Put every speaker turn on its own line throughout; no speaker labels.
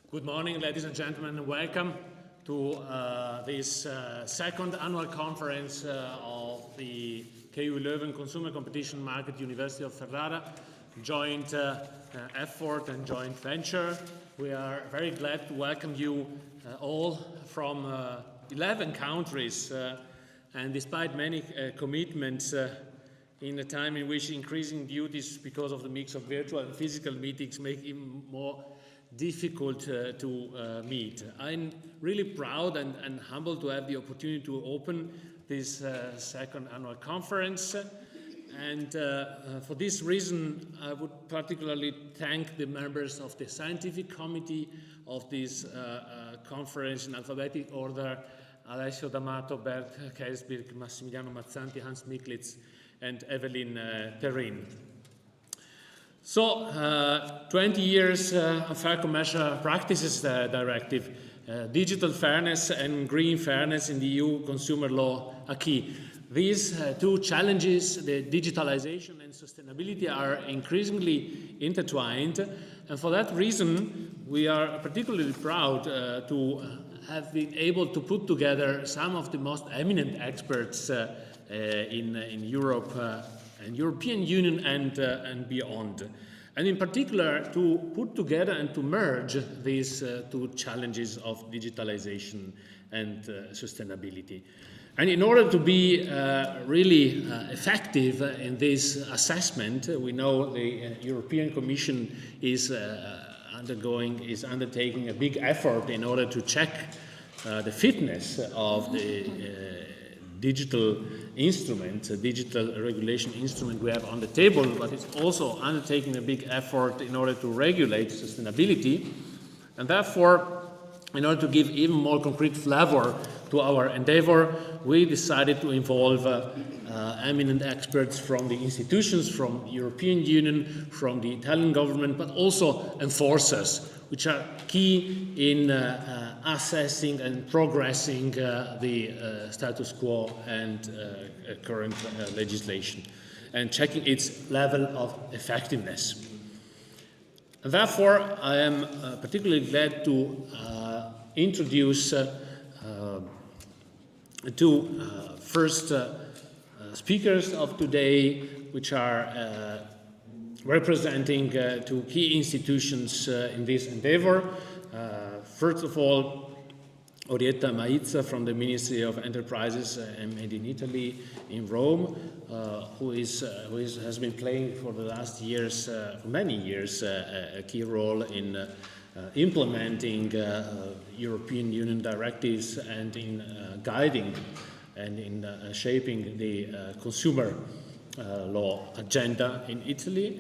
Good morning, ladies and gentlemen, and welcome to this second annual conference of the KU Leuven Consumer Competition Market University of Ferrara, joint effort and joint venture. We are very glad to welcome you all from 11 countries, and despite many commitments in a time in which increasing duties because of the mix of virtual and physical meetings make even more difficult to meet. I'm really proud and humbled to have the opportunity to open this second annual conference. And for this reason, I would particularly thank the members of the scientific committee of this conference in alphabetic order: Alessio, Bert, Keirsbilck, Massimiliano, Mazzanti, Hans Micklitz, and Evelyne, Terryn. So, 20 years of Fair Commercial Practices Directive, digital fairness and green fairness in the EU consumer law acquis. These two challenges, the digitalization and sustainability, are increasingly intertwined, and for that reason we are particularly proud to have been able to put together some of the most eminent experts in Europe and European Union and beyond, and in particular to put together and to merge these two challenges of digitalization and sustainability. And in order to be really effective in this assessment, we know the European Commission is undertaking a big effort in order to check the fitness of the digital instrument, a digital regulation instrument we have on the table, but it's also undertaking a big effort in order to regulate sustainability. And therefore, in order to give even more concrete flavor to our endeavor, we decided to involve eminent experts from the institutions, from the European Union, from the Italian government, but also enforcers, which are key in assessing and progressing the status quo and current legislation, and checking its level of effectiveness. And therefore, I am particularly glad to introduce two first speakers of today, which are representing two key institutions in this endeavor. First of all, Orietta Maizza from the Ministry of Enterprises and Made in Italy in Rome, who has been playing for the last years, for many years, a key role in implementing European Union directives and in guiding and in shaping the consumer law agenda in Italy,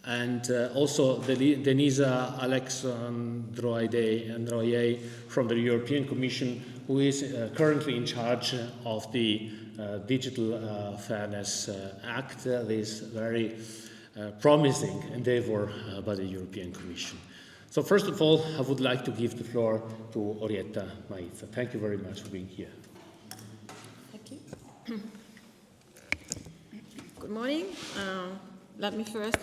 and also Denisa Alexandroie from the European Commission, who is currently in charge of the Digital Fairness Act, this very promising endeavor by the European Commission. So first of all, I would like to give the floor to Orietta Maizza. Thank you very much for being here.
Thank you. Good morning. Let me first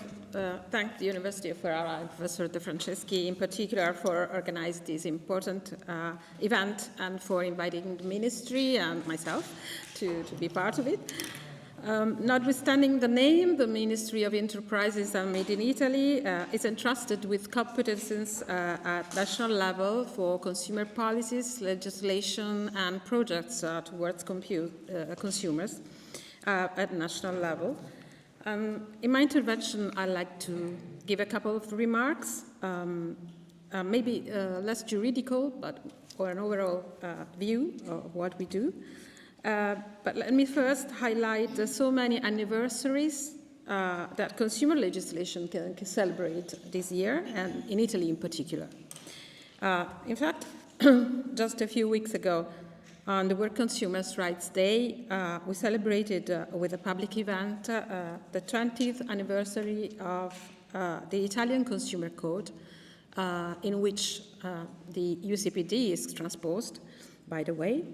thank the University of Ferrara and Professor Franceschi in particular for organizing this important event and for inviting the ministry and myself to be part of it. Notwithstanding the name, the Ministry of Enterprises and Made in Italy is entrusted with competences at national level for consumer policies, legislation, and projects towards consumers at national level. In my intervention, I'd like to give a couple of remarks, maybe less juridical, but for an overall view of what we do. But let me first highlight so many anniversaries that consumer legislation can celebrate this year, and in Italy in particular. In fact, just a few weeks ago, on the World Consumers' Rights Day, we celebrated with a public event the 20th anniversary of the Italian Consumer Code, in which the UCPD is transposed, by the way.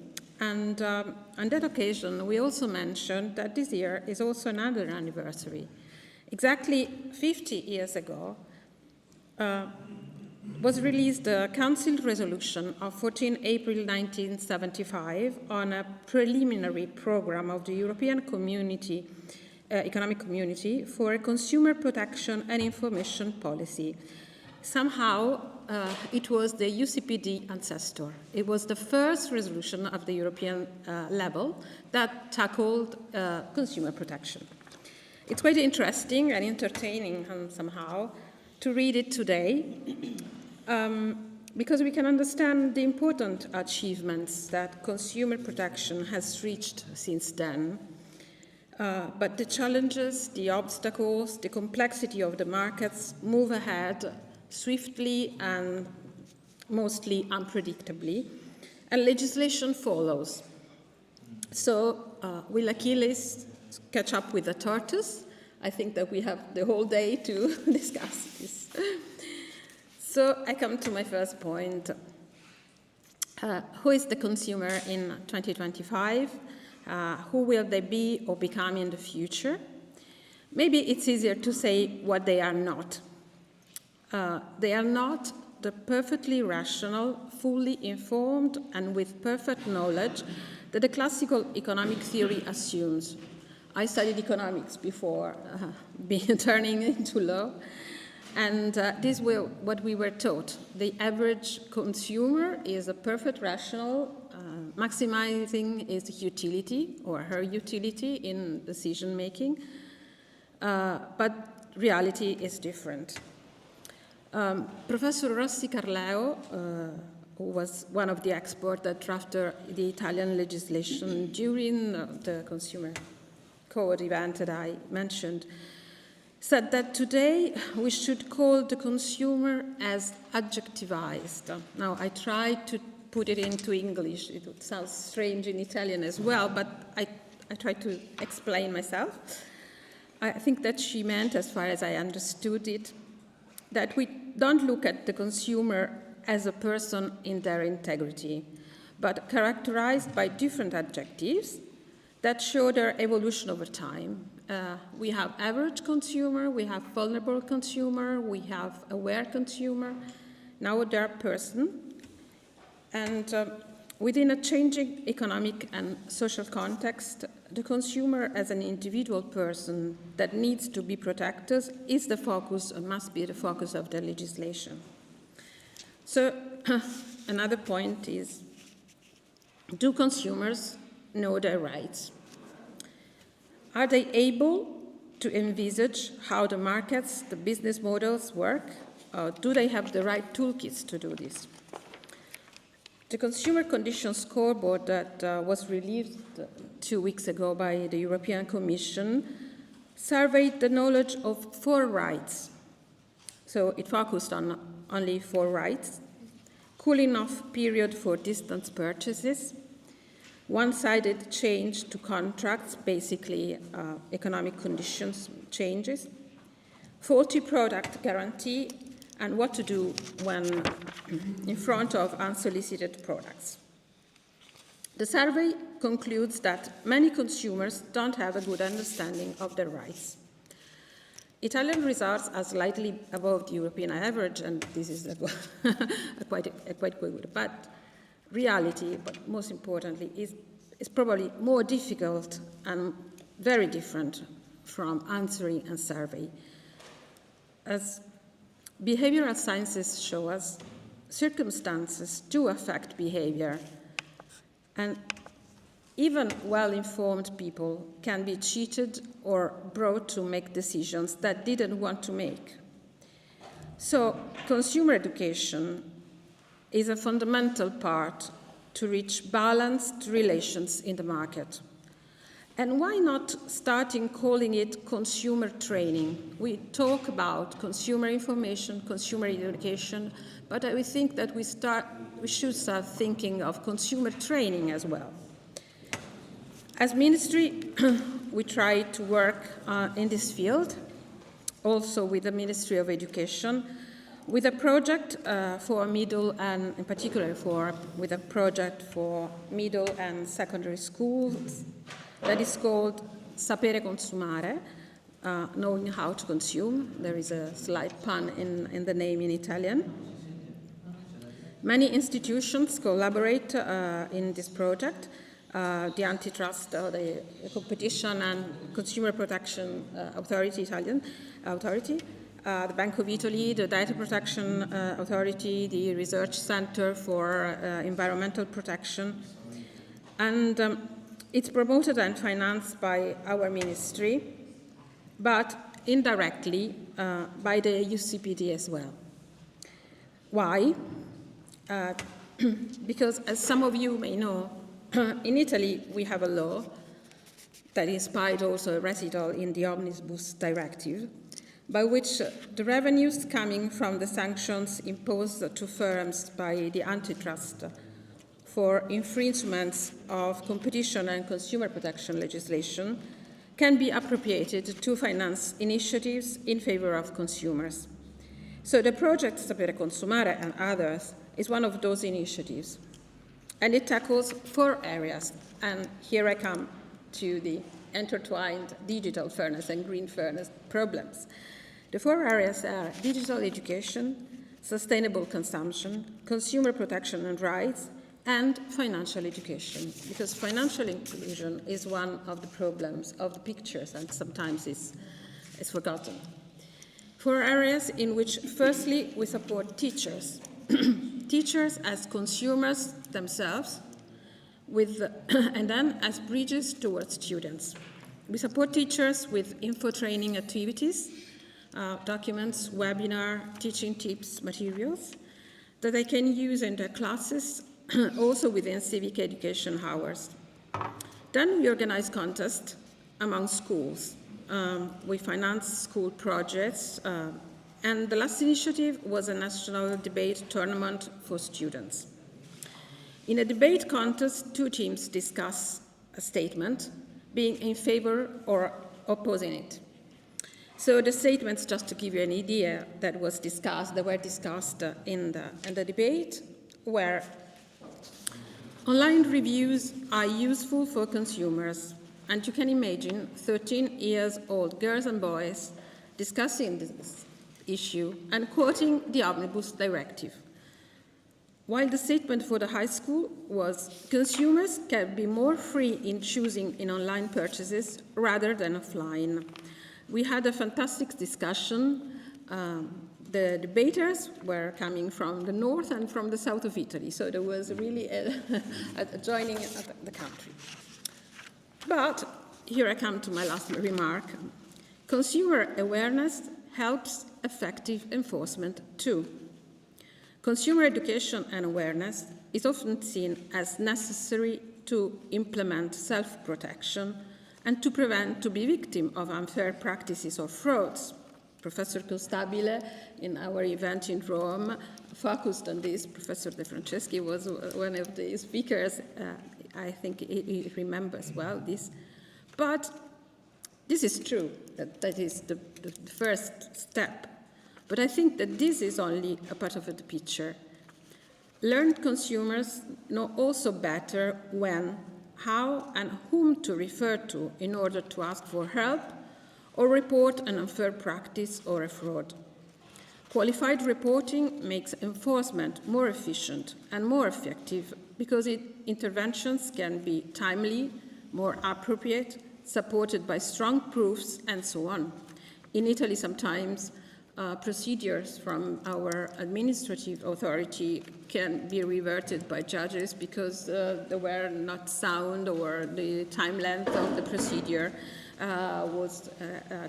And on that occasion, we also mentioned that this year is also another anniversary. Exactly 50 years ago, was released a Council resolution of 14 April 1975 on a preliminary program of the European Community, Economic Community for a consumer protection and information policy. Somehow, it was the UCPD ancestor. It was the first resolution of the European level that tackled consumer protection. It's quite interesting and entertaining somehow to read it today because we can understand the important achievements that consumer protection has reached since then. But the challenges, the obstacles, the complexity of the markets move ahead swiftly and mostly unpredictably, and legislation follows. So will Achilles catch up with the tortoise? I think that we have the whole day to discuss this. So I come to my first point. Who is the consumer in 2025? Who will they be or become in the future? Maybe it's easier to say what they are not. They are not the perfectly rational, fully informed, and with perfect knowledge that the classical economic theory assumes. I studied economics before turning into law, and this was what we were taught. The average consumer is a perfect rational, maximizing his utility or her utility in decision making, but reality is different. Professor Rossi Carleo, who was one of the experts that drafted the Italian legislation during the Consumer Code event that I mentioned, said that today we should call the consumer as adjectivized. Now, I tried to put it into English. It sounds strange in Italian as well, but I tried to explain myself. I think that she meant, as far as I understood it, that we don't look at the consumer as a person in their integrity, but characterized by different adjectives that show their evolution over time. We have average consumer, we have vulnerable consumer, we have aware consumer, now they're person. And within a changing economic and social context, the consumer as an individual person that needs to be protected is the focus, and must be the focus of the legislation. So another point is, do consumers know their rights? Are they able to envisage how the markets, the business models work? Or do they have the right toolkits to do this? The Consumer Conditions Scoreboard that was released 2 weeks ago by the European Commission surveyed the knowledge of 4 rights. So it focused on only 4 rights: cooling off period for distance purchases, one-sided change to contracts, basically economic conditions changes, faulty product guarantee, and what to do when in front of unsolicited products. The survey concludes that many consumers don't have a good understanding of their rights. Italian results are slightly above the European average, and this is quite good. But reality, but most importantly, is probably more difficult and very different from answering a survey. As behavioral sciences show us, circumstances do affect behavior, and even well-informed people can be cheated or brought to make decisions that didn't want to make. So consumer education is a fundamental part to reach balanced relations in the market. And why not starting calling it consumer training? We talk about consumer information, consumer education, but I think that we should start thinking of consumer training as well. As ministry, we try to work in this field, also with the Ministry of Education, with a project for middle and, in particular, with a project for middle and secondary schools that is called Sapere Consumare, knowing how to consume. There is a slight pun in the name in Italian. Many institutions collaborate in this project. The Antitrust, the Competition and Consumer Protection Authority, Italian authority, the Bank of Italy, the Data Protection Authority, the Research Center for Environmental Protection, and it's promoted and financed by our ministry, but indirectly by the UCPD as well. Why? Because as some of you may know, in Italy we have a law that inspired also a recital in the Omnibus Directive, by which the revenues coming from the sanctions imposed to firms by the antitrust for infringements of competition and consumer protection legislation can be appropriated to finance initiatives in favor of consumers. So the project Sapere Consumare and others is one of those initiatives, and it tackles 4 areas, and here I come to the intertwined digital fairness and green fairness problems. The 4 areas are digital education, sustainable consumption, consumer protection and rights, and financial education, because financial inclusion is one of the problems of the pictures and sometimes is forgotten. 4 areas in which, firstly, we support teachers. Teachers as consumers themselves, and then as bridges towards students. We support teachers with info training activities, documents, webinar, teaching tips, materials that they can use in their classes, also within civic education hours. Then we organize contests among schools. We finance school projects, and the last initiative was a national debate tournament for students. In a debate contest, 2 teams discuss a statement, being in favor or opposing it. So the statements, just to give you an idea, that were discussed in the debate, were: online reviews are useful for consumers, and you can imagine 13-year-old girls and boys discussing this issue and quoting the Omnibus Directive. While the statement for the high school was, consumers can be more free in choosing in online purchases rather than offline. We had a fantastic discussion. The debaters were coming from the north and from the south of Italy, so there was really a joining of the country. But here I come to my last remark. Consumer awareness helps effective enforcement too. Consumer education and awareness is often seen as necessary to implement self-protection and to prevent to be victim of unfair practices or frauds. Professor Constabile, in our event in Rome, focused on this. Professor De Franceschi was one of the speakers. I think he remembers well this. But this is true, that is the first step. But I think that this is only a part of the picture. Learned consumers know also better when, how, and whom to refer to in order to ask for help or report an unfair practice or a fraud. Qualified reporting makes enforcement more efficient and more effective because interventions can be timely, more appropriate, supported by strong proofs, and so on. In Italy, sometimes procedures from our administrative authority can be reverted by judges because they were not sound or the time length of the procedure was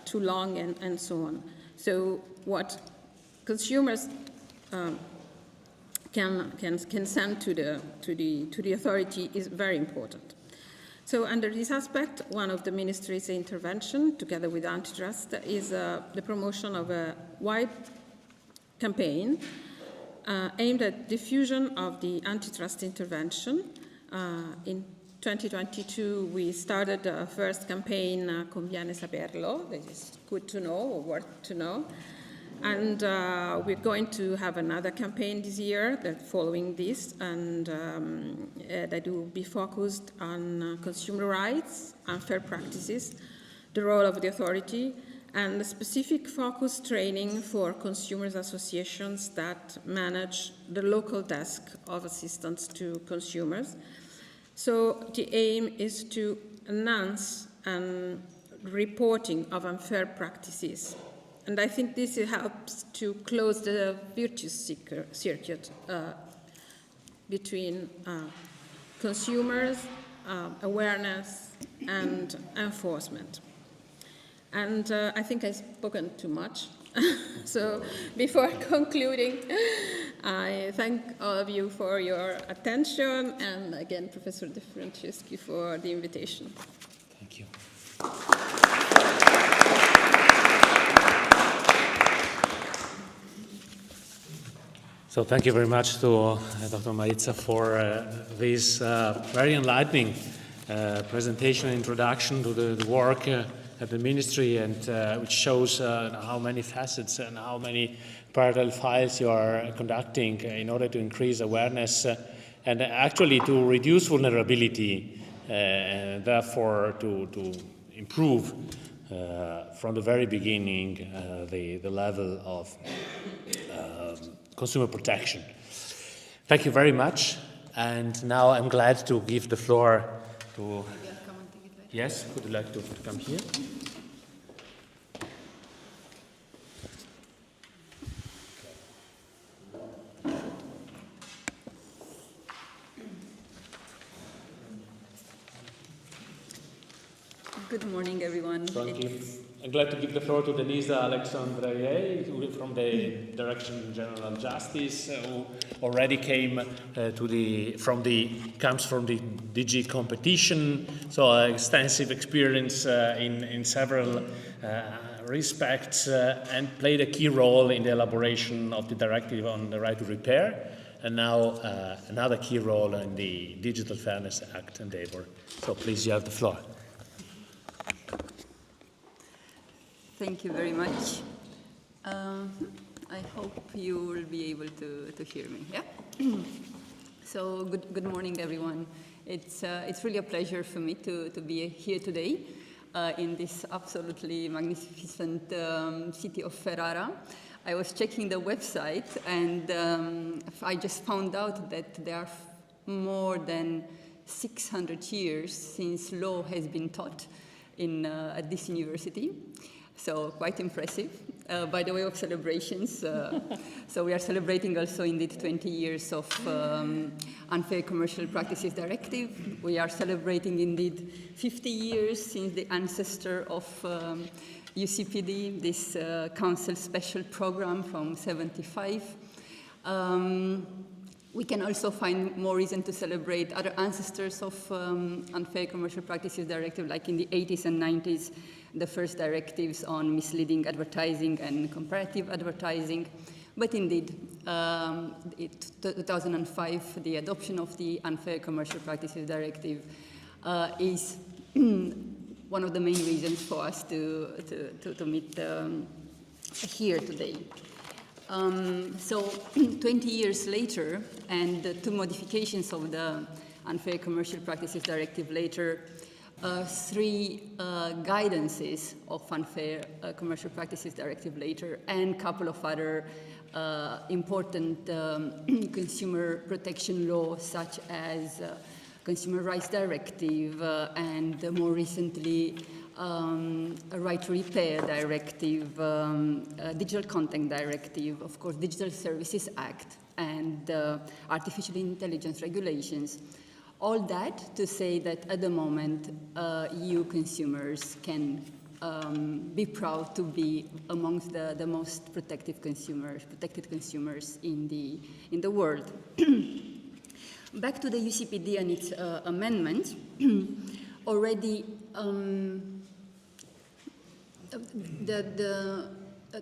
too long, and so on. So what consumers can send to the authority is very important. So under this aspect, one of the ministry's intervention, together with antitrust, is the promotion of a wide campaign aimed at diffusion of the antitrust intervention. In 2022, we started the first campaign, Conviene saperlo, that is good to know or worth to know. And we're going to have another campaign this year following this, and that will be focused on consumer rights, unfair practices, the role of the authority, and specific focus training for consumers associations that manage the local desk of assistance to consumers. So the aim is to enhance reporting of unfair practices. And I think this helps to close the virtuous circuit between consumers, awareness, and enforcement. And I think I've spoken too much. So before concluding, I thank all of you for your attention, and again, Professor De Franceschi for the invitation.
Thank you. So thank you very much to Dr. Maritza for this very enlightening presentation and introduction to the work at the ministry, and which shows how many facets and how many parallel files you are conducting in order to increase awareness and actually to reduce vulnerability and therefore to improve from the very beginning the level of consumer protection. Thank you very much, and now I'm glad to give the floor to... Yes, would you like to come here?
Good morning, everyone.
I'm glad to give the floor to Denise Alexandre from the Direction General Justice, who already came comes from the DG competition, so extensive experience in several respects, and played a key role in the elaboration of the directive on the right to repair, and now another key role in the Digital Fairness Act endeavor. So please, you have the floor.
Thank you very much. I hope you will be able to hear me. Yeah. So good morning, everyone. It's really a pleasure for me to be here today in this absolutely magnificent city of Ferrara. I was checking the website, and I just found out that there are more than 600 years since law has been taught at this university. So quite impressive. By the way of celebrations, so we are celebrating also indeed 20 years of Unfair Commercial Practices Directive. We are celebrating indeed 50 years since the ancestor of UCPD, this council special program from 75. We can also find more reason to celebrate other ancestors of Unfair Commercial Practices Directive, like in the 80s and 90s, the first directives on misleading advertising and comparative advertising. But indeed, 2005, the adoption of the Unfair Commercial Practices Directive is one of the main reasons for us to meet here today. So 20 years later, and the two modifications of the Unfair Commercial Practices Directive later, three guidances of Unfair Commercial Practices Directive later, and a couple of other important consumer protection laws, such as Consumer Rights Directive and more recently a Right to Repair Directive, Digital Content Directive, of course, Digital Services Act, and Artificial Intelligence Regulations. All that to say that at the moment, EU consumers can be proud to be amongst the most protected consumers in the world. Back to the UCPD and its amendment, already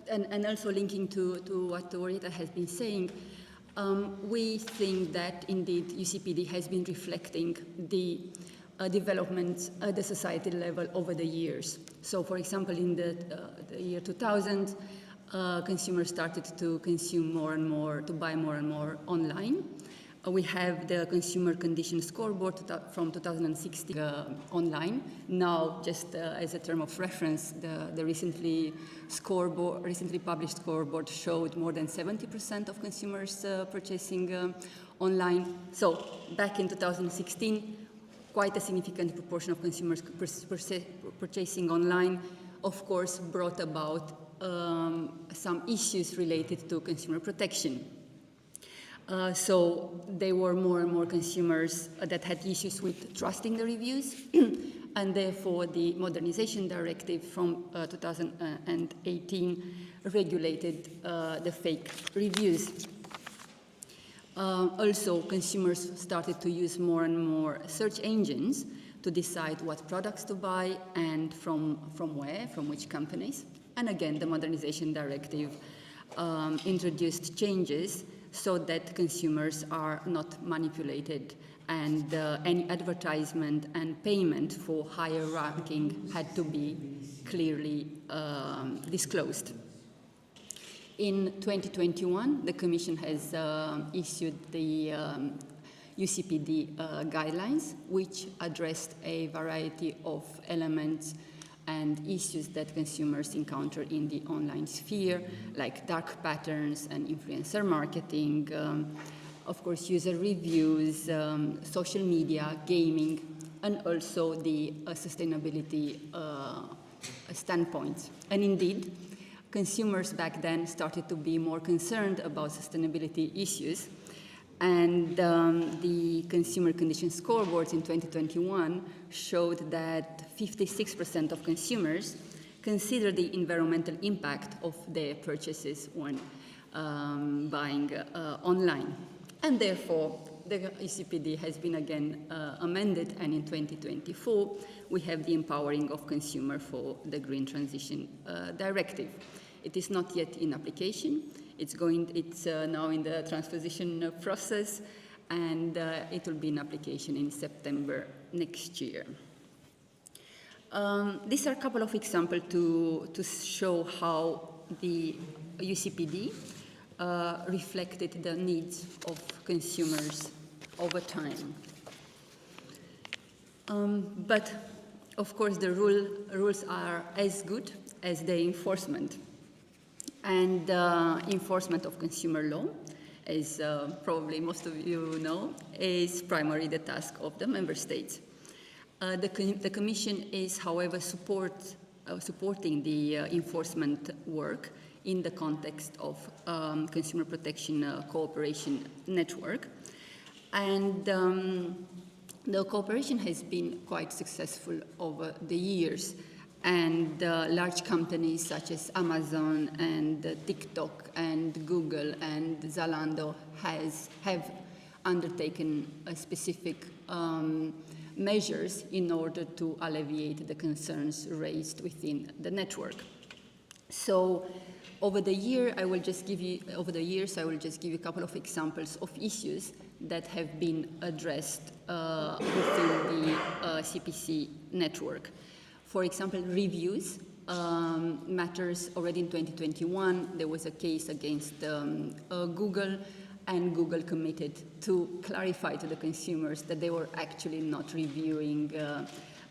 and also linking to what Rita has been saying, we think that indeed UCPD has been reflecting the developments at the society level over the years. So, for example, in the year 2000, consumers started to consume more and more, to buy more and more online. We have the Consumer Condition Scoreboard from 2016 online. Now, just as a term of reference, the recently published scoreboard showed more than 70% of consumers purchasing online. So back in 2016, quite a significant proportion of consumers purchasing online, of course, brought about some issues related to consumer protection. So there were more and more consumers that had issues with trusting the reviews, and therefore the Modernization Directive from 2018 regulated the fake reviews. Also, consumers started to use more and more search engines to decide what products to buy and from where, from which companies. And again, the Modernization Directive introduced changes so that consumers are not manipulated, and any advertisement and payment for higher ranking had to be clearly disclosed. In 2021, the Commission has issued the UCPD guidelines, which addressed a variety of elements and issues that consumers encounter in the online sphere, like dark patterns and influencer marketing, of course, user reviews, social media, gaming, and also the sustainability standpoint. And indeed, consumers back then started to be more concerned about sustainability issues, and the Consumer Condition Scoreboards in 2021 showed that 56% of consumers consider the environmental impact of their purchases when buying online. And therefore, the UCPD has been again amended, and in 2024, we have the empowering of consumer for the Green Transition Directive. It is not yet in application. It's now in the transposition process, and it will be in application in September next year. These are a couple of examples to show how the UCPD reflected the needs of consumers over time. But of course, the rules are as good as the enforcement. And enforcement of consumer law, as probably most of you know, is primarily the task of the member states. The Commission is, however, supporting the enforcement work in the context of Consumer Protection Cooperation Network. And the cooperation has been quite successful over the years. And large companies such as Amazon and TikTok and Google and Zalando have undertaken specific measures in order to alleviate the concerns raised within the network. So over the years, I will just give you a couple of examples of issues that have been addressed within the CPC network. For example, reviews matters. Already in 2021, there was a case against Google, and Google committed to clarify to the consumers that they were actually not reviewing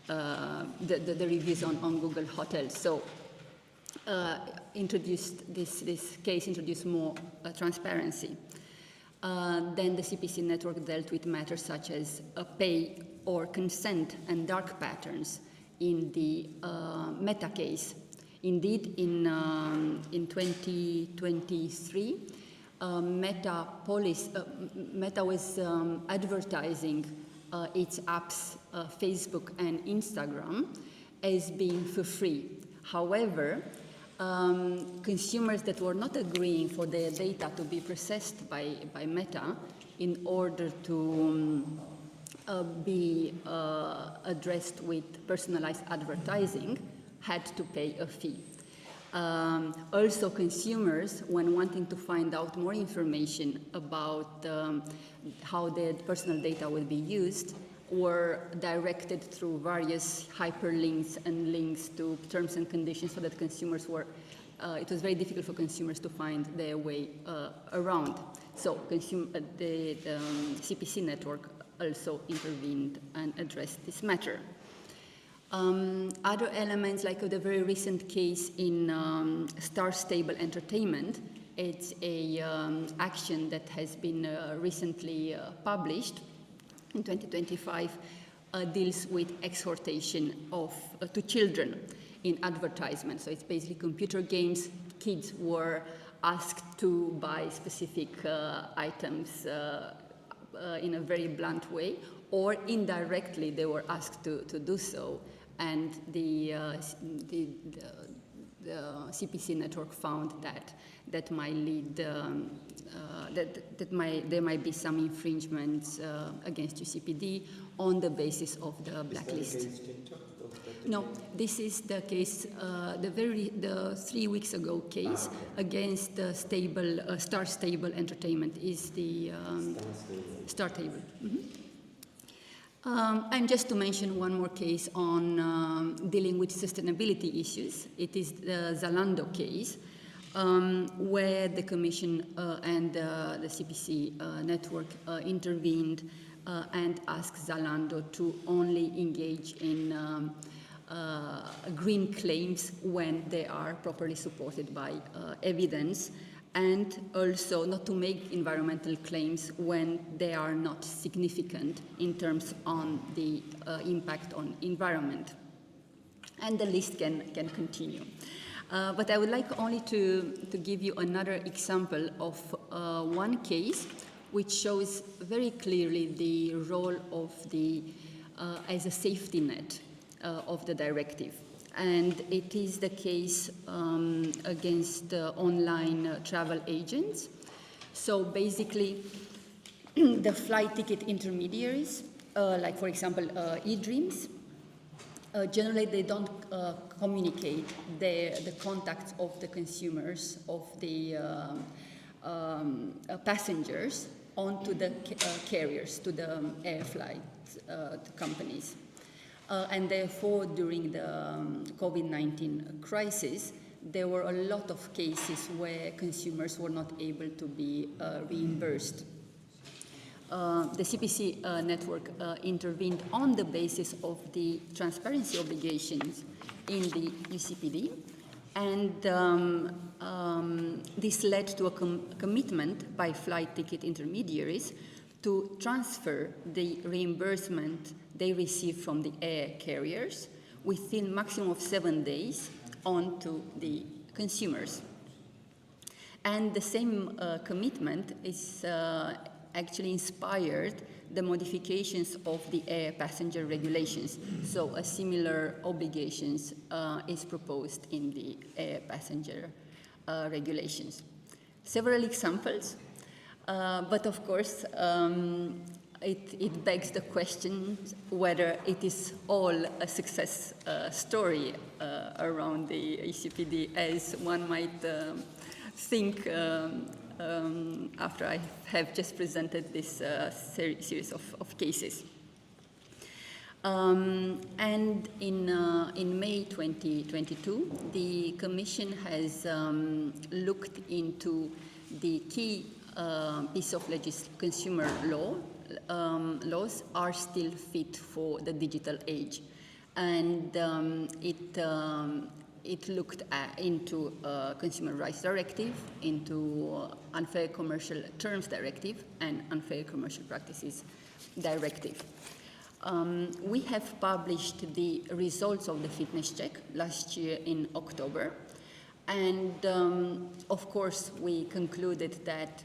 the reviews on Google Hotels. So this case introduced more transparency. Then the CPC network dealt with matters such as pay or consent and dark patterns in the Meta case. Indeed, in 2023, Meta was advertising its apps, Facebook and Instagram, as being for free. However, consumers that were not agreeing for their data to be processed by Meta in order to be addressed with personalized advertising had to pay a fee. Also, consumers, when wanting to find out more information about how their personal data will be used, were directed through various hyperlinks and links to terms and conditions, so that consumers were, it was very difficult for consumers to find their way around. So the CPC network also intervened and addressed this matter. Other elements, like the very recent case in Star Stable Entertainment, it's a action that has been recently published in 2025, deals with exhortation to children in advertisement. So it's basically computer games. Kids were asked to buy specific items in a very blunt way, or indirectly they were asked to do so. And the CPC network found that might lead there might be some infringements against UCPD on the basis of the blacklist. No, this is the case, the 3 weeks ago case against the Star Stable Entertainment is the Star Stable. Mm-hmm. And just to mention one more case on dealing with sustainability issues, it is the Zalando case, where the Commission and the CPC network intervened and asked Zalando to only engage in green claims when they are properly supported by evidence, and also not to make environmental claims when they are not significant in terms on the impact on environment. And the list can continue. But I would like only to give you another example of one case which shows very clearly the role of the as a safety net of the directive. And it is the case against online travel agents. So basically, the flight ticket intermediaries, like for example, eDreams, generally they don't communicate the contacts of the consumers, of the passengers, onto the carriers, to the air flight companies. And therefore, during the COVID-19 crisis, there were a lot of cases where consumers were not able to be reimbursed. The CPC network intervened on the basis of the transparency obligations in the UCPD, and this led to a commitment by flight ticket intermediaries to transfer the reimbursement they receive from the air carriers within maximum of 7 days onto the consumers. And the same commitment is actually inspired the modifications of the air passenger regulations. So a similar obligations is proposed in the air passenger regulations. Several examples, but of course, it begs the question whether it is all a success story around the UCPD, as one might think after I have just presented this series of cases. And in May 2022, the Commission has looked into the key piece of consumer laws are still fit for the digital age, and it looked into Consumer Rights Directive, into Unfair Commercial Terms Directive, and Unfair Commercial Practices Directive. We have published the results of the fitness check last year in October, and of course we concluded that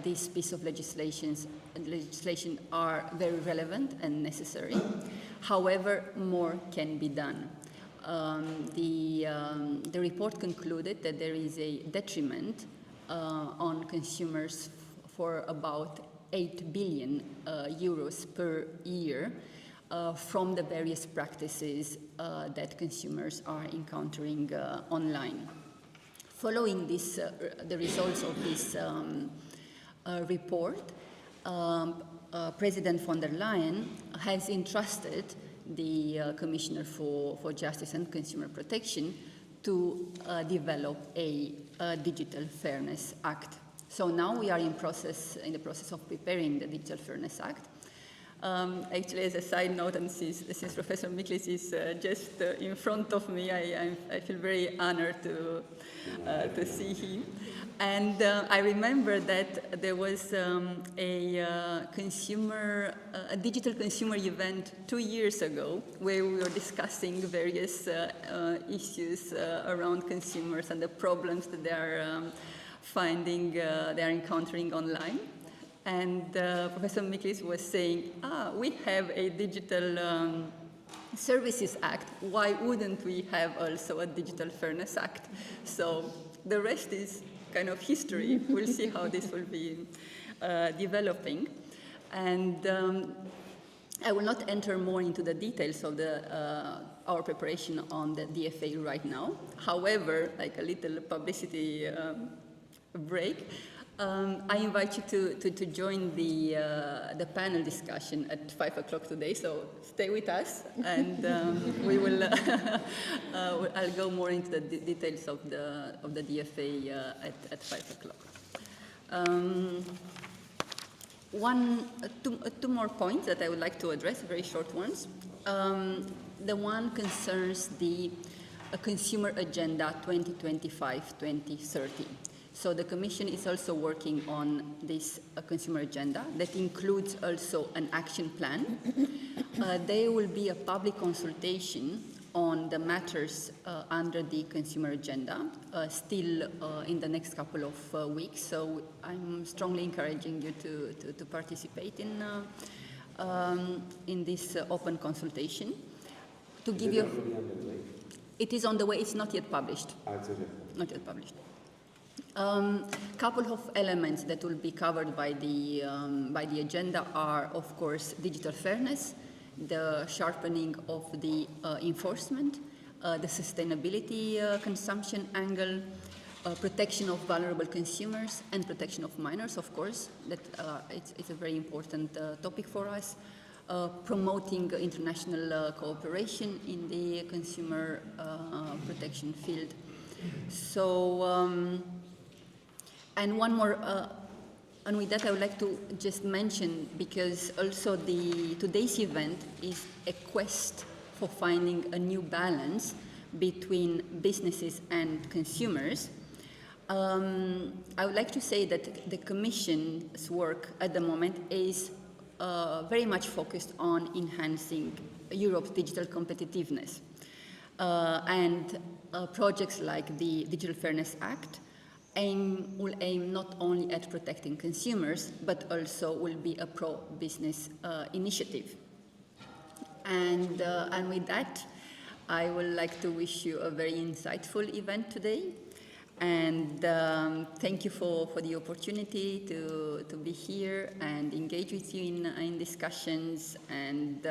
this piece of legislation are very relevant and necessary. However, more can be done. The report concluded that there is a detriment on consumers for about 8 billion euros per year from the various practices that consumers are encountering online. Following this, the results of this report, President von der Leyen has entrusted the Commissioner for Justice and Consumer Protection to develop a Digital Fairness Act. So now we are in the process of preparing the Digital Fairness Act. Actually, as a side note, and since Professor Micklitz is just in front of me, I feel very honored to see him. And I remember that there was a digital consumer event 2 years ago where we were discussing various issues around consumers and the problems that they are they are encountering online. And Professor Micklitz was saying, we have a Digital Services Act. Why wouldn't we have also a Digital Fairness Act? So the rest is kind of history. We'll see how this will be developing. And I will not enter more into the details of our preparation on the DFA right now. However, like a little publicity break, I invite you to join the panel discussion at 5 o'clock today, so stay with us, and we will. I'll go more into the details of the DFA at 5 o'clock. Two more points that I would like to address, very short ones. The one concerns the Consumer Agenda 2025-2030. So the Commission is also working on this consumer agenda that includes also an action plan. There will be a public consultation on the matters under the consumer agenda still in the next couple of weeks. So I'm strongly encouraging you to participate in this open consultation. To give you, it is on the way. It's not yet published. Not yet published. Couple of elements that will be covered by the agenda are, of course, digital fairness, the sharpening of the enforcement, the sustainability consumption angle, protection of vulnerable consumers, and protection of minors, of course. That it's a very important topic for us. Promoting international cooperation in the consumer protection field. So. And one more, and with that I would like to just mention, because also today's event is a quest for finding a new balance between businesses and consumers. I would like to say that the Commission's work at the moment is very much focused on enhancing Europe's digital competitiveness. And projects like the Digital Fairness Act will aim not only at protecting consumers, but also will be a pro-business initiative. And with that, I would like to wish you a very insightful event today. And thank you for the opportunity to be here and engage with you in discussions. And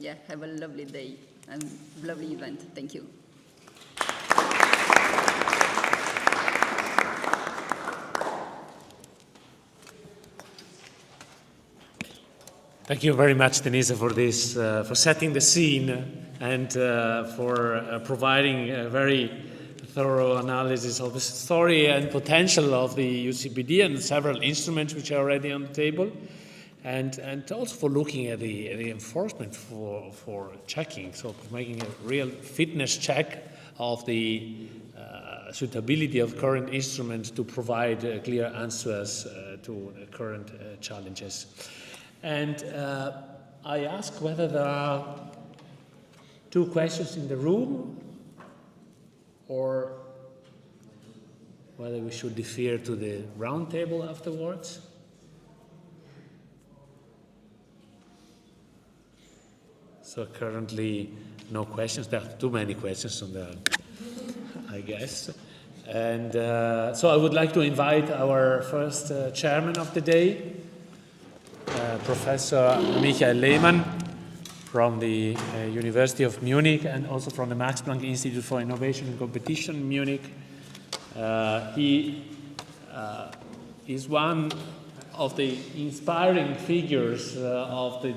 yeah, have a lovely day and lovely event. Thank you.
Thank you very much, Denise, for this, for setting the scene and for providing a very thorough analysis of the story and potential of the UCPD and several instruments which are already on the table, and also for looking at the enforcement for checking, so for making a real fitness check of the suitability of current instruments to provide clear answers to current challenges. And I ask whether there are 2 questions in the room, or whether we should defer to the round table afterwards. So currently, no questions. There are too many questions on there, I guess. And so I would like to invite our first chairman of the day, Professor Michael Lehmann from the University of Munich and also from the Max Planck Institute for Innovation and Competition in Munich. He is one of the inspiring figures of the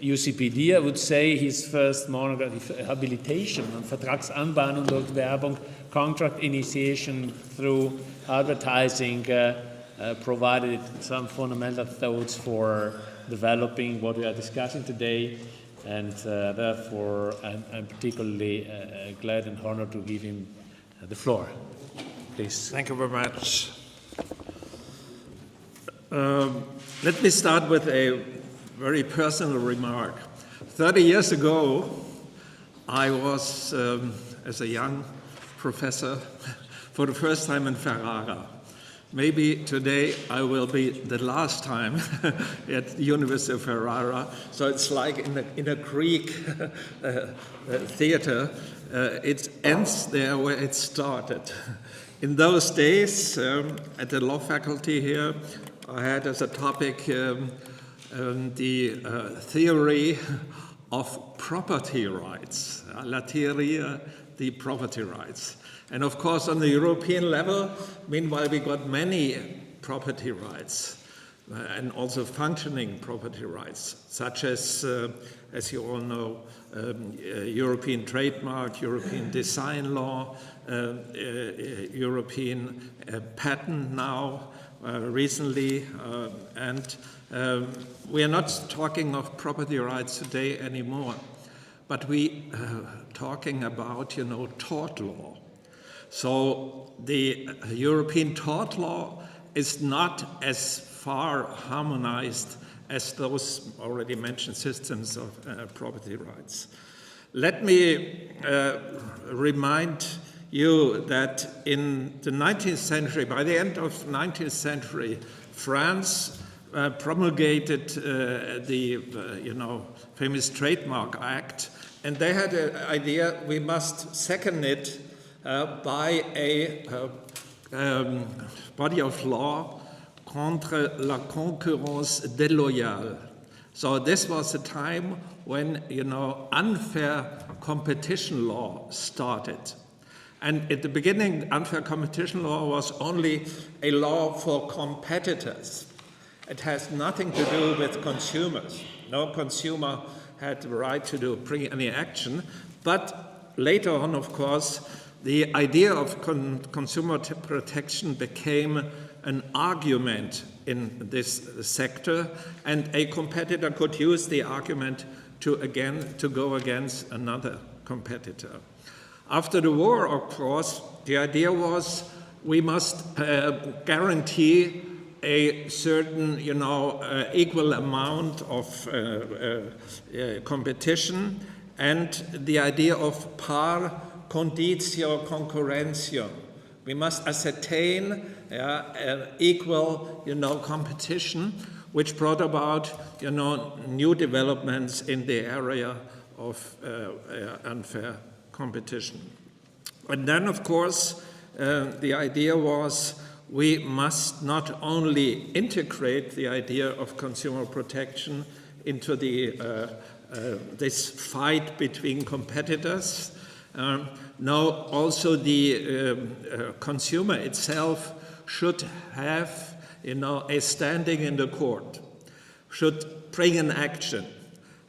UCPD, I would say his first monograph, Habilitation on Vertragsanbahn und Werbung, contract initiation through advertising, provided some fundamental thoughts for developing what we are discussing today, and therefore I'm particularly glad and honored to give him the floor. Please.
Thank you very much. Let me start with a very personal remark. 30 years ago, I was, as a young professor, for the first time in Ferrara. Maybe today I will be the last time at the University of Ferrara. So it's like in a Greek theater. It ends there where it started. In those days, at the law faculty here, I had as a topic the theory of property rights, la theoria di property rights. And of course, on the European level, meanwhile, we got many property rights and also functioning property rights, such as you all know, European trademark, European design law, European patent now, recently, and we are not talking of property rights today anymore, but we talking about, tort law. So the European tort law is not as far harmonized as those already mentioned systems of property rights. Let me remind you that in the 19th century, by the end of the 19th century, France promulgated the famous Trademark Act, and they had an idea we must second it by a body of law contre la concurrence déloyale. So this was a time when unfair competition law started. And at the beginning, unfair competition law was only a law for competitors. It has nothing to do with consumers. No consumer had the right to bring any action. But later on, of course, the idea of consumer protection became an argument in this sector, and a competitor could use the argument to go against another competitor. After the war, of course, the idea was we must guarantee a certain, equal amount of competition, and the idea of par conditio concurrentium. We must ascertain equal, competition, which brought about, new developments in the area of unfair competition. And then, of course, the idea was we must not only integrate the idea of consumer protection into this fight between competitors. No, also the consumer itself should have, a standing in the court, should bring an action,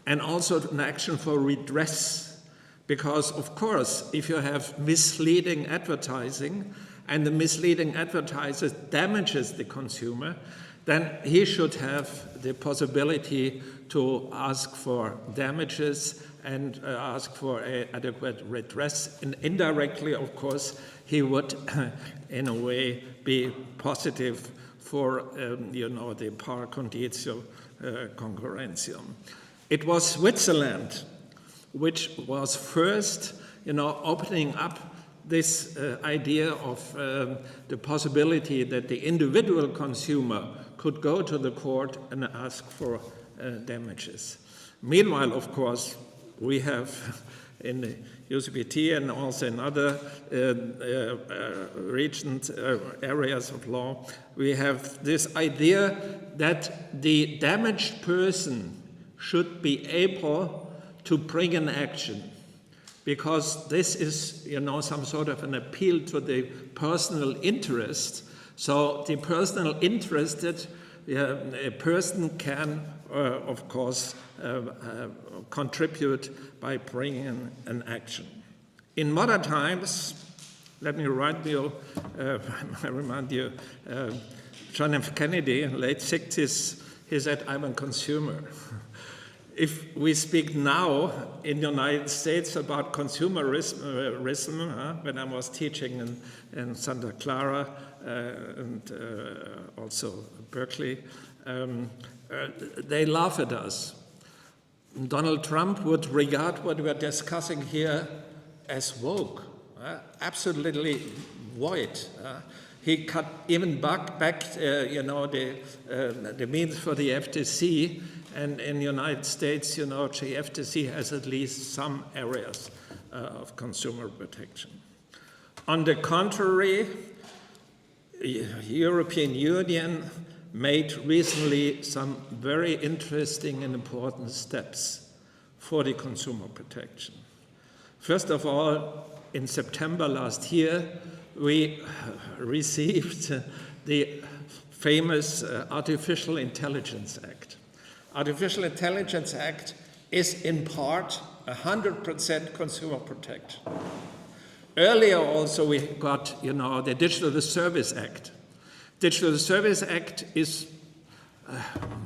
and also an action for redress. Because, of course, if you have misleading advertising and the misleading advertiser damages the consumer, then he should have the possibility to ask for damages and ask for an adequate redress. And indirectly, of course, he would, in a way, be positive for, the par conditio concurrentium. It was Switzerland which was first, opening up this idea of the possibility that the individual consumer could go to the court and ask for damages. Meanwhile, of course, we have in the UCPD and also in other regions, areas of law, we have this idea that the damaged person should be able to bring an action, because this is, some sort of an appeal to the personal interest. So the personal interested a person can, of course, contribute by bringing an action. In modern times, let me remind you, John F. Kennedy, in the late 60s, he said, "I'm a consumer." If we speak now in the United States about consumerism, when I was teaching in Santa Clara and also Berkeley, they laugh at us. Donald Trump would regard what we are discussing here as woke, absolutely void. He cut even back the means for the FTC, and in the United States, the FTC has at least some areas of consumer protection. On the contrary, the European Union made recently some very interesting and important steps for the consumer protection. First of all, in September last year, we received the famous Artificial Intelligence Act. Artificial Intelligence Act is in part 100% consumer protection. Earlier also we got, the Digital Service Act. Digital Service Act is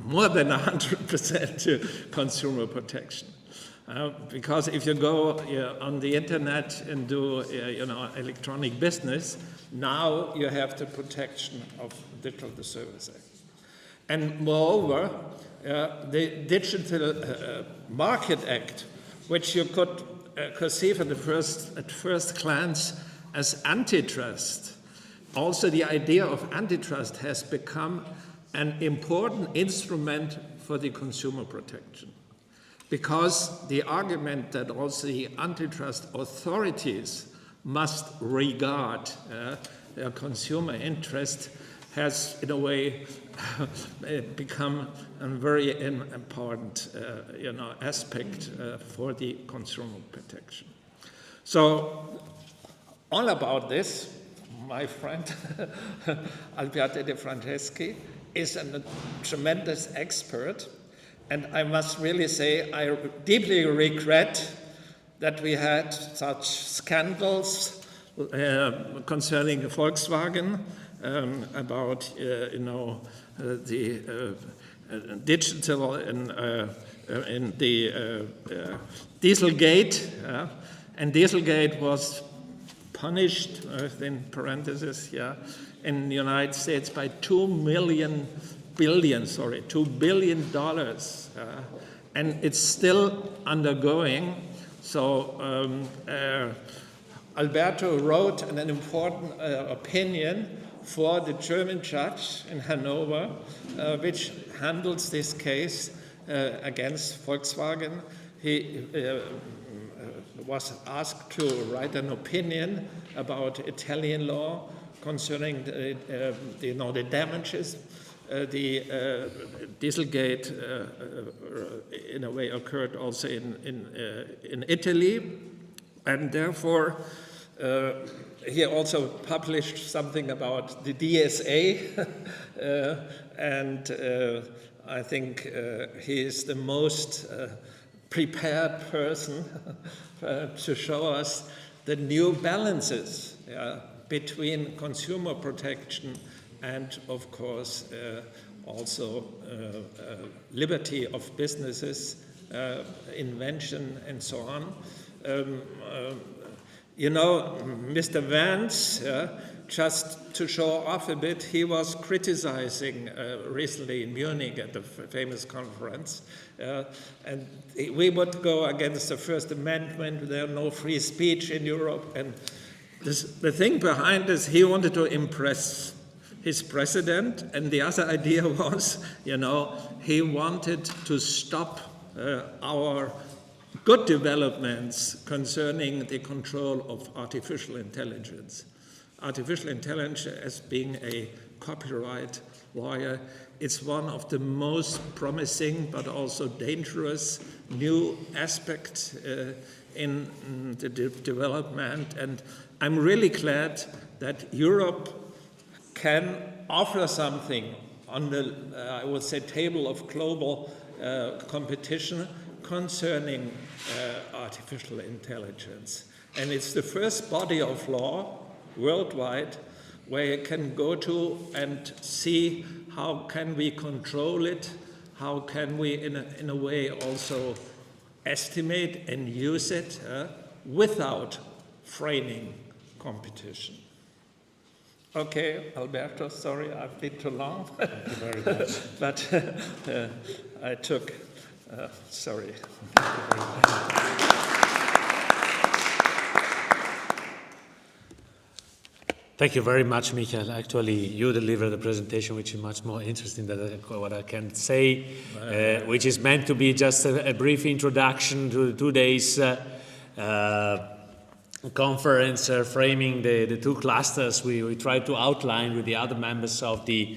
more than 100% consumer protection. Because if you go on the internet and do electronic business, now you have the protection of Digital Service Act. And moreover, the Digital Market Act, which you could perceive at first glance as antitrust. Also, the idea of antitrust has become an important instrument for the consumer protection. Because the argument that also the antitrust authorities must regard their consumer interest has, in a way, become a very important aspect for the consumer protection. So, all about this, my friend Alberto de Franceschi is a tremendous expert. And I must really say, I deeply regret that we had such scandals concerning Volkswagen, about the digital in the Dieselgate, and Dieselgate was punished, in parentheses, in the United States by $2 billion, and it's still undergoing. So Alberto wrote an important opinion for the German judge in Hanover, which handles this case against Volkswagen. He was asked to write an opinion about Italian law concerning the damages. The Dieselgate, in a way, occurred also in Italy, and therefore he also published something about the DSA, and I think he is the most prepared person to show us the new balances between consumer protection and, of course, also liberty of businesses, invention, and so on. Mr. Vance, just to show off a bit, he was criticizing recently in Munich at the famous conference, and we would go against the First Amendment. There are no free speech in Europe, and the thing behind this, he wanted to impress his president, and the other idea was, he wanted to stop our good developments concerning the control of artificial intelligence. Artificial intelligence, as being a copyright lawyer, it's one of the most promising but also dangerous new aspects in the development, and I'm really glad that Europe can offer something on the, I would say, table of global competition concerning artificial intelligence. And it's the first body of law worldwide where you can go to and see how can we control it, how can we in a way also estimate and use it without frightening competition. Okay, Alberto, sorry I've been too long.
Thank you very much.
But I took, sorry.
Thank you very much. Thank you very much, Michael. Actually, you delivered a presentation which is much more interesting than what I can say, which is meant to be just a brief introduction to the 2 days conference framing the two clusters we tried to outline with the other members of the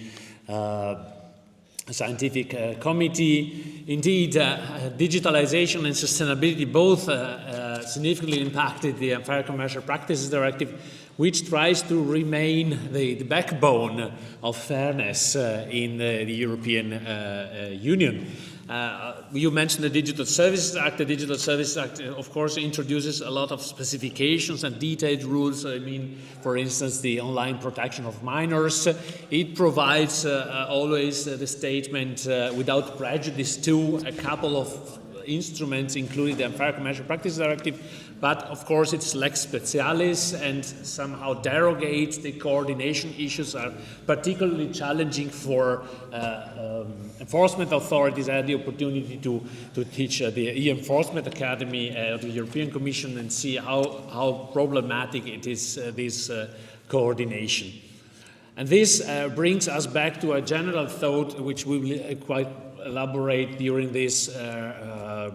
scientific committee. Indeed, digitalization and sustainability both significantly impacted the Unfair Commercial Practices Directive, which tries to remain the backbone of fairness in the European Union. You mentioned the Digital Services Act. The Digital Services Act, of course, introduces a lot of specifications and detailed rules. I mean, for instance, the online protection of minors. It provides always the statement without prejudice to a couple of instruments, including the Unfair Commercial Practices Directive, but of course it's lex specialis and somehow derogates. The coordination issues are particularly challenging for enforcement authorities. I had the opportunity to teach the e-enforcement academy of the European Commission and see how problematic it is, this coordination. And this brings us back to a general thought which we will quite elaborate during this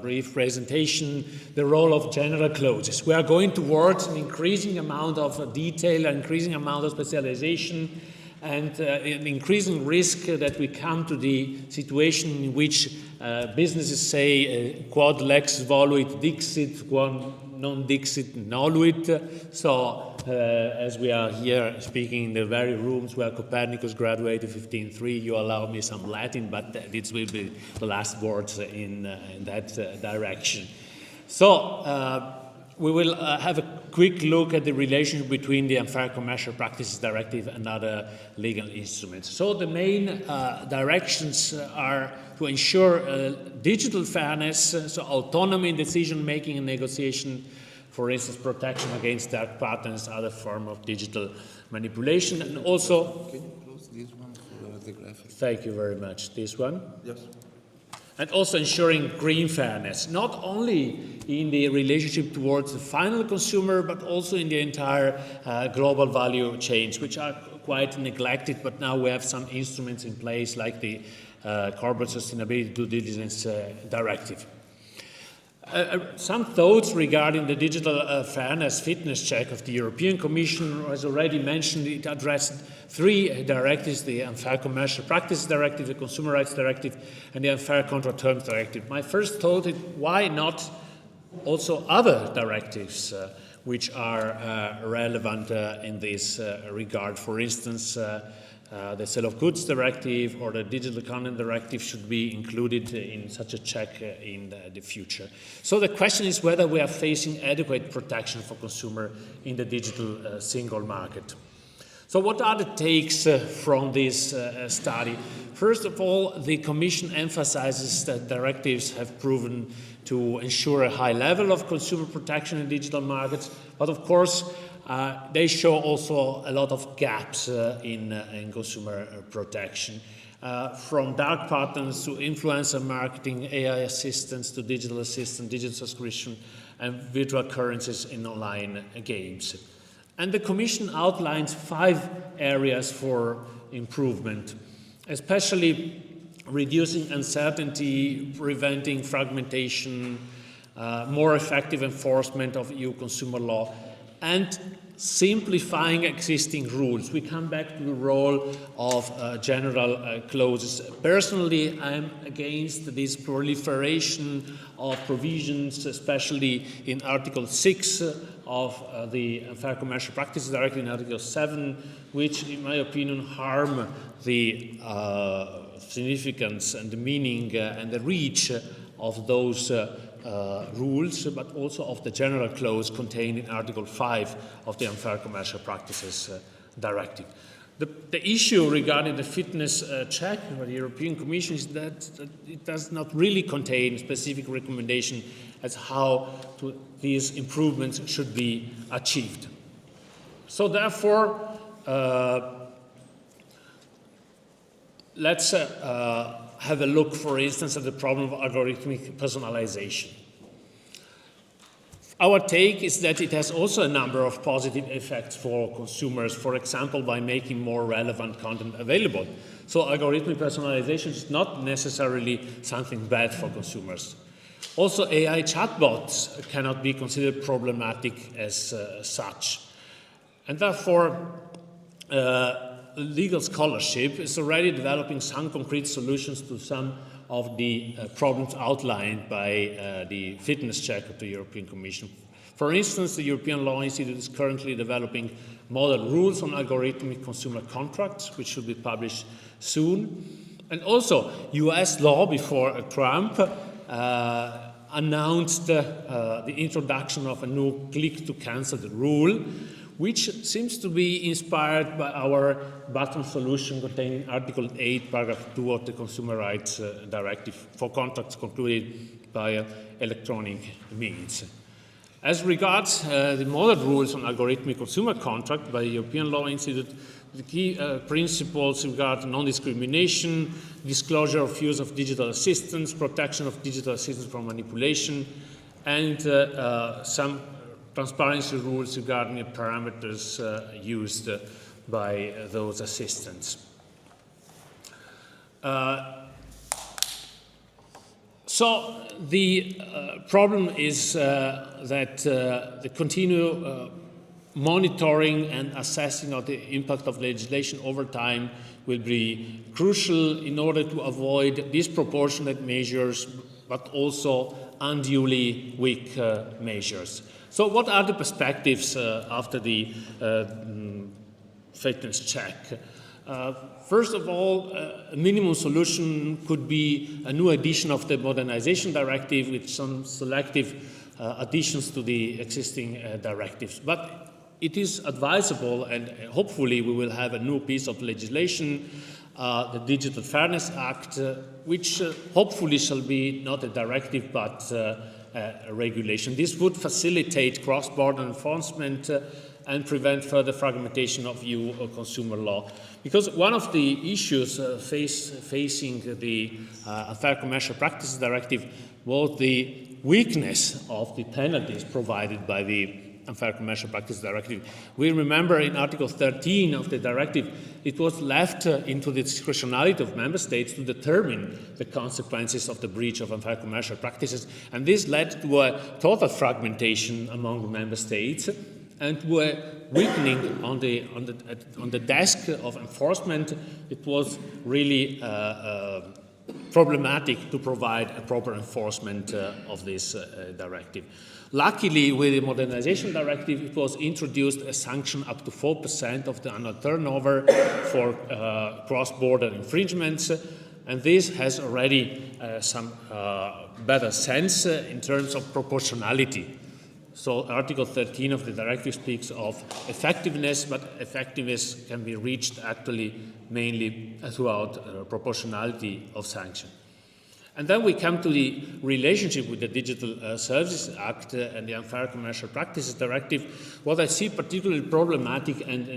brief presentation, the role of general clauses. We are going towards an increasing amount of detail, an increasing amount of specialization, and an increasing risk that we come to the situation in which businesses say quod lex voluit dixit, quod non dixit noluit. So as we are here speaking in the very rooms where Copernicus graduated 1503, you allow me some Latin, but this will be the last words in that direction. So we will have a quick look at the relationship between the Unfair Commercial Practices Directive and other legal instruments. So the main directions are to ensure digital fairness, so autonomy in decision-making and negotiation, for instance, protection against dark patterns, other form of digital manipulation, and also...
Can you close this one for the graphic?
Thank you very much. This one?
Yes.
And also ensuring green fairness, not only in the relationship towards the final consumer, but also in the entire global value chains, which are quite neglected, but now we have some instruments in place like the Corporate Sustainability Due Diligence Directive. Some thoughts regarding the digital fairness fitness check of the European Commission. As already mentioned, it addressed three directives: the Unfair Commercial Practices Directive, the Consumer Rights Directive, and the Unfair Contract Terms Directive. My first thought is, why not also other directives which are relevant in this regard? For instance, the Sale of Goods Directive or the Digital Content Directive should be included in such a check in the future. So the question is whether we are facing adequate protection for consumer in the digital single market. So what are the takes from this study? First of all, the Commission emphasizes that directives have proven to ensure a high level of consumer protection in digital markets, but of course they show also a lot of gaps in consumer protection. From dark patterns to influencer marketing, AI assistance to digital assistant, digital subscription, and virtual currencies in online games. And the Commission outlines 5 areas for improvement, especially reducing uncertainty, preventing fragmentation, more effective enforcement of EU consumer law, and simplifying existing rules. We come back to the role of general clauses. Personally, I'm against this proliferation of provisions, especially in Article 6 of the Unfair Commercial Practices Directive in Article 7, which, in my opinion, harm the significance and the meaning and the reach of those rules, but also of the general clause contained in Article 5 of the Unfair Commercial Practices Directive. The issue regarding the fitness check by the European Commission is that it does not really contain specific recommendation as how these improvements should be achieved. So therefore, let's have a look, for instance, at the problem of algorithmic personalization. Our take is that it has also a number of positive effects for consumers, for example, by making more relevant content available. So algorithmic personalization is not necessarily something bad for consumers. Also, AI chatbots cannot be considered problematic as such. And therefore, legal scholarship is already developing some concrete solutions to some of the problems outlined by the fitness check of the European Commission. For instance, the European Law Institute is currently developing model rules on algorithmic consumer contracts, which should be published soon. And also, US law before Trump announced the introduction of a new click-to-cancel rule, which seems to be inspired by our button solution contained in Article 8, Paragraph 2 of the Consumer Rights Directive for contracts concluded by electronic means. As regards the model rules on algorithmic consumer contract by the European Law Institute, the key principles regard non-discrimination, disclosure of use of digital assistance, protection of digital assistance from manipulation, and some transparency rules regarding the parameters used by those assistants. So the problem is that the continued monitoring and assessing of the impact of legislation over time will be crucial in order to avoid disproportionate measures, but also unduly weak measures. So what are the perspectives after the fitness check? First of all, a minimum solution could be a new edition of the Modernization Directive with some selective additions to the existing directives. But it is advisable, and hopefully we will have a new piece of legislation, the Digital Fairness Act, which hopefully shall be not a directive but a regulation. This would facilitate cross-border enforcement and prevent further fragmentation of EU consumer law. Because one of the issues facing the Unfair Commercial Practices Directive was the weakness of the penalties provided by the Unfair Commercial Practices Directive. We remember in Article 13 of the directive, it was left into the discretionality of member states to determine the consequences of the breach of unfair commercial practices, and this led to a total fragmentation among the member states and to a weakening on the desk of enforcement. It was really problematic to provide a proper enforcement of this directive. Luckily, with the Modernization Directive, it was introduced a sanction up to 4% of the annual turnover for cross-border infringements, and this has already some better sense in terms of proportionality. So Article 13 of the directive speaks of effectiveness, but effectiveness can be reached actually mainly throughout proportionality of sanction. And then we come to the relationship with the Digital Services Act and the Unfair Commercial Practices Directive. What I see particularly problematic and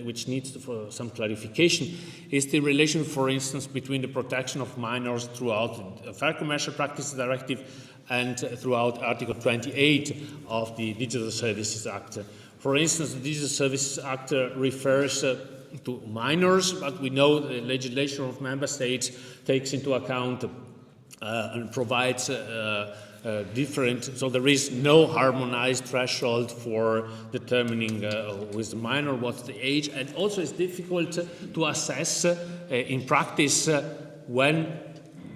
which needs for some clarification is the relation, for instance, between the protection of minors throughout the Unfair Commercial Practices Directive and throughout Article 28 of the Digital Services Act. For instance, the Digital Services Act refers to minors, but we know the legislation of member states takes into account and provides different, so there is no harmonized threshold for determining who is the minor, what's the age, and also it's difficult to assess in practice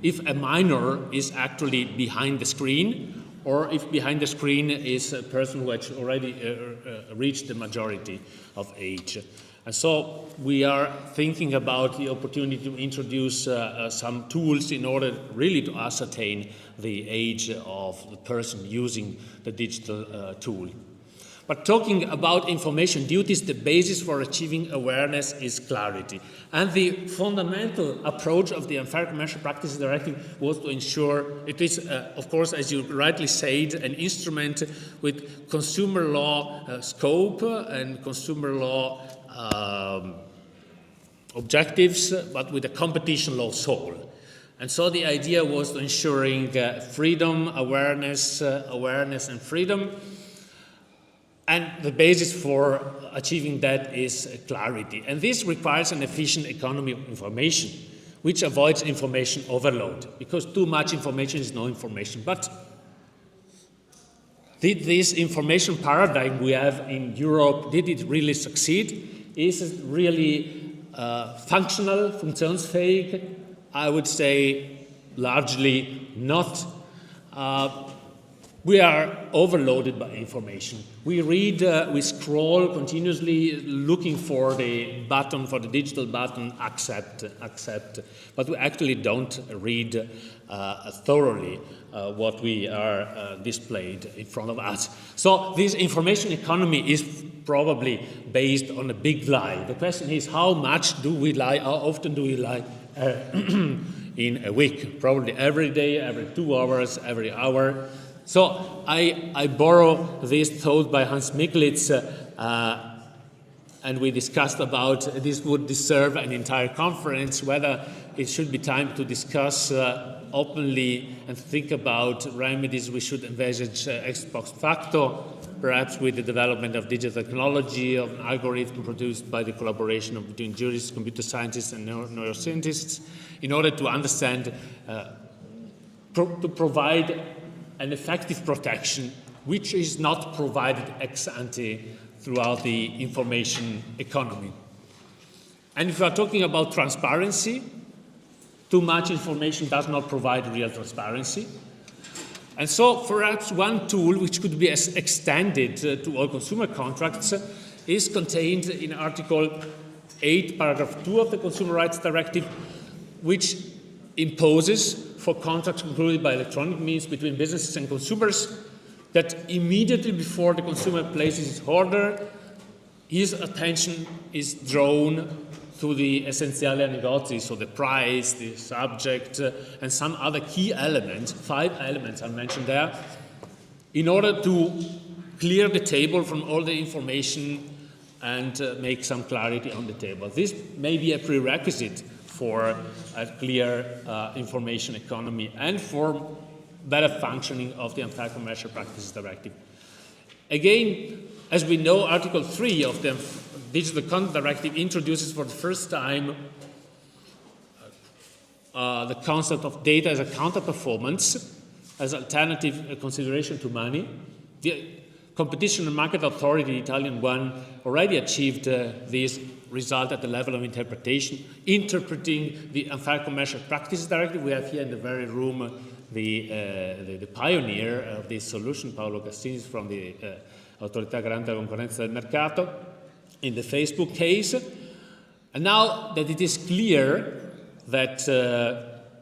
if a minor is actually behind the screen or if behind the screen is a person who has already reached the majority of age. And so we are thinking about the opportunity to introduce some tools in order really to ascertain the age of the person using the digital tool. But talking about information duties, the basis for achieving awareness is clarity. And the fundamental approach of the Unfair Commercial Practices Directive was to ensure it is, of course, as you rightly said, an instrument with consumer law scope and consumer law objectives, but with a competition law soul. And so the idea was ensuring freedom, awareness and freedom. And the basis for achieving that is clarity. And this requires an efficient economy of information, which avoids information overload, because too much information is no information. But did this information paradigm we have in Europe, did it really succeed? Is it really functional, funktionsfähig? I would say largely not. We are overloaded by information. We read, we scroll continuously looking for the button, for the digital button, accept, but we actually don't read thoroughly what we are displayed in front of us. So this information economy is probably based on a big lie. The question is, how much do we lie, how often do we lie in a week? Probably every day, every 2 hours, every hour. So I borrow this thought by Hans Micklitz, and we discussed about this would deserve an entire conference, whether it should be time to discuss openly and think about remedies we should envisage ex post facto, perhaps with the development of digital technology, of an algorithm produced by the collaboration between jurists, computer scientists, and neuroscientists, in order to understand, to provide an effective protection which is not provided ex ante throughout the information economy. And if we are talking about transparency, too much information does not provide real transparency. And so perhaps one tool which could be extended to all consumer contracts is contained in Article 8, Paragraph 2 of the Consumer Rights Directive, which imposes for contracts concluded by electronic means between businesses and consumers that immediately before the consumer places his order, his attention is drawn to the essenziali negozi, so the price, the subject, and some other key elements, 5 elements are mentioned there, in order to clear the table from all the information and make some clarity on the table. This may be a prerequisite for a clear information economy and for better functioning of the Unfair Commercial Practices Directive. Again, as we know, Article 3 of the Digital Content Directive introduces for the first time the concept of data as a counter-performance, as alternative consideration to money. The Competition and Market Authority, the Italian one, already achieved this result at the level of interpreting the Unfair Commercial Practices Directive. We have here in the very room the pioneer of this solution, Paolo Cassini, from the Autorità Garante della Concorrenza del Mercato, in the Facebook case. And now that it is clear that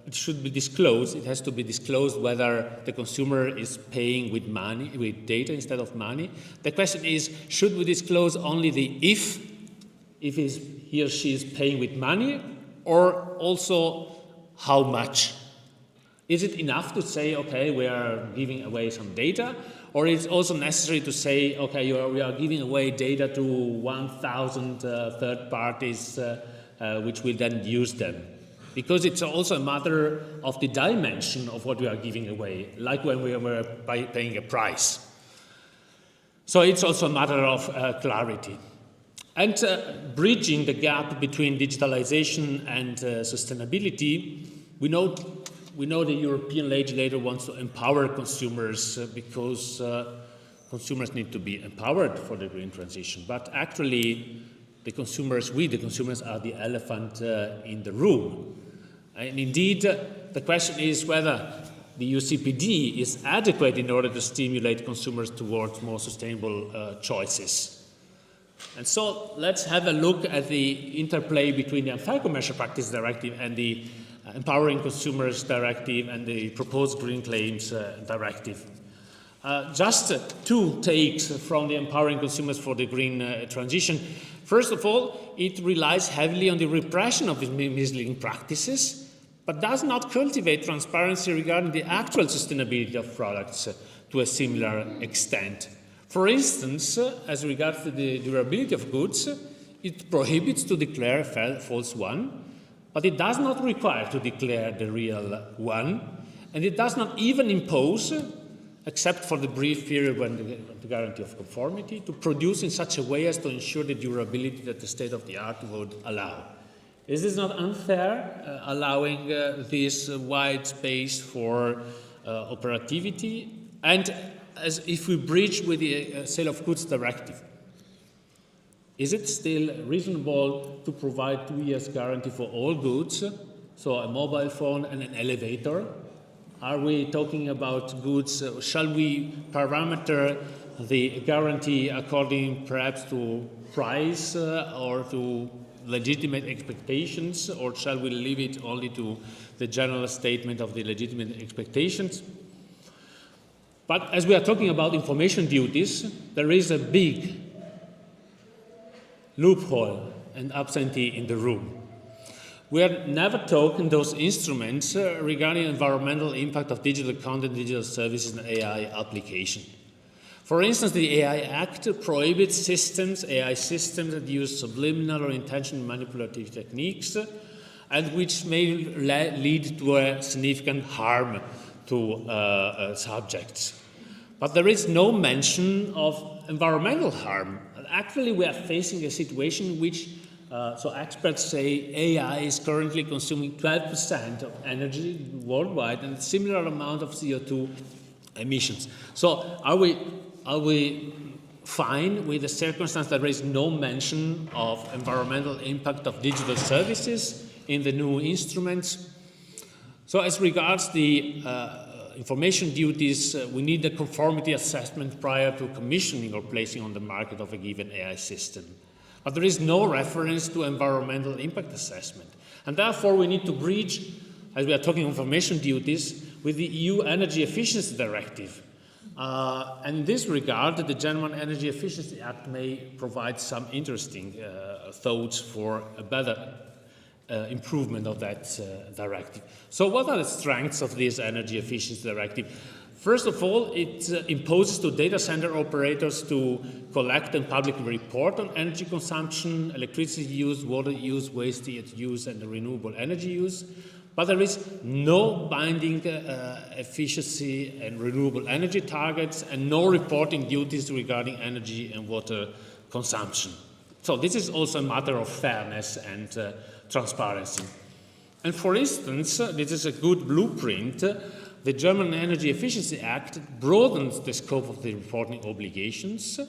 it should be disclosed, it has to be disclosed whether the consumer is paying with money, with data instead of money. The question is, should we disclose only the if he or she is paying with money, or also how much? Is it enough to say, okay, we are giving away some data, or is it also necessary to say, okay, we are giving away data to 1,000 third parties which will then use them? Because it's also a matter of the dimension of what we are giving away, like when we were paying a price. So it's also a matter of clarity. And bridging the gap between digitalization and sustainability, we know the European legislator wants to empower consumers because consumers need to be empowered for the green transition. But actually, the consumers are the elephant in the room. And indeed, the question is whether the UCPD is adequate in order to stimulate consumers towards more sustainable choices. And so let's have a look at the interplay between the Unfair Commercial Practice Directive and the Empowering Consumers Directive and the proposed Green Claims Directive. Just two takes from the Empowering Consumers for the Green Transition. First of all, it relies heavily on the repression of misleading practices, but does not cultivate transparency regarding the actual sustainability of products to a similar extent. For instance, as regards to the durability of goods, it prohibits to declare a false one, but it does not require to declare the real one, and it does not even impose, except for the brief period when the guarantee of conformity, to produce in such a way as to ensure the durability that the state of the art would allow. Is this not unfair, allowing this wide space for operativity? And as if we breach with the Sale of Goods Directive, is it still reasonable to provide 2 years guarantee for all goods, so a mobile phone and an elevator? Are we talking about goods? Shall we parameter the guarantee according perhaps to price or to legitimate expectations, or shall we leave it only to the general statement of the legitimate expectations? But as we are talking about information duties, there is a big loophole and absentee in the room. We have never talked in those instruments regarding environmental impact of digital content, digital services, and AI application. For instance, the AI Act prohibits systems, AI systems that use subliminal or intentional manipulative techniques and which may lead to a significant harm to subjects. But there is no mention of environmental harm. Actually, we are facing a situation in which, so experts say AI is currently consuming 12% of energy worldwide and a similar amount of CO2 emissions. So are we fine with the circumstance that there is no mention of environmental impact of digital services in the new instruments? So as regards the information duties, we need a conformity assessment prior to commissioning or placing on the market of a given AI system. But there is no reference to environmental impact assessment. And therefore, we need to breach, as we are talking information duties, with the EU Energy Efficiency Directive. And in this regard, the German Energy Efficiency Act may provide some interesting thoughts for a better improvement of that directive. So what are the strengths of this Energy Efficiency Directive? First of all, it imposes to data center operators to collect and publicly report on energy consumption, electricity use, water use, waste use, and renewable energy use. But there is no binding efficiency and renewable energy targets and no reporting duties regarding energy and water consumption. So this is also a matter of fairness and transparency. And for instance, this is a good blueprint. The German Energy Efficiency Act broadens the scope of the reporting obligations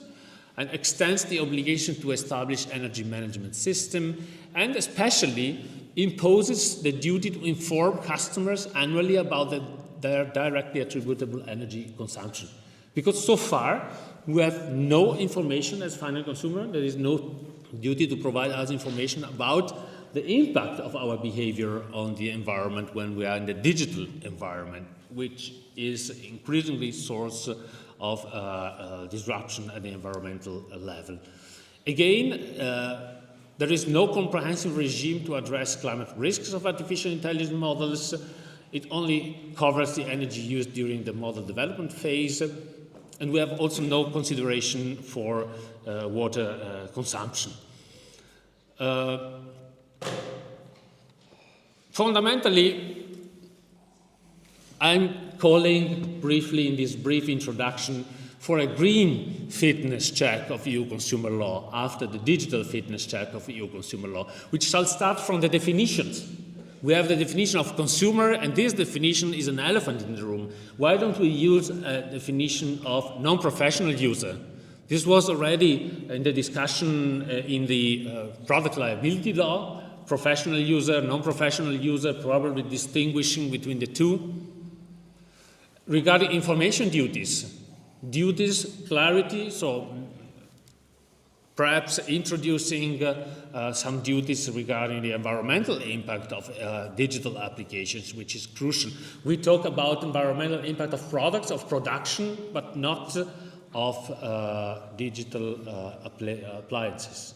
and extends the obligation to establish energy management system, and especially imposes the duty to inform customers annually about their directly attributable energy consumption. Because so far, we have no information as final consumer. There is no duty to provide us information about the impact of our behavior on the environment when we are in the digital environment, which is increasingly source of disruption at the environmental level. Again, there is no comprehensive regime to address climate risks of artificial intelligence models. It only covers the energy used during the model development phase, and we have also no consideration for water consumption. Fundamentally, I'm calling briefly in this brief introduction for a green fitness check of EU consumer law after the digital fitness check of EU consumer law, which shall start from the definitions. We have the definition of consumer, and this definition is an elephant in the room. Why don't we use a definition of non-professional user? This was already in the discussion in the product liability law. Professional user, non-professional user, probably distinguishing between the two. regarding information duties, clarity, so perhaps introducing some duties regarding the environmental impact of digital applications, which is crucial. We talk about environmental impact of products, of production, but not of digital appliances.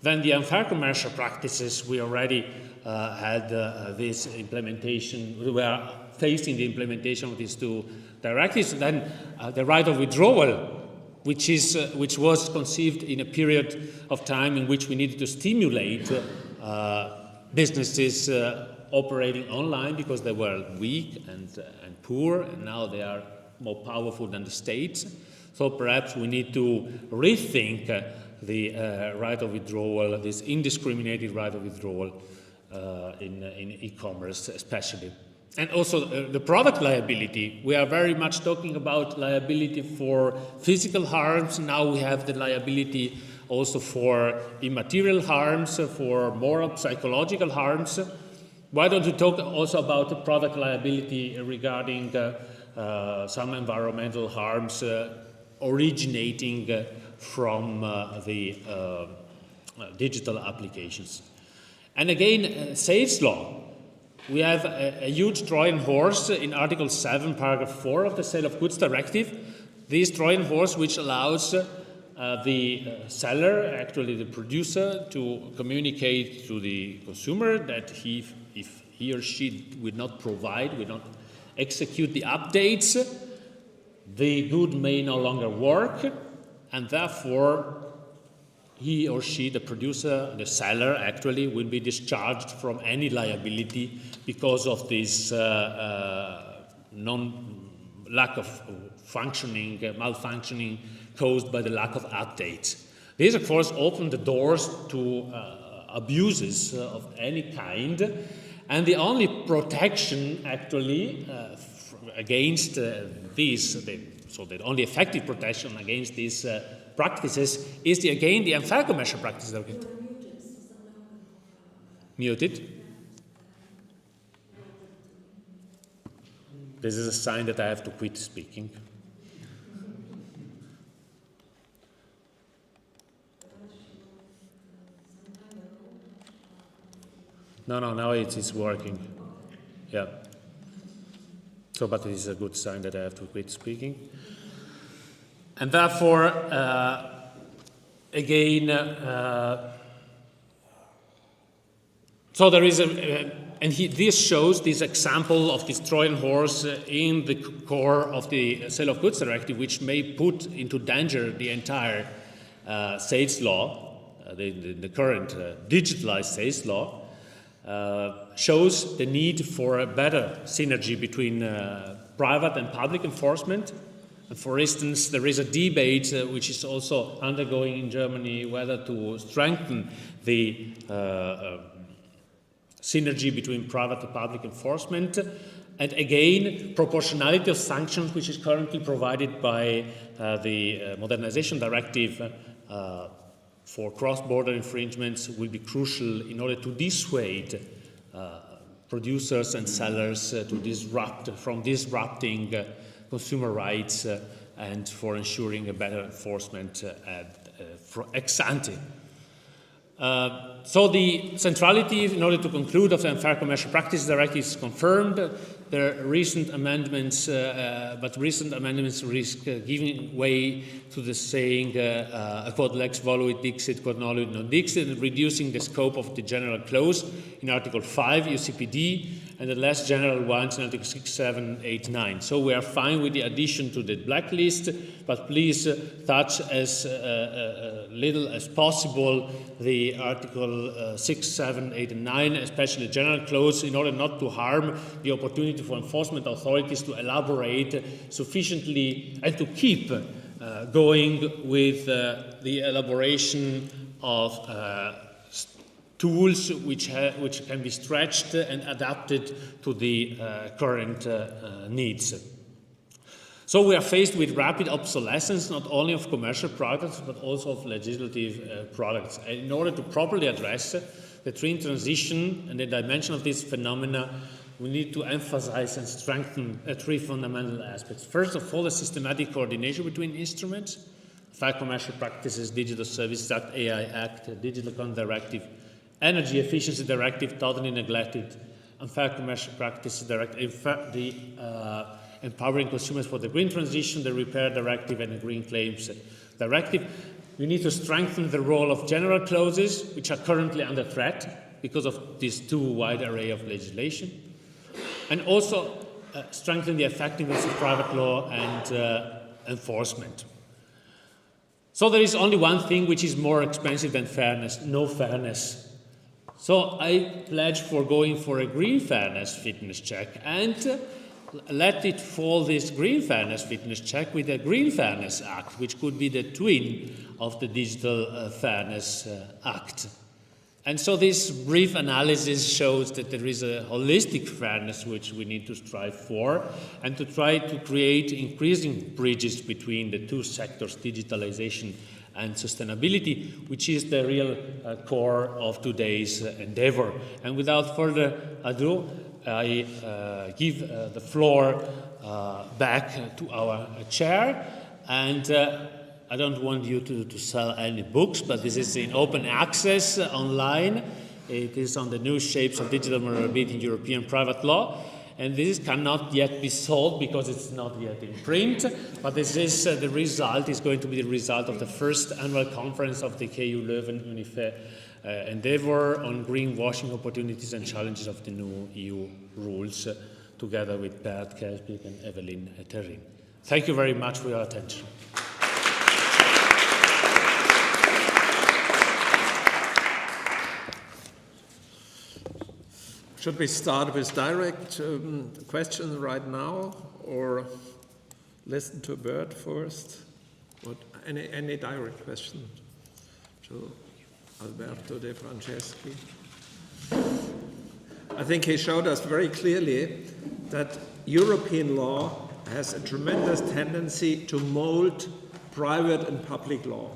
Then the unfair commercial practices, we already had this implementation, we were facing the implementation of these two directives. Then the right of withdrawal, which was conceived in a period of time in which we needed to stimulate businesses operating online because they were weak and poor, and now they are more powerful than the states. So perhaps we need to rethink the right of withdrawal, this indiscriminated right of withdrawal in e-commerce especially. And also the product liability. We are very much talking about liability for physical harms. Now we have the liability also for immaterial harms, for moral, psychological harms. Why don't we talk also about the product liability regarding some environmental harms originating from the digital applications. And again, sales law. We have a huge Trojan horse in Article 7, Paragraph 4 of the Sale of Goods Directive. This Trojan horse which allows the seller, actually the producer, to communicate to the consumer that if he or she will not provide, will not execute the updates, the good may no longer work, and therefore he or she, the producer, the seller, actually will be discharged from any liability because of this lack of functioning, malfunctioning caused by the lack of updates. This, of course, opened the doors to abuses of any kind, and the only protection, actually, against this, so the only effective protection against these practices is the unfair commercial practices. Okay. Muted. This is a sign that I have to quit speaking. No, now it is working. Yeah. So, but it is a good sign that I have to quit speaking. And therefore, again, so there is this shows this example of this Trojan horse in the core of the Sale of Goods Directive, which may put into danger the entire sales law, the current digitalized sales law, shows the need for a better synergy between private and public enforcement. And for instance, there is a debate which is also undergoing in Germany whether to strengthen the synergy between private and public enforcement. And again, proportionality of sanctions, which is currently provided by the Modernization Directive for cross-border infringements, will be crucial in order to dissuade producers and sellers to disrupting consumer rights and for ensuring a better enforcement ex ante. So the centrality, in order to conclude, of the Unfair Commercial Practices Directive is confirmed. There are recent amendments, but recent amendments risk giving way to the saying quod lex voluit dixit, quod noluit non dixit, and reducing the scope of the general clause in Article 5 UCPD and the less general ones in Article 6, 7, 8, 9. So we are fine with the addition to the blacklist, but please touch as little as possible the Article 6, 7, 8, and 9, especially the general clause, in order not to harm the opportunity for enforcement authorities to elaborate sufficiently and to keep going with the elaboration of tools which can be stretched and adapted to the current needs. So we are faced with rapid obsolescence, not only of commercial products, but also of legislative products. And in order to properly address the twin transition and the dimension of this phenomena, we need to emphasize and strengthen three fundamental aspects. First of all, a systematic coordination between instruments, Fair Commercial Practices, Digital Services Act, AI Act, Digital Content Directive, Energy Efficiency Directive, totally neglected, and Fair Commercial Practices Directive, the Empowering Consumers for the Green Transition, the Repair Directive, and the Green Claims Directive. We need to strengthen the role of general clauses, which are currently under threat because of this too wide array of legislation, and also strengthen the effectiveness of private law and enforcement. So there is only one thing which is more expensive than fairness: no fairness. So I pledge for going for a green fairness fitness check, and let it fall, this green fairness fitness check, with a Green Fairness Act, which could be the twin of the Digital Fairness Act. And so this brief analysis shows that there is a holistic fairness which we need to strive for, and to try to create increasing bridges between the two sectors, digitalization and sustainability, which is the real core of today's endeavor. And without further ado, I give the floor back to our chair, and I don't want you to sell any books, but this is in open access online. It is on the new shapes of digital vulnerability in European private law. And this cannot yet be sold because it's not yet in print, but this is the result, is going to be the result of the first annual conference of the KU Leuven Unife endeavor on greenwashing opportunities and challenges of the new EU rules, together with Bert, Keirsbilck, and Evelyne Terryn. Thank you very much for your attention.
Should we start with direct questions right now, or listen to Bert first? What, any direct question to Alberto de Franceschi? I think he showed us very clearly that European law has a tremendous tendency to mold private and public law,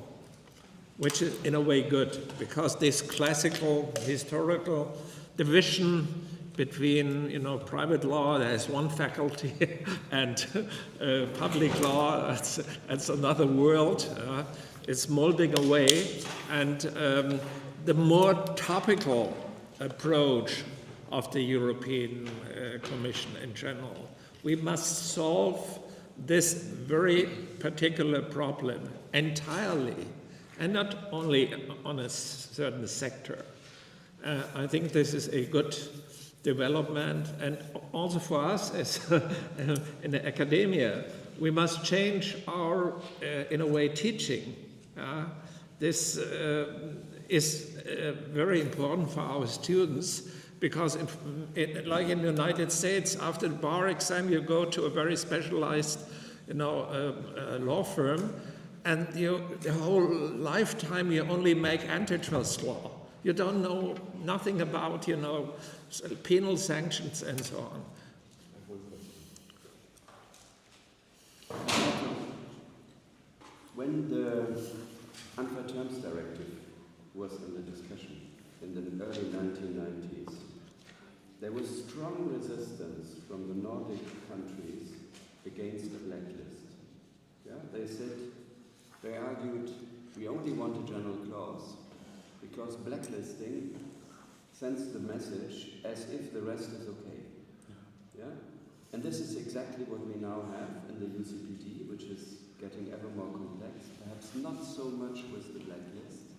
which is in a way good, because this classical historical division between, private law, there's one faculty, and public law, that's another world. It's molding away, and the more topical approach of the European Commission in general, we must solve this very particular problem entirely, and not only on a certain sector. I think this is a good development, and also for us as in the academia, we must change our, in a way, teaching. This is very important for our students, because like in the United States, after the bar exam, you go to a very specialized, law firm, and the whole lifetime you only make antitrust law. You don't know nothing about, penal sanctions and so on.
When the Unfair Terms Directive was in the discussion in the early 1990s, there was strong resistance from the Nordic countries against the blacklist. Yeah? They argued, we only want a general clause, because blacklisting sends the message as if the rest is okay. Yeah? And this is exactly what we now have in the UCPD, which is getting ever more complex, perhaps not so much with the blacklist,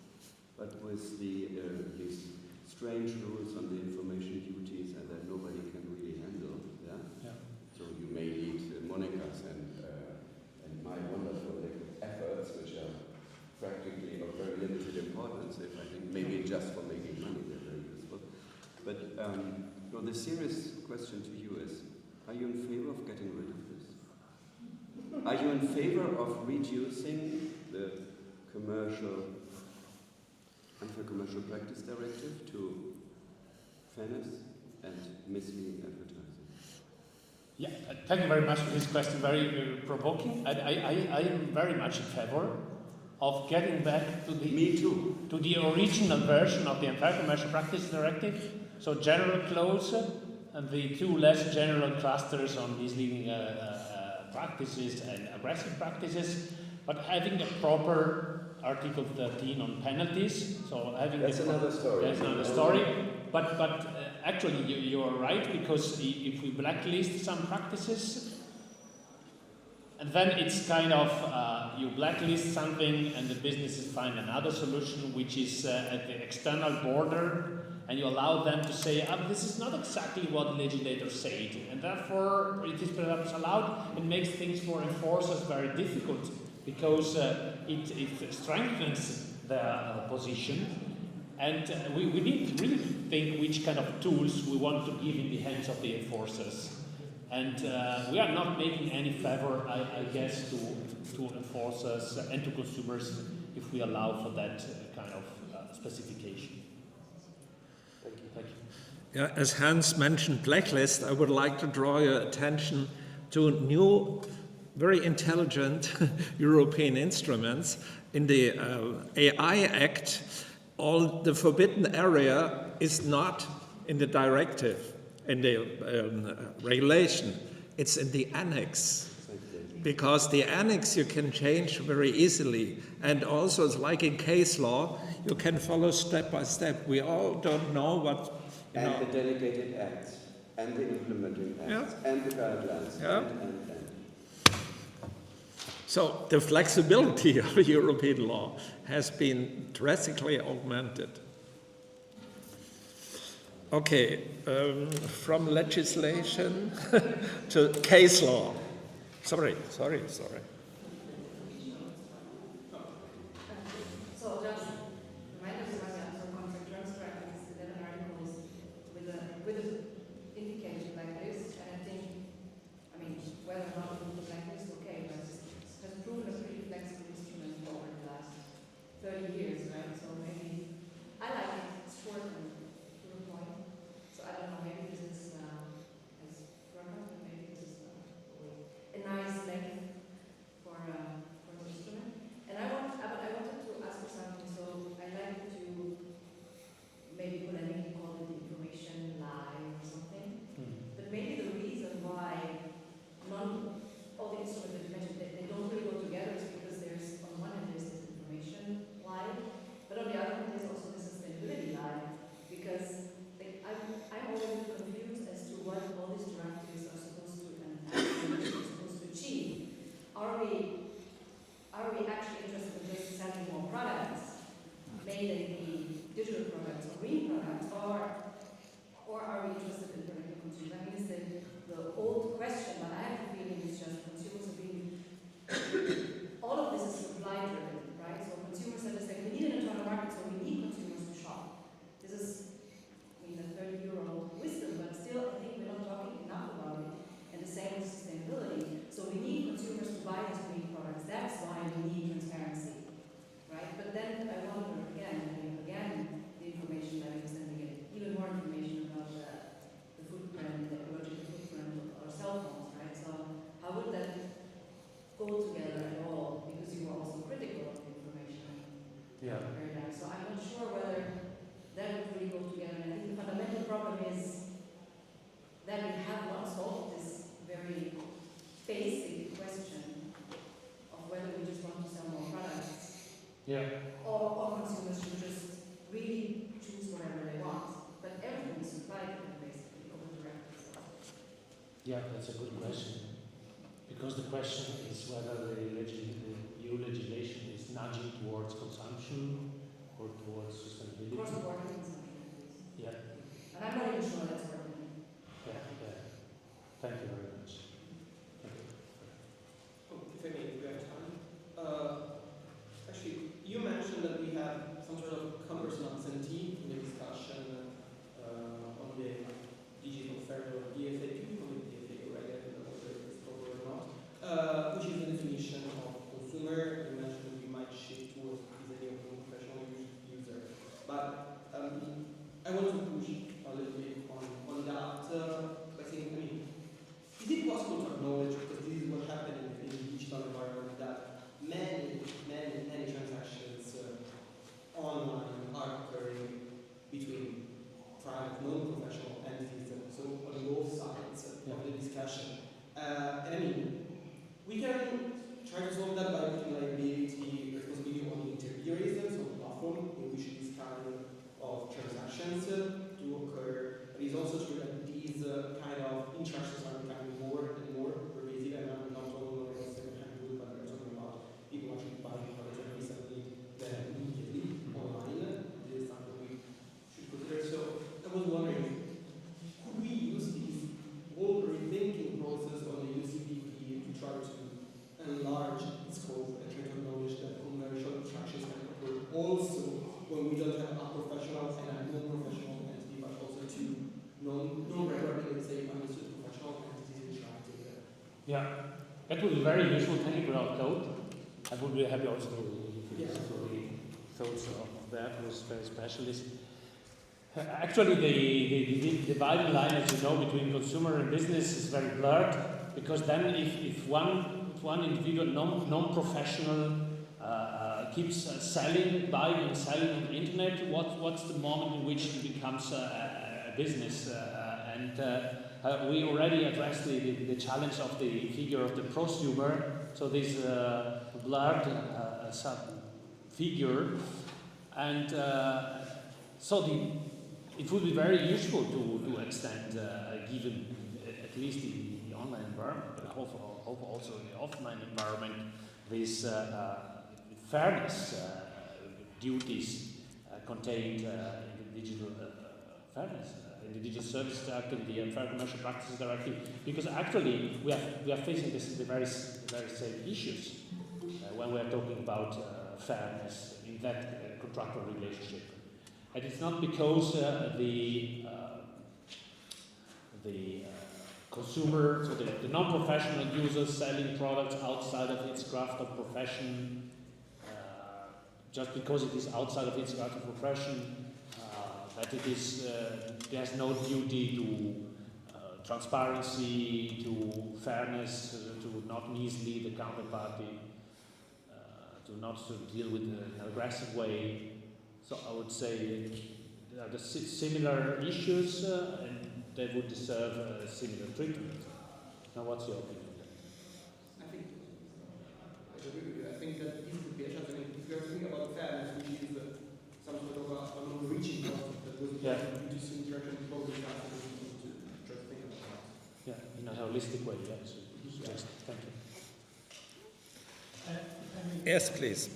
but with these strange rules on the information duties and that nobody can really handle. Yeah? Yeah. So you may need Monica's and my wonderful efforts, which are practically of very limited importance, if I think maybe just for making money they're very useful. But the serious question to you is, are you in favor of getting rid of this? Are you in favor of reducing the Unfair Commercial Practice Directive to fairness and misleading advertising?
Yeah, thank you very much for this question, very provoking. I am very much in favor of getting back to the original version of the Unfair Commercial Practice Directive. So general clause, and the two less general clusters on misleading practices and aggressive practices, but having a proper Article 13 on penalties. So having
that's another story.
That's another story. But actually, you're right, because if we blacklist some practices, and then it's kind of you blacklist something, and the businesses find another solution, which is at the external border, and you allow them to say, this is not exactly what the legislator said, and therefore it is perhaps allowed, and makes things for enforcers very difficult, because it strengthens their position. And we need to really think which kind of tools we want to give in the hands of the enforcers. And we are not making any favor, I guess, to enforcers and to consumers if we allow for that kind of specification. Thank you. Thank you.
Yeah, as Hans mentioned blacklist, I would like to draw your attention to new, very intelligent European instruments. In the AI Act, all the forbidden area is not in the directive, in the regulation, it's in the annex. Because the annex you can change very easily, and also it's like in case law, you can follow step by step. We all don't know what.
The delegated acts, and the implementing acts, and the guidelines, and.
So the flexibility of European law has been drastically augmented. Okay, from legislation to case law. Sorry.
So just remind us about convergence practice, 11 articles with an indication like this, and I think, whether or not it will be like this, okay, but it has proven a pretty flexible instrument over the last 30 years, right? So maybe, I like it, it's short and to the point, so I don't know, maybe this is, as Ferrara, maybe this is a nice length for an instrument. And I wanted to ask you something. So I like to maybe polemic call it information lie or something. But maybe the reason why all the instruments that you mentioned they don't really go together is because there's on one hand there's this information lie, but on the other hand there's also the sustainability lie. Because I'm always confused as to what all these directives are supposed to achieve. Are we actually interested in just selling more products, mainly digital products or green products, or are we interested in protecting consumers? I mean, it's the old question, but I have a feeling it's just consumers are being. All of this is supply driven, right? So consumers are just like, we need an internal market, so we need consumers to shop. This is, a 30-year-old wisdom, but still, I think we're not talking enough about it. And the same with sustainability. So we need consumers to buy these green products. That's why we need transparency, right? But then I wonder again, the information that is then we get even more information about the footprint, the ecological footprint of our cell phones, right? So how would that go together at all? Because you were also critical of the information.
Yeah.
So I'm not sure whether that would really go together. And I think the fundamental problem is that we have not solved this very basic question of whether we just want to sell more products, or consumers should just really choose whatever they want. But everything is supplied to them basically over directives.
Yeah, that's a good question. Because the question is whether the EU legislation is nudging towards consumption or towards sustainability.
Cross-border consumption, at least.
Yeah.
And I'm not even sure that's working.
Yeah. Thank you very much.
If I may, do we have time? Actually, you mentioned that we have some sort of convergence in the discussion on the digital federal DFAQ, or DFAQ, right? I don't know whether it's proper or not, which is the definition of consumer. You mentioned that we might shift towards the idea of professional user. But I want to push a little bit on that by saying, is it possible to acknowledge, because this is what happened in the digital environment, that many transactions online are occurring between private, non-professional entities, so on the
Yeah, that would be very useful. Thank you for our code. I would be happy also to the thoughts of that, who is very specialist. Actually, the dividing line, as you know, between consumer and business is very blurred, because then if one individual, non-professional, keeps buying and selling on the internet, what's the moment in which it becomes a business? We already addressed the challenge of the figure of the prosumer, so this blurred figure, and it would be very useful to extend, given at least the online environment, but I hope also in the offline environment, this fairness duties contained in the digital fairness. In the Digital Services Act and the Fair Commercial Practices Directive, because actually we are facing the very same issues when we are talking about fairness in that contractual relationship. And it's not because the consumer, so the non-professional user selling products outside of its craft of profession, just because it is outside of its craft of profession, that it is, there's no duty to transparency, to fairness, to not mislead the counterparty, to not deal with in an aggressive way. So I would say there are the similar issues and they would deserve similar treatment. Now, what's your opinion on that?
I agree with you. I think that these would be a chance. I mean, if you're thinking about fairness, which is some sort of an overreaching concept that was reducing interaction with both the classes, we need to try to think about that.
Yeah, in a holistic way, yes. Just, thank you.
Yes, please.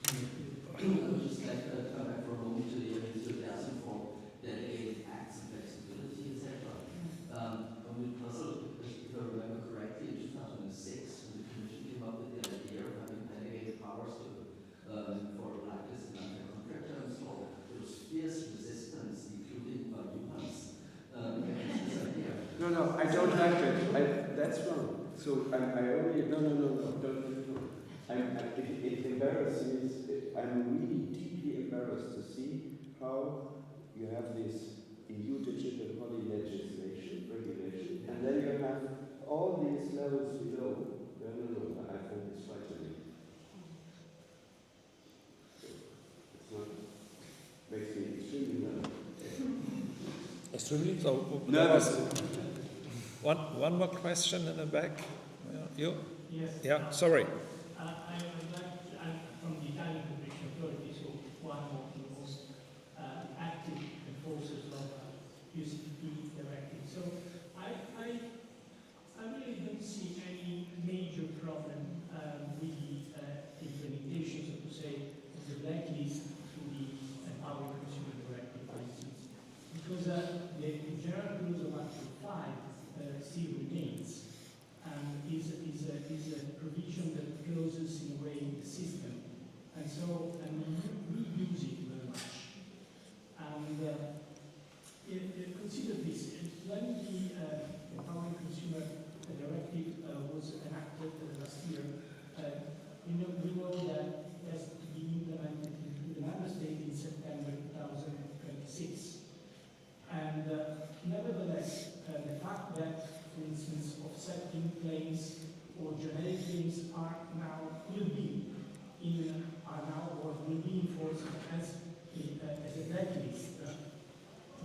I would just like to come back for a moment to the enthusiasm for delegated acts and flexibility, etc. When we puzzled, if I remember correctly, in 2006, when the Commission came up with the idea of having delegated powers for practice and unfair contractor and so on, there was fierce resistance, including by humans, against this idea.
No, I don't like it. That's wrong. So I only, no. It embarrasses me. I'm really deeply embarrassed to see how you have this EU digital body legislation, regulation, and then you have all these levels below. No, I think it's frightening. It's not, makes me extremely nervous.
Extremely?
So
Nervous.
One more question in the back. You?
Yes.
Yeah, sorry.
I would like to, I'm from the Italian Competition Authority, so one of the most active enforcers of UCPD directive. So I really don't see any major problem with the implementation, so to say, of the blacklist to the Empowering Consumer Directive, for instance, because the general rules of Article 5 still remains. Is a provision that closes in a way the system, and so we use it very much. And consider this: when the Empowering Consumer Directive was enacted last year, we know that it has to be implemented into the member state in September 2026. And nevertheless, the fact that, for instance, offsetting claims or generic claims will be enforced as a blacklist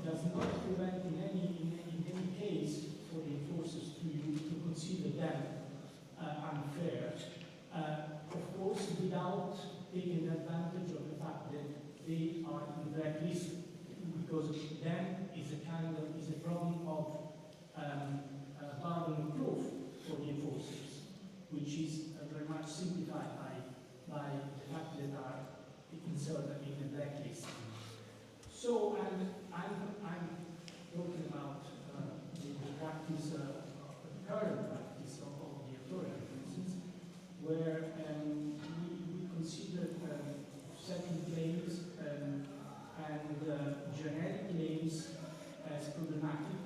does not prevent in any case for the enforcers to consider them unfair. Of course, without taking advantage of the fact that they are in the blacklist, because then is a problem of burden of proof for the enforcers, which is very much simplified by the fact that they are inserted in the blacklist. So I'm talking about the practice, the current practice of the authority, for instance, where we consider setting claims and generic claims as problematic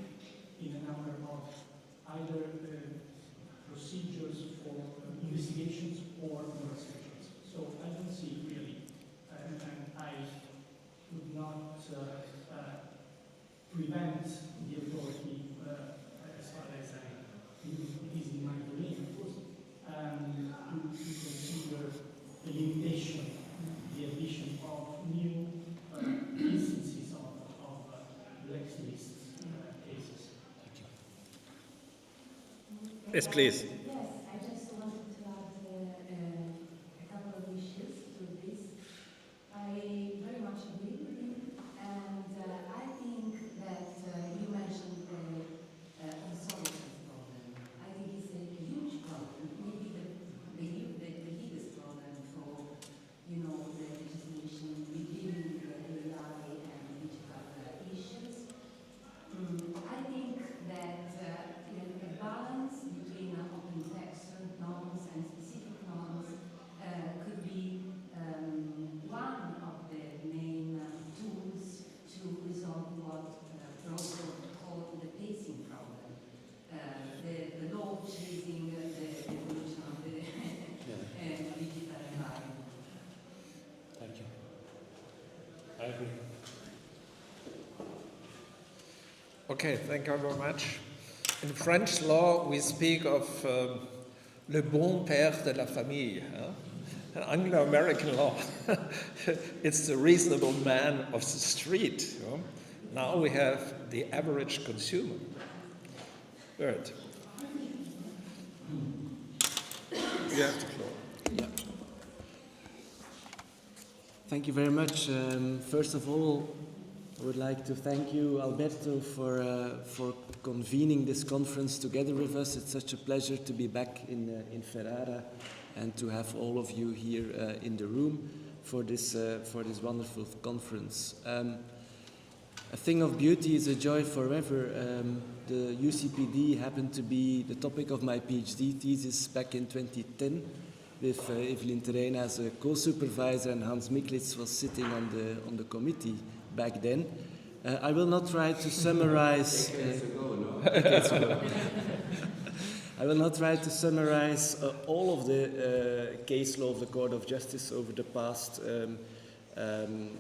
in a number of either procedures for investigations or investigations. So I don't see really, and I would not prevent the authority, as far as it is in my domain, of course, to consider the limitation, the addition of new instances of black list cases.
Yes, please.
Yes, I just wanted to add a couple of issues to this. I very much agree with you, and I think that you mentioned the consolidation problem. I think it's a huge problem, maybe the biggest problem for, the legislation within the AI and digital issues. I think that a balance between open text norms and specific norms could be one of the main tools to resolve what Procedural called the pacing problem. The law chasing the evolution of the digital environment.
Thank you. I agree.
Okay, thank you very much. In French law, we speak of le bon père de la famille. In Anglo-American law, it's the reasonable man of the street. Now we have the average consumer. Bert. You have the floor.
Yeah. Thank you very much. First of all, I would like to thank you, Alberto, for convening this conference together with us. It's such a pleasure to be back in Ferrara and to have all of you here in the room for this wonderful conference. A thing of beauty is a joy forever. The UCPD happened to be the topic of my PhD thesis back in 2010 with Evelyne Terryn as a co-supervisor, and Hans Micklitz was sitting on the committee back then. I will not try to summarize. I will not try to summarize all of the case law of the Court of Justice over the past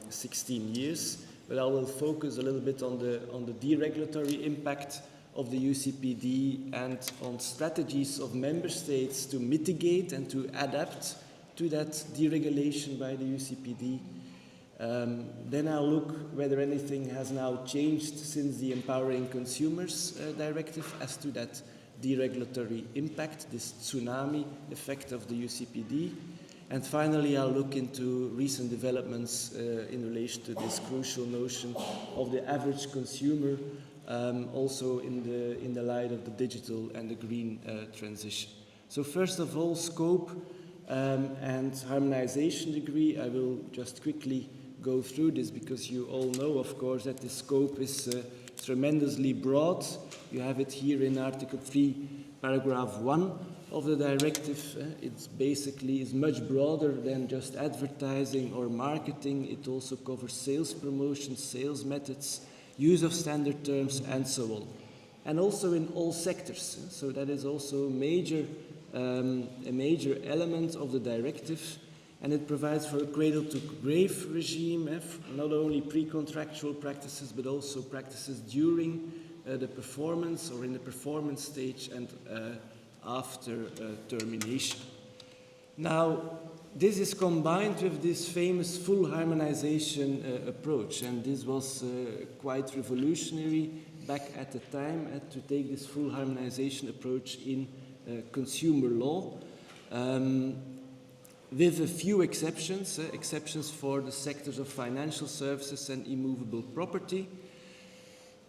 16 years, but I will focus a little bit on the deregulatory impact of the UCPD and on strategies of member states to mitigate and to adapt to that deregulation by the UCPD. Then I'll look whether anything has now changed since the Empowering Consumers Directive as to that deregulatory impact, this tsunami effect of the UCPD. And finally, I'll look into recent developments in relation to this crucial notion of the average consumer, also in the light of the digital and the green transition. So first of all, scope and harmonization degree. I will just quickly go through this because you all know, of course, that the scope is tremendously broad. You have it here in Article 3, Paragraph 1 of the directive. It's basically is much broader than just advertising or marketing. It also covers sales promotion, sales methods, use of standard terms, and so on. And also in all sectors. So that is also a major element of the directive. And it provides for a cradle-to-grave regime, not only pre-contractual practices, but also practices during the performance or in the performance stage and after termination. Now, this is combined with this famous full harmonization approach, and this was quite revolutionary back at the time to take this full harmonization approach in consumer law. With a few exceptions, exceptions for the sectors of financial services and immovable property.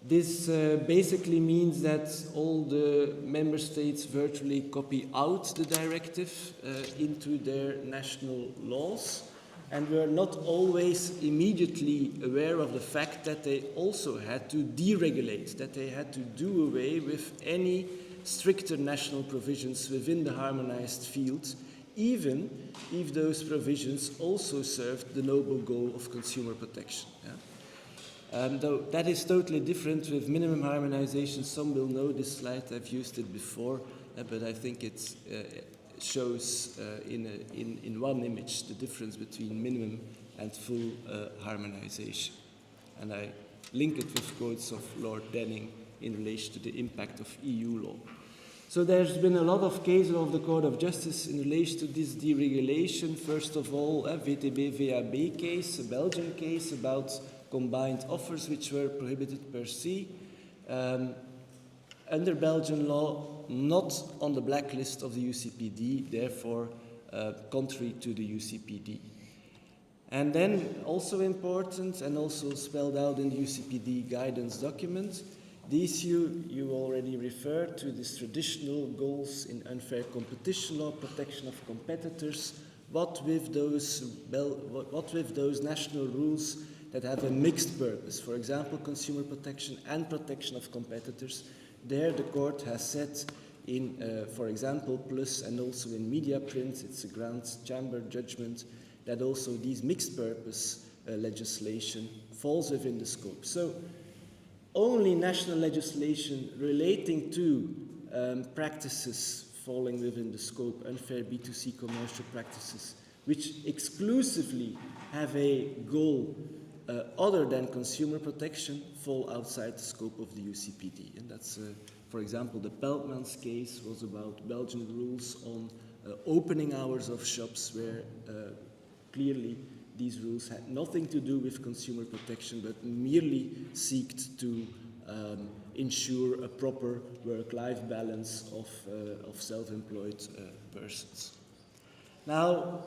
This basically means that all the member states virtually copy out the directive into their national laws, and were not always immediately aware of the fact that they also had to deregulate, that they had to do away with any stricter national provisions within the harmonized field, even if those provisions also served the noble goal of consumer protection. Though that is totally different with minimum harmonization. Some will know this slide, I've used it before. but I think it shows in one image the difference between minimum and full harmonization. And I link it with quotes of Lord Denning in relation to the impact of EU law. So there's been a lot of cases of the Court of Justice in relation to this deregulation. First of all, a VTB-VAB case, a Belgian case about combined offers which were prohibited per se. Under Belgian law, not on the blacklist of the UCPD, therefore contrary to the UCPD. And then also important and also spelled out in the UCPD guidance document, the issue you already referred to, these traditional goals in unfair competition law, protection of competitors. What with those national rules that have a mixed purpose? For example, consumer protection and protection of competitors. There the court has said in, for example, Plus and also in media print, it's a Grand Chamber judgment, that also these mixed purpose legislation falls within the scope. So only national legislation relating to practices falling within the scope, unfair B2C commercial practices, which exclusively have a goal other than consumer protection, fall outside the scope of the UCPD. And that's, for example, the Peltmans case was about Belgian rules on opening hours of shops where clearly these rules had nothing to do with consumer protection, but merely seeked to ensure a proper work-life balance of self-employed persons. Now,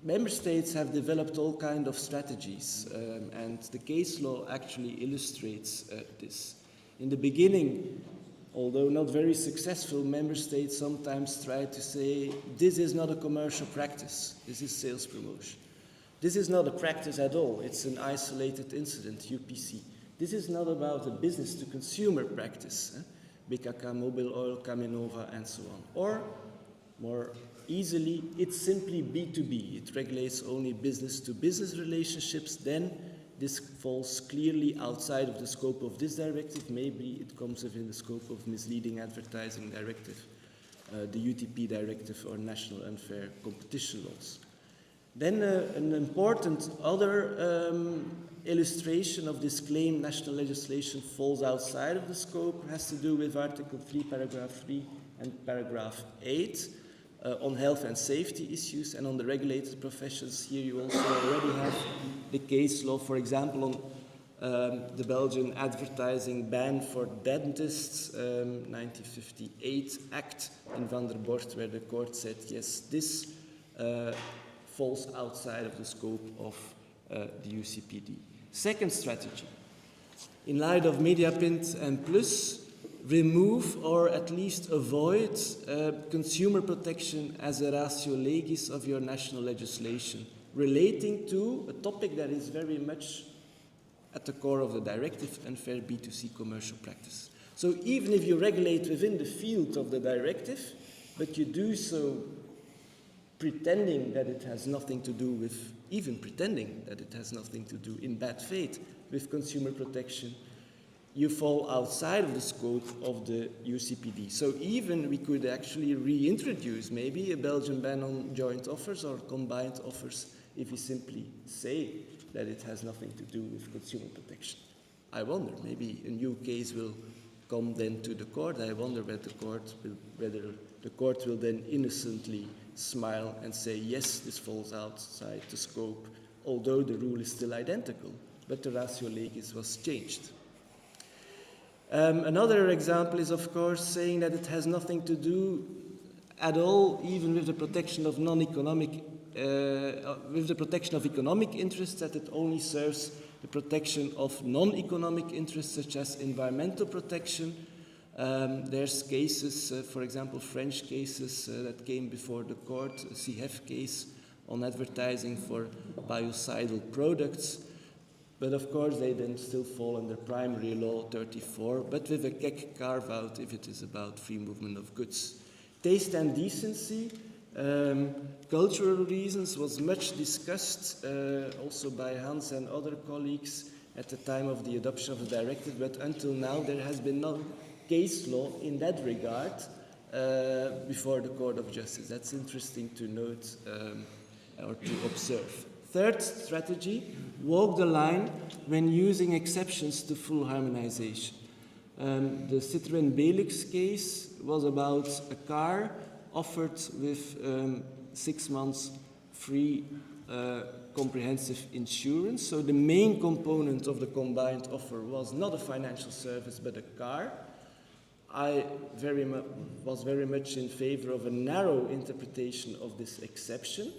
member states have developed all kinds of strategies, and the case law actually illustrates this. In the beginning, although not very successful, member states sometimes try to say, this is not a commercial practice, this is sales promotion. This is not a practice at all, it's an isolated incident, UPC. This is not about a business-to-consumer practice, BKK, Mobil Oil, Caminova, and so on. Or, more easily, it's simply B2B. It regulates only business-to-business relationships. Then this falls clearly outside of the scope of this directive. Maybe it comes within the scope of misleading advertising directive, the UTP directive, or national unfair competition laws. Then an important other illustration of this claim national legislation falls outside of the scope has to do with Article 3, Paragraph 3 and Paragraph 8 on health and safety issues, and on the regulated professions. Here you also already have the case law, for example, on the Belgian advertising ban for dentists, 1958 Act in Van der Bort, where the court said, yes, this falls outside of the scope of the UCPD. Second strategy, in light of Mediaprint and Plus, remove or at least avoid consumer protection as a ratio legis of your national legislation relating to a topic that is very much at the core of the directive, unfair B2C commercial practice. So even if you regulate within the field of the directive, but you do so pretending that it has nothing to do with, even pretending that it has nothing to do in bad faith with consumer protection, you fall outside of the scope of the UCPD. So even we could actually reintroduce maybe a Belgian ban on joint offers or combined offers if we simply say that it has nothing to do with consumer protection. I wonder, maybe a new case will come then to the court. I wonder whether the court will then innocently smile and say, yes, this falls outside the scope, although the rule is still identical, but the ratio legis was changed. Another example is, of course, saying that it has nothing to do at all, even with the protection of non-economic, with the protection of economic interests, that it only serves the protection of non-economic interests, such as environmental protection. There's cases, for example, French cases that came before the court, a CHEF case on advertising for biocidal products. But of course, they then still fall under primary law 34, but with a KEC carve-out if it is about free movement of goods. Taste and decency, cultural reasons was much discussed also by Hans and other colleagues at the time of the adoption of the directive, but until now there has been no case law in that regard before the Court of Justice. That's interesting to note or to observe. Third strategy, walk the line when using exceptions to full harmonization. The Citroën Belux case was about a car offered with 6 months free comprehensive insurance. So the main component of the combined offer was not a financial service but a car. I was very much in favor of a narrow interpretation of this exception,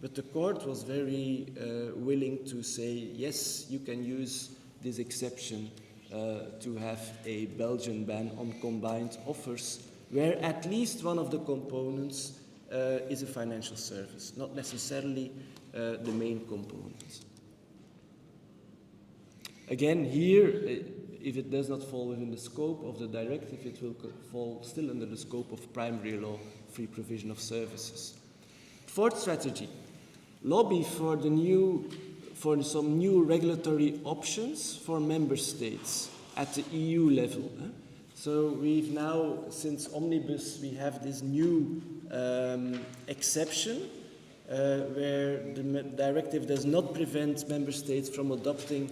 but the court was very willing to say, yes, you can use this exception to have a Belgian ban on combined offers, where at least one of the components is a financial service, not necessarily the main component. Again, here, if it does not fall within the scope of the directive, it will fall still under the scope of primary law, free provision of services. Fourth strategy, lobby for some new regulatory options for member states at the EU level. So we've now, since Omnibus, we have this new exception where the directive does not prevent member states from adopting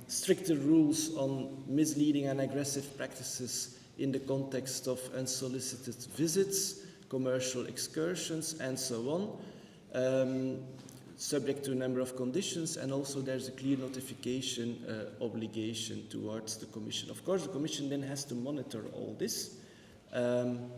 stricter rules on misleading and aggressive practices in the context of unsolicited visits, commercial excursions, and so on, subject to a number of conditions, and also there's a clear notification obligation towards the Commission. Of course, the Commission then has to monitor all this, and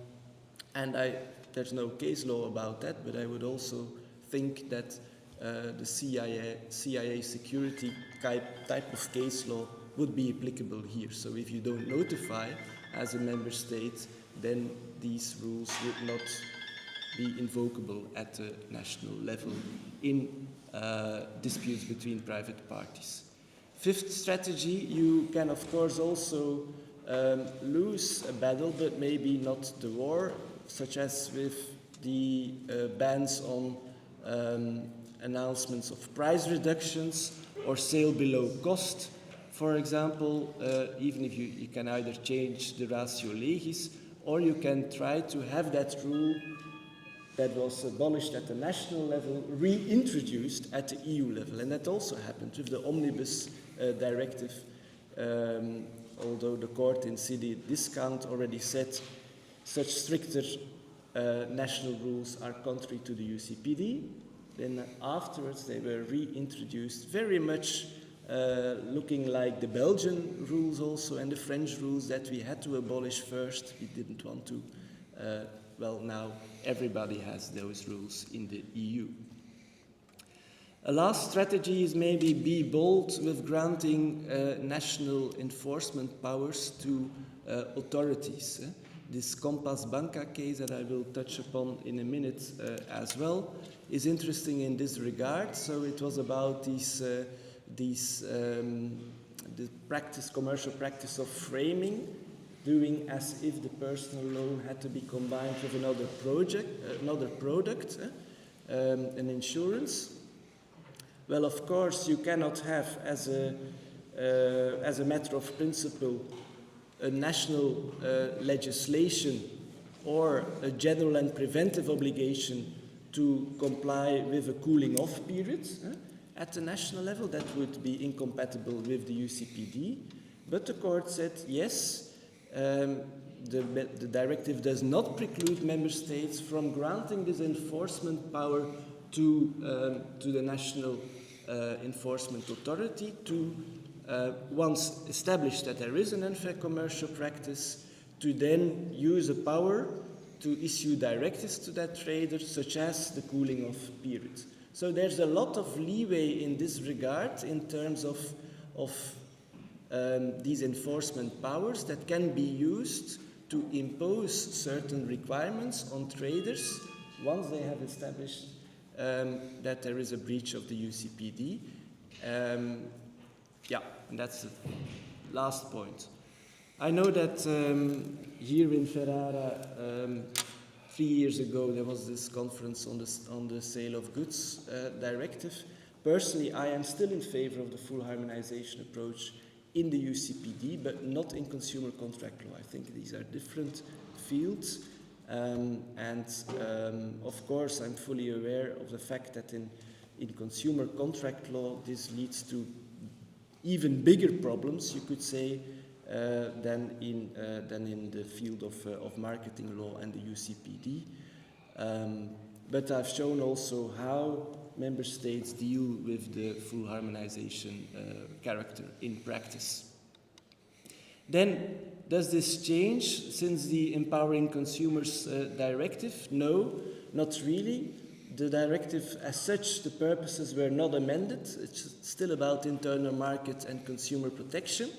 there's no case law about that, but I would also think that the CIA security type of case law would be applicable here. So if you don't notify as a member state, then these rules would not be invocable at the national level in disputes between private parties. Fifth strategy, you can of course also lose a battle, but maybe not the war, such as with the bans on announcements of price reductions or sale below cost. For example, even if you can either change the ratio legis, or you can try to have that rule that was abolished at the national level reintroduced at the EU level. And that also happened with the Omnibus directive, although the court in City Discount already said such stricter national rules are contrary to the UCPD. Then afterwards they were reintroduced, very much looking like the Belgian rules also and the French rules that we had to abolish first. We didn't want to. Well, now everybody has those rules in the EU. A last strategy is maybe be bold with granting national enforcement powers to authorities. This Compass Banca case that I will touch upon in a minute as well is interesting in this regard. So it was about the commercial practice of framing, doing as if the personal loan had to be combined with another product, an insurance. Well, of course, you cannot have, as a matter of principle, a national legislation or a general and preventive obligation to comply with a cooling off period at the national level. That would be incompatible with the UCPD. But the court said, yes, the directive does not preclude member states from granting this enforcement power to the national enforcement authority to, once established that there is an unfair commercial practice, to then use a power to issue directives to that trader, such as the cooling off period. So there's a lot of leeway in this regard in terms of these enforcement powers that can be used to impose certain requirements on traders once they have established that there is a breach of the UCPD. Yeah, and that's the last point. I know that here in Ferrara, 3 years ago, there was this conference on the sale of goods directive. Personally, I am still in favor of the full harmonization approach in the UCPD, but not in consumer contract law. I think these are different fields. Of course, I'm fully aware of the fact that in consumer contract law, this leads to even bigger problems, you could say, than in the field of marketing law and the UCPD. But I've shown also how member states deal with the full harmonization character in practice. Then, does this change since the Empowering Consumers Directive? No, not really. The directive as such, the purposes were not amended. It's still about internal market and consumer protection.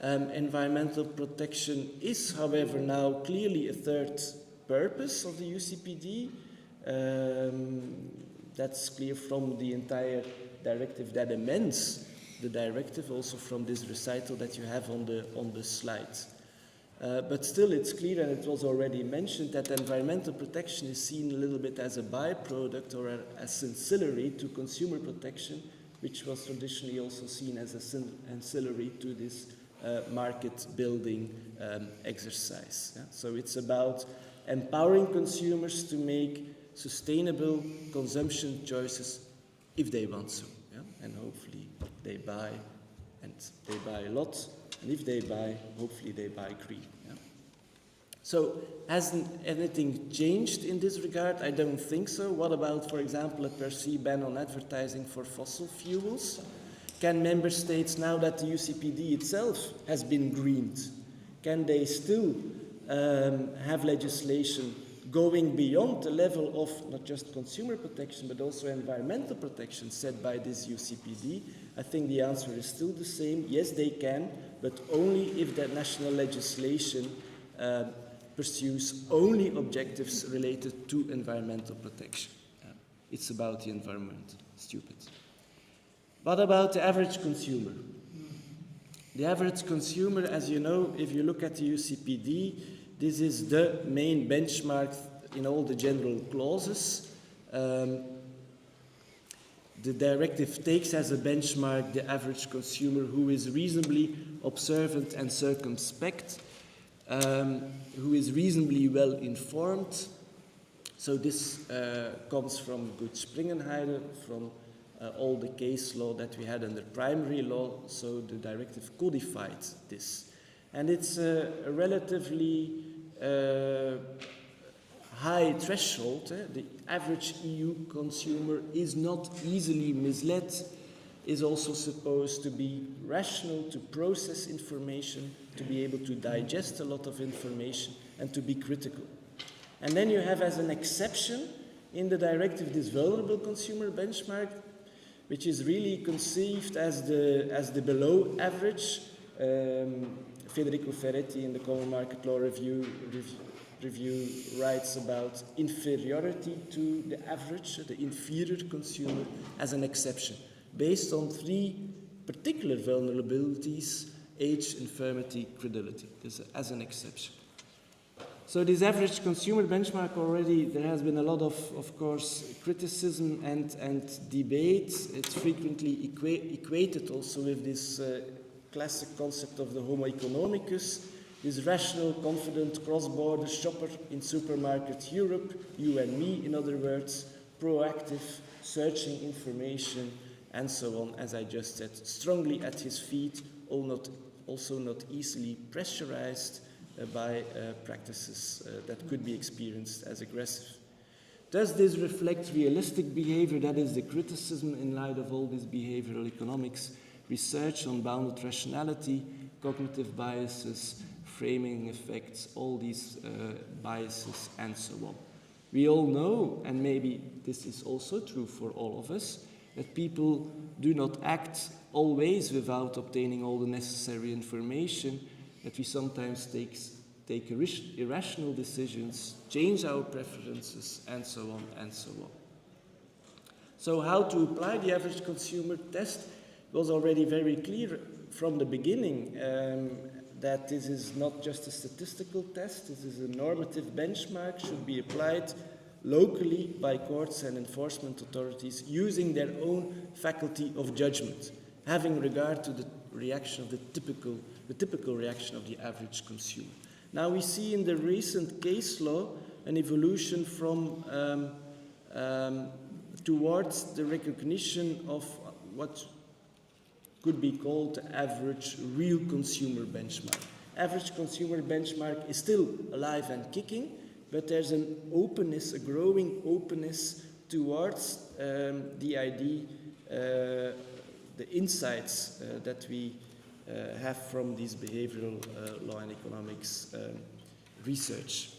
Environmental protection is, however, now clearly a third purpose of the UCPD. That's clear from the entire directive that amends the directive, also from this recital that you have on the slide. But still it's clear, and it was already mentioned, that environmental protection is seen a little bit as a byproduct or as ancillary to consumer protection, which was traditionally also seen as an ancillary to this market building exercise. Yeah? So it's about empowering consumers to make sustainable consumption choices if they want to. Yeah? And hopefully they buy, and they buy a lot. And if they buy, hopefully they buy green. Yeah? So hasn't anything changed in this regard? I don't think so. What about, for example, a per se ban on advertising for fossil fuels? Can member states, now that the UCPD itself has been greened, can they still have legislation going beyond the level of not just consumer protection, but also environmental protection set by this UCPD? I think the answer is still the same. Yes, they can, but only if that national legislation pursues only objectives related to environmental protection. It's about the environment. Stupid. What about the average consumer? The average consumer, as you know, if you look at the UCPD, this is the main benchmark in all the general clauses. The directive takes as a benchmark the average consumer who is reasonably observant and circumspect, who is reasonably well informed. So this comes from Good Springenheide, from all the case law that we had under primary law, so the directive codified this. And it's a relatively high threshold. The average EU consumer is not easily misled, is also supposed to be rational, to process information, to be able to digest a lot of information, and to be critical. And then you have as an exception in the directive this vulnerable consumer benchmark, which is really conceived as the below average. Federico Ferretti in the Common Market Law Review writes about inferiority to the average, the inferior consumer, as an exception, based on three particular vulnerabilities: age, infirmity, credulity, as an exception. So this average consumer benchmark already, there has been a lot of course, criticism and debate. It's frequently equated also with this classic concept of the homo economicus, this rational, confident, cross-border shopper in supermarket Europe, you and me, in other words, proactive, searching information, and so on, as I just said, strongly at his feet, also not easily pressurized by practices that could be experienced as aggressive. Does this reflect realistic behavior? That is the criticism in light of all this behavioral economics research on bounded rationality, cognitive biases, framing effects, all these biases, and so on. We all know, and maybe this is also true for all of us, that people do not act always without obtaining all the necessary information, that we sometimes take irrational decisions, change our preferences, and so on, and so on. So how to apply the average consumer test was already very clear from the beginning that this is not just a statistical test, this is a normative benchmark, should be applied locally by courts and enforcement authorities using their own faculty of judgment, having regard to the reaction of the typical reaction of the average consumer. Now we see in the recent case law an evolution from towards the recognition of what could be called the average real consumer benchmark. Average consumer benchmark is still alive and kicking, but there's an openness, a growing openness towards the idea, the insights that we have from these behavioral law and economics research.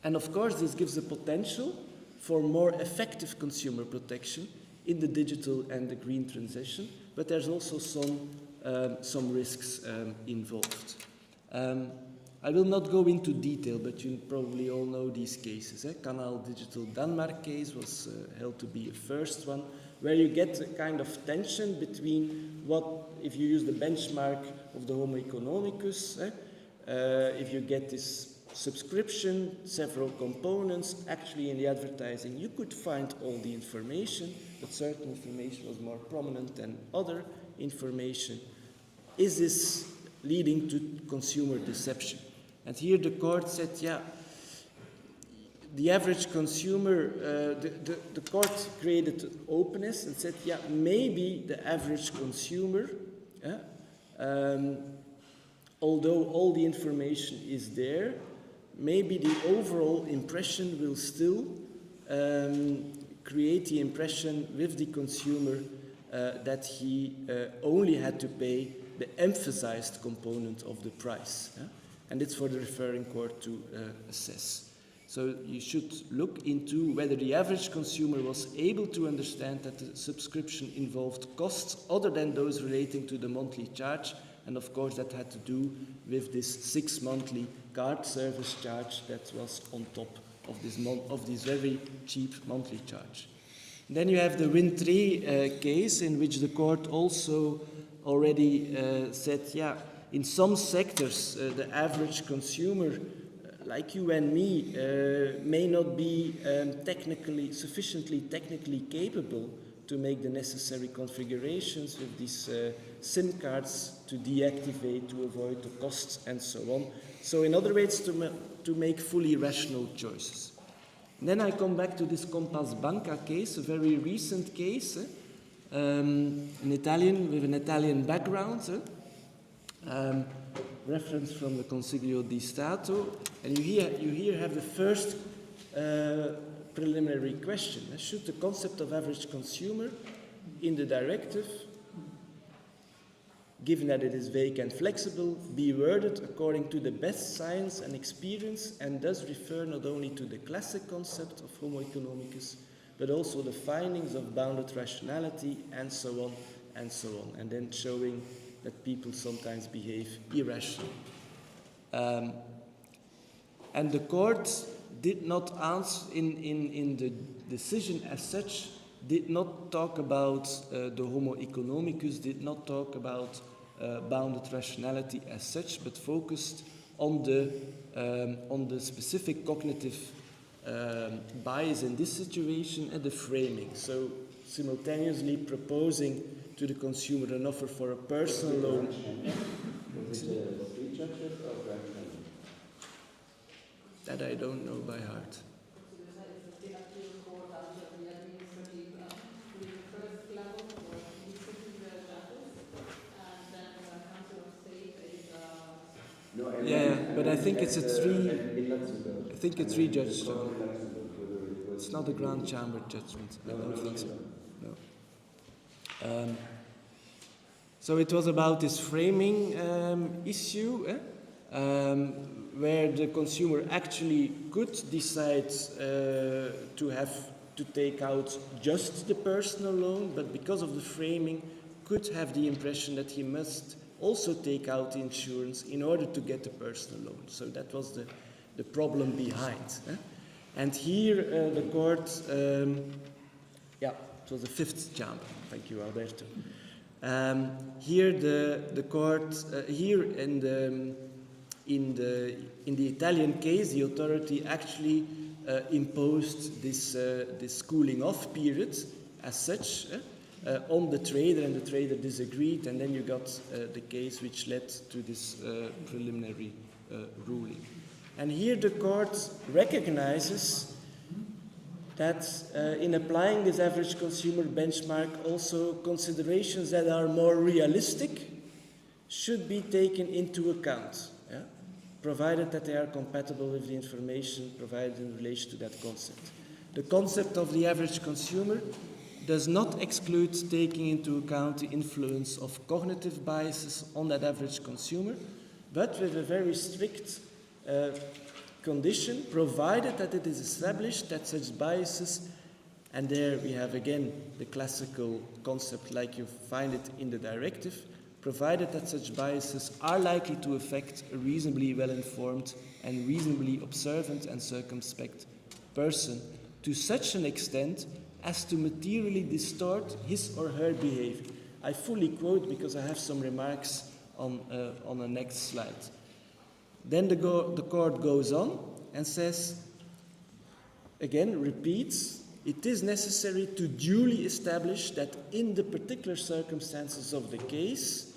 And of course, this gives a potential for more effective consumer protection in the digital and the green transition, but there's also some risks involved. I will not go into detail, but you probably all know these cases. Canal Digital Denmark case was held to be a first one, where you get a kind of tension between what, if you use the benchmark of the Homo economicus, if you get this subscription, several components, actually in the advertising you could find all the information, but certain information was more prominent than other information. Is this leading to consumer deception? And here the court said, yeah, the average consumer, the court created openness and said, yeah, maybe the average consumer, although all the information is there, maybe the overall impression will still create the impression with the consumer that he only had to pay the emphasized component of the price. And it's for the referring court to assess. So you should look into whether the average consumer was able to understand that the subscription involved costs other than those relating to the monthly charge. And of course that had to do with this 6 monthly card service charge that was on top of this very cheap monthly charge. And then you have the Win3 case, in which the court also already said, yeah, in some sectors the average consumer, like you and me, may not be sufficiently technically capable to make the necessary configurations with these SIM cards to deactivate, to avoid the costs, and so on. So in other words, to make fully rational choices. And then I come back to this Compass Banca case, a very recent case, an Italian, with an Italian background, reference from the Consiglio di Stato, and you here have the first preliminary question. Should the concept of average consumer in the directive, given that it is vague and flexible, be worded according to the best science and experience, and thus refer not only to the classic concept of Homo economicus, but also the findings of bounded rationality, and so on, and so on, and then showing that people sometimes behave irrationally. And the court did not answer, in the decision as such, did not talk about the Homo economicus, did not talk about bounded rationality as such, but focused on the specific cognitive bias in this situation and the framing. So simultaneously proposing to the consumer an offer for a personal loan.
Was it 3 judges or grand panel?
That I don't know by heart. Yeah, but I think it's a 3-judge. It's not a grand chamber judgment. I don't think so. No. So it was about this framing issue, where the consumer actually could decide to take out just the personal loan, but because of the framing, could have the impression that he must also take out the insurance in order to get the personal loan. So that was the problem behind. And here the court, it was the 5th chamber. Thank you, Alberto. Here the court, here in the Italian case, the authority actually imposed this cooling off period as such, on the trader, and the trader disagreed, and then you got the case which led to this preliminary ruling. And here the court recognizes that in applying this average consumer benchmark, also considerations that are more realistic should be taken into account, yeah? Provided that they are compatible with the information provided in relation to that concept. The concept of the average consumer does not exclude taking into account the influence of cognitive biases on that average consumer, but with a very strict condition, provided that it is established that such biases, and there we have again the classical concept like you find it in the directive, provided that such biases are likely to affect a reasonably well-informed and reasonably observant and circumspect person to such an extent as to materially distort his or her behavior. I fully quote because I have some remarks on the next slide. Then the court goes on and says, again, repeats, it is necessary to duly establish that in the particular circumstances of the case,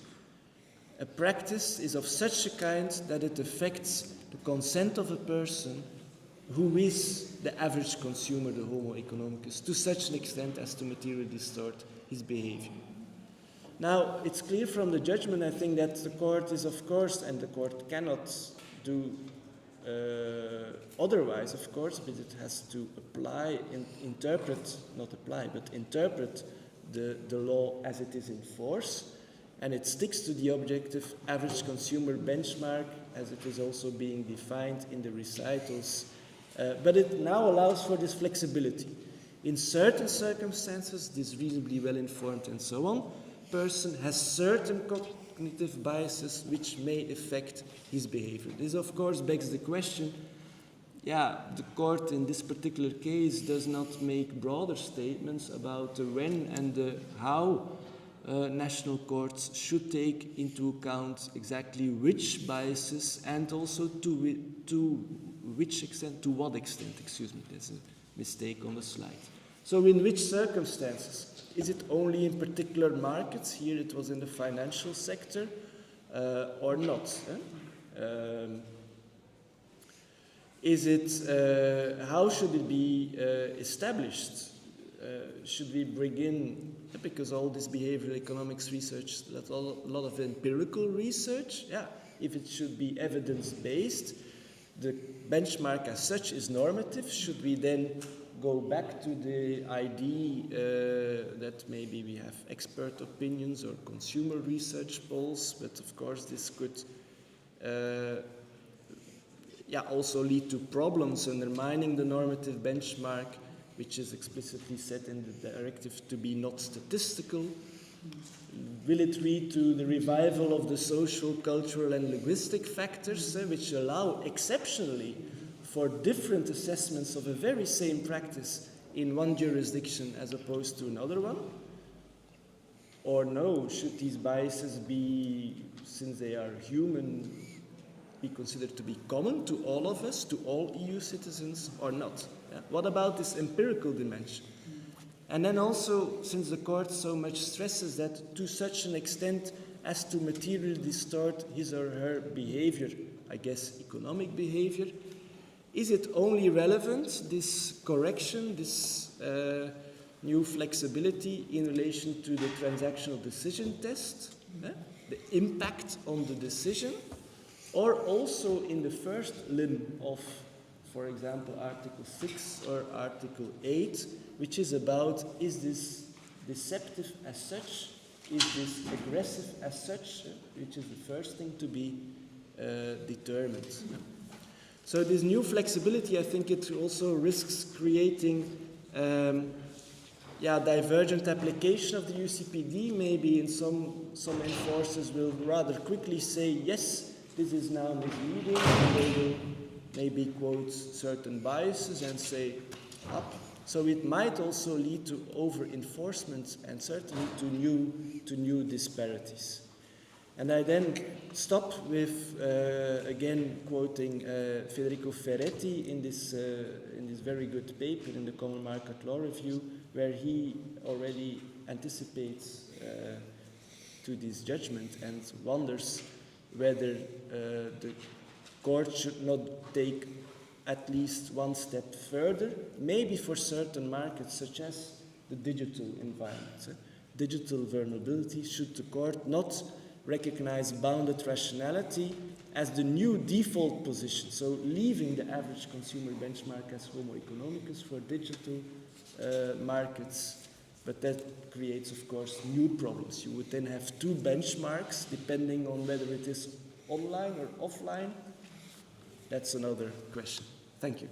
a practice is of such a kind that it affects the consent of a person who is the average consumer, the homo economicus, to such an extent as to materially distort his behavior. Now, it's clear from the judgment, I think, that the court is, of course, and the court cannot do otherwise, of course, but it has to apply, interpret the law as it is in force, and it sticks to the objective average consumer benchmark as it is also being defined in the recitals, but it now allows for this flexibility. In certain circumstances, this reasonably well-informed and so on, person has certain cognitive biases which may affect his behavior. This, of course, begs the question, the court in this particular case does not make broader statements about the when and the how national courts should take into account exactly which biases and also to which extent, to what extent, excuse me, there's a mistake on the slide. So in which circumstances? Is it only in particular markets? Here it was in the financial sector or not? Is it, how should it be established? Should we bring in, because all this behavioral economics research, that's a lot of empirical research, if it should be evidence-based, the benchmark as such is normative, should we then go back to the idea that maybe we have expert opinions or consumer research polls, but of course this could also lead to problems undermining the normative benchmark, which is explicitly set in the directive to be not statistical. Will it lead to the revival of the social, cultural and linguistic factors, which allow exceptionally for different assessments of a very same practice in one jurisdiction as opposed to another one? Or no, should these biases be, since they are human, be considered to be common to all of us, to all EU citizens, or not? What about this empirical dimension? And then also, since the court so much stresses that to such an extent as to materially distort his or her behavior, I guess economic behavior, is it only relevant, this correction, this new flexibility in relation to the transactional decision test, the impact on the decision, or also in the first limb of, for example, Article 6 or Article 8, which is about, is this deceptive as such, is this aggressive as such, which is the first thing to be determined. So this new flexibility, I think it also risks creating divergent application of the UCPD. Maybe in some enforcers will rather quickly say, yes, this is now misleading, and they will maybe quote certain biases and say up. So it might also lead to over-enforcement and certainly to new disparities. And I then stop with, again, quoting Federico Ferretti in this very good paper in the Common Market Law Review, where he already anticipates to this judgment and wonders whether the court should not take at least one step further, maybe for certain markets such as the digital environment. Digital vulnerability, should the court not recognize bounded rationality as the new default position, so leaving the average consumer benchmark as homo economicus for digital markets, but that creates, of course, new problems. You would then have two benchmarks depending on whether it is online or offline. That's another question. Thank you.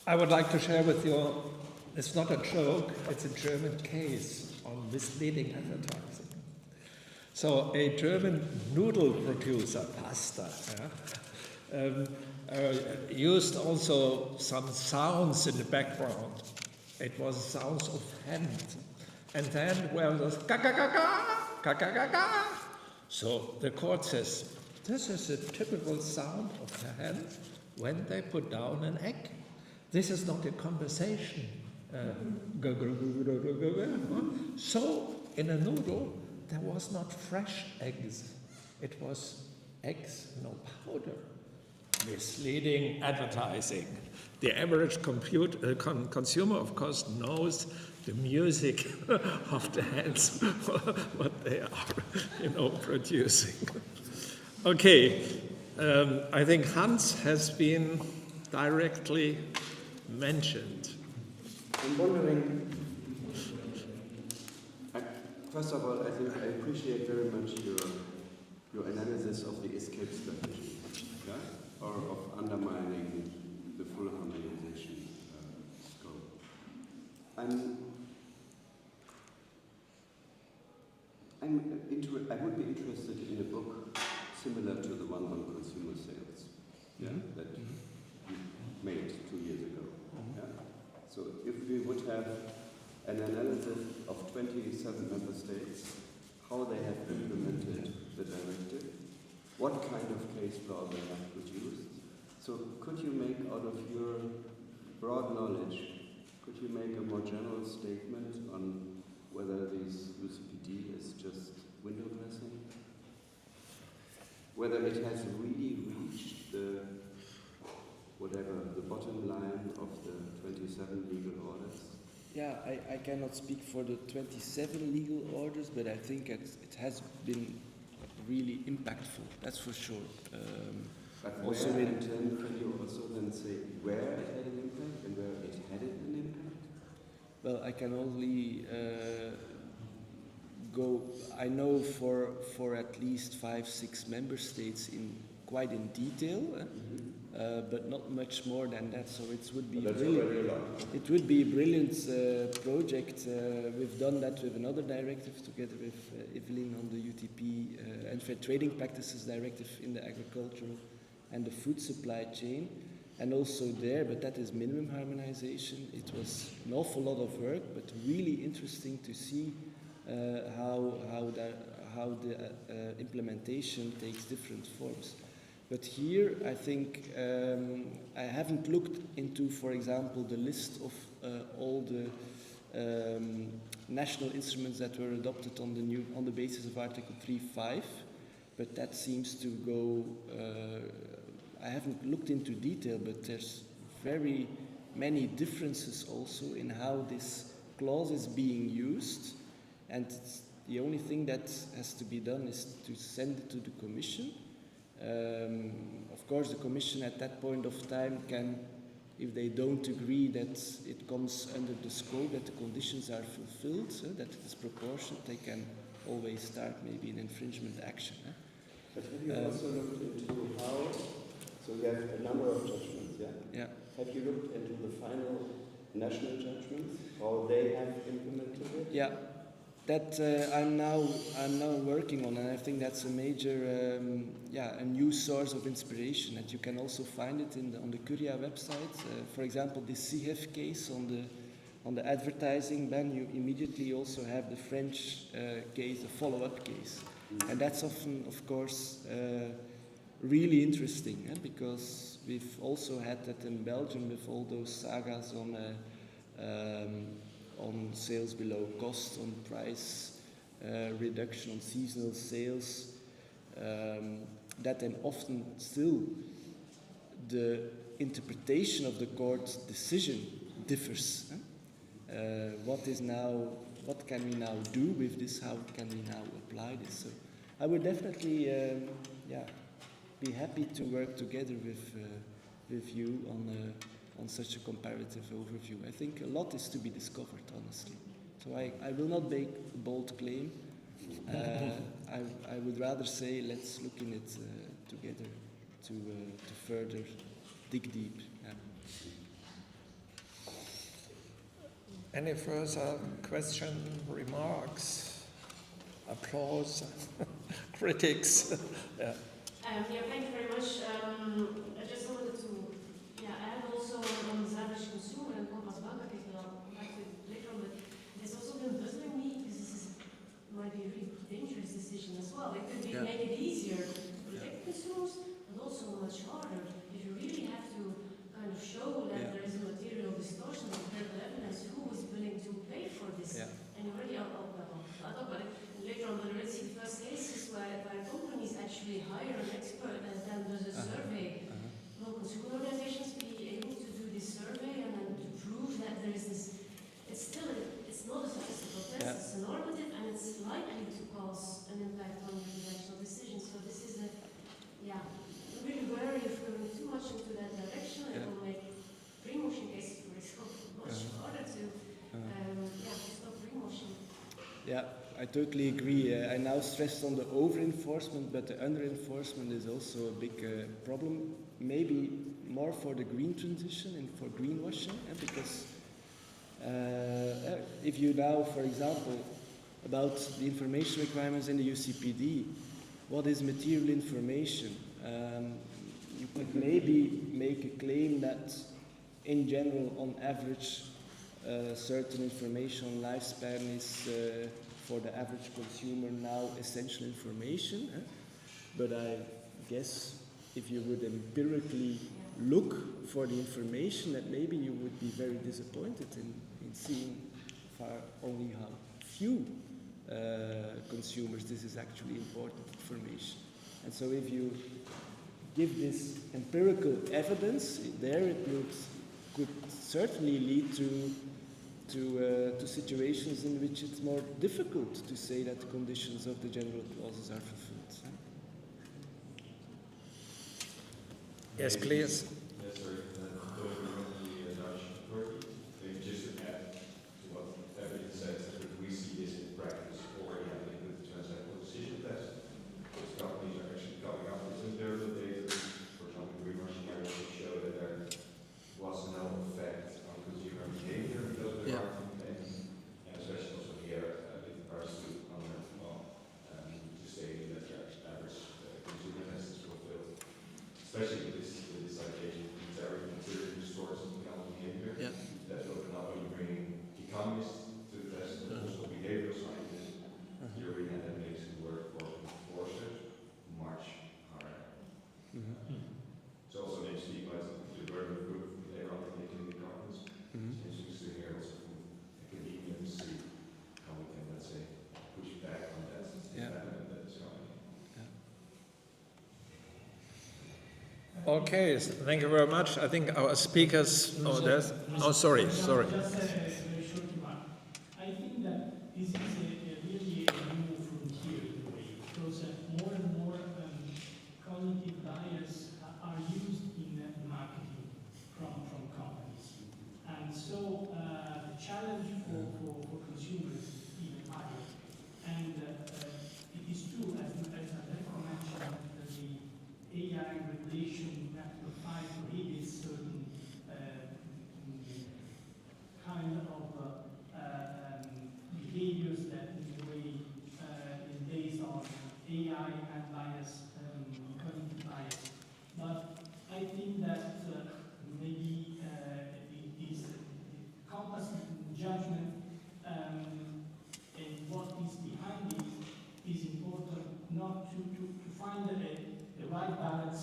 I would like to share with you, it's not a joke, it's a German case on misleading advertising. So a German noodle producer, pasta, used also some sounds in the background. It was sounds of hand. And then where was ka-ka-ka-ka, ka-ka-ka-ka. So the court says, this is a typical sound of the hen when they put down an egg. This is not a conversation. So in a noodle, there was not fresh eggs. It was eggs, no powder. Misleading advertising. The average consumer, of course, knows the music of the hands, what they are, producing. Okay, I think Hans has been directly mentioned.
I'm wondering, first of all, I think I appreciate very much your analysis of the escape strategy, yeah? Or of undermining the full harmonization scope. I would be interested in a book similar to the one on consumer sales, yeah, that you made 2 years ago. Yeah? So if we would have an analysis of 27 member states, how they have implemented the directive, what kind of case law they have produced. So could you make, out of your broad knowledge, could you make a more general statement on whether this UCPD is just window dressing? Whether it has really reached the bottom line of the 27 legal orders?
Yeah, I cannot speak for the 27 legal orders, but I think it has been really impactful, that's for sure.
But also can you also then say where it had an impact and where it hadn't an impact?
Well, I can only I know for at least 5-6 member states quite in detail, but not much more than that. So it would be a brilliant project. We've done that with another directive together with Evelyne on the UTP and Fair Trading Practices Directive in the agricultural and the food supply chain. And also there, but that is minimum harmonization. It was an awful lot of work, but really interesting to see how the implementation takes different forms. But here, I think I haven't looked into, for example, the list of all the national instruments that were adopted on the basis of Article 3.5, but that seems to go. I haven't looked into detail, but there's very many differences also in how this clause is being used, and the only thing that has to be done is to send it to the Commission. Of course, the Commission at that point of time can, if they don't agree that it comes under the scope, that the conditions are fulfilled, that it is proportionate, they can always start maybe an infringement action.
But have you also looked into how, so you have a number of judgments, yeah?
Yeah.
Have you looked into the final national judgments, how they have implemented it?
Yeah. That I'm now working on, and I think that's a major, a new source of inspiration. That you can also find it on the Curia website. For example, the CHEF case on the advertising ban. You immediately also have the French case, the follow-up case, and that's often, of course, really interesting, because we've also had that in Belgium with all those sagas on sales below cost, on price reduction, on seasonal sales, that then often still the interpretation of the court's decision differs. What can we now do with this? How can we now apply this? So I would definitely, be happy to work together with you on such a comparative overview. I think a lot is to be discovered, honestly. So I will not make a bold claim. I would rather say let's look in it together to further dig deep. Yeah.
Any further question, remarks, applause, critics? Yeah.
Thank you very much. I just wanted to add also on the average consumer and Compass Bank, I think I'll come back to it later on, but it's also been puzzling me because might be a really dangerous decision as well. It could make it easier to protect consumers, but also much harder if you really have to kind of show that there is a material distortion of credible evidence. Who is willing to pay for this? And you already, I'll talk about it later on, but I already see the first cases where companies actually hire an expert and then does a survey. Will consumer organizations be able to do this survey and then to prove that there is this? It's not a statistical test, it's a normative, and it's likely to cause an impact on transactional decisions. So this is I'm really wary of going too much into that direction. It will make greenwashing cases, for example, much harder to stop greenwashing.
Yeah, I totally agree. I now stressed on the over-enforcement, but the under-enforcement is also a big problem. Maybe more for the green transition and for greenwashing, because if you now, for example, about the information requirements in the UCPD, what is material information? You could maybe make a claim that, in general, on average, certain information on lifespan is, for the average consumer now, essential information. But I guess if you would empirically look for the information, that maybe you would be very disappointed in seeing only how few consumers this is actually important information. And so if you give this empirical evidence, there it could certainly lead to situations in which it's more difficult to say that the conditions of the general clauses are fulfilled.
Yes, please.
Yes, sir. The Dutch authority, maybe just to add to what Evelyne said, that we see this in practice already happening with the transactional decision test. Because companies are actually coming up with empirical data. For example, Greenwashing also show that there was no effect on consumer behavior because of the marketing campaign, and especially also here with regards to stating that the average consumer test is fulfilled, especially with this citation from Terryn considering distorts of economic behavior. That will not only bring economists to the test, but also behavioral scientists, jury and ethics who work for enforcers much harder. It's also an interesting about the burden of proof they are undertaking the governments. It's interesting to hear also from academia to see how we can, let's say, push back on that development that is coming.
Okay, thank you very much. I think our speakers. Sorry.
Just a very short remark. I think that this is really a new frontier in a way, because more and more cognitive bias are used in marketing from companies, and so the challenge for consumers is even higher. And it is true, as Alberto mentioned, the AI regulation that prohibits certain kind of behaviors that in a way is based on AI and bias, cognitive bias. But I think that maybe it is compass judgment and what is behind it is important, not to find the right balance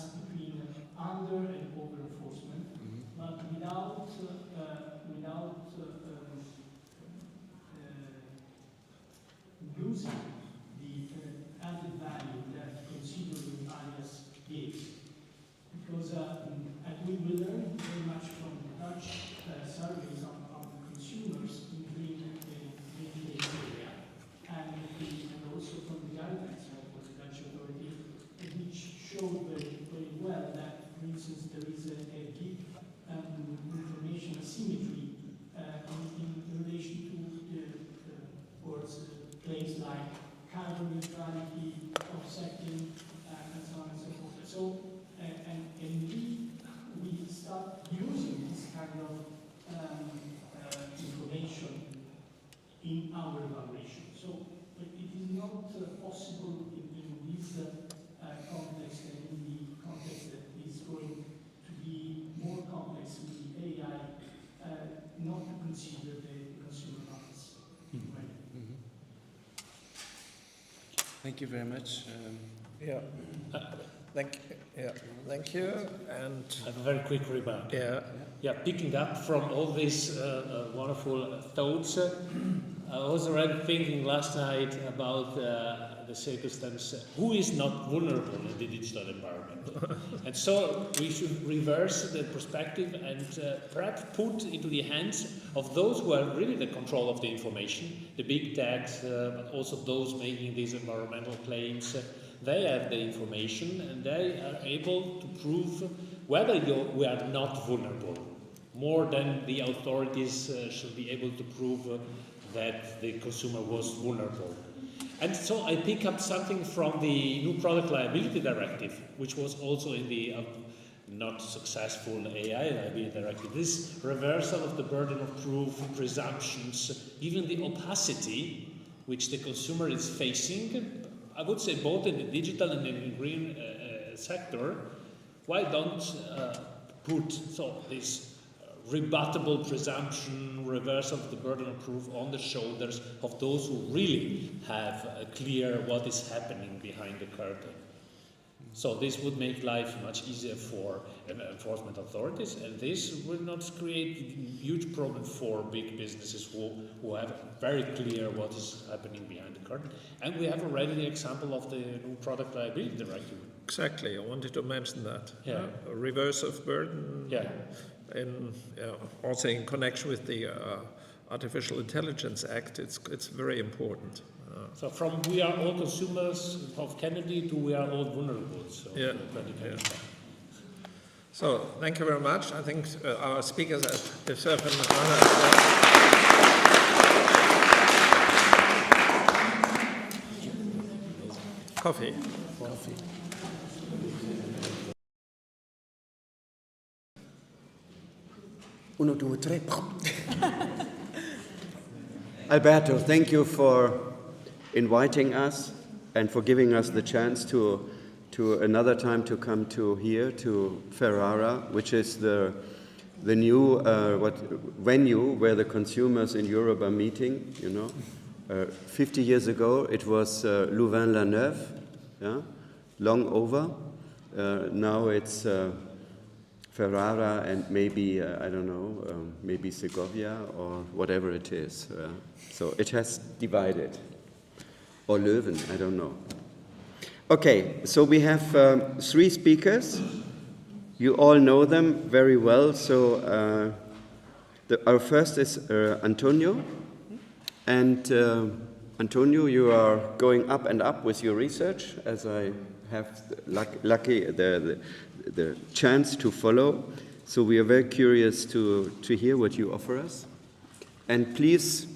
areas like carbon neutrality, offsetting, and so on and so forth. So, and we start using this kind of information in our evaluation. So it is not possible in this context and in the context that is going to be more complex with the AI, not to consider the consumer bias. Right.
Thank you very much. Thank you. And
I have a very quick remark. Picking up from all these wonderful thoughts, I was already thinking last night about the circumstance, who is not vulnerable in the digital environment? And so we should reverse the perspective and perhaps put into the hands of those who have really the control of the information, the big techs, but also those making these environmental claims. They have the information and they are able to prove whether we are not vulnerable, more than the authorities should be able to prove that the consumer was vulnerable. And so I pick up something from the new product liability directive, which was also in the not successful AI liability directive. This reversal of the burden of proof, presumptions, even the opacity which the consumer is facing, I would say both in the digital and in the green sector. Why don't put this rebuttable presumption, reversal of the burden of proof on the shoulders of those who really have clear what is happening behind the curtain? So this would make life much easier for enforcement authorities, and this will not create huge problems for big businesses who have very clear what is happening behind the curtain. And we have already the example of the new product liability directive.
exactly, I wanted to mention that. A reverse of burden. Also in connection with the Artificial Intelligence Act, it's very important.
So from we are all consumers of Kennedy to we are all vulnerable. So,
So thank you very much. I think our speakers deserve an coffee.
Uno, due, tre. Alberto, thank you for inviting us and for giving us the chance to another time to come to here to Ferrara, which is the new venue where the consumers in Europe are meeting. 50 years ago it was Louvain-la-Neuve, long over. Now it's Ferrara and maybe I don't know, maybe Segovia or whatever it is. So it has divided. Or Leuven, I don't know. Okay, so we have 3 speakers. You all know them very well. So our first is Antonio. And Antonio, you are going up and up with your research, as I have the chance to follow. So we are very curious to hear what you offer us. And please,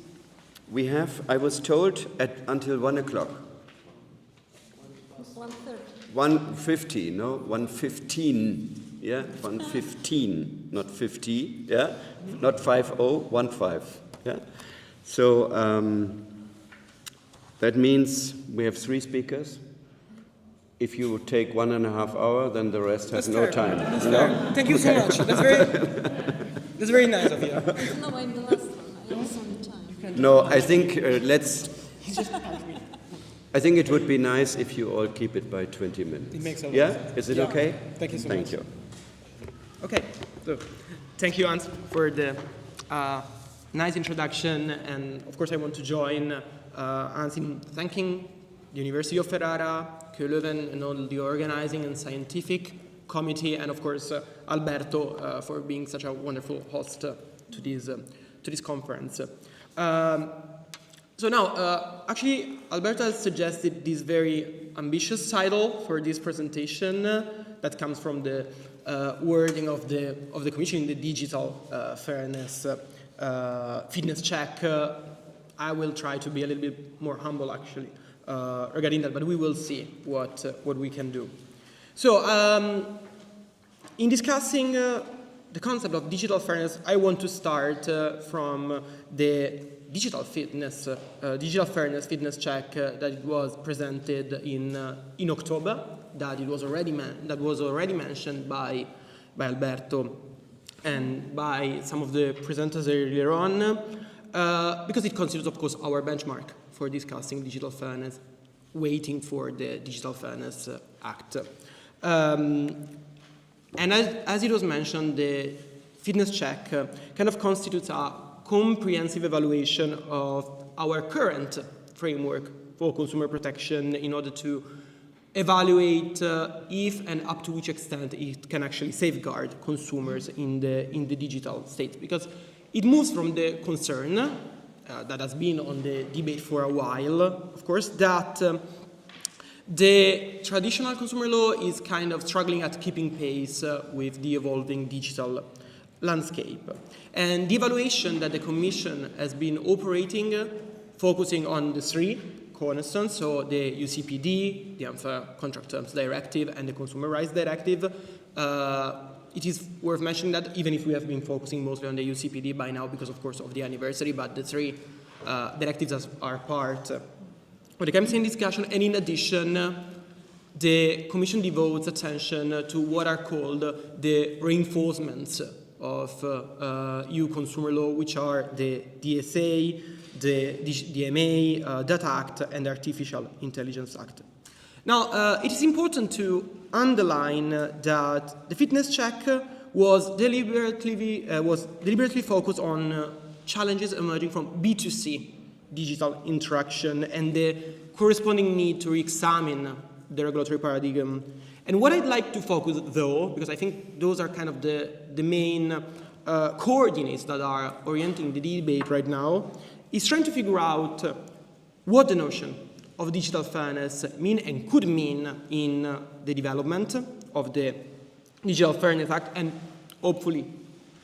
we have, I was told, until 1 o'clock. 1:50, no? 1:15, yeah? 1:15, not 50, yeah? Not 50, 15, yeah? So that means we have 3 speakers. If you take 1.5 hours, then the rest has no time.
That's fair. Thank you so much. That's very nice of you.
No, I'm the last one. I have some time.
No, I think I think it would be nice if you all keep it by 20 minutes.
It makes a lot
of
sense.
Is it okay?
Thank you so much.
Thank you.
Okay, so thank you, Hans, for the nice introduction. And of course, I want to join Hans in thanking the University of Ferrara, Leuven, and all the organizing and scientific committee, and of course, Alberto for being such a wonderful host to this conference. So now, actually, Alberto has suggested this very ambitious title for this presentation that comes from the wording of the Commission in the digital fairness fitness check. I will try to be a little bit more humble, actually, regarding that, but we will see what we can do. So, in discussing the concept of digital fairness, I want to start from the digital fairness fitness check that was presented in October, that was already mentioned by Alberto and by some of the presenters earlier on, because it considers, of course, our benchmark for discussing digital fairness, waiting for the Digital Fairness Act. And as it was mentioned, the fitness check kind of constitutes a comprehensive evaluation of our current framework for consumer protection in order to evaluate if and up to which extent it can actually safeguard consumers in the digital state. Because it moves from the concern that has been on the debate for a while, of course, that the traditional consumer law is kind of struggling at keeping pace with the evolving digital landscape. And the evaluation that the Commission has been operating, focusing on the three cornerstones, so the UCPD, the Unfair Contract Terms Directive, and the Consumer Rights Directive, it is worth mentioning that even if we have been focusing mostly on the UCPD by now because, of course, of the anniversary, but the three directives are part of the campaign discussion, and in addition, the Commission devotes attention to what are called the reinforcements of EU consumer law, which are the DSA, the DMA, Data Act, and the Artificial Intelligence Act. Now, it is important to underline that the fitness check was deliberately focused on challenges emerging from B2C digital interaction and the corresponding need to re-examine the regulatory paradigm. And what I'd like to focus, though, because I think those are kind of the main coordinates that are orienting the debate right now, is trying to figure out what the notion of digital fairness mean and could mean in the development of the Digital Fairness Act, and hopefully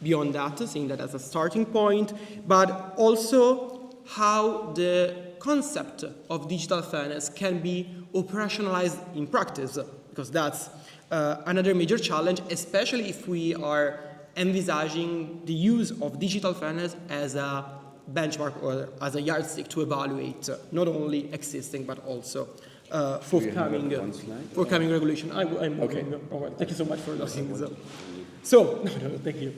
beyond that, seeing that as a starting point, but also how the concept of digital fairness can be operationalized in practice, because that's another major challenge, especially if we are envisaging the use of digital fairness as a benchmark or as a yardstick to evaluate not only existing but also forthcoming regulation. I'm
okay.
Thank you so much for listening. So, no, thank you.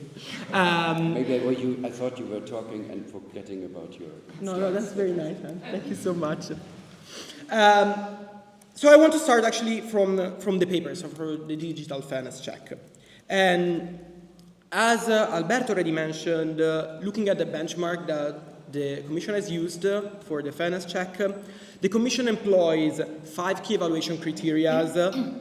Maybe I thought you were talking and forgetting about your...
No, that's very nice, man. Thank you so much. So I want to start actually from the papers, so for the digital fairness check. And as Alberto already mentioned, looking at the benchmark that the Commission has used for the fairness check, the Commission employs 5 key evaluation criteria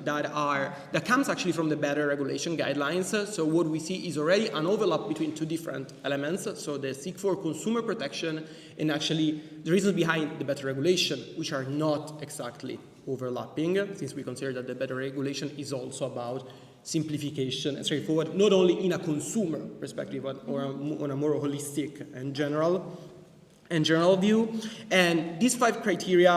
that comes actually from the better regulation guidelines. So what we see is already an overlap between 2 different elements. So the seek for consumer protection and actually the reasons behind the better regulation, which are not exactly overlapping, since we consider that the better regulation is also about simplification and straightforward, not only in a consumer perspective, but on a more holistic and general view. And these 5 criteria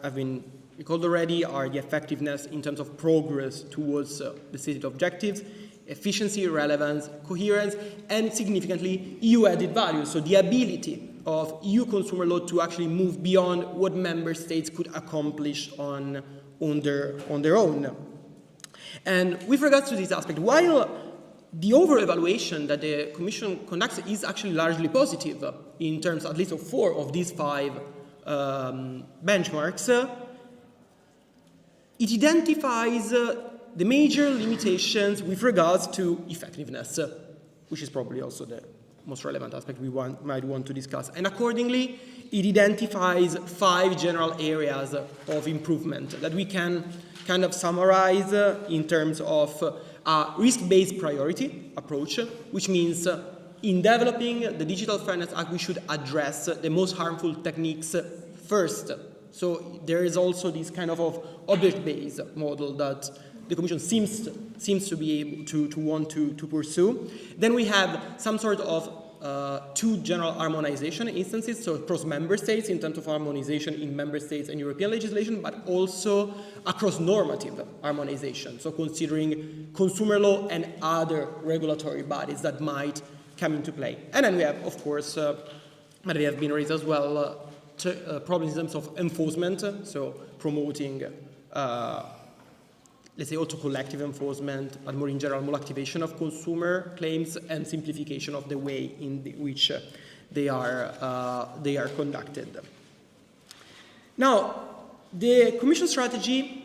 have been recalled already, are the effectiveness in terms of progress towards the stated objectives, efficiency, relevance, coherence, and significantly EU added value, so the ability of EU consumer law to actually move beyond what member states could accomplish on their own. And with regards to this aspect, while the overall evaluation that the Commission conducts is actually largely positive in terms at least of 4 of these 5 benchmarks, it identifies the major limitations with regards to effectiveness, which is probably also the most relevant aspect we might want to discuss. And accordingly, it identifies 5 general areas of improvement that we can kind of summarize in terms of a risk-based priority approach, which means in developing the Digital Fairness Act, we should address the most harmful techniques first. So there is also this kind of object-based model that the Commission seems to be able to want to pursue. Then we have some sort of
two general harmonization instances, so across member states in terms of harmonization in member states and European legislation, but also across normative harmonization, so considering consumer law and other regulatory bodies that might come into play. And then we have, of course, but they have been raised as well, problems in terms of enforcement, so promoting, let's say, also collective enforcement, but more in general, more activation of consumer claims and simplification of the way in which they are conducted. Now, the Commission strategy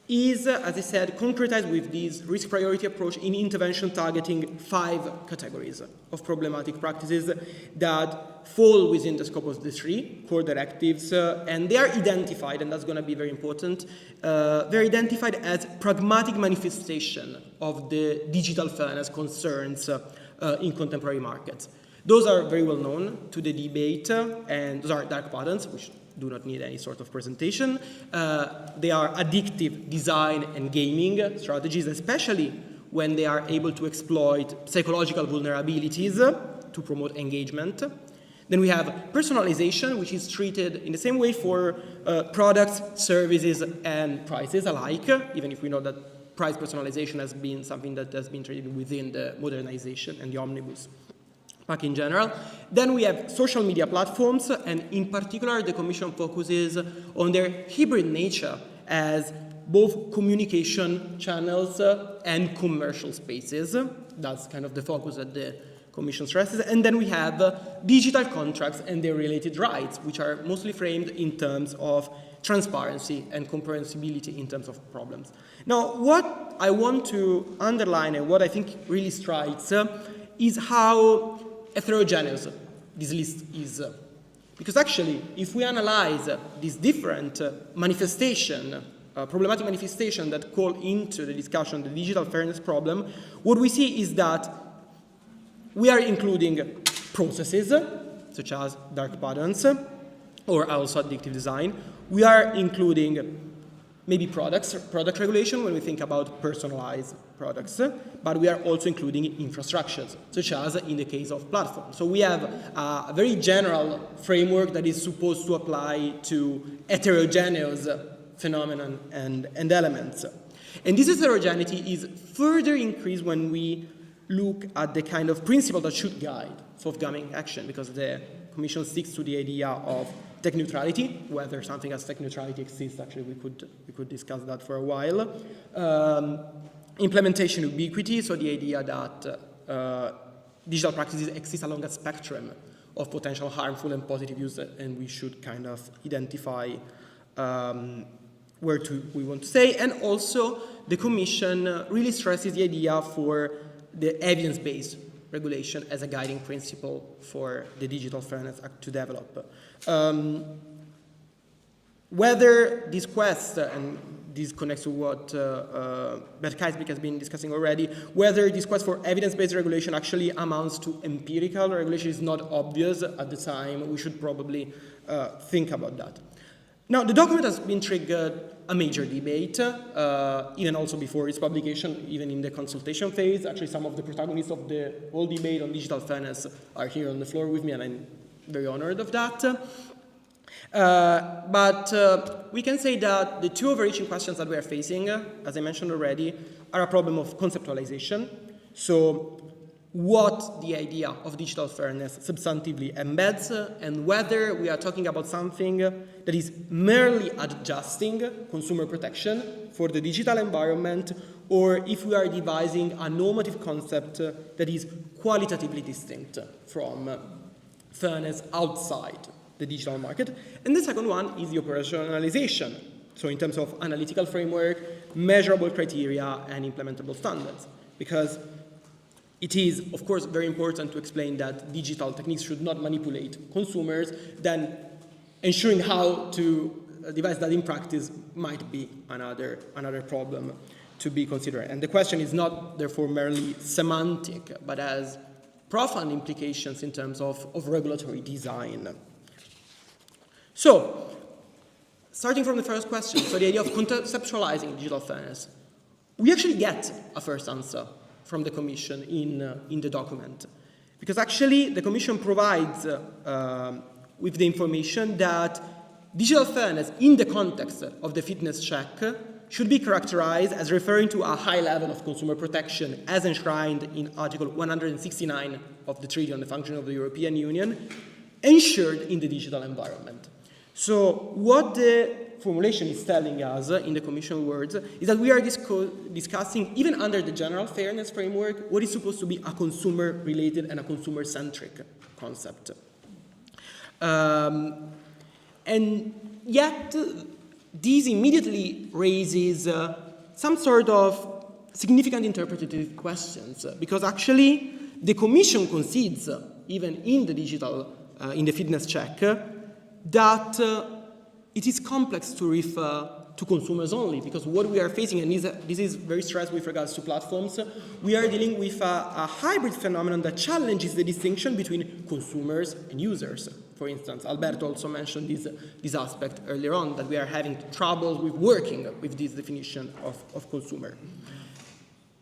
is, as I said, concretized with this risk priority approach in intervention targeting 5 categories of problematic practices that fall within the scope of the 3 core directives, and they are identified, and that's going to be very important, they're identified as pragmatic manifestation of the digital fairness concerns in contemporary markets. Those are very well known to the debate, and those are dark patterns, which do not need any sort of presentation. They are addictive design and gaming strategies, especially when they are able to exploit psychological vulnerabilities to promote engagement. Then we have personalization, which is treated in the same way for products, services, and prices alike, even if we know that price personalization has been something that has been treated within the modernization and the omnibus pack in general. Then we have social media platforms, and in particular, the Commission focuses on their hybrid nature as both communication channels and commercial spaces. That's kind of the focus that the Commission stresses. And then we have digital contracts and their related rights, which are mostly framed in terms of transparency and comprehensibility in terms of problems. Now, what I want to underline and what I think really strikes is how heterogeneous this list is. Because actually, if we analyze these different problematic manifestations that call into the discussion the digital fairness problem, what we see is that we are including processes, such as dark patterns, or also addictive design. We are including maybe product regulation when we think about personalized products, but we are also including infrastructures, such as in the case of platforms. So we have a very general framework that is supposed to apply to heterogeneous phenomena and elements. And this heterogeneity is further increased when we look at the kind of principle that should guide forthcoming action, because the Commission sticks to the idea of tech neutrality. Whether something as tech neutrality exists, actually we could discuss that for a while. Implementation ubiquity, so the idea that digital practices exist along a spectrum of potential harmful and positive use, and we should kind of identify where we want to stay. And also the Commission really stresses the idea for the evidence-based regulation as a guiding principle for the Digital Fairness Act to develop. Whether this quest, and this connects to what Bert Keirsbilck has been discussing already, whether this quest for evidence-based regulation actually amounts to empirical regulation is not obvious at the time. We should probably think about that. Now, the document has been triggered a major debate, even also before its publication, even in the consultation phase. Actually, some of the protagonists of the whole debate on digital fairness are here on the floor with me, and I'm very honored of that. But we can say that the two overreaching questions that we are facing, as I mentioned already, are a problem of conceptualization. So what the idea of digital fairness substantively embeds, and whether we are talking about something that is merely adjusting consumer protection for the digital environment, or if we are devising a normative concept that is qualitatively distinct from fairness outside the digital market. And the second one is the operationalization. So in terms of analytical framework, measurable criteria, and implementable standards. Because it is, of course, very important to explain that digital techniques should not manipulate consumers, then ensuring how to devise that in practice might be another problem to be considered. And the question is not, therefore, merely semantic, but has profound implications in terms of regulatory design. So, starting from the first question, so the idea of conceptualizing digital fairness, we actually get a first answer from the Commission in the document. Because actually the Commission provides with the information that digital fairness in the context of the fitness check should be characterized as referring to a high level of consumer protection as enshrined in Article 169 of the Treaty on the Functioning of the European Union, ensured in the digital environment. So what the formulation is telling us, in the Commission words, is that we are discussing, even under the general fairness framework, what is supposed to be a consumer-related and a consumer-centric concept. And yet, this immediately raises some sort of significant interpretative questions, because actually the Commission concedes, even in the digital, in the fitness check, that it is complex to refer to consumers only, because what we are facing, and this is very stressed with regards to platforms, we are dealing with a hybrid phenomenon that challenges the distinction between consumers and users. For instance, Alberto also mentioned this aspect earlier on, that we are having trouble with working with this definition of consumer.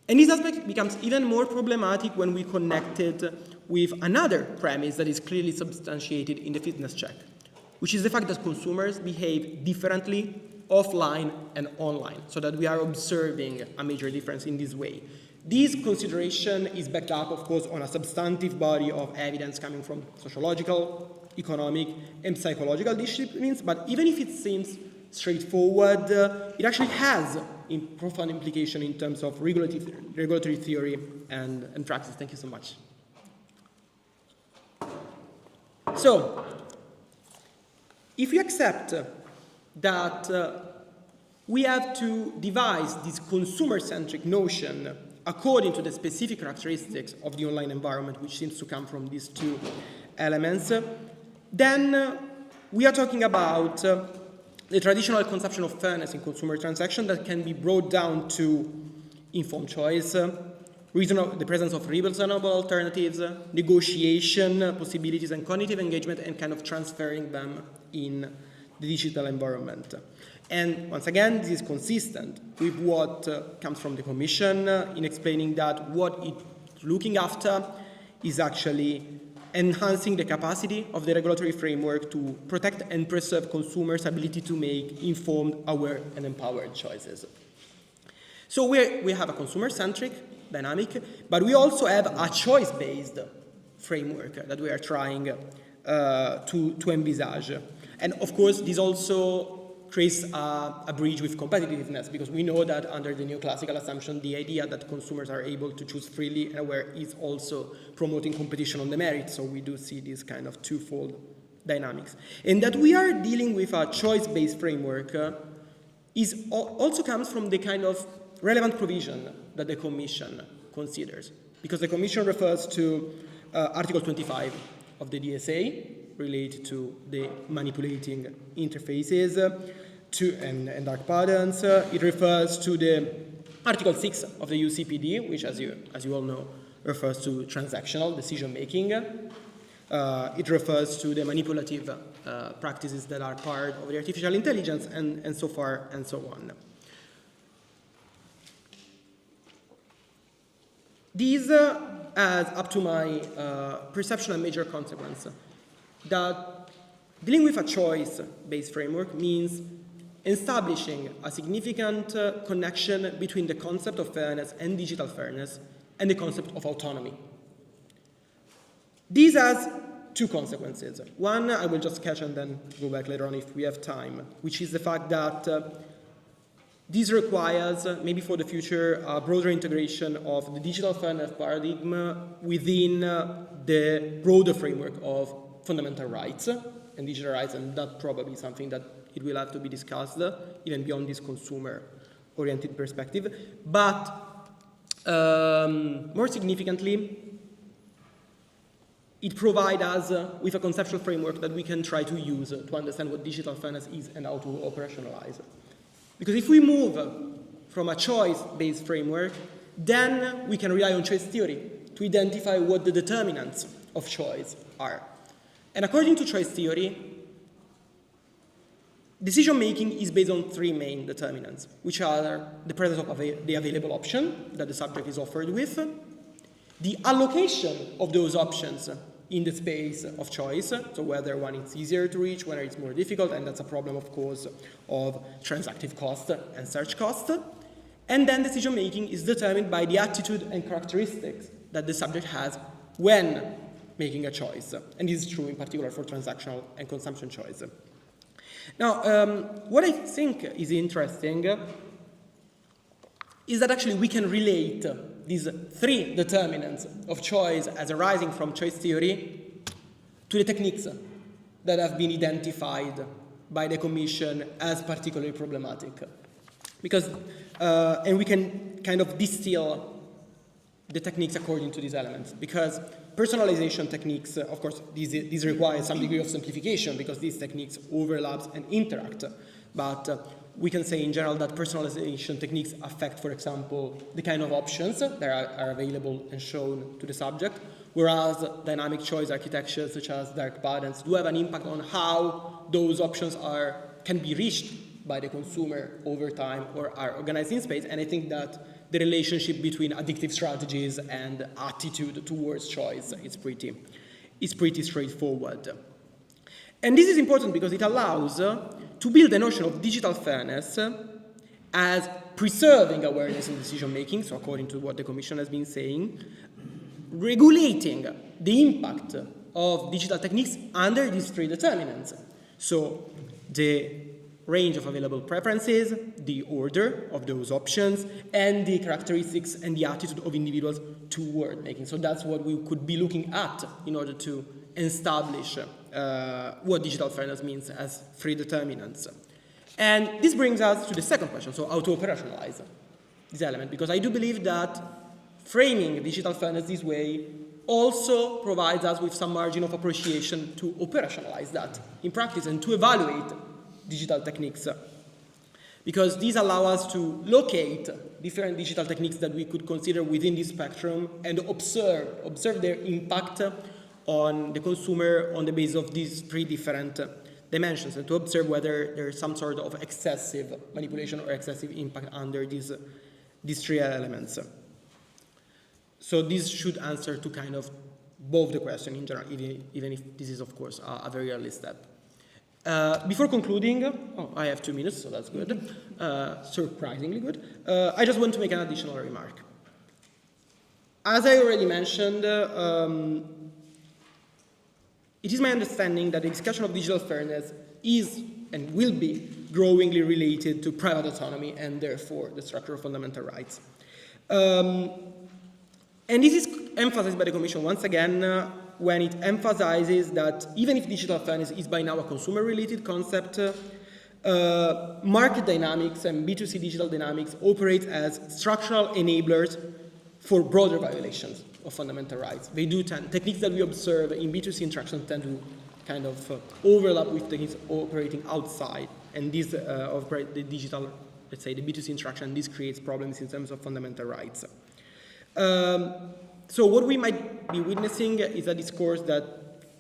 And this aspect becomes even more problematic when we connect it with another premise that is clearly substantiated in the fitness check, which is the fact that consumers behave differently offline and online, so that we are observing a major difference in this way. This consideration is backed up, of course, on a substantive body of evidence coming from sociological, economic, and psychological disciplines, but even if it seems straightforward, it actually has a profound implication in terms of regulatory theory and practice. Thank you so much. So, if we accept that we have to devise this consumer-centric notion according to the specific characteristics of the online environment, which seems to come from these two elements, then we are talking about the traditional conception of fairness in consumer transaction that can be brought down to informed choice, the presence of reasonable alternatives, negotiation possibilities, and cognitive engagement, and kind of transferring them in the digital environment. And once again, this is consistent with what comes from the Commission in explaining that what it's looking after is actually enhancing the capacity of the regulatory framework to protect and preserve consumers' ability to make informed, aware, and empowered choices. So we have a consumer-centric dynamic, but we also have a choice-based framework that we are trying to envisage. And of course, this also creates a bridge with competitiveness, because we know that under the neoclassical assumption, the idea that consumers are able to choose freely and aware is also promoting competition on the merits. So we do see this kind of twofold dynamics. And that we are dealing with a choice-based framework also comes from the kind of relevant provision that the Commission considers. Because the Commission refers to Article 25 of the DSA, related to the manipulating interfaces and dark patterns. It refers to the Article 6 of the UCPD, which, as you all know, refers to transactional decision-making. It refers to the manipulative practices that are part of the artificial intelligence, and so far and so on. These has, up to my perception, a major consequence, that dealing with a choice-based framework means establishing a significant connection between the concept of fairness and digital fairness and the concept of autonomy. This has two consequences. One, I will just catch and then go back later on if we have time, which is the fact that this requires, maybe for the future, a broader integration of the digital fairness paradigm within the broader framework of fundamental rights and digital rights, and that probably something that it will have to be discussed even beyond this consumer-oriented perspective. But more significantly, it provides us with a conceptual framework that we can try to use to understand what digital fairness is and how to operationalize. Because if we move from a choice-based framework, then we can rely on choice theory to identify what the determinants of choice are. And according to choice theory, decision-making is based on three main determinants, which are the presence of the available option that the subject is offered with, the allocation of those options in the space of choice, so whether one is easier to reach, whether it's more difficult, and that's a problem, of course, of transactive cost and search cost. And then decision-making is determined by the attitude and characteristics that the subject has when making a choice. And this is true in particular for transactional and consumption choice. Now, what I think is interesting is that actually we can relate these three determinants of choice as arising from choice theory to the techniques that have been identified by the Commission as particularly problematic. Because, and we can kind of distill the techniques according to these elements. Because personalization techniques, of course, these require some degree of simplification because these techniques overlap and interact. But we can say in general that personalization techniques affect, for example, the kind of options that are available and shown to the subject, whereas dynamic choice architectures such as dark patterns do have an impact on how those options can be reached by the consumer over time or are organized in space. And I think that the relationship between addictive strategies and attitude towards choice is pretty straightforward. And this is important because it allows to build a notion of digital fairness as preserving awareness in decision-making, so according to what the Commission has been saying, regulating the impact of digital techniques under these three determinants. So the range of available preferences, the order of those options, and the characteristics and the attitude of individuals toward making. So that's what we could be looking at in order to establish what digital fairness means as three determinants. And this brings us to the second question, so how to operationalize this element, because I do believe that framing digital fairness this way also provides us with some margin of appreciation to operationalize that in practice and to evaluate digital techniques. Because these allow us to locate different digital techniques that we could consider within this spectrum and observe their impact on the consumer on the basis of these three different dimensions, and to observe whether there is some sort of excessive manipulation or excessive impact under these three elements. So this should answer to kind of both the question in general, even if this is, of course, a very early step. Before concluding, I have 2 minutes, so that's good, surprisingly good. I just want to make an additional remark. As I already mentioned, it is my understanding that the discussion of digital fairness is and will be growingly related to private autonomy and therefore the structure of fundamental rights. And this is emphasized by the Commission once again when it emphasizes that even if digital fairness is by now a consumer-related concept, market dynamics and B2C digital dynamics operate as structural enablers for broader violations of fundamental rights. They do techniques that we observe in B2C interactions tend to kind of overlap with techniques operating outside, and this operate the digital, let's say the B2C interaction, this creates problems in terms of fundamental rights. So what we might be witnessing is a discourse that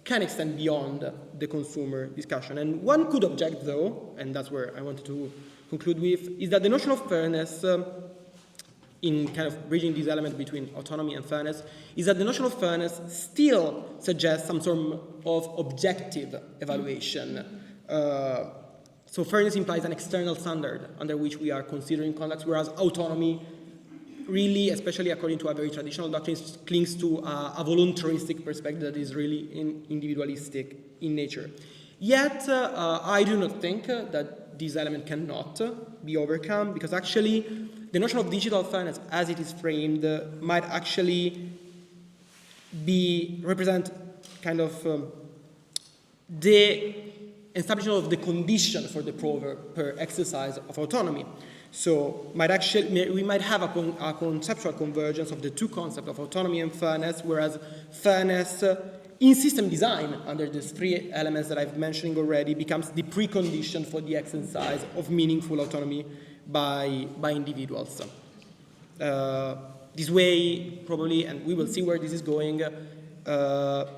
can extend beyond the consumer discussion. And one could object though, and that's where I wanted to conclude with, is that the notion of fairness in kind of bridging this element between autonomy and fairness, is that the notion of fairness still suggests some sort of objective evaluation. So fairness implies an external standard under which we are considering conduct, whereas autonomy really, especially according to a very traditional doctrine, clings to a voluntaristic perspective that is really individualistic in nature. Yet, I do not think that this element cannot be overcome, because actually the notion of digital fairness as it is framed might actually represent kind of the establishment of the condition for the proper exercise of autonomy. So we might have a conceptual convergence of the two concepts of autonomy and fairness, whereas fairness in system design, under these three elements that I've mentioned already, becomes the precondition for the exercise of meaningful autonomy by individuals. This way, probably, and we will see where this is going,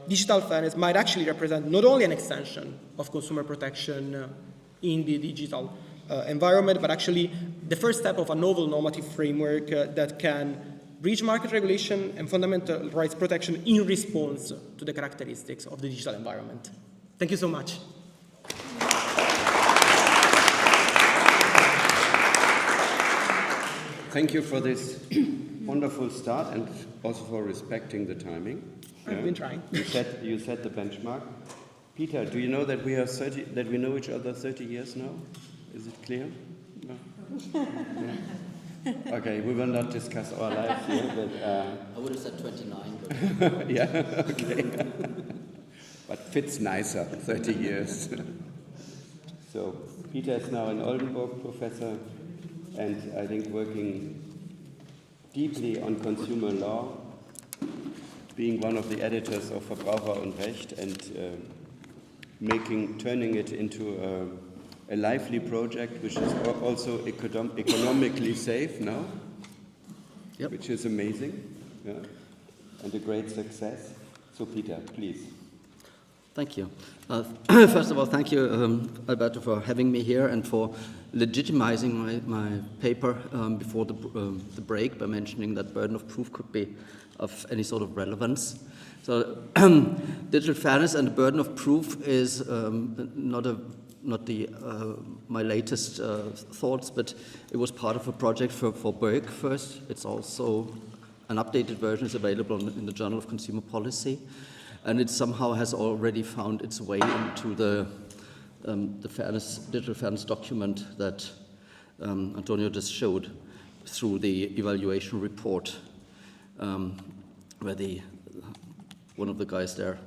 digital fairness might actually represent not only an extension of consumer protection in the digital environment, but actually the first step of a novel normative framework that can bridge market regulation and fundamental rights protection in response to the characteristics of the digital environment. Thank you so much.
Thank you for this wonderful start and also for respecting the timing.
I've been trying.
You set the benchmark. Peter, do you know that we know each other 30 years now? Is it clear? No? No? Okay, we will not discuss our lives here, but
I would have said 29, but
yeah, okay. But fits nicer, 30 years. So Peter is now an Oldenburg professor, and I think working deeply on consumer law, being one of the editors of Verbraucher und Recht, and turning it into a lively project, which is also economically safe now, yep. Which is amazing, yeah, and a great success. So Peter, please.
Thank you. First of all, thank you, Alberto, for having me here and for legitimizing my paper before the break by mentioning that burden of proof could be of any sort of relevance. So digital fairness and the burden of proof is not my latest thoughts, but it was part of a project for Berg first. It's also an updated version is available in the Journal of Consumer Policy. And it somehow has already found its way into the digital fairness document that Antonio just showed through the evaluation report, where one of the guys there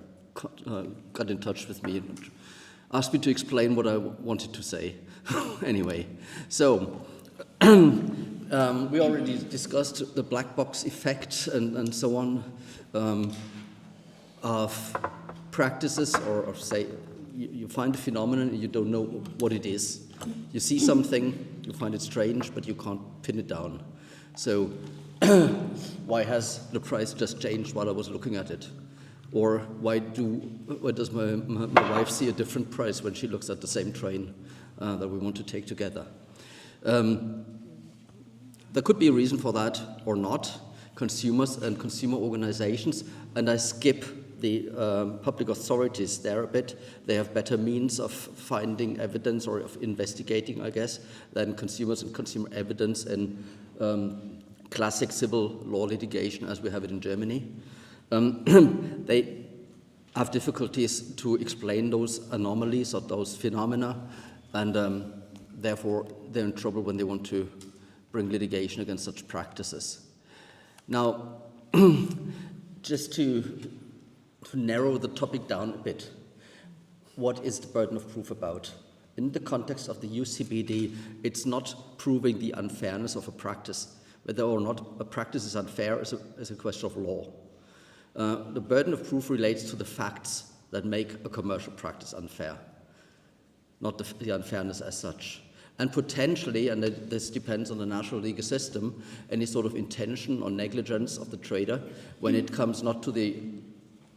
got in touch with me and asked me to explain what I wanted to say. Anyway, so we already discussed the black box effect and so on. Of practices or say you find a phenomenon and you don't know what it is. You see something, you find it strange, but you can't pin it down. So why has the price just changed while I was looking at it? Or why does my wife see a different price when she looks at the same train that we want to take together? There could be a reason for that or not. Consumers and consumer organizations, and I skip the public authorities there a bit. They have better means of finding evidence or of investigating, I guess, than consumers and consumer evidence in classic civil law litigation as we have it in Germany. They have difficulties to explain those anomalies or those phenomena, and therefore they're in trouble when they want to bring litigation against such practices. Now, just to narrow the topic down a bit, what is the burden of proof about? In the context of the UCPD, it's not proving the unfairness of a practice. Whether or not a practice is unfair is a question of law. The burden of proof relates to the facts that make a commercial practice unfair, not the unfairness as such. And potentially, and this depends on the national legal system, any sort of intention or negligence of the trader when it comes not to the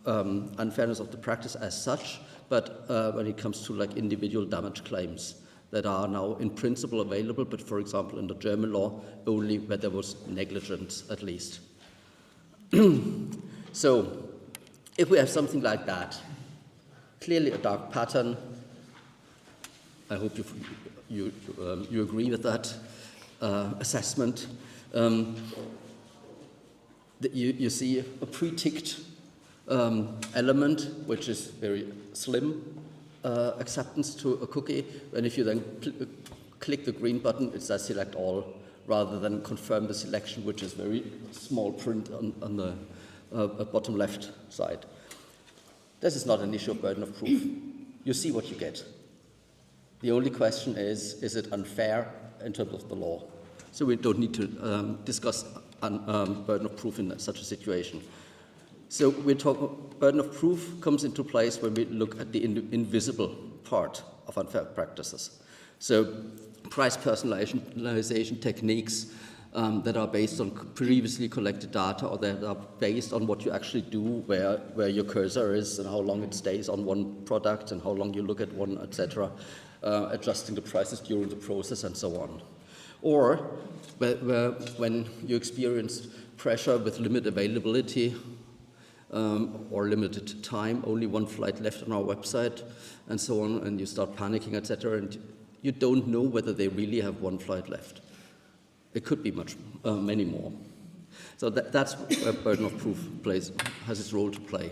unfairness of the practice as such, but when it comes to like individual damage claims that are now in principle available, but for example in the German law, only where there was negligence at least. So, if we have something like that, clearly a dark pattern, I hope you agree with that assessment. You see a pre-ticked element, which is very slim acceptance to a cookie, and if you then click the green button, it says select all, rather than confirm the selection, which is very small print on the bottom left side. This is not an issue of burden of proof. You see what you get. The only question is it unfair in terms of the law? So we don't need to discuss burden of proof in such a situation. So we talk burden of proof comes into place when we look at the invisible part of unfair practices. So price personalization techniques that are based on previously collected data, or that are based on what you actually do, where your cursor is and how long it stays on one product and how long you look at one, etc., adjusting the prices during the process and so on. Or when you experience pressure with limited availability or limited time, only one flight left on our website, and so on, and you start panicking, etc., and you don't know whether they really have one flight left. It could be many more. So that's where burden of proof has its role to play.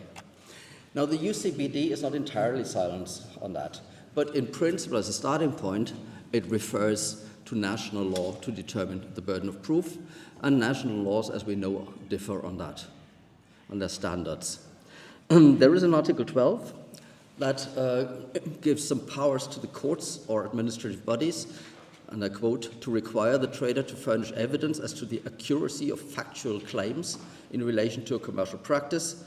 Now, the UCPD is not entirely silent on that, but in principle, as a starting point, it refers to national law to determine the burden of proof, and national laws, as we know, differ on that, on their standards. There is an Article 12 that gives some powers to the courts or administrative bodies, and I quote, to require the trader to furnish evidence as to the accuracy of factual claims in relation to a commercial practice,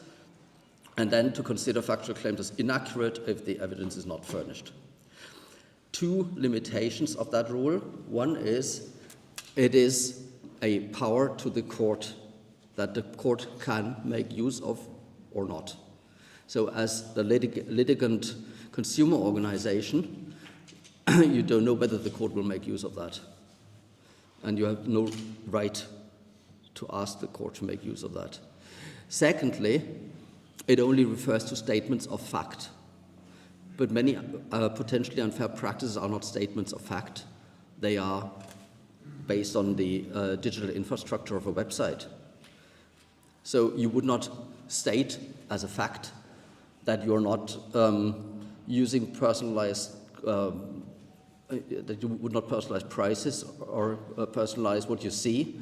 and then to consider factual claims as inaccurate if the evidence is not furnished. Two limitations of that rule. One is it is a power to the court that the court can make use of or not. So as the litigant consumer organization, you don't know whether the court will make use of that. And you have no right to ask the court to make use of that. Secondly, it only refers to statements of fact. But many potentially unfair practices are not statements of fact. They are based on the digital infrastructure of a website. So you would not state as a fact that you're not using personalized, that you would not personalize prices or personalize what you see.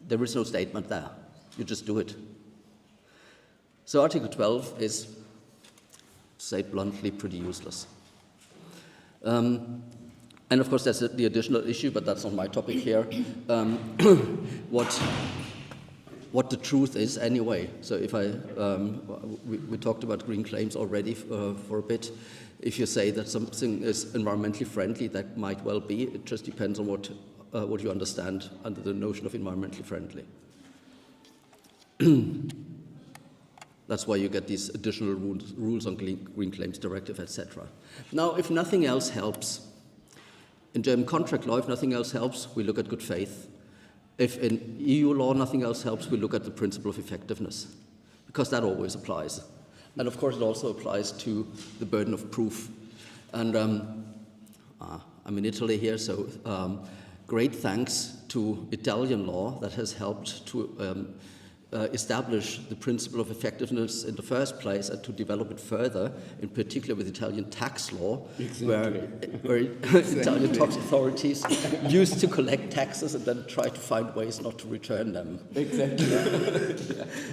There is no statement there. You just do it. So Article 12 is, to say it bluntly, pretty useless. And of course, there's the additional issue, but that's not my topic here, what the truth is anyway. So if we talked about green claims already for a bit. If you say that something is environmentally friendly, that might well be. It just depends on what you understand under the notion of environmentally friendly. That's why you get these additional rules on Green Claims Directive, etc. Now, if nothing else helps, in German contract law, if nothing else helps, we look at good faith. If in EU law nothing else helps, we look at the principle of effectiveness, because that always applies. And of course, it also applies to the burden of proof. And I'm in Italy here, so great thanks to Italian law that has helped to establish the principle of effectiveness in the first place and to develop it further, in particular with Italian tax law, where Italian tax authorities used to collect taxes and then try to find ways not to return them.
Exactly.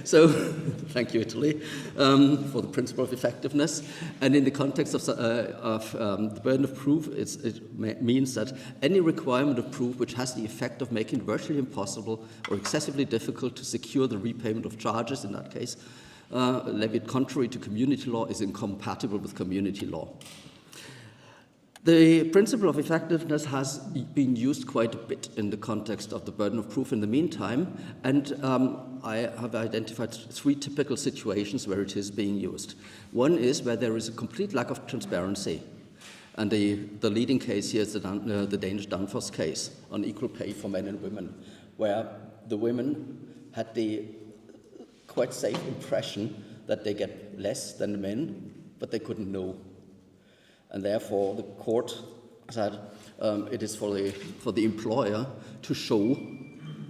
So, thank you, Italy, for the principle of effectiveness. And in the context of the burden of proof, it means that any requirement of proof which has the effect of making it virtually impossible or excessively difficult to secure the repayment of charges, in that case, levied contrary to community law, is incompatible with community law. The principle of effectiveness has been used quite a bit in the context of the burden of proof in the meantime, and I have identified three typical situations where it is being used. One is where there is a complete lack of transparency, and the leading case here is the Danish Danfoss case on equal pay for men and women, where the women had the quite safe impression that they get less than the men, but they couldn't know. And therefore, the court said it is for the employer to show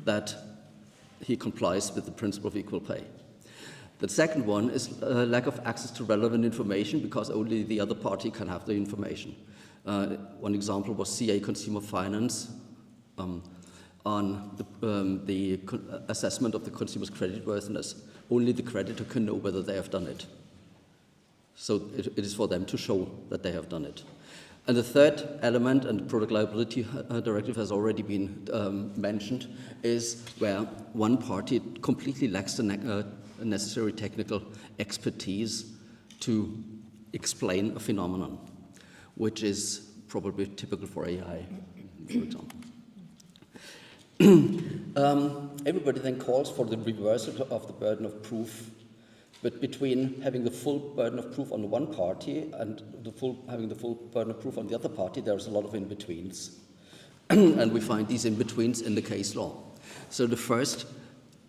that he complies with the principle of equal pay. The second one is lack of access to relevant information because only the other party can have the information. One example was CA Consumer Finance on the assessment of the consumer's creditworthiness. Only the creditor can know whether they have done it. So it is for them to show that they have done it. And the third element, and the Product Liability Directive has already been mentioned, is where one party completely lacks the necessary technical expertise to explain a phenomenon, which is probably typical for AI, for example. Everybody then calls for the reversal of the burden of proof, but between having the full burden of proof on the one party and having the full burden of proof on the other party, there's a lot of in-betweens. And we find these in-betweens in the case law. So the first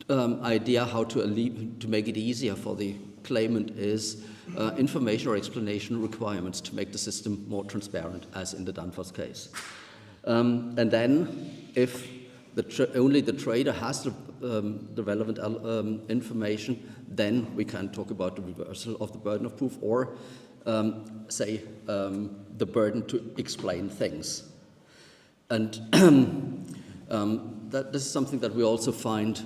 idea how to make it easier for the claimant is information or explanation requirements to make the system more transparent, as in the Danfoss case. And then, if only the trader has the relevant information, then we can talk about the reversal of the burden of proof, or say the burden to explain things. And this is something that we also find.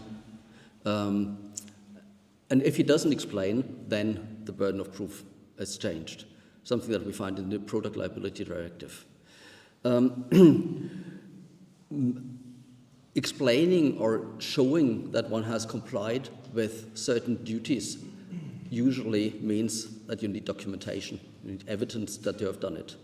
And if he doesn't explain, then the burden of proof is changed, something that we find in the Product Liability Directive. Explaining or showing that one has complied with certain duties usually means that you need documentation, you need evidence that you have done it.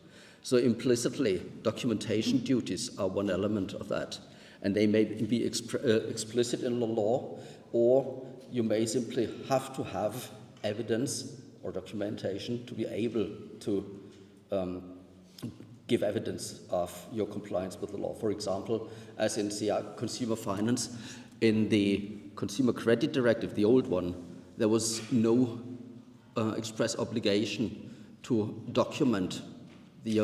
So implicitly, documentation duties are one element of that, and they may be explicit in the law, or you may simply have to have evidence or documentation to be able to give evidence of your compliance with the law. For example, as in consumer finance, in the Consumer Credit Directive, the old one, there was no express obligation to document the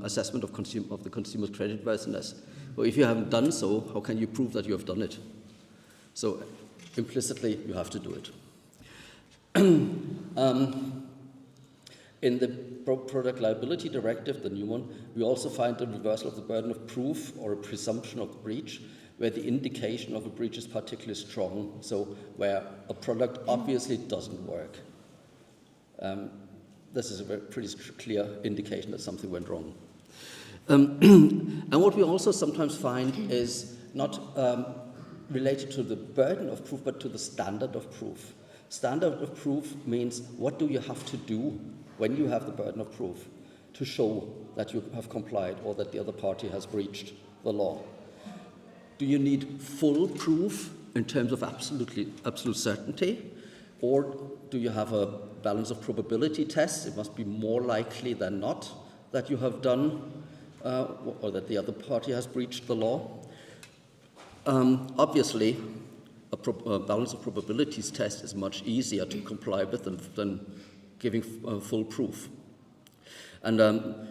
assessment of the consumer's creditworthiness. Well, if you haven't done so, how can you prove that you have done it? So implicitly, you have to do it. In the Product Liability Directive, the new one, we also find the reversal of the burden of proof or a presumption of breach, where the indication of a breach is particularly strong, so where a product obviously doesn't work. This is a pretty clear indication that something went wrong. And what we also sometimes find is not related to the burden of proof, but to the standard of proof. Standard of proof means what do you have to do when you have the burden of proof to show that you have complied or that the other party has breached the law. Do you need full proof in terms of absolute certainty, or do you have a balance of probability test? It must be more likely than not that you have done or that the other party has breached the law. Obviously, a balance of probabilities test is much easier to comply with than giving full proof. And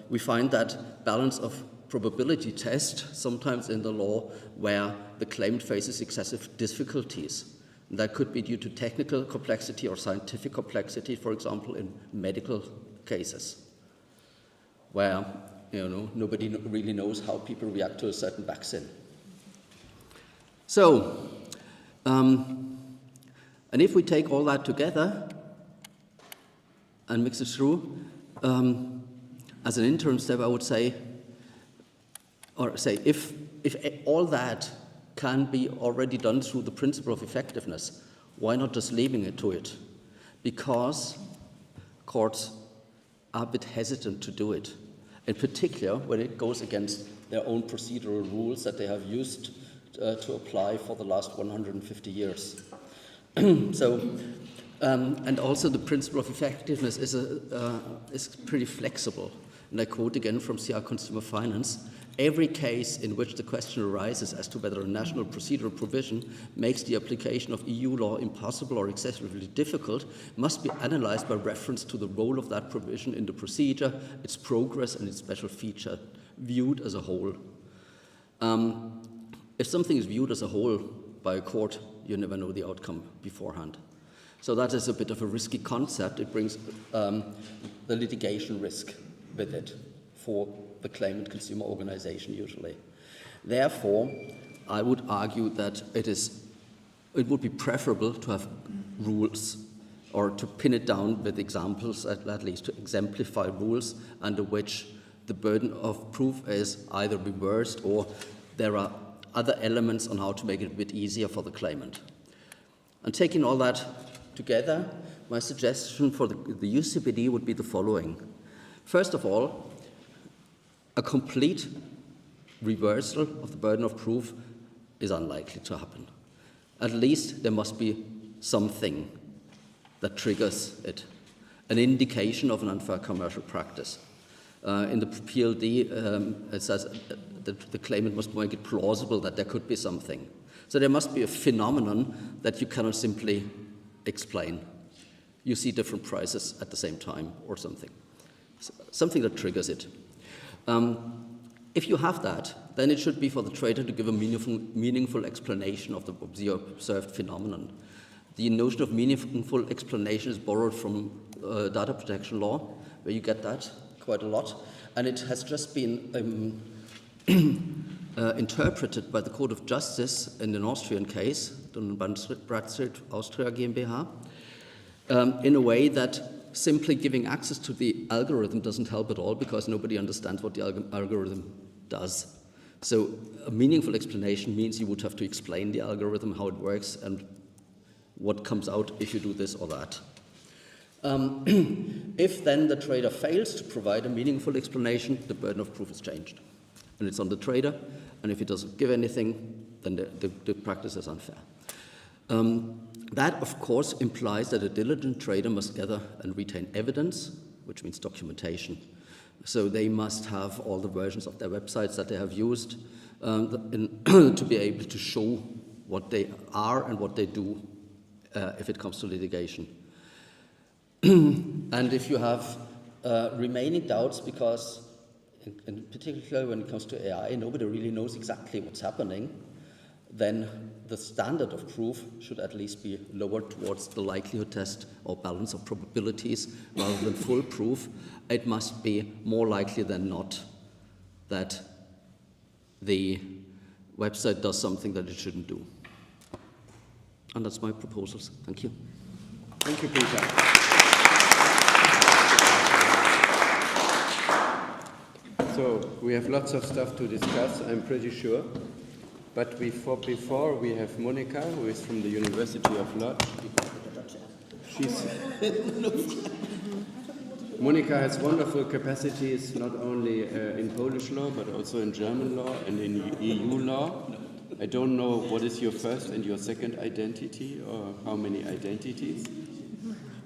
we find that balance of probability test sometimes in the law where the claimant faces excessive difficulties. And that could be due to technical complexity or scientific complexity, for example, in medical cases, where nobody really knows how people react to a certain vaccine. So, and if we take all that together and mix it through, as an interim step, I would say, if all that can be already done through the principle of effectiveness, why not just leaving it to it? Because courts are a bit hesitant to do it, in particular when it goes against their own procedural rules that they have used to apply for the last 150 years. And also the principle of effectiveness is pretty flexible. And I quote again from CR Consumer Finance: every case in which the question arises as to whether a national procedural provision makes the application of EU law impossible or excessively difficult must be analyzed by reference to the role of that provision in the procedure, its progress, and its special feature, viewed as a whole. If something is viewed as a whole by a court, you never know the outcome beforehand. So that is a bit of a risky concept. It brings the litigation risk with it for the claimant consumer organization usually. Therefore, I would argue that it would be preferable to have rules or to pin it down with examples, at least to exemplify rules under which the burden of proof is either reversed or there are other elements on how to make it a bit easier for the claimant. And taking all that together, my suggestion for the UCPD would be the following. First of all, a complete reversal of the burden of proof is unlikely to happen. At least there must be something that triggers it, an indication of an unfair commercial practice. In the PLD, it says that the claimant must make it plausible that there could be something.
So there must be a phenomenon that you cannot simply explain. You see different prices at the same time or something. Something that triggers it. If you have that, then it should be for the trader to give a meaningful explanation of the observed phenomenon. The notion of meaningful explanation is borrowed from data protection law, where you get that quite a lot, and it has just been interpreted by the Court of Justice in an Austrian case, Dun- und Bradstreet Austria GmbH, in a way that simply giving access to the algorithm doesn't help at all, because nobody understands what the algorithm does. So a meaningful explanation means you would have to explain the algorithm, how it works, and what comes out if you do this or that. If then the trader fails to provide a meaningful explanation, the burden of proof is changed. And it's on the trader, and if he doesn't give anything, then the practice is unfair. That, of course, implies that a diligent trader must gather and retain evidence, which means documentation. So they must have all the versions of their websites that they have used to be able to show what they are and what they do if it comes to litigation. And if you have remaining doubts, because in particular when it comes to AI, nobody really knows exactly what's happening, then the standard of proof should at least be lowered towards the likelihood test or balance of probabilities rather than full proof. It must be more likely than not that the website does something that it shouldn't do. And that's my proposals. Thank you.
Thank you, Peter. So we have lots of stuff to discuss, I'm pretty sure. But before we have Monica, who is from the University of Lodz. Monica has wonderful capacities not only in Polish law, but also in German law and in EU law. I don't know what is your first and your second identity, or how many identities.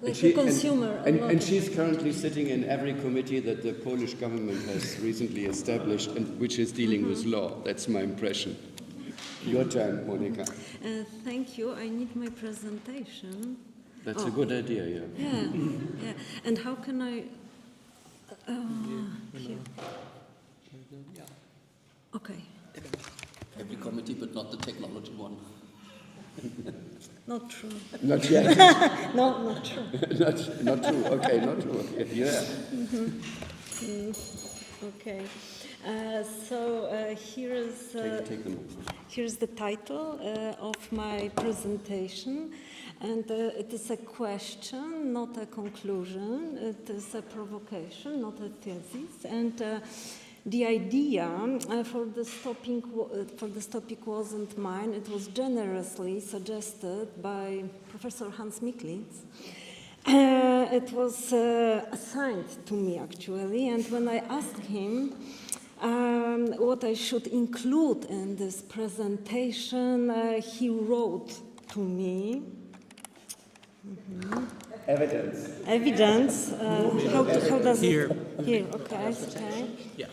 Like a consumer.
And she's currently sitting in every committee that the Polish government has recently established, and which is dealing with law. That's my impression. Your turn, Monica.
Thank you. I need my presentation.
That's a good idea, yeah.
Yeah. And how can I... here. Okay.
Every committee, but not the technology one.
Not true.
Not yet.
No, not true.
not true. Okay, not true. Okay. Yeah.
Okay. Here's the title of my presentation, and it is a question, not a conclusion. It is a provocation, not a thesis, and the idea for this topic wasn't mine. It was generously suggested by Professor Hans Micklitz. It was assigned to me, actually, and when I asked him what I should include in this presentation, he wrote to me.
Evidence.
Evidence. How does
here.
it? Here. Okay. Okay.
Yeah.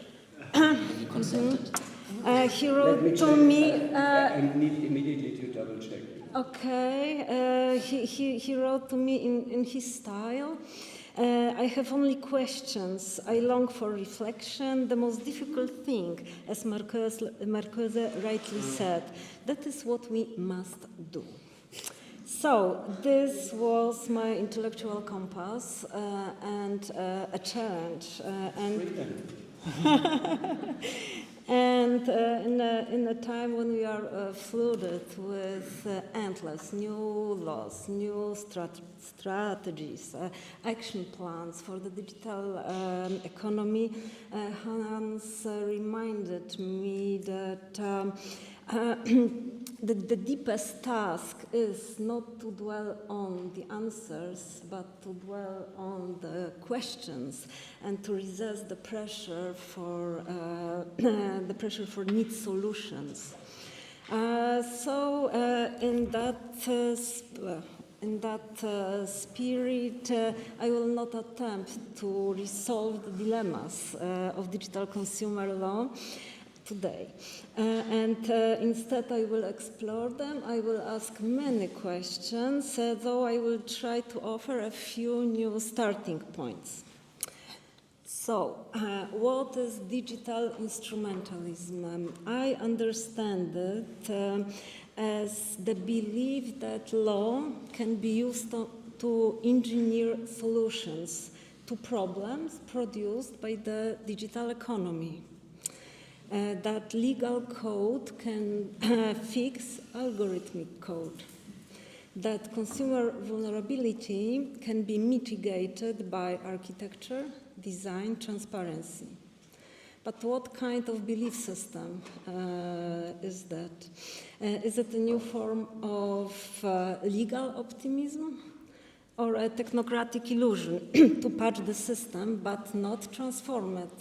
He wrote to me.
I need immediately to double check.
Okay. He wrote to me in his style. I have only questions. I long for reflection. The most difficult thing, as Marcuse rightly said, that is what we must do. So this was my intellectual compass and a challenge. And in a time when we are flooded with endless new laws, new strategies, action plans for the digital economy, Hans reminded me that the deepest task is not to dwell on the answers, but to dwell on the questions and to resist the pressure for neat solutions. So in that spirit, I will not attempt to resolve the dilemmas of digital consumer law. today. Instead I will explore them. I will ask many questions, though I will try to offer a few new starting points. So, what is digital instrumentalism? I understand it as the belief that law can be used to engineer solutions to problems produced by the digital economy. That legal code can fix algorithmic code. That consumer vulnerability can be mitigated by architecture, design, transparency. But what kind of belief system is that? Is it a new form of legal optimism or a technocratic illusion to patch the system but not transform it?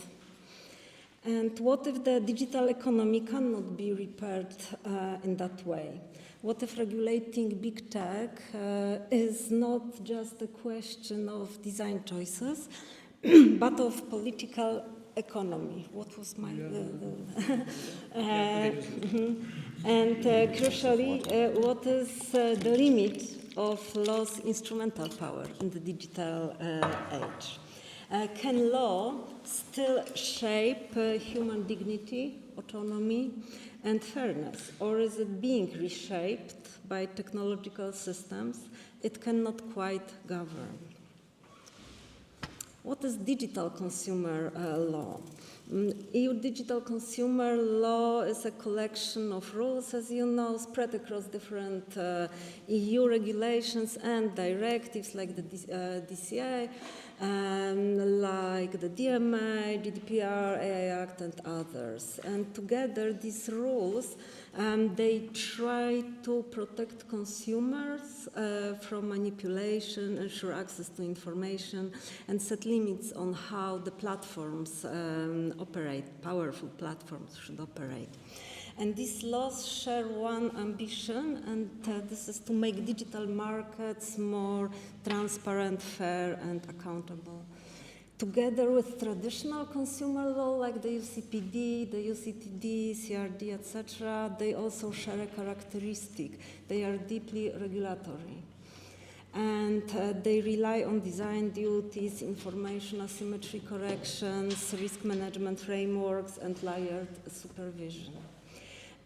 And what if the digital economy cannot be repaired in that way? What if regulating big tech is not just a question of design choices, but of political economy? What was my... And crucially, what is the limit of law's instrumental power in the digital age? Can law still shape human dignity, autonomy, and fairness, or is it being reshaped by technological systems it cannot quite govern? What is digital consumer law? EU digital consumer law is a collection of rules, as you know, spread across different EU regulations and directives like the DCA, like the DMA, GDPR, AI Act, and others. And together, these rules, they try to protect consumers from manipulation, ensure access to information, and set limits on how the platforms operate, powerful platforms should operate. And these laws share one ambition, and this is to make digital markets more transparent, fair, and accountable. Together with traditional consumer law like the UCPD, the UCTD, CRD, etc., they also share a characteristic. They are deeply regulatory. And they rely on design duties, information asymmetry corrections, risk management frameworks, and layered supervision.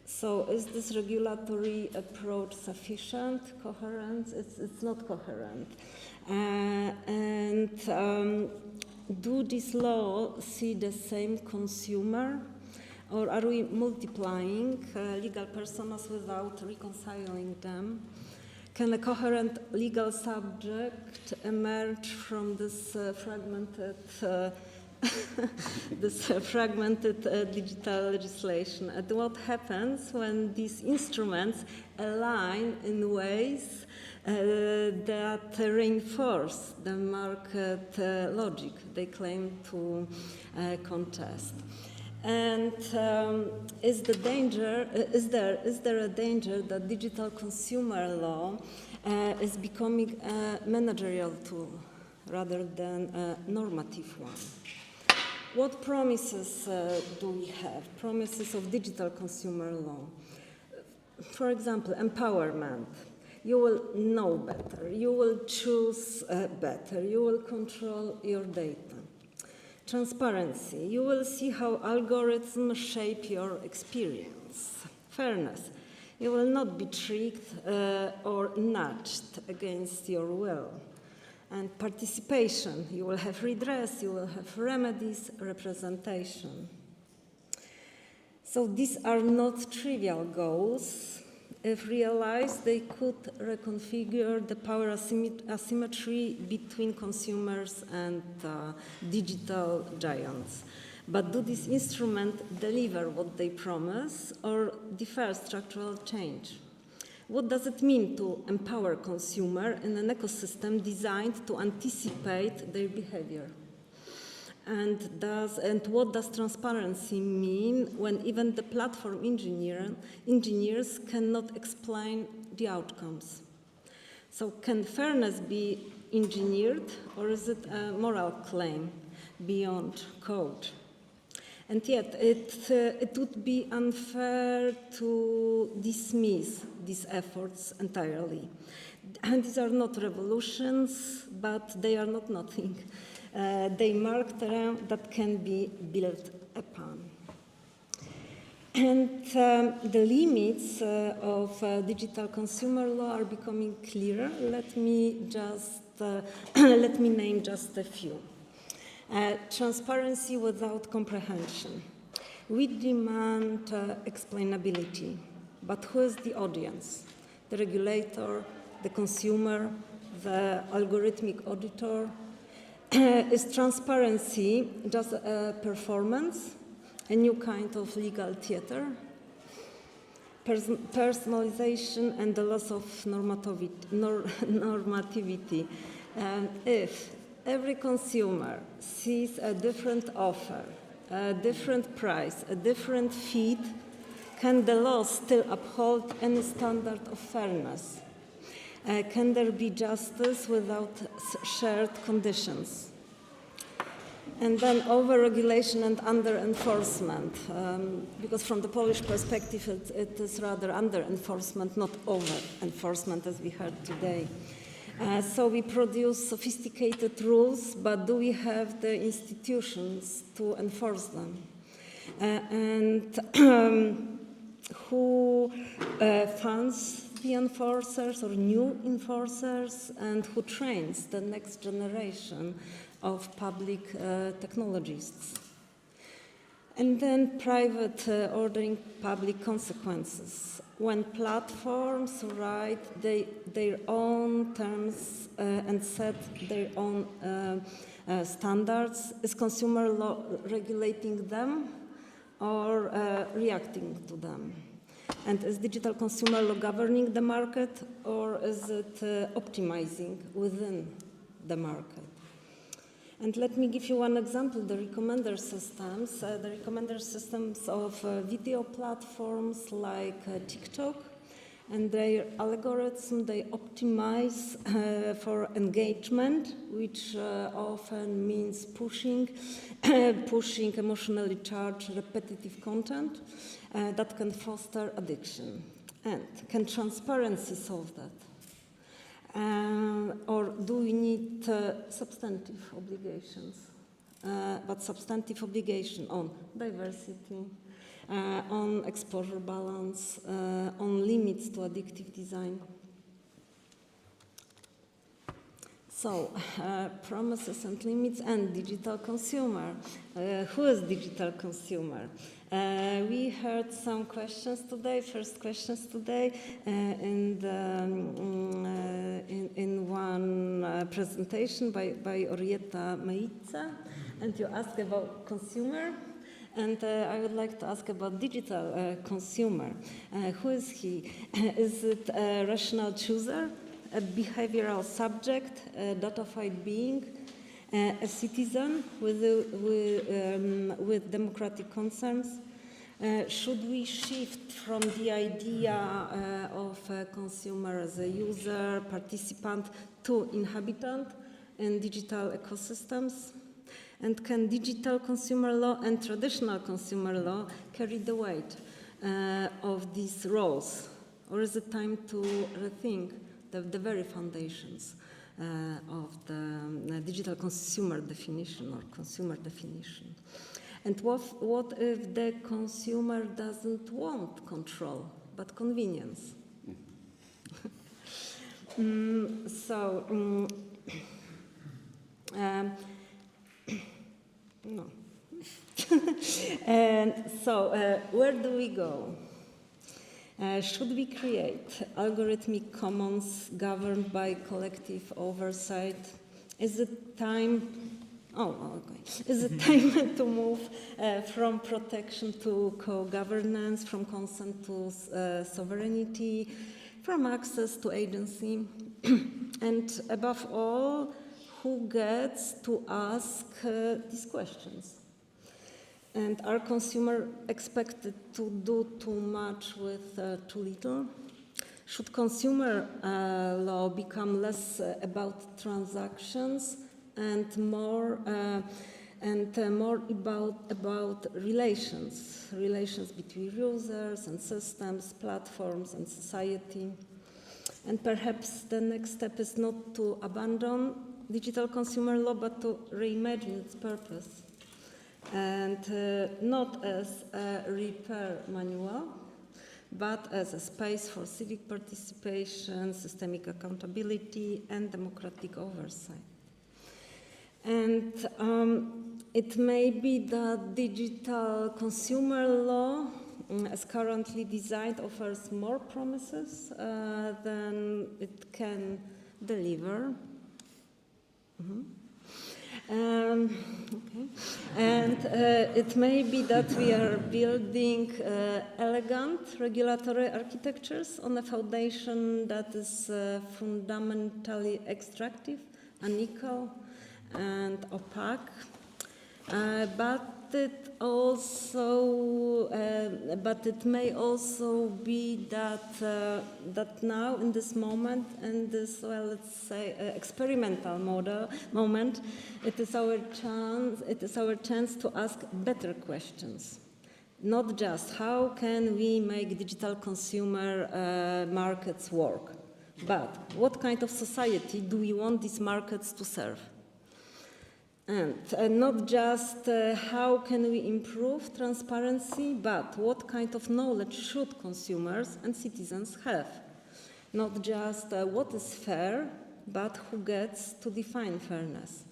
So is this regulatory approach sufficient, coherent? It's not coherent. Do these laws see the same consumer, or are we multiplying legal personas without reconciling them? Can a coherent legal subject emerge from this fragmented digital legislation? And what happens when these instruments align in ways that reinforce the market logic they claim to contest? And is there a danger that digital consumer law is becoming a managerial tool rather than a normative one? What promises do we have? Promises of digital consumer law. For example, empowerment. You will know better. You will choose better. You will control your data. Transparency. You will see how algorithms shape your experience. Fairness. You will not be tricked or nudged against your will. And participation. You will have redress. You will have remedies, representation. So these are not trivial goals. If realized, they could reconfigure the power asymmetry between consumers and digital giants. But do these instruments deliver what they promise or defer structural change? What does it mean to empower consumer in an ecosystem designed to anticipate their behavior? And what does transparency mean when even the platform engineers cannot explain the outcomes? So can fairness be engineered, or is it a moral claim beyond code? And yet, it would be unfair to dismiss these efforts entirely. And these are not revolutions, but they are not nothing. They mark terrain that can be built upon. And the limits of digital consumer law are becoming clearer. Let me name just a few. Transparency without comprehension. We demand explainability, but who is the audience? The regulator, the consumer, the algorithmic auditor? Is transparency just a performance, a new kind of legal theater? Personalization and the loss of normativity. If every consumer sees a different offer, a different price, a different feed, can the law still uphold any standard of fairness? Can there be justice without shared conditions? And then over-regulation and under-enforcement, because from the Polish perspective it is rather under-enforcement, not over-enforcement as we heard today. So we produce sophisticated rules, but do we have the institutions to enforce them? And who funds the enforcers or new enforcers, and who trains the next generation of public technologists? And then private ordering public consequences. When platforms write their own terms and set their own standards, is consumer law regulating them or reacting to them? And is digital consumer law governing the market, or is it optimizing within the market? And let me give you one example, the recommender systems. The recommender systems of video platforms like TikTok, and their algorithm, they optimize for engagement, which often means pushing emotionally charged, repetitive content that can foster addiction. And can transparency solve that? Or do we need substantive obligations? But substantive obligation on diversity, on exposure balance, on limits to addictive design. So, promises and limits and digital consumer. Who is digital consumer? We heard some questions today, first questions today, in one presentation by Orietta Meica, and you asked about consumer. And I would like to ask about digital consumer. Who is he? Is it a rational chooser, a behavioral subject, a datafied being, a citizen with democratic concerns? Should we shift from the idea of a consumer as a user, participant, to inhabitant in digital ecosystems? And can digital consumer law and traditional consumer law carry the weight of these roles? Or is it time to rethink the very foundations of the digital consumer definition or consumer definition? And what if the consumer doesn't want control, but convenience? No. And so, where do we go? Should we create algorithmic commons governed by collective oversight? Is it time? Is it time to move from protection to co-governance, from consent to sovereignty, from access to agency? And above all, who gets to ask these questions? And are consumers expected to do too much with too little? Should consumer law become less about transactions and more and more about relations between users and systems, platforms and society. And perhaps the next step is not to abandon digital consumer law, but to reimagine its purpose. And not as a repair manual, but as a space for civic participation, systemic accountability, and democratic oversight. And it may be that digital consumer law, as currently designed, offers more promises than it can deliver. Okay. And it may be that we are building elegant regulatory architectures on a foundation that is fundamentally extractive, unequal, and opaque. But it may also be that now, in this moment, in this, well, let's say, experimental moment, it is our chance to ask better questions. Not just how can we make digital consumer markets work, but what kind of society do we want these markets to serve? And not just how can we improve transparency, but what kind of knowledge should consumers and citizens have? Not just what is fair, but who gets to define fairness.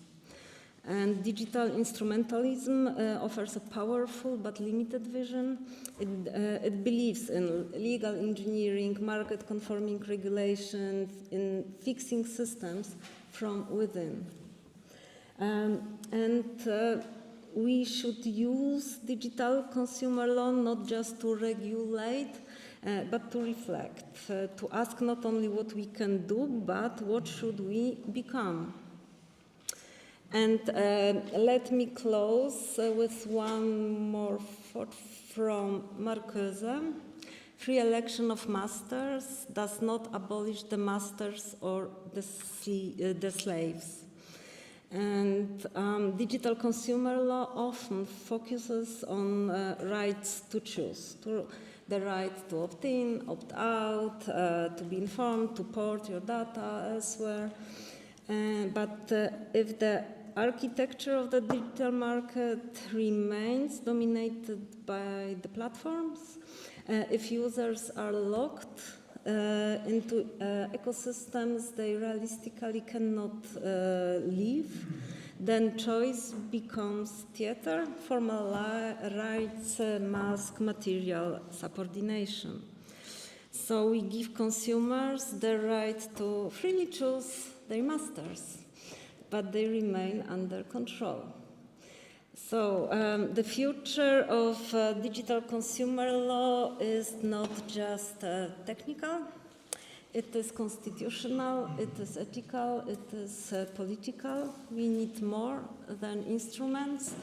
And digital instrumentalism offers a powerful but limited vision. It believes in legal engineering, market-conforming regulations, in fixing systems from within. We should use digital consumer law not just to regulate, but to reflect, to ask not only what we can do, but what should we become. And let me close with one more thought from Marcuse. Free election of masters does not abolish the masters or the slaves. And digital consumer law often focuses on rights to choose, the right to opt in, opt out, to be informed, to port your data elsewhere. But if the architecture of the digital market remains dominated by the platforms, if users are locked into ecosystems they realistically cannot leave, then choice becomes theater, formal rights mask material subordination. So we give consumers the right to freely choose their masters, but they remain under control. So the future of digital consumer law is not just technical, it is constitutional, it is ethical, it is political. We need more than instruments,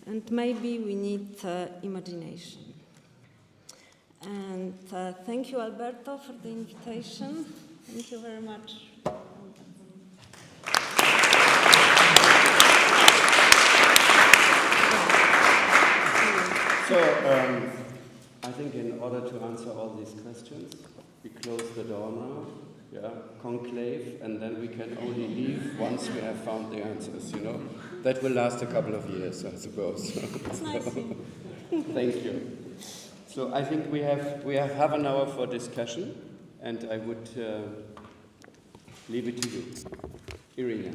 and maybe we need imagination. And thank you, Alberto, for the invitation. Thank you very much.
So, I think in order to answer all these questions, we close the door now, conclave, and then we can only leave once we have found the answers, That will last a couple of years, I suppose. Thank you. So I think we have half an hour for discussion, and I would leave it to you. Irina.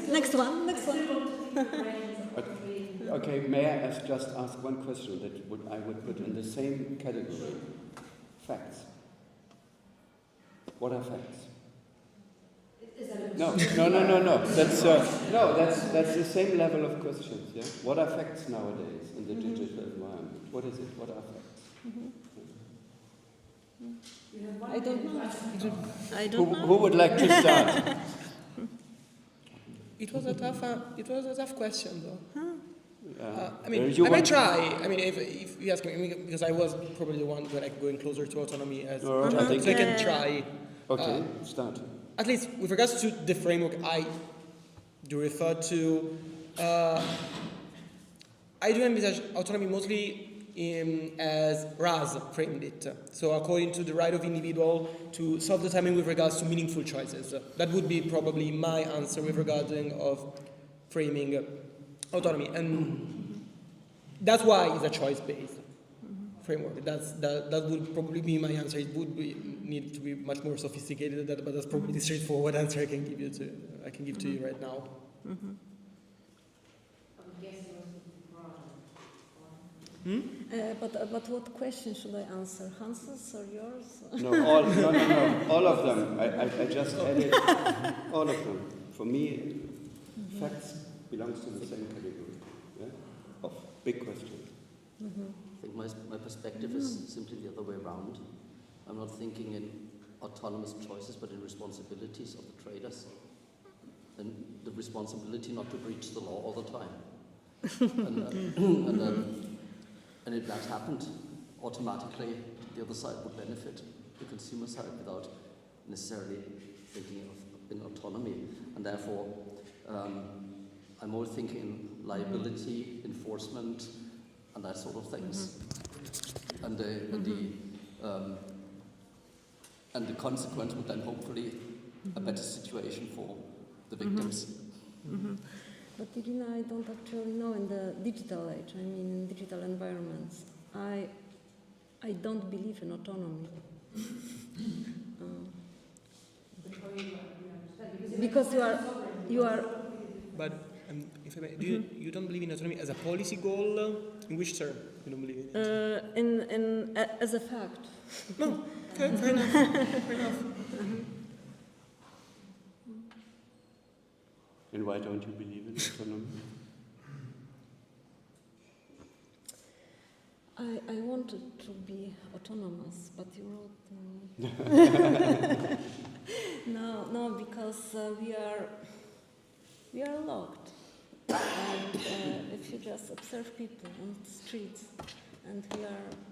Next one.
Okay, may I just ask one question that I would put in the same category? Facts. What are facts?
If
No. That's the same level of questions. Yeah. What are facts nowadays in the digital environment? What is it? What are facts?
I don't know. I don't know.
Who would like to start?
It was a tough question, though. I might try. I mean, if you ask me, because I was probably the one going closer to autonomy as so I can try.
Okay, start.
At least with regards to the framework, I do refer to. I do envisage autonomy mostly as Raz framed it. So according to the right of individual to self-determine with regards to meaningful choices. That would be probably my answer with regarding of framing autonomy. And that's why it's a choice-based framework. That would probably be my answer. It would need to be much more sophisticated than that, but that's probably the straightforward answer I can give to you right now.
But what question should I answer? Hans's or yours?
No, all of them. I just added all of them. For me, facts belongs to the same category, of big questions.
I think my perspective is simply the other way around. I'm not thinking in autonomous choices, but in responsibilities of the traders. And the responsibility not to breach the law all the time. And if that happened, automatically the other side would benefit, the consumer side, without necessarily thinking of in autonomy. And therefore, I'm more thinking liability, enforcement, and that sort of things. And the consequence would then hopefully a better situation for the victims.
But I don't actually know in the digital age, in digital environments, I don't believe in autonomy. Because you are.
But if I may, you don't believe in autonomy as a policy goal? In which term you don't believe in it?
As a fact.
No, okay, fair enough. Fair enough.
And why don't you believe in autonomy?
I wanted to be autonomous, but you wrote no, because we are locked. And if you just observe people on the streets, and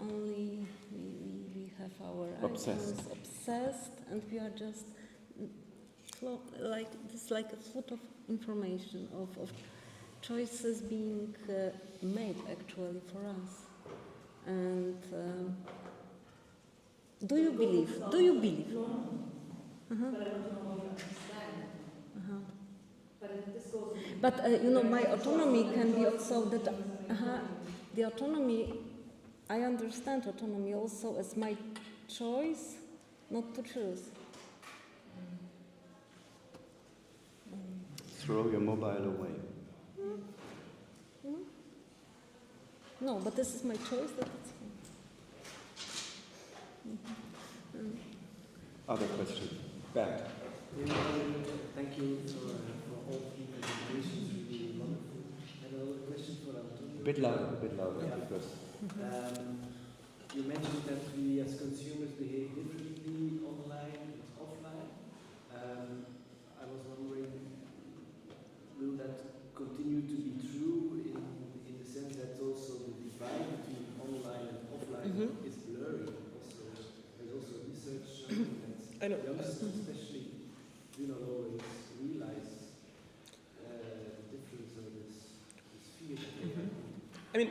we have our icons obsessed, and we are just like a flood of information of choices being made actually for us. And do you believe? But my autonomy can be also that the autonomy. I understand autonomy also as my choice not to choose.
Throw your mobile away.
No, but this is my choice. That it's
Other questions? Bert.
Thank you for all the presentations. Really wonderful. And another question for Antonio.
A bit louder, because.
You mentioned that we as consumers behave differently online and offline. I was wondering, will that continue to be true in the sense that also the divide between online and offline is blurry? There's also research showing that youngsters especially do not always realize the difference of this field.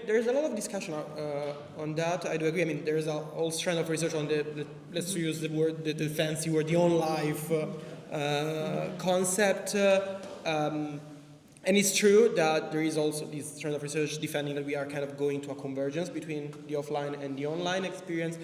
There's a lot of discussion on that. I do agree. There's a whole strand of research on let's use the word, the fancy word, the on-life concept. And it's true that there is also this strand of research defending that we are kind of going to a convergence between the offline and the online experience.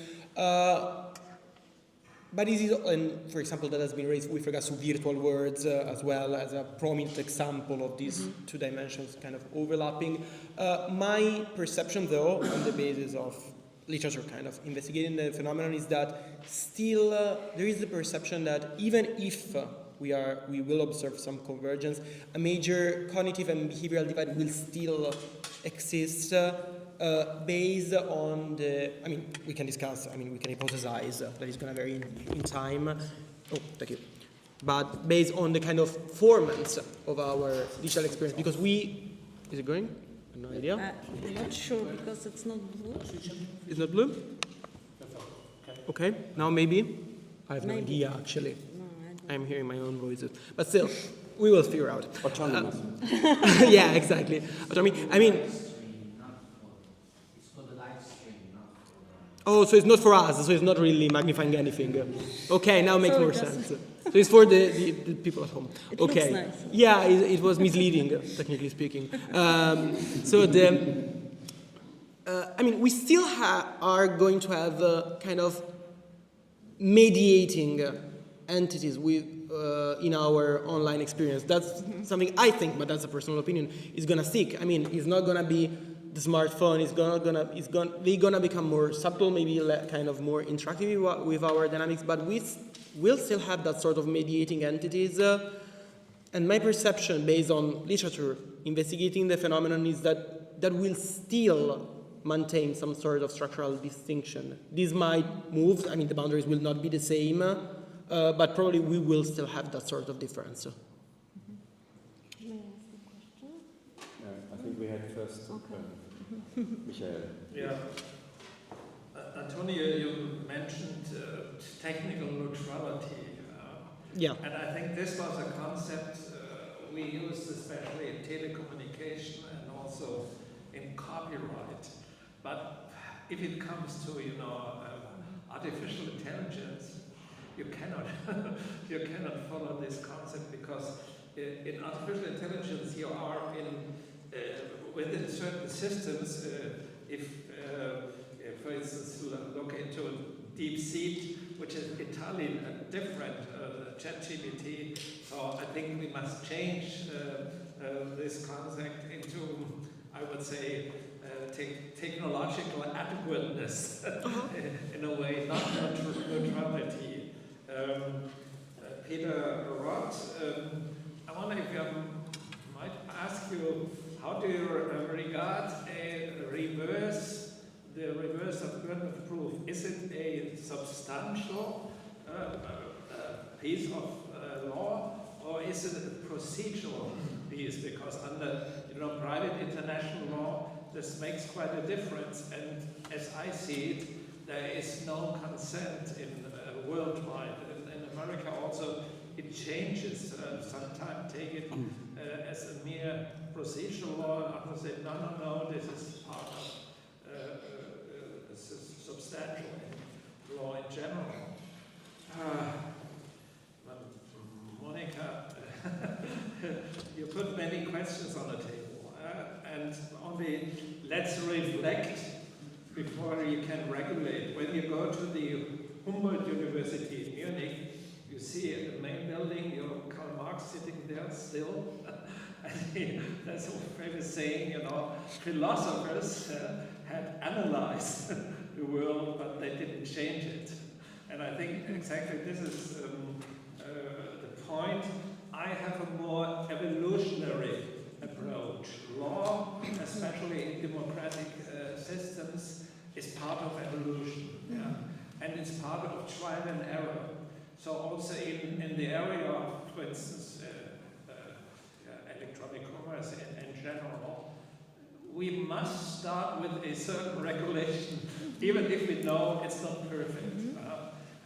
But this is, and for example, that has been raised with regards to virtual worlds as well as a prominent example of these two dimensions kind of overlapping. My perception, though, on the basis of literature kind of investigating the phenomenon, is that still there is the perception that even if we will observe some convergence. A major cognitive and behavioral divide will still exist based on the, we can discuss, we can hypothesize that it's going to vary in time. Oh, thank you. But based on the kind of formats of our digital experience, because is it going? No idea.
I'm not sure because it's not blue.
It's not blue? Okay, now maybe? I have no idea actually.
No,
I'm hearing my own voices. But still, we will figure out.
Autonomous.
Yeah, exactly. Autonomy. Oh, so it's not for us, so it's not really magnifying anything. Okay, now makes more sense. So it's for the people at home.
It
okay.
looks nice.
Yeah, it was misleading, technically speaking. We still are going to have kind of mediating entities in our online experience. That's something I think, but that's a personal opinion, is going to stick. It's not going to be the smartphone. They're going to become more subtle, maybe kind of more interactive with our dynamics, but we'll still have that sort of mediating entities. And my perception, based on literature investigating the phenomenon, is that we'll still maintain some sort of structural distinction. These might move, the boundaries will not be the same, but probably we will still have that sort of difference.
May I ask a question?
I think we had first Michael.
Yeah. Antonio, you mentioned technical neutrality.
Yeah.
And I think this was a concept we used especially in telecommunication and also in copyright. But if it comes to, artificial intelligence, you cannot follow this concept, because in artificial intelligence you are within certain systems. If for instance, look into DeepSeek, which is entirely different, ChatGPT. So I think we must change this concept into, I would say, technological adequateness in a way, not neutrality. Peter Roth, I wonder if I might ask you, how do you regard the reverse of burden of proof? Is it a substantial piece of law, or is it a procedural piece? Because under private international law, this makes quite a difference, and as I see it, there is no consent in worldwide. In America also, it changes. Sometimes take it as a mere procedural law, and others say, no, this is part of substantial law in general. Monica, you put many questions on the table, and only let's reflect before you can regulate. When you go to the Humboldt University in Munich, you see in the main building, Karl Marx sitting there still. There's a famous saying, philosophers had analyzed the world, but they didn't change it. And I think exactly this is the point. I have a more evolutionary approach. Law, especially in democratic systems, is part of evolution, and it's part of trial and error. So also in the area of, for instance, electronic commerce in general, we must start with a certain regulation, even if we know it's not perfect.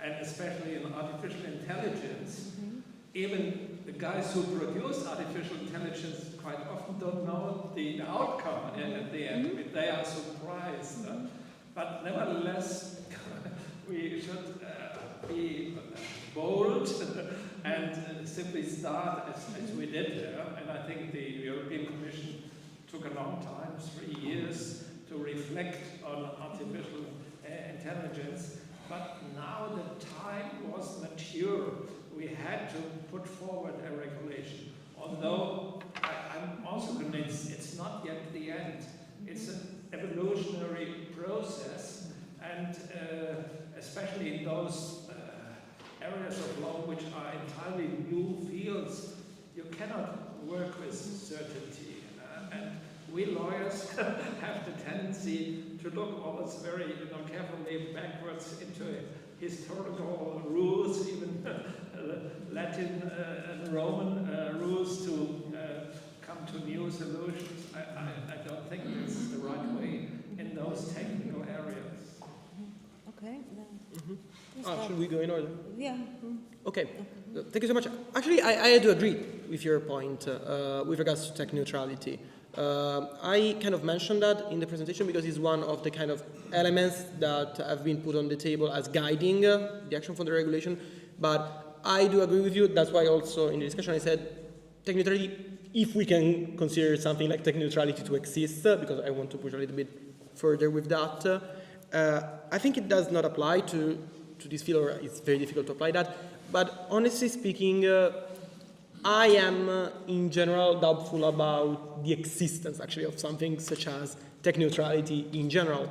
And especially in artificial intelligence, even the guys who produce artificial intelligence quite often don't know the outcome at the end. They are surprised. But nevertheless, we should be bold and simply start as we did there. And I think the European Commission took a long time, 3 years, to reflect on artificial intelligence. But now the time was mature. We had to put forward a regulation. Although I'm also convinced it's not yet the end. It's an evolutionary process, and especially in those areas of law which are entirely new fields, you cannot work with certainty. And we lawyers have the tendency to look always very carefully backwards into historical rules, even Latin and Roman rules to come to new solutions. I don't think it's the right way in those technical areas.
Okay.
Should we go in order?
Yeah.
Okay. Thank you so much. Actually, I do agree with your point with regards to tech neutrality. I kind of mentioned that in the presentation because it's one of the kind of elements that have been put on the table as guiding the action for the regulation. But I do agree with you. That's why also in the discussion I said tech neutrality, if we can consider something like tech neutrality to exist, because I want to push a little bit further with that. I think it does not apply to this field, or it's very difficult to apply that. But honestly speaking, I am in general doubtful about the existence actually of something such as tech neutrality in general.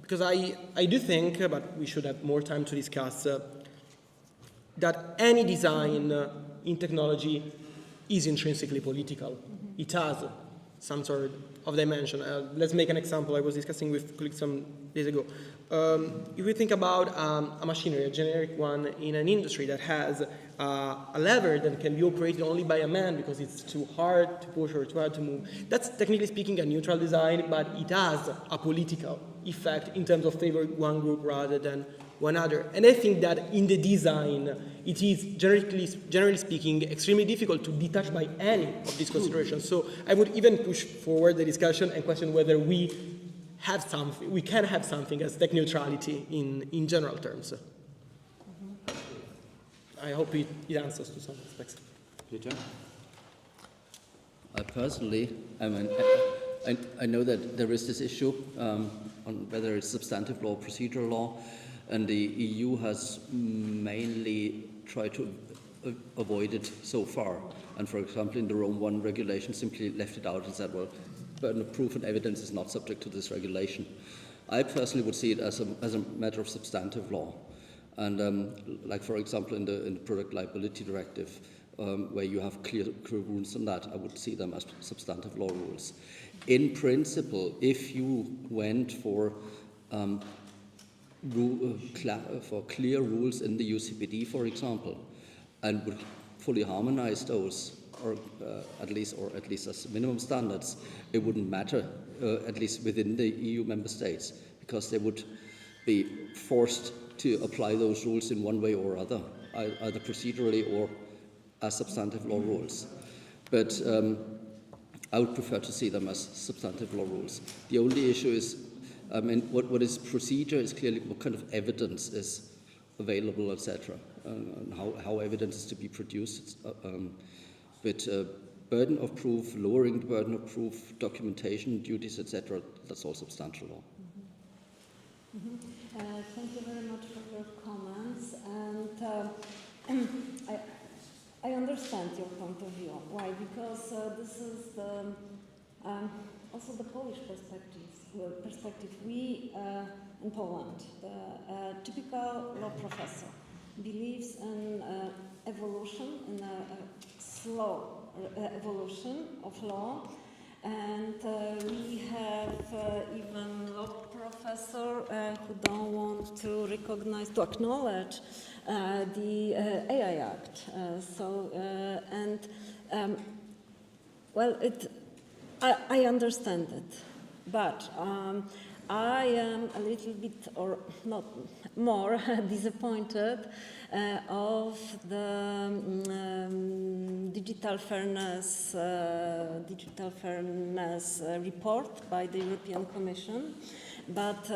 Because I do think, but we should have more time to discuss, that any design in technology is intrinsically political. It has some sort of dimension. Let's make an example. I was discussing with colleagues some days ago. If we think about a machinery, a generic one in an industry that has a lever that can be operated only by a man because it's too hard to push or too hard to move, that's technically speaking a neutral design, but it has a political effect in terms of favoring one group rather than one other. And I think that in the design, it is generally speaking extremely difficult to detach by any of these considerations. So I would even push forward the discussion and question whether we can have something as tech neutrality in general terms. I hope it answers to some aspects.
Peter? Personally, I know that there is this issue on whether it's substantive law or procedural law, and the EU has mainly tried to avoid it so far. And for example, in the Rome I regulation simply left it out and said, well, burden of proof and evidence is not subject to this regulation. I personally would see it as a matter of substantive law. And like, for example, in the product liability directive, where you have clear rules on that, I would see them as substantive law rules. In principle, if you went for clear rules in the UCPD, for example, and would fully harmonize those, or at least as minimum standards, it wouldn't matter, at least within the EU member states, because they would be forced to apply those rules in one way or other, either procedurally or as substantive law rules. But I would prefer to see them as substantive law rules. The only issue is, what is procedure is clearly what kind of evidence is available, etc., and how evidence is to be produced. But burden of proof, lowering the burden of proof, documentation duties, etc., that's all substantial law.
Thank you very much for your comments, and I understand your point of view. Why? Because this is also the Polish perspective. We in Poland, the typical law professor believes in evolution, in a slow evolution of law. And we have even law professor who don't want to acknowledge the AI Act. I understand it, but I am a little bit, or not more, disappointed of the digital fairness report by the European Commission. But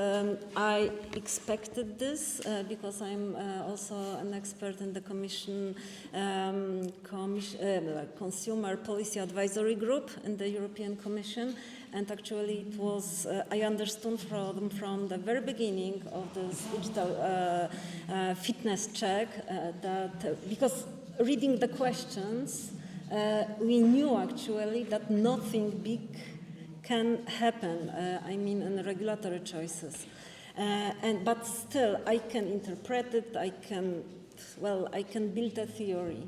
I expected this because I'm also an expert in the Consumer Policy Advisory Group in the European Commission. And actually it was, I understood from the very beginning of this digital fitness check that, because reading the questions, we knew actually that nothing big can happen, in regulatory choices. But still, I can interpret it, I can well, I can build a theory.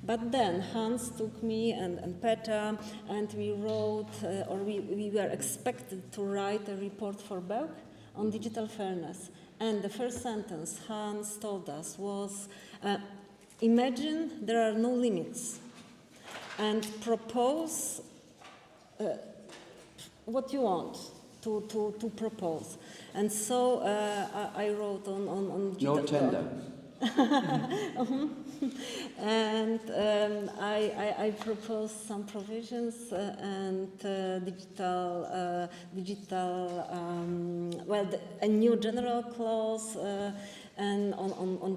But then Hans took me and Peter, and we wrote, we were expected to write a report for Belk on digital fairness. And the first sentence Hans told us was, imagine there are no limits, and propose what you want to propose. And so I wrote on
no tender.
And I proposed some provisions and a new general clause and on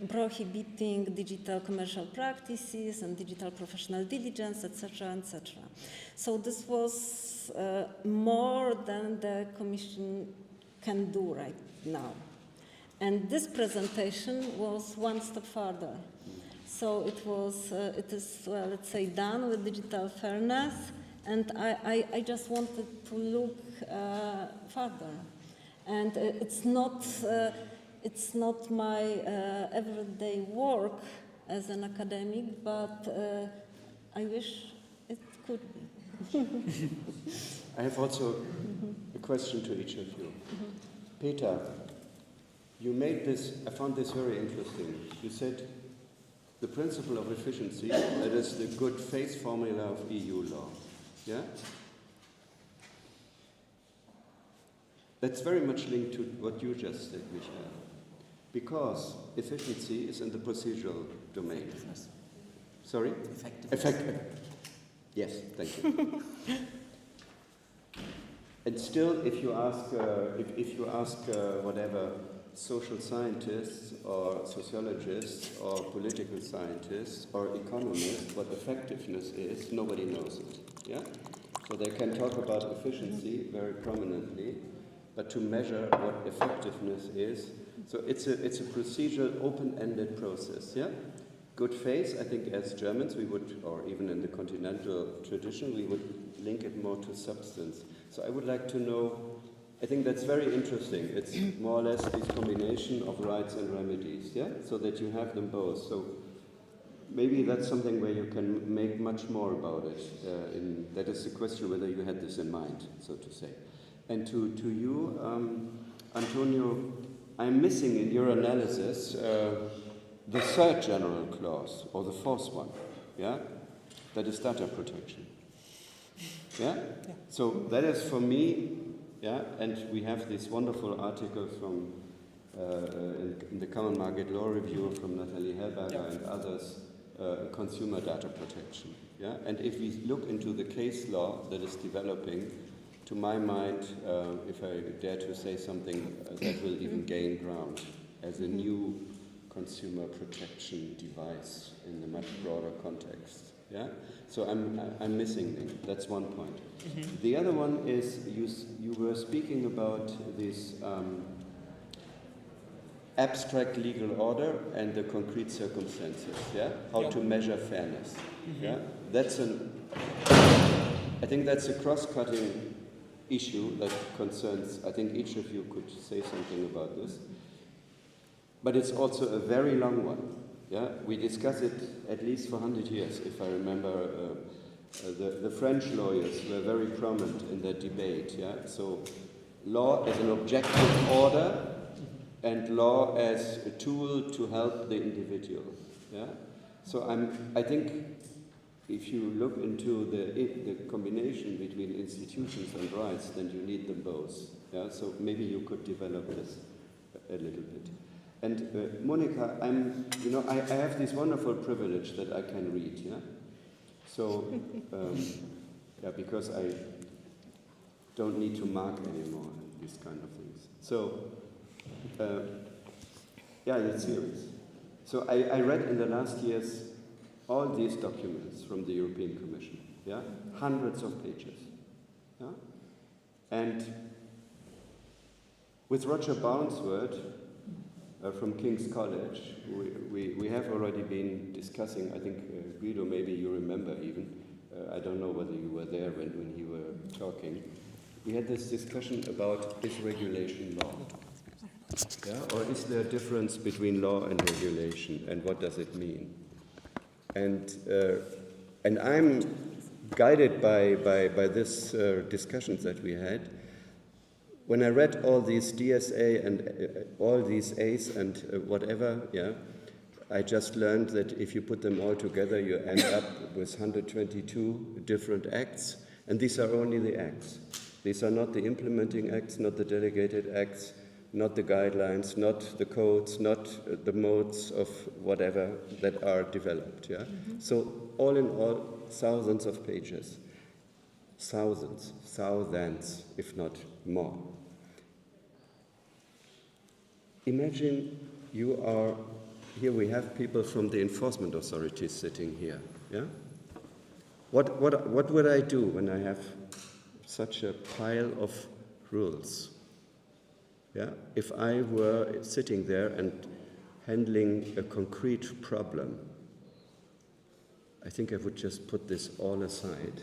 prohibiting digital commercial practices and digital professional diligence, etc., etc. So this was more than the Commission can do right now. And this presentation was one step further. So it is, well, let's say, done with digital fairness, and I just wanted to look further. And it's not my everyday work as an academic, but I wish it could be.
I have also a question to each of you. Peter, you made this, I found this very interesting. You said the principle of efficiency, that is the good faith formula of EU law. Yeah? That's very much linked to what you just said, Michael. Because efficiency is in the procedural domain.
Effectiveness.
Sorry?
Effectiveness.
Yes, thank you. And still, if you ask whatever social scientists or sociologists or political scientists or economists what effectiveness is, nobody knows it. Yeah? So they can talk about efficiency very prominently, but to measure what effectiveness is, so it's a procedural, open-ended process. Yeah? Good faith, I think as Germans we would, or even in the continental tradition, we would link it more to substance. So I would like to know, I think that's very interesting. It's more or less this combination of rights and remedies, yeah? So that you have them both. So maybe that's something where you can make much more about it. That is the question whether you had this in mind, so to say. And to you, Antonio, I'm missing in your analysis the third general clause, or the fourth one, yeah? That is data protection. Yeah? So that is for me, yeah, and we have this wonderful article from in the Common Market Law Review from Nathalie Herberger and others, consumer data protection. Yeah? And if we look into the case law that is developing, to my mind, if I dare to say something, that will even gain ground as a new consumer protection device in a much broader context. Yeah? So I'm missing it. That's one point. Mm-hmm. The other one is you were speaking about this abstract legal order and the concrete circumstances. Yeah, how to measure fairness. Mm-hmm. Yeah, I think that's a cross-cutting issue that concerns. I think each of you could say something about this. But it's also a very long one. Yeah, we discuss it at least for 100 years, if I remember. The French lawyers were very prominent in that debate. Yeah, so law as an objective order, and law as a tool to help the individual. Yeah, so I think if you look into the combination between institutions and rights, then you need them both. Yeah, so maybe you could develop this a little bit. And Monica, I have this wonderful privilege that I can read, yeah? So, yeah, because I don't need to mark anymore, these kind of things. So, yeah, it's serious. So I read in the last years all these documents from the European Commission, yeah? Hundreds of pages, yeah? And with Roger Bownsworth, from King's College, we have already been discussing, I think, Guido, maybe you remember even, I don't know whether you were there when you were talking. We had this discussion about is regulation law? Yeah? Or is there a difference between law and regulation, and what does it mean? And I'm guided by this discussions that we had. When I read all these DSA and all these A's and whatever, yeah, I just learned that if you put them all together, you end up with 122 different acts, and these are only the acts. These are not the implementing acts, not the delegated acts, not the guidelines, not the codes, not the modes of whatever that are developed. Yeah? Mm-hmm. So all in all, thousands of pages. Thousands, if not more. Imagine you are, here we have people from the enforcement authorities sitting here. Yeah? What would I do when I have such a pile of rules? Yeah? If I were sitting there and handling a concrete problem, I think I would just put this all aside,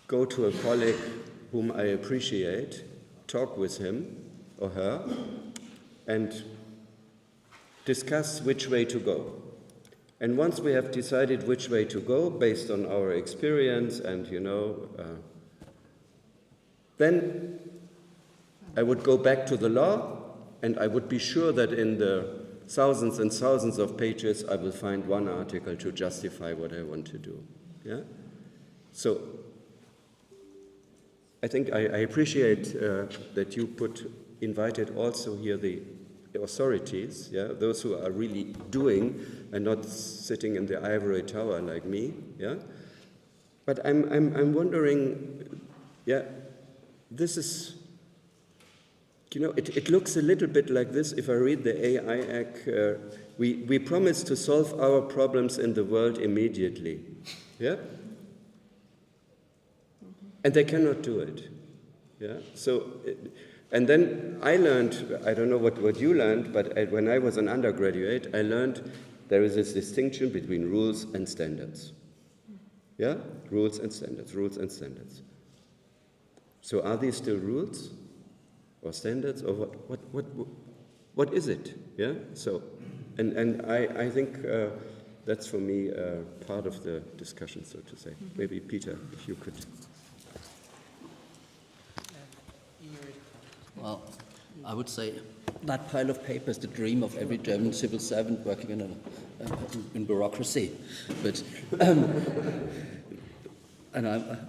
go to a colleague whom I appreciate, talk with him or her, and discuss which way to go. And once we have decided which way to go, based on our experience and, then I would go back to the law, and I would be sure that in the thousands and thousands of pages, I will find one article to justify what I want to do. Yeah? So I think I appreciate that you invited also here the authorities, yeah, those who are really doing and not sitting in the ivory tower like me. Yeah? But I'm wondering, yeah, this is, it looks a little bit like this. If I read the AI Act, we promise to solve our problems in the world immediately. Yeah? And they cannot do it. Yeah? So, and then I learned, I don't know what you learned, but when I was an undergraduate, I learned there is this distinction between rules and standards. Yeah? Rules and standards, rules and standards. So are these still rules or standards, or what is it? Yeah. So, and I think that's for me part of the discussion, so to say. Mm-hmm. Maybe Peter, if you could.
Well, I would say that pile of paper is the dream of every German civil servant working in bureaucracy, but.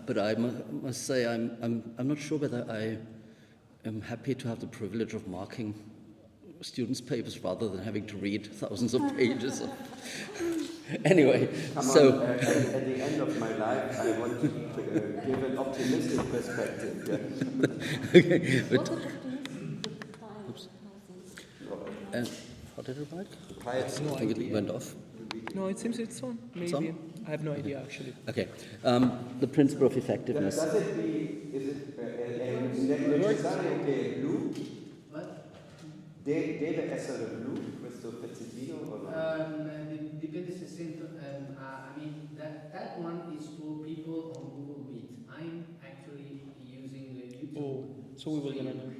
But I must say I'm not sure whether I am happy to have the privilege of marking students' papers rather than having to read thousands of pages. Anyway, so
at the end of my life, I want to give an optimistic perspective. Yeah?
Okay, but how did it work? I think it went off.
No, it seems it's on. Maybe. It's on? I have no idea, actually.
Okay. The principle of effectiveness.
Does it is it necessario blu? What? Deve essere blu, questo pezzettino?
Dipende se sento, I mean, that one is for people on Google Meet. I'm actually using the YouTube.
Oh, so we will gonna know.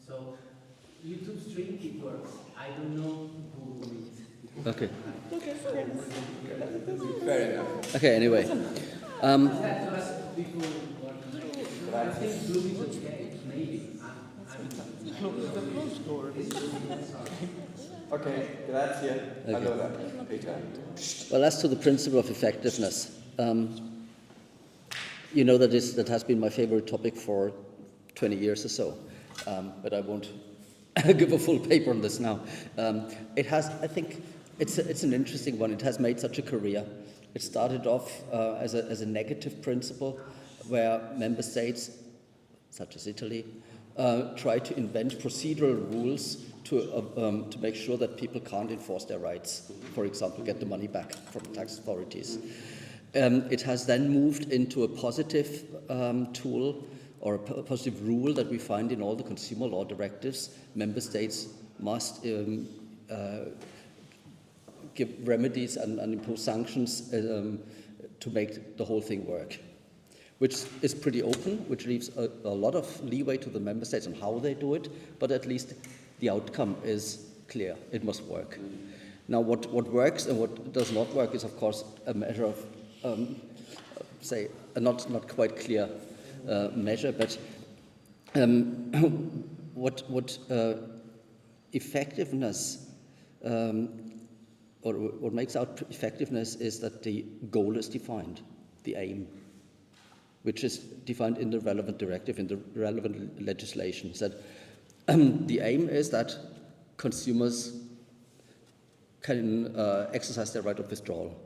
So, YouTube stream, it works. I don't know Google Meet.
Okay.
Okay,
fair enough.
Okay, anyway.
I think blue is okay, maybe.
Okay, grazie.
Okay.
Allora, Peter.
Well, as to the principle of effectiveness, you know that has been my favorite topic for 20 years or so, but I won't give a full paper on this now. It has, I think, it's an interesting one. It has made such a career. It started off as a negative principle, where member states, such as Italy, try to invent procedural rules to make sure that people can't enforce their rights. For example, get the money back from tax authorities. It has then moved into a positive tool or a positive rule that we find in all the consumer law directives. Member states must give remedies and impose sanctions to make the whole thing work. which is pretty open, which leaves a lot of leeway to the member states on how they do it, but at least the outcome is clear. It must work. Now, what works and what does not work is, of course, a measure of, say, a not quite clear measure, but what effectiveness, or what makes out effectiveness is that the goal is defined, the aim, which is defined in the relevant directive, in the relevant legislation. That the aim is that consumers can exercise their right of withdrawal.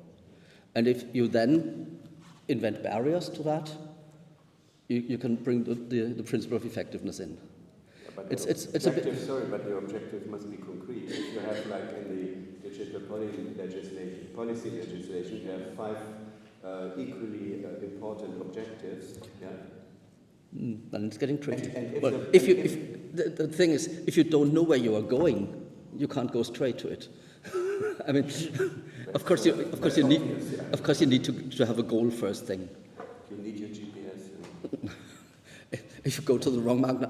And if you then invent barriers to that, you can bring the principle of effectiveness in.
But the objective must be concrete. If you have, like in the digital policy legislation, you have 5 equally important objectives. Yeah.
Then it's getting tricky.
And
well, the thing is, if you don't know where you are going, you can't go straight to it. I mean, of course you need to have a goal first thing.
You need your GPS.
If you go to the wrong magna,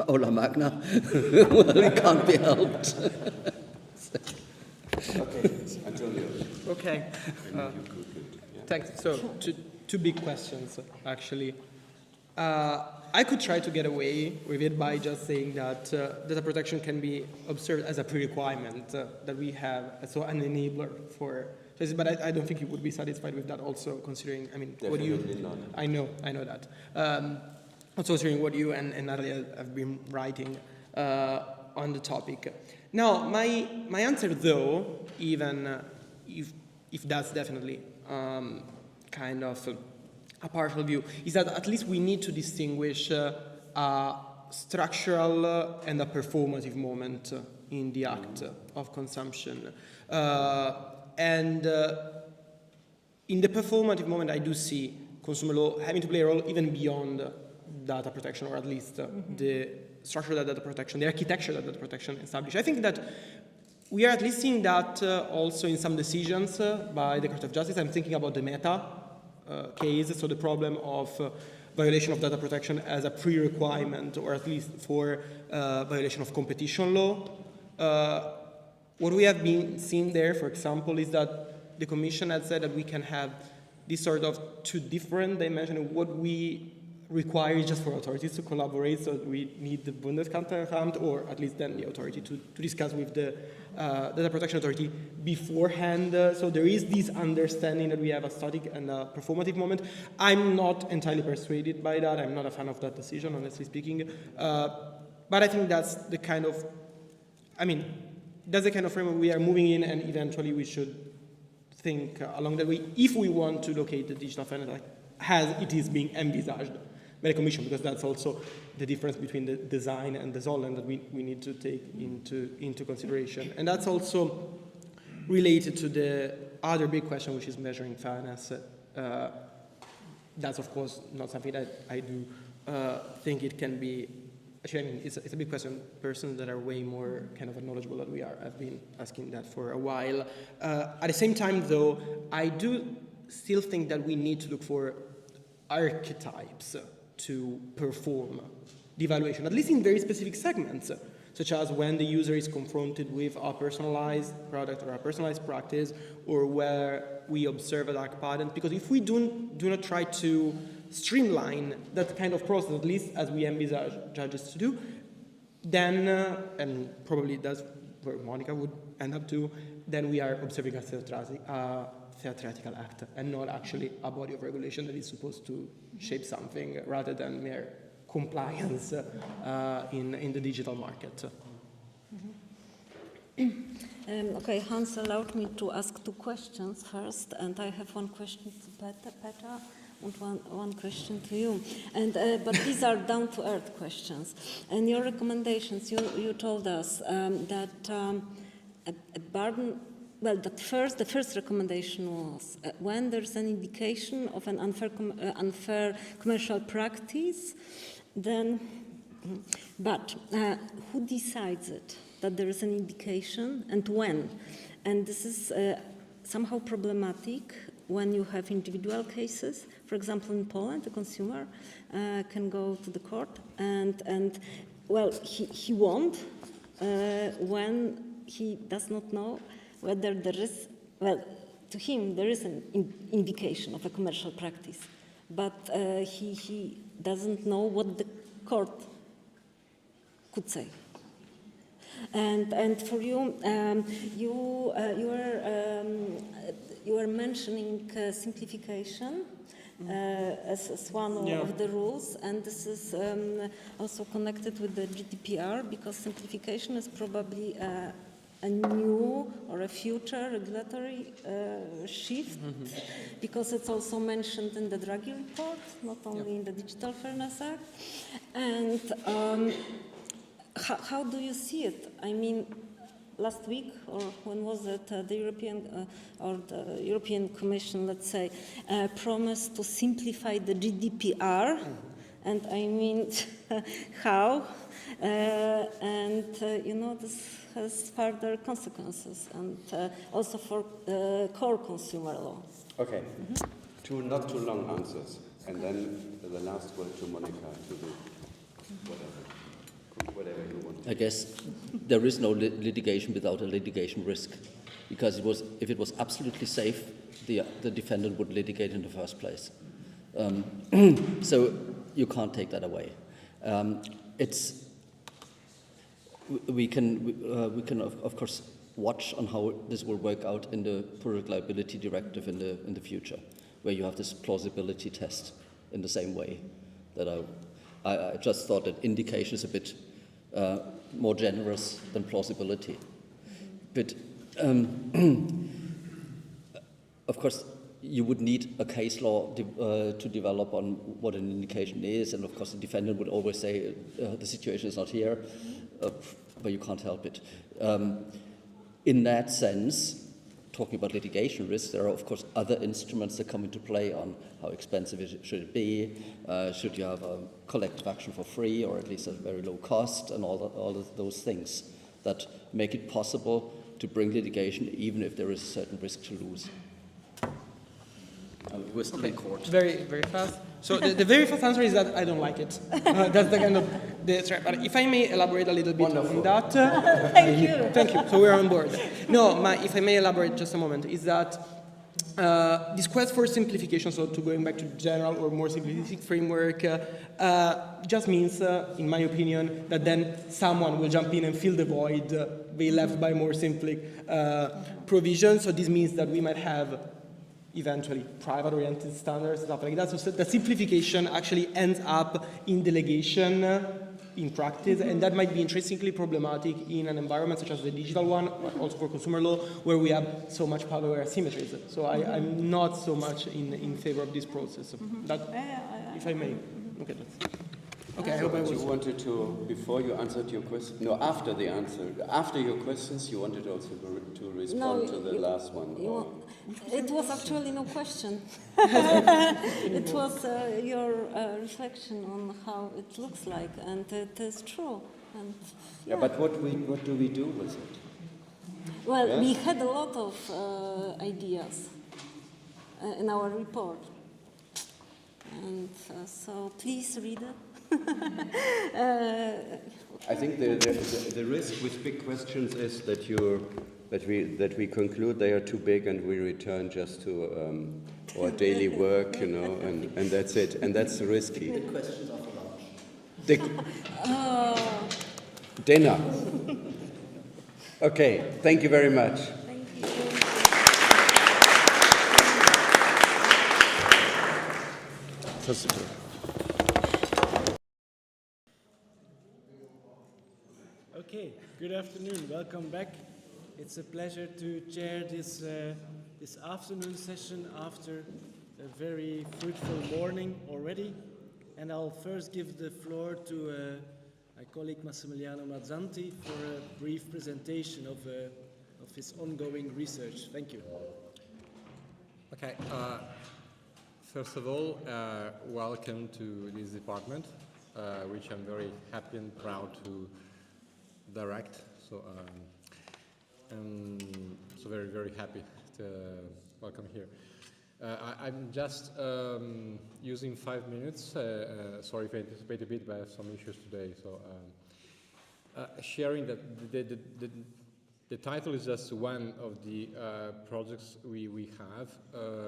aula magna, well, it can't be helped.
Okay, Antonio.
Okay. Thanks. So, two big questions, actually. I could try to get away with it by just saying that data protection can be observed as a pre-requirement that we have, so an enabler for. But I don't think you would be satisfied with that. Also, considering, I mean, what you.
Not.
I know that. Also, considering what you and Natalia have been writing on the topic. Now, my answer, though, even if that's definitely kind of a partial view, is that at least we need to distinguish a structural and a performative moment in the act of consumption. And in the performative moment, I do see consumer law having to play a role even beyond data protection, or at least the structure that data protection, the architecture that data protection established. I think that we are at least seeing that also in some decisions by the Court of Justice. I'm thinking about the Meta case, so the problem of violation of data protection as a pre-requirement, or at least for violation of competition law. What we have been seeing there, for example, is that the Commission had said that we can have this sort of two different dimensions. What we require is just for authorities to collaborate, so we need the Bundeskanzleramt, or at least then the authority to discuss with the Data Protection Authority beforehand. So there is this understanding that we have a static and a performative moment. I'm not entirely persuaded by that. I'm not a fan of that decision, honestly speaking. But I think that's the kind of, that's the kind of framework we are moving in, and eventually we should think along that way if we want to locate the digital finance as it is being envisaged by the Commission, because that's also the difference between the design and the Zollern that we need to take into consideration. And that's also related to the other big question, which is measuring fairness. That's, of course, not something that I do think it can be. Actually, it's a big question. Persons that are way more kind of knowledgeable than we are have been asking that for a while. At the same time, though, I do still think that we need to look for archetypes to perform the evaluation, at least in very specific segments, such as when the user is confronted with a personalized product or a personalized practice, or where we observe a dark pattern. Because if we do not try to streamline that kind of process, at least as we envisage judges to do, then, and probably that's where Monica would end up to, then we are observing a theatrical act, and not actually a body of regulation that is supposed to shape something rather than mere compliance in the digital market.
Okay, Hans allowed me to ask 2 questions first, and I have 1 question to Petra and one question to you. And but these are down-to-earth questions. And your recommendations, you told us that a burden. Well, the first recommendation was when there's an indication of an unfair commercial practice, then, but who decides it, that there is an indication, and when? And this is somehow problematic when you have individual cases. For example, in Poland, the consumer can go to the court and well, he won't when he does not know whether there is, well, to him there is an indication of a commercial practice, but he doesn't know what the court could say. And for you, you were mentioning simplification as one of the rules, and this is also connected with the GDPR, because simplification is probably a new or a future regulatory shift, because it's also mentioned in the Draghi report, not only in the Digital Fairness Act. And how do you see it? I mean, last week, or when was it, the European Commission, let's say, promised to simplify the GDPR, and I mean, how? You know, this has further consequences, and also for core consumer law.
Okay, two not too long answers, and then the last word to Monica, to the whatever you want.
I guess there is no litigation without a litigation risk, because if it was absolutely safe, the defendant would litigate in the first place. So you can't take that away. We can of course watch on how this will work out in the Product Liability Directive in the future, where you have this plausibility test in the same way. That I just thought that indication is a bit more generous than plausibility. But of course, you would need a case law to develop on what an indication is, and of course the defendant would always say the situation is not here, but you can't help it. In that sense, talking about litigation risks, there are of course other instruments that come into play on how expensive should it be, should you have a collective action for free or at least at very low cost, and all of those things that make it possible to bring litigation even if there is a certain risk to lose. We're still in court.
Very, very fast. So the very first answer is that I don't like it. That's the kind of the threat. But if I may elaborate a little bit on that.
Thank you.
Thank you. So we're on board. No, if I may elaborate just a moment, is that this quest for simplification, so to going back to general or more simplistic framework, just means, in my opinion, that then someone will jump in and fill the void be left by more simplistic provisions. So this means that we might have eventually private-oriented standards, stuff like that. So the simplification actually ends up in delegation in practice, and that might be intrinsically problematic in an environment such as the digital one, also for consumer law, where we have so much power asymmetries. So I'm not so much in favor of this process. That, if I may. Okay, okay, I hope I was...
You wanted to, before you answered your question, no, after the answer, after your questions, you wanted also to respond to the last one.
It was actually no question. It was your reflection on how it looks like, and it is true. And,
yeah, but what do we do with it?
Well, we had a lot of ideas in our report, and so please read it.
I think the risk with big questions is that we conclude they are too big and we return just to our daily work, you know, and that's it, and that's risky.
The questions are for lunch.
Dinner. Okay, thank you very much.
Thank you.
Okay, good afternoon. Welcome back. It's a pleasure to chair this afternoon session after a very fruitful morning already. And I'll first give the floor to my colleague Massimiliano Mazzanti for a brief presentation of his ongoing research. Thank you.
Okay. First of all, welcome to this department, which I'm very happy and proud to direct. So very, very happy to welcome here. I'm just using 5 minutes. Sorry if I anticipate a bit, but I have some issues today. So sharing that the title is just one of the projects we have.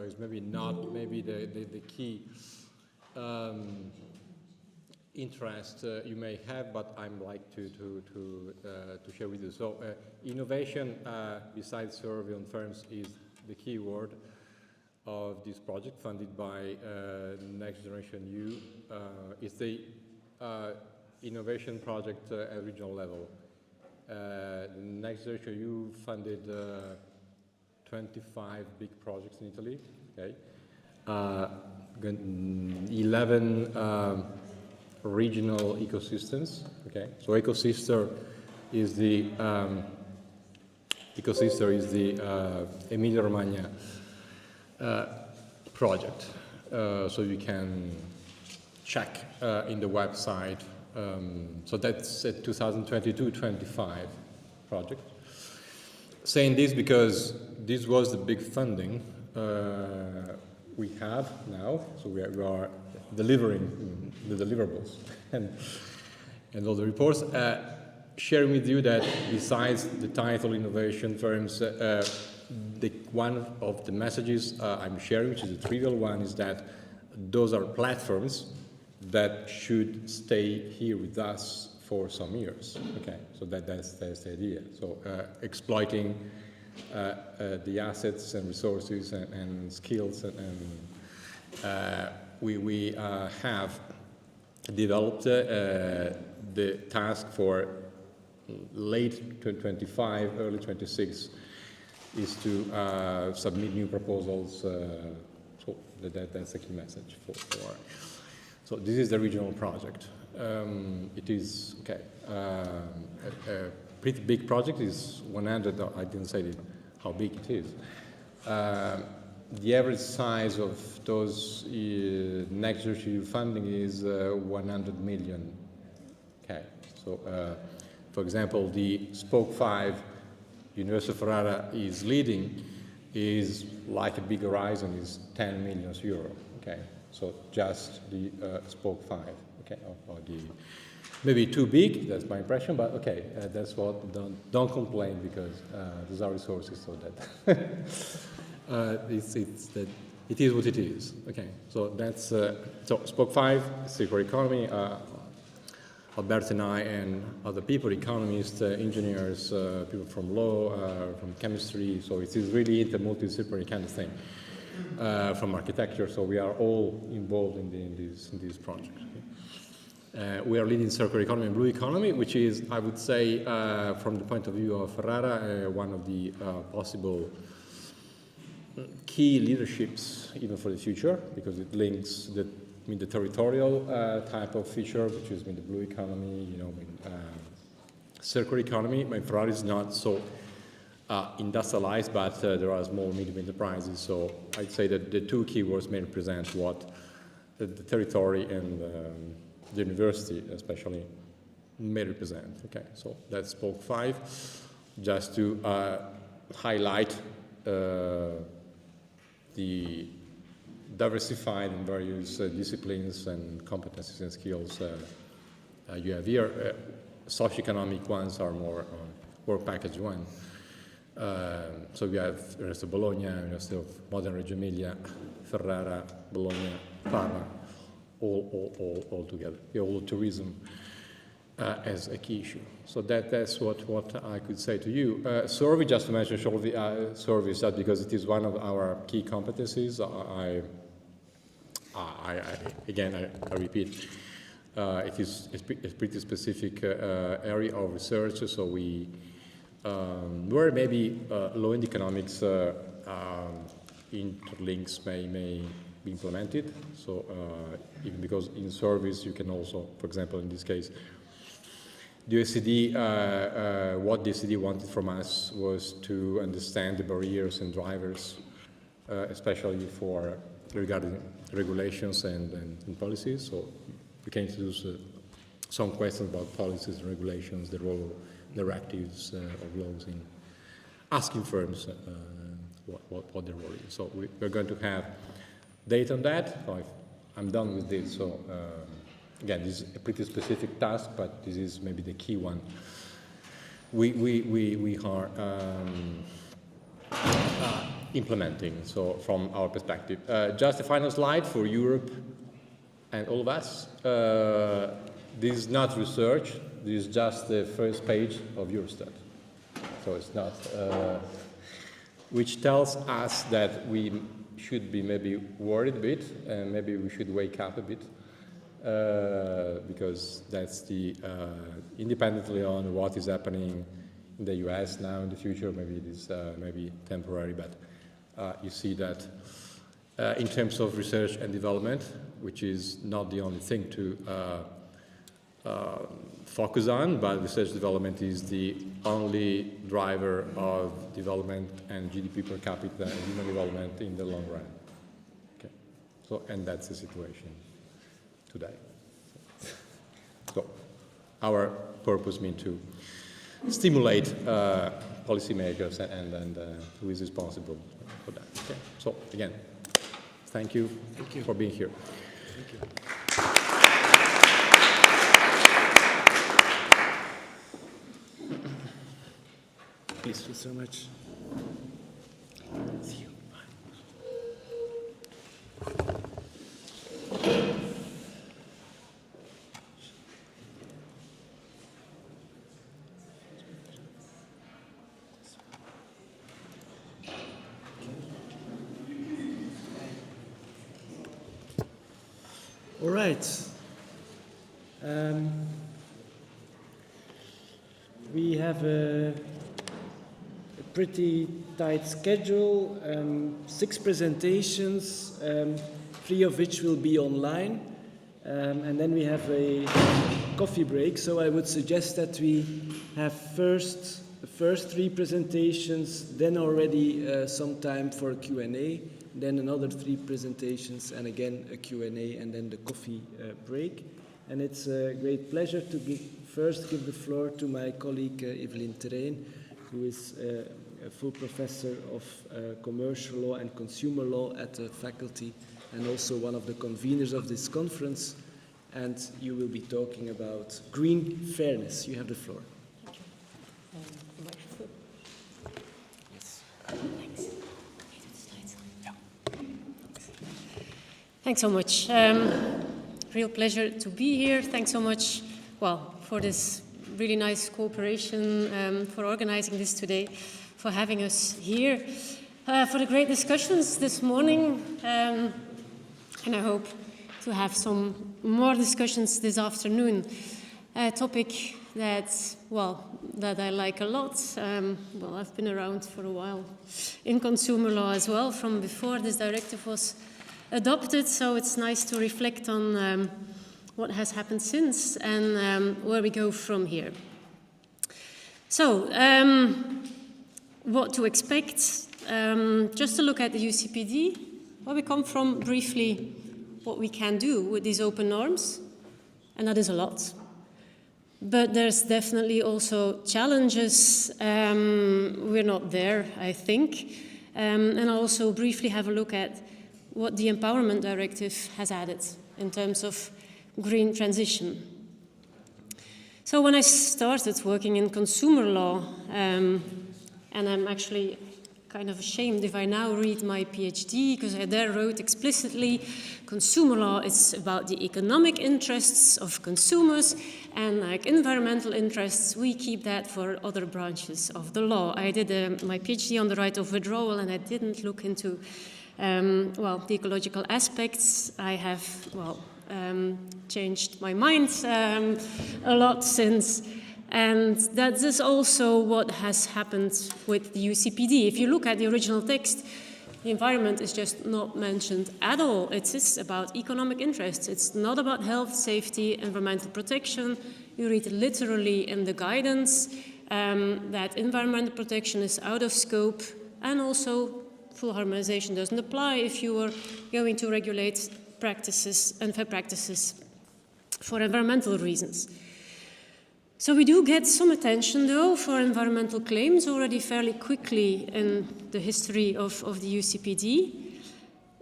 It's maybe not the key interest you may have, but I'm like to share with you. So innovation, besides survey on firms, is the key word of this project funded by Next Generation EU. It's the innovation project at regional level. The Next Generation EU funded 25 big projects in Italy. Okay, 11 regional ecosystems. Okay, so ecosystem is the Emilia Romagna project. So you can check in the website. So that's a 2022-25 project. Saying this because this was the big funding we have now. So we are delivering the deliverables and all the reports. Sharing with you that besides the title innovation firms, one of the messages I'm sharing, which is a trivial one, is that those are platforms that should stay here with us for some years. Okay, so that's the idea. So exploiting the assets and resources and skills, and we have developed the task for late 2025, early 2026 is to submit new proposals. So that's the key message for. So this is the regional project. It is a pretty big project. It's 100. I didn't say how big it is. The average size of those Next Generation funding is 100 million. Okay, so for example, the Spoke 5 University of Ferrara is leading is like a big horizon is 10 million euro. Okay, so just the Spoke 5. Okay, or the maybe too big. That's my impression, but okay, that's what. Don't complain because there's our resources, so that. It is what it is. Okay, so that's so Spoke 5, circular economy. Alberto and I and other people, economists, engineers, people from law, from chemistry. So it is really a multidisciplinary kind of thing. From architecture, so we are all involved in this project. Okay? We are leading circular economy and blue economy, which is, I would say, from the point of view of Ferrara, one of the possible key leaderships even for the future, because it links the territorial type of feature, which is the blue economy, circular economy. Ferrara is not so industrialized, but there are small, medium enterprises. So I'd say that the two keywords may represent what the territory and the university, especially, may represent. Okay, so that's Spoke 5, just to highlight the diversified in various disciplines and competencies and skills you have here. Socioeconomic ones are more work package one. So we have University of Bologna, University of Modern Reggio Emilia, Ferrara, Bologna, Parma, all together. All tourism as a key issue. So that's what I could say to you. Survey, just to mention shortly, survey is that because it is one of our key competencies. Again, I repeat, it is a pretty specific area of research. So we, where maybe low-end economics interlinks may be implemented. So even because in service you can also, for example, in this case, the OECD, what the OECD wanted from us was to understand the barriers and drivers, especially for regarding regulations and policies. So we can introduce some questions about policies and regulations, the role of directives of laws in asking firms what the role is. So we're going to have data on that. So I'm done with this. So again, this is a pretty specific task, but this is maybe the key one. We are implementing, so from our perspective. Just a final slide for Europe and all of us. This is not research, this is just the first page of Eurostat. So it's not, which tells us that we should be maybe worried a bit, and maybe we should wake up a bit, because that's the, independently on what is happening in the US now, in the future, maybe it is maybe temporary, but you see that in terms of research and development, which is not the only thing to focus on, but research development is the only driver of development and GDP per capita and human development in the long run. Okay. So, and that's the situation today. So, our purpose means to stimulate policymakers and who is responsible for that. Okay. So, again, thank you for being here.
Thank you. Thank you so much. See you. All right. We have a pretty tight schedule, 6 presentations, 3 of which will be online, and then we have a coffee break. So I would suggest that we have the first 3 presentations, then already some time for a Q&A, then another 3 presentations, and again a Q&A, and then the coffee break. And it's a great pleasure to first give the floor to my colleague Evelyne Terryn, who is a full professor of commercial law and consumer law at the faculty, and also one of the conveners of this conference. And you will be talking about green fairness. You have the floor.
Thanks so much. Real pleasure to be here. Thanks so much, well, for this really nice cooperation, for organizing this today, for having us here, for the great discussions this morning, and I hope to have some more discussions this afternoon. A topic that, well, that I like a lot. Well, I've been around for a while in consumer law as well, from before this directive was adopted, so it's nice to reflect on what has happened since and where we go from here. So, what to expect? Just to look at the UCPD, where we come from, briefly, what we can do with these open norms, and that is a lot. But there's definitely also challenges. We're not there, I think. And I'll also briefly have a look at what the Empowerment Directive has added in terms of green transition. So when I started working in consumer law, and I'm actually kind of ashamed if I now read my PhD, because I there wrote explicitly, consumer law is about the economic interests of consumers, and like environmental interests, we keep that for other branches of the law. I did my PhD on the right of withdrawal, and I didn't look into well, the ecological aspects. I have, well, changed my mind a lot since, and that is also what has happened with the UCPD. If you look at the original text, the environment is just not mentioned at all. It is about economic interests. It's not about health, safety, environmental protection. You read literally in the guidance that environmental protection is out of scope, and also full harmonization doesn't apply if you are going to regulate practices, unfair practices, for environmental reasons. So we do get some attention, though, for environmental claims already fairly quickly in the history of the UCPD.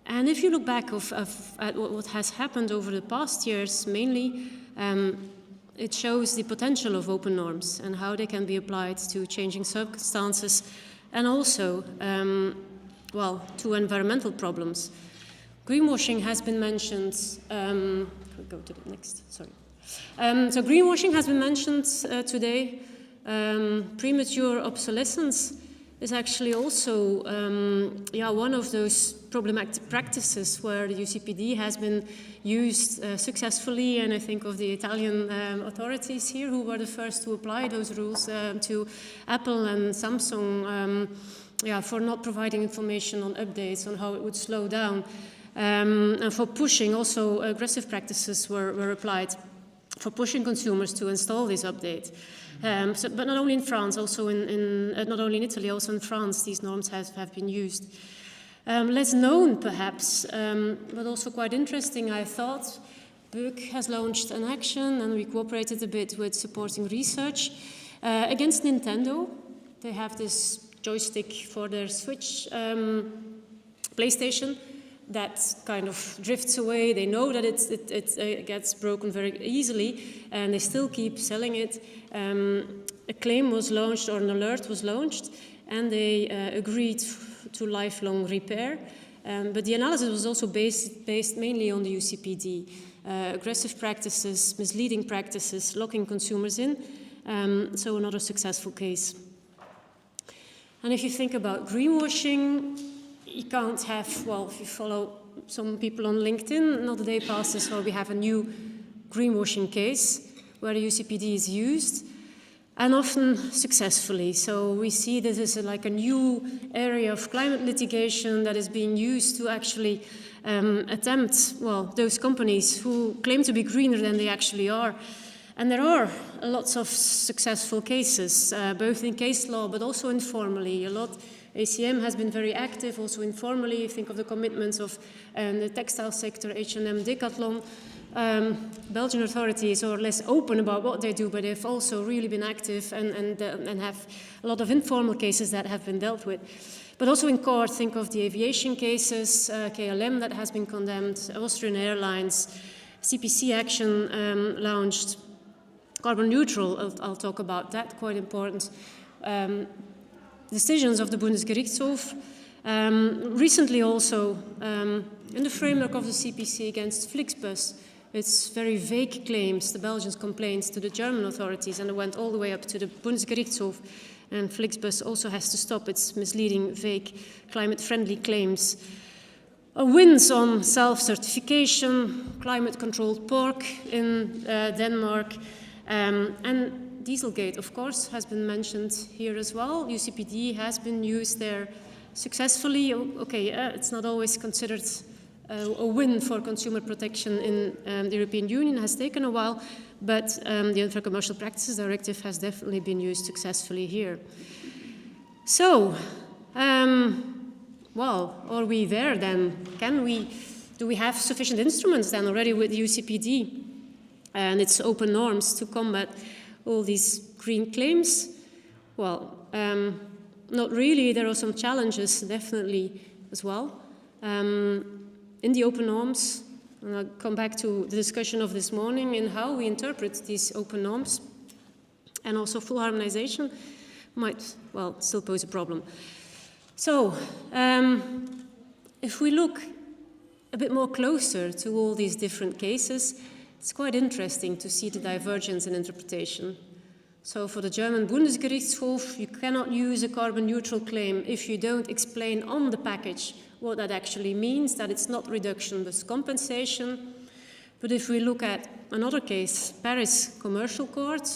And if you look back at what has happened over the past years, mainly, it shows the potential of open norms and how they can be applied to changing circumstances and also, well, to environmental problems. Greenwashing has been mentioned. We'll go to the next, sorry. So greenwashing has been mentioned today. Premature obsolescence is actually also one of those problematic practices where the UCPD has been used successfully, and I think of the Italian authorities here who were the first to apply those rules to Apple and Samsung for not providing information on updates on how it would slow down. And for pushing, also aggressive practices were applied for pushing consumers to install this update. But not only in France, also not only in Italy, also in France, these norms have been used. Less known, perhaps, but also quite interesting, I thought. Buck has launched an action, and we cooperated a bit with supporting research against Nintendo. They have this joystick for their Switch PlayStation that kind of drifts away. They know that it gets broken very easily, and they still keep selling it. A claim was launched, or an alert was launched, and they agreed to lifelong repair. But the analysis was also based mainly on the UCPD. Aggressive practices, misleading practices, locking consumers in. So another successful case. And if you think about greenwashing, you can't have, well, if you follow some people on LinkedIn, not a day passes where we have a new greenwashing case where the UCPD is used, and often successfully. So we see this as like a new area of climate litigation that is being used to actually attempt, well, those companies who claim to be greener than they actually are. And there are lots of successful cases, both in case law, but also informally. ACM has been very active, also informally. Think of the commitments of the textile sector, H&M, Decathlon. Belgian authorities are less open about what they do, but they've also really been active and have a lot of informal cases that have been dealt with. But also in court, think of the aviation cases, KLM that has been condemned, Austrian Airlines, CPC action launched, carbon neutral, I'll talk about that, quite important. Decisions of the Bundesgerichtshof. Recently also, in the framework of the CPC against Flixbus, it's very vague claims, the Belgians' complaints to the German authorities, and it went all the way up to the Bundesgerichtshof, and Flixbus also has to stop its misleading, vague, climate-friendly claims. Wins on self-certification, climate-controlled pork in Denmark, and Dieselgate, of course, has been mentioned here as well. UCPD has been used there successfully. Okay, it's not always considered a win for consumer protection in the European Union. It has taken a while, but the Unfair Commercial Practices Directive has definitely been used successfully here. So, well, are we there then? Do we have sufficient instruments then already with the UCPD and its open norms to combat all these green claims? Well, not really. There are some challenges, definitely, as well. In the open norms, and I'll come back to the discussion of this morning in how we interpret these open norms, and also full harmonization might, well, still pose a problem. So, if we look a bit more closer to all these different cases, it's quite interesting to see the divergence in interpretation. So for the German Bundesgerichtshof, you cannot use a carbon neutral claim if you don't explain on the package what that actually means, that it's not reduction but compensation. But if we look at another case, Paris Commercial Court,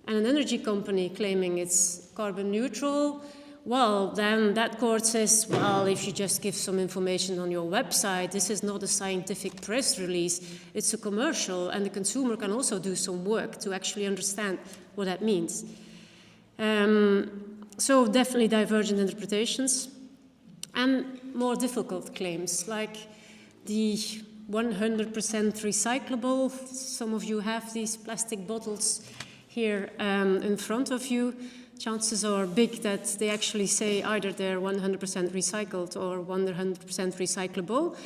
and an energy company claiming it's carbon neutral, well, then that court says, well, if you just give some information on your website, this is not a scientific press release, it's a commercial, and the consumer can also do some work to actually understand what that means. So definitely divergent interpretations, and more difficult claims, like the 100% recyclable. Some of you have these plastic bottles here in front of you, chances are big that they actually say either they're 100% recycled or 100% recyclable,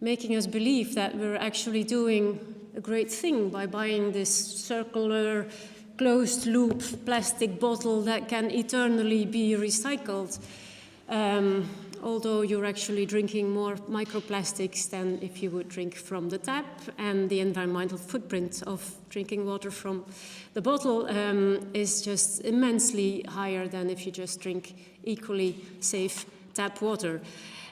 making us believe that we're actually doing a great thing by buying this circular, closed-loop plastic bottle that can eternally be recycled, although you're actually drinking more microplastics than if you would drink from the tap, and the environmental footprint of drinking water from the bottle is just immensely higher than if you just drink equally safe tap water.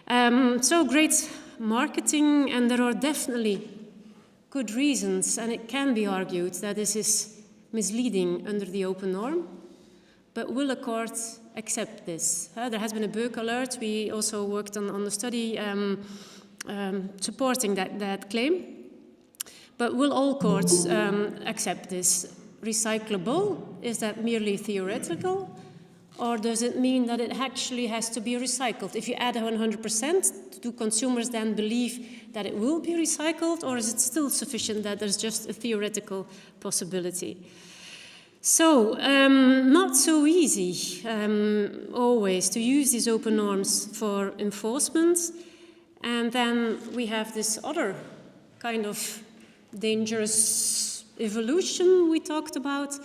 So great marketing, and there are definitely good reasons, and it can be argued that this is misleading under the open norm, but will a court accept this? There has been a Böck alert. We also worked on the study supporting that claim. But will all courts accept this? Recyclable, is that merely theoretical? Or does it mean that it actually has to be recycled? If you add 100%, do consumers then believe that it will be recycled, or is it still sufficient that there's just a theoretical possibility? So, not so easy always to use these open norms for enforcement. And then we have this other kind of dangerous evolution we talked about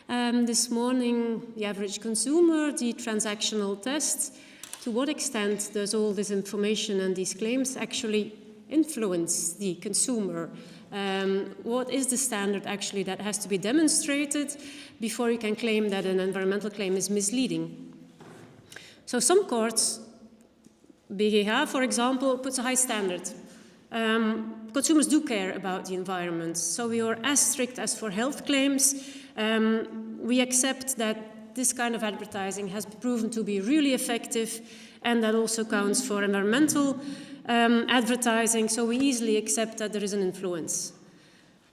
this morning, the average consumer, the transactional test. To what extent does all this information and these claims actually influence the consumer? What is the standard actually that has to be demonstrated before you can claim that an environmental claim is misleading? So some courts, BGH for example, puts a high standard. Consumers do care about the environment, so we are as strict as for health claims. We accept that this kind of advertising has proven to be really effective, and that also counts for environmental advertising, so we easily accept that there is an influence.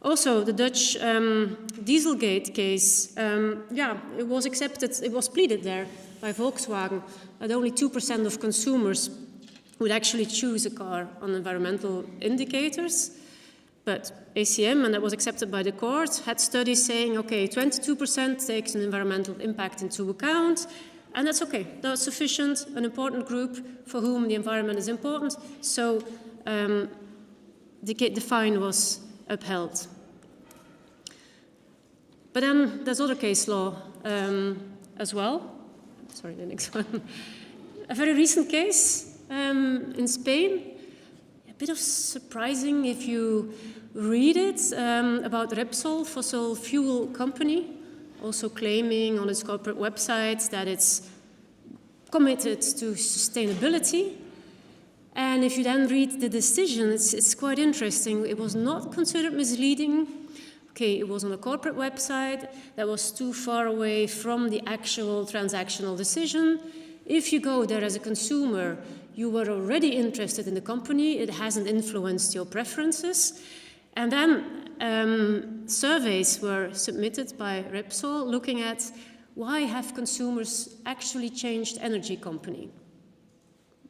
Also, the Dutch Dieselgate case, it was accepted, it was pleaded there by Volkswagen that only 2% of consumers would actually choose a car on environmental indicators. But ACM, and that was accepted by the court, had studies saying, okay, 22% takes an environmental impact into account, and that's okay, that's sufficient, an important group for whom the environment is important, so the fine was upheld. But then there's other case law as well. Sorry, the next one. A very recent case in Spain, a bit of surprising if you read it, about Repsol, fossil fuel company, also claiming on its corporate website that it's committed to sustainability. And if you then read the decision, it's quite interesting. It was not considered misleading. Okay, it was on a corporate website that was too far away from the actual transactional decision. If you go there as a consumer, you were already interested in the company, it hasn't influenced your preferences. And then surveys were submitted by Repsol looking at why have consumers actually changed energy company?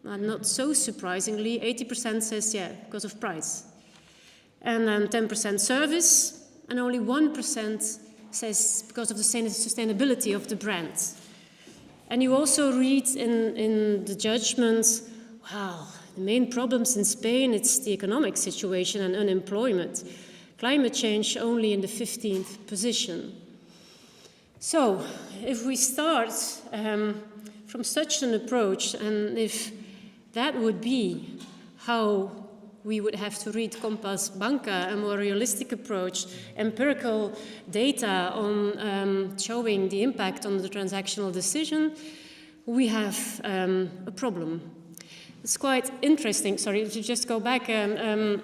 And not so surprisingly, 80% says, yeah, because of price. And then 10% service, and only 1% says because of the sustainability of the brand. And you also read in the judgment, wow, the main problems in Spain, it's the economic situation and unemployment. Climate change only in the 15th position. So, if we start from such an approach, and if that would be how we would have to read Compass Banca, a more realistic approach, empirical data on showing the impact on the transactional decision, we have a problem. It's quite interesting, sorry, to just go back, I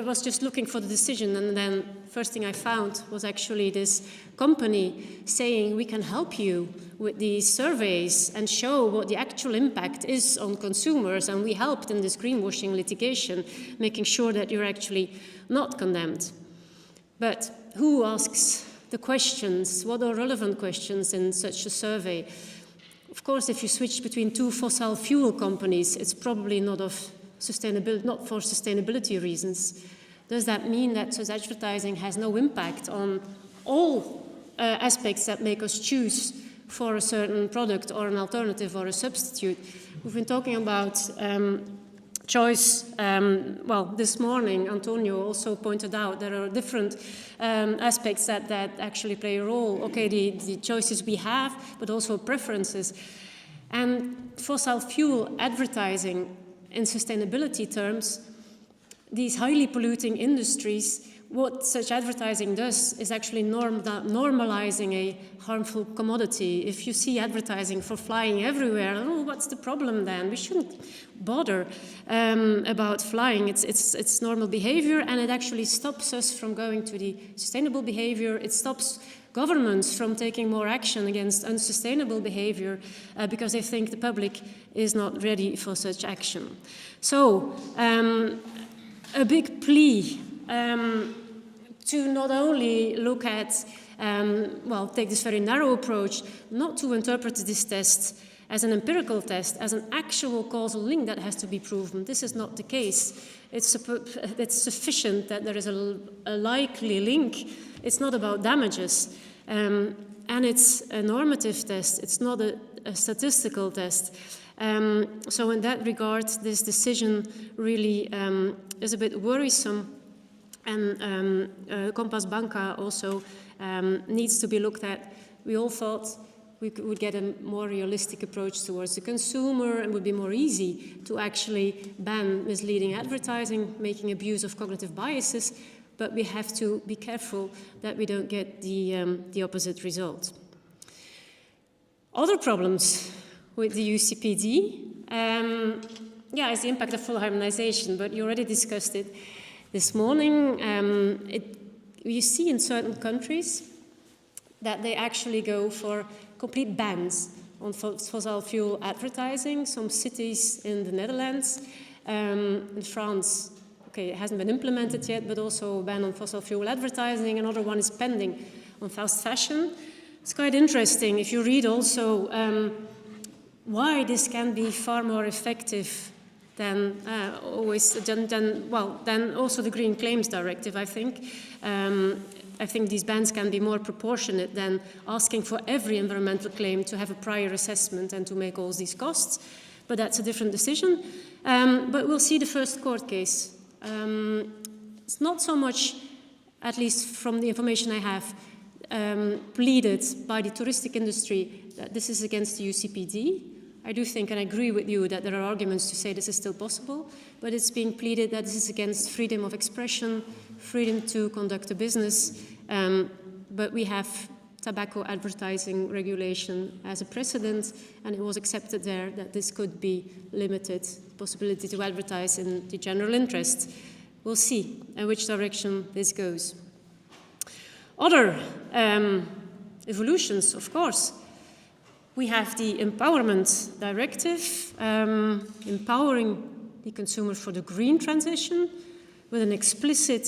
was just looking for the decision, and then first thing I found was actually this company saying we can help you with these surveys and show what the actual impact is on consumers, and we helped in this greenwashing litigation, making sure that you're actually not condemned. But who asks the questions? What are relevant questions in such a survey? Of course, if you switch between two fossil fuel companies, it's probably not of sustainability, not for sustainability reasons. Does that mean that such advertising has no impact on all aspects that make us choose for a certain product or an alternative or a substitute. We've been talking about choice. Well, this morning, Antonio also pointed out there are different aspects that actually play a role. Okay, the choices we have, but also preferences. And fossil fuel advertising in sustainability terms, these highly polluting industries, what such advertising does is actually normalizing a harmful commodity. If you see advertising for flying everywhere, oh, what's the problem then? We shouldn't bother about flying. It's normal behavior, and it actually stops us from going to the sustainable behavior. It stops governments from taking more action against unsustainable behavior because they think the public is not ready for such action. So, a big plea to not only look at, well, take this very narrow approach, not to interpret this test as an empirical test, as an actual causal link that has to be proven. This is not the case. It's sufficient that there is a likely link. It's not about damages. And it's a normative test. It's not a statistical test. So in that regard, this decision really is a bit worrisome. And Compass Banca also needs to be looked at. We all thought we would get a more realistic approach towards the consumer and would be more easy to actually ban misleading advertising, making abuse of cognitive biases, but we have to be careful that we don't get the opposite result. Other problems with the UCPD, is the impact of full harmonization, but you already discussed it this morning. You see in certain countries that they actually go for complete bans on fossil fuel advertising. Some cities in the Netherlands, in France, okay, it hasn't been implemented yet, but also a ban on fossil fuel advertising. Another one is pending on fast fashion. It's quite interesting if you read also why this can be far more effective than than also the Green Claims Directive, I think. I think these bans can be more proportionate than asking for every environmental claim to have a prior assessment and to make all these costs. But that's a different decision. But we'll see the first court case. It's not so much, at least from the information I have, pleaded by the touristic industry that this is against the UCPD. I do think and I agree with you that there are arguments to say this is still possible, but it's being pleaded that this is against freedom of expression, freedom to conduct a business, but we have tobacco advertising regulation as a precedent, and it was accepted there that this could be limited, possibility to advertise in the general interest. We'll see in which direction this goes. Other evolutions, of course. We have the Empowerment Directive, empowering the consumer for the green transition, with an explicit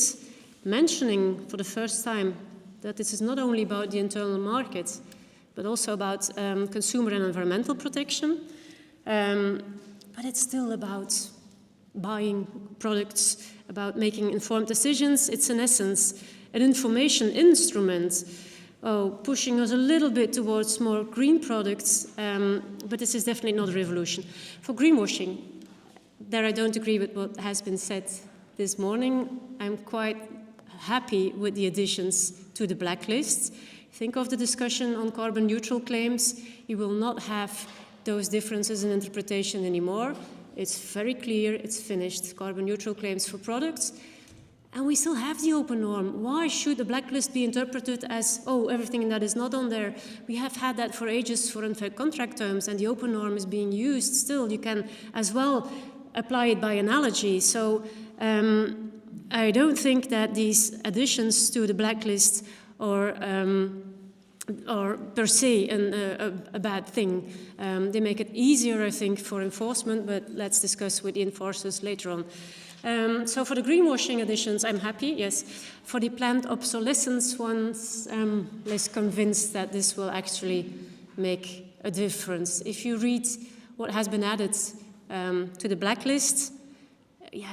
mentioning for the first time that this is not only about the internal market, but also about consumer and environmental protection. But it's still about buying products, about making informed decisions. It's in essence an information instrument, pushing us a little bit towards more green products, but this is definitely not a revolution. For greenwashing, there I don't agree with what has been said this morning. I'm quite happy with the additions to the blacklist. Think of the discussion on carbon neutral claims. You will not have those differences in interpretation anymore. It's very clear, it's finished. Carbon neutral claims for products. And we still have the open norm. Why should the blacklist be interpreted as, oh, everything that is not on there? We have had that for ages for unfair contract terms, and the open norm is being used still. You can as well apply it by analogy. So I don't think that these additions to the blacklist are per se a bad thing. They make it easier, I think, for enforcement, but let's discuss with the enforcers later on. So for the greenwashing additions, I'm happy, yes. For the planned obsolescence ones, I'm less convinced that this will actually make a difference. If you read what has been added to the blacklist,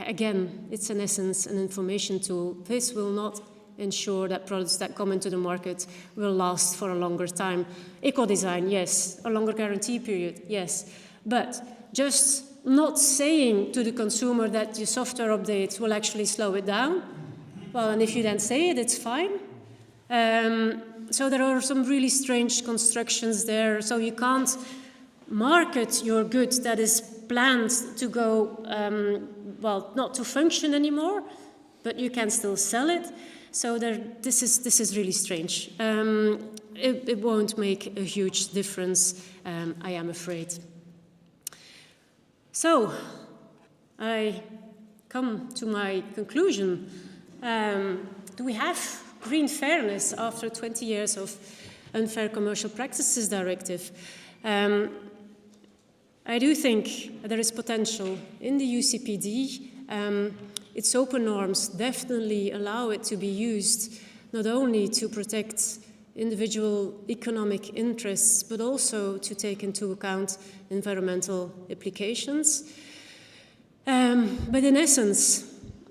again, it's in essence an information tool. This will not ensure that products that come into the market will last for a longer time. Eco-design, yes. A longer guarantee period, yes. But just not saying to the consumer that your software updates will actually slow it down, well, and if you then say it, it's fine. So there are some really strange constructions there. So you can't market your goods that is planned to go, well, not to function anymore, but you can still sell it. So this is really strange. It won't make a huge difference, I am afraid. So I come to my conclusion. Do we have green fairness after 20 years of Unfair Commercial Practices Directive? I do think there is potential in the UCPD. Its open norms definitely allow it to be used not only to protect individual economic interests, but also to take into account environmental implications. But in essence,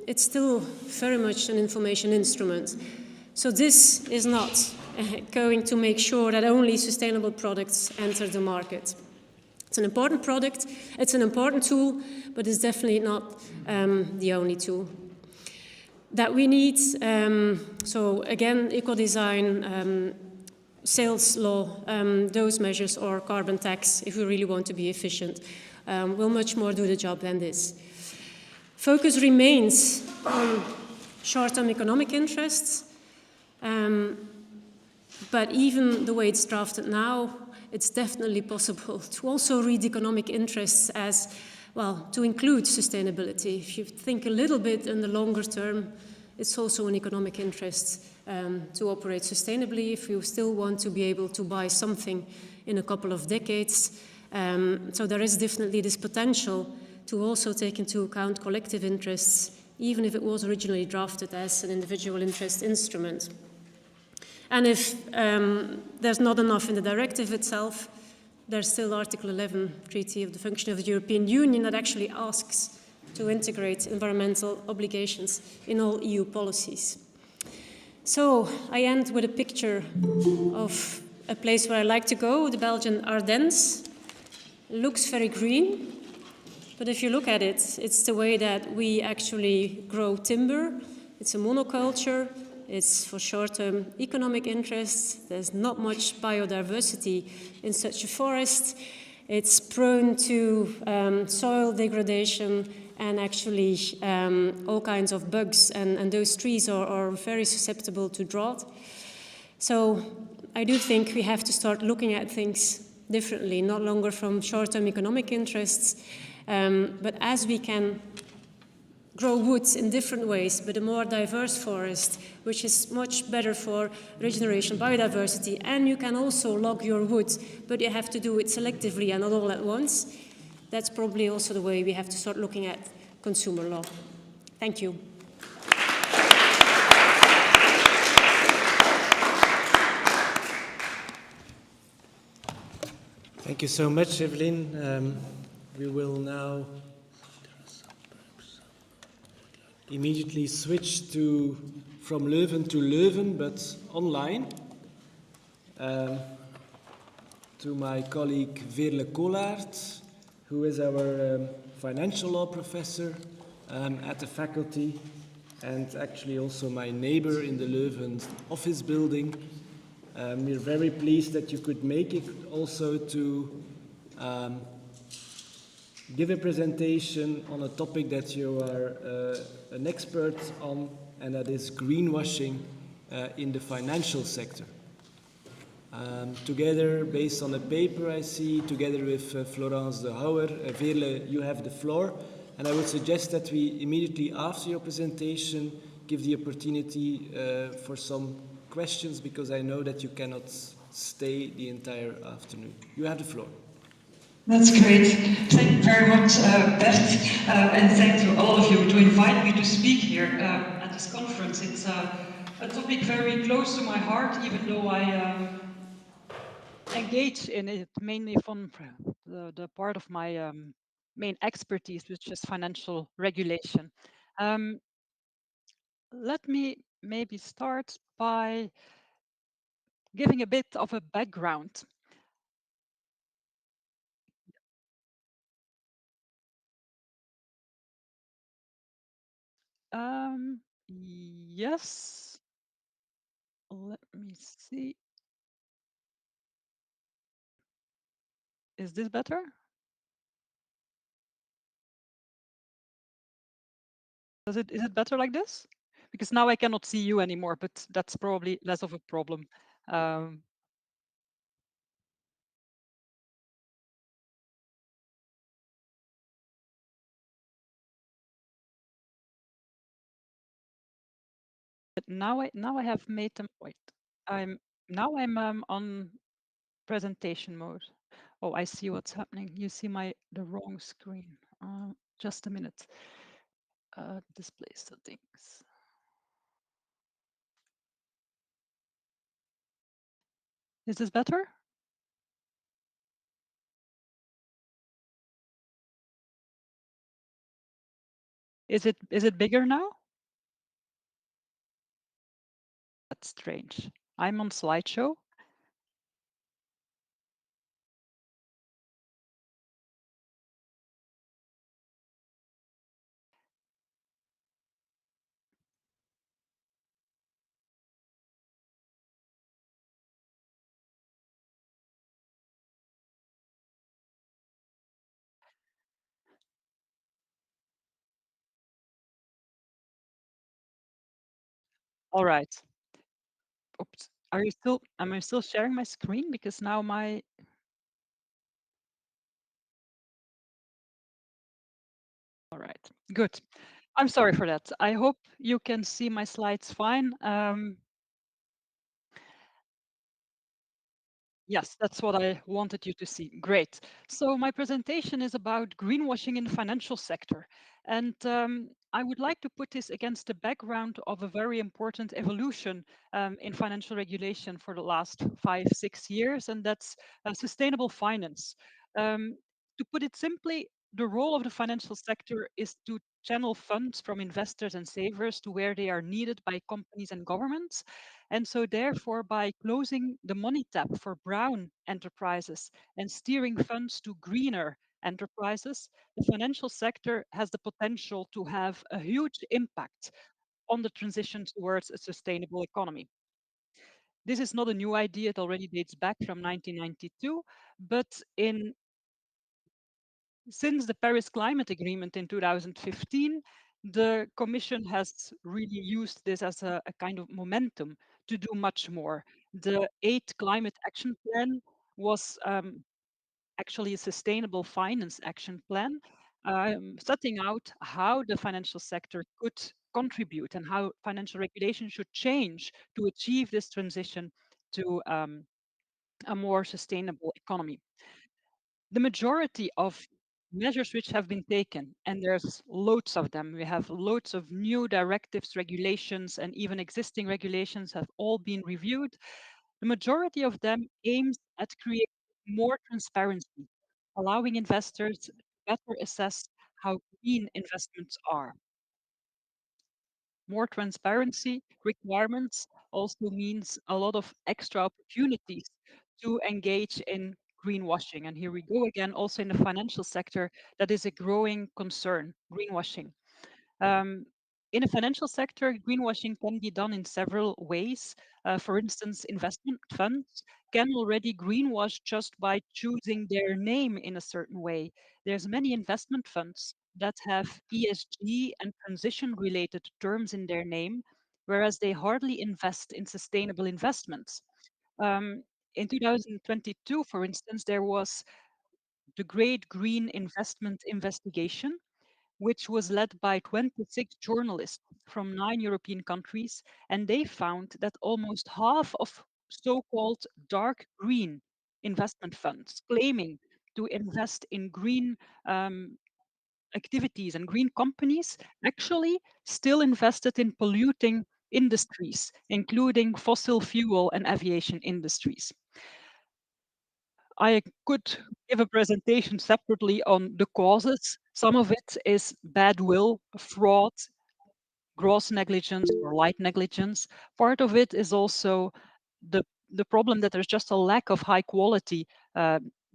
it's still very much an information instrument. So this is not going to make sure that only sustainable products enter the market. It's an important product, it's an important tool, but it's definitely not the only tool that we need. So again, eco-design, sales law, those measures, or carbon tax, if we really want to be efficient, will much more do the job than this. Focus remains on short-term economic interests, but even the way it's drafted now, it's definitely possible to also read economic interests as, well, to include sustainability. If you think a little bit in the longer term, it's also an economic interest to operate sustainably if you still want to be able to buy something in a couple of decades. So there is definitely this potential to also take into account collective interests, even if it was originally drafted as an individual interest instrument. And if there's not enough in the directive itself, there's still Article 11, Treaty of the Function of the European Union, that actually asks to integrate environmental obligations in all EU policies. So I end with a picture of a place where I like to go, the Belgian Ardennes. It looks very green, but if you look at it, it's the way that we actually grow timber. It's a monoculture. It's for short-term economic interests. There's not much biodiversity in such a forest. It's prone to soil degradation and actually all kinds of bugs, and those trees are very susceptible to drought. So I do think we have to start looking at things differently, not longer from short-term economic interests, but as we can grow woods in different ways, but a more diverse forest, which is much better for regeneration, biodiversity, and you can also log your wood, but you have to do it selectively and not all at once. That's probably also the way we have to start looking at consumer law. Thank you.
Thank you so much, Evelyne. We will now immediately switch from Leuven to Leuven, but online, to my colleague Veerle Koolaert, who is our financial law professor at the faculty, and actually also my neighbor in the Leuven office building. We're very pleased that you could make it also to give a presentation on a topic that you are an expert on, and that is greenwashing in the financial sector. Together, based on a paper I see, together with Florence de Houwer, Veerle, you have the floor, and I would suggest that we immediately after your presentation give the opportunity for some questions, because I know that you cannot stay the entire afternoon. You have the floor.
That's great. Thank you very much, Bert, and thank to all of you to invite me to speak here at this conference. It's a topic very close to my heart, even though I engage in it mainly from the part of my main expertise, which is financial regulation. Let me
maybe start by giving a bit of a background. Yes. Let me see. Is this better? Is it better like this? Because now I cannot see you anymore, but that's probably less of a problem. But now I have made them. Wait, I'm on presentation mode. Oh, I see what's happening. You see the wrong screen. Just a minute. Display settings. Is this better? Is it bigger now? That's strange. I'm on slideshow. All right. Oops. Am I still sharing my screen? Because now all right, good. I'm sorry for that. I hope you can see my slides fine. Yes, that's what I wanted you to see. Great. So my presentation is about greenwashing in the financial sector. And I would like to put this against the background of a very important evolution in financial regulation for the last 5-6 years, and that's sustainable finance. To put it simply, the role of the financial sector is to channel funds from investors and savers to where they are needed by companies and governments. And so therefore, by closing the money tap for brown enterprises and steering funds to greener enterprises, the financial sector has the potential to have a huge impact on the transition towards a sustainable economy. This is not a new idea, it already dates back from 1992, but since the Paris Climate Agreement in 2015, the Commission has really used this as a kind of momentum to do much more. The 8th Climate Action Plan was actually a sustainable finance action plan, setting out how the financial sector could contribute and how financial regulation should change to achieve this transition to a more sustainable economy. The majority of measures which have been taken, and there's loads of them, we have loads of new directives, regulations, and even existing regulations have all been reviewed. The majority of them aims at creating more transparency, allowing investors to better assess how green investments are. More transparency requirements also means a lot of extra opportunities to engage in greenwashing. And here we go again, also in the financial sector, that is a growing concern, greenwashing. In the financial sector, greenwashing can be done in several ways. For instance, investment funds can already greenwash just by choosing their name in a certain way. There's many investment funds that have ESG and transition-related terms in their name, whereas they hardly invest in sustainable investments. In 2022, for instance, there was the Great Green Investment Investigation, which was led by 26 journalists from 9 European countries, and they found that almost half of so-called dark green investment funds claiming to invest in green activities and green companies actually still invested in polluting industries, including fossil fuel and aviation industries. I could give a presentation separately on the causes. Some of it is bad will, fraud, gross negligence or light negligence. Part of it is also the problem that there's just a lack of high quality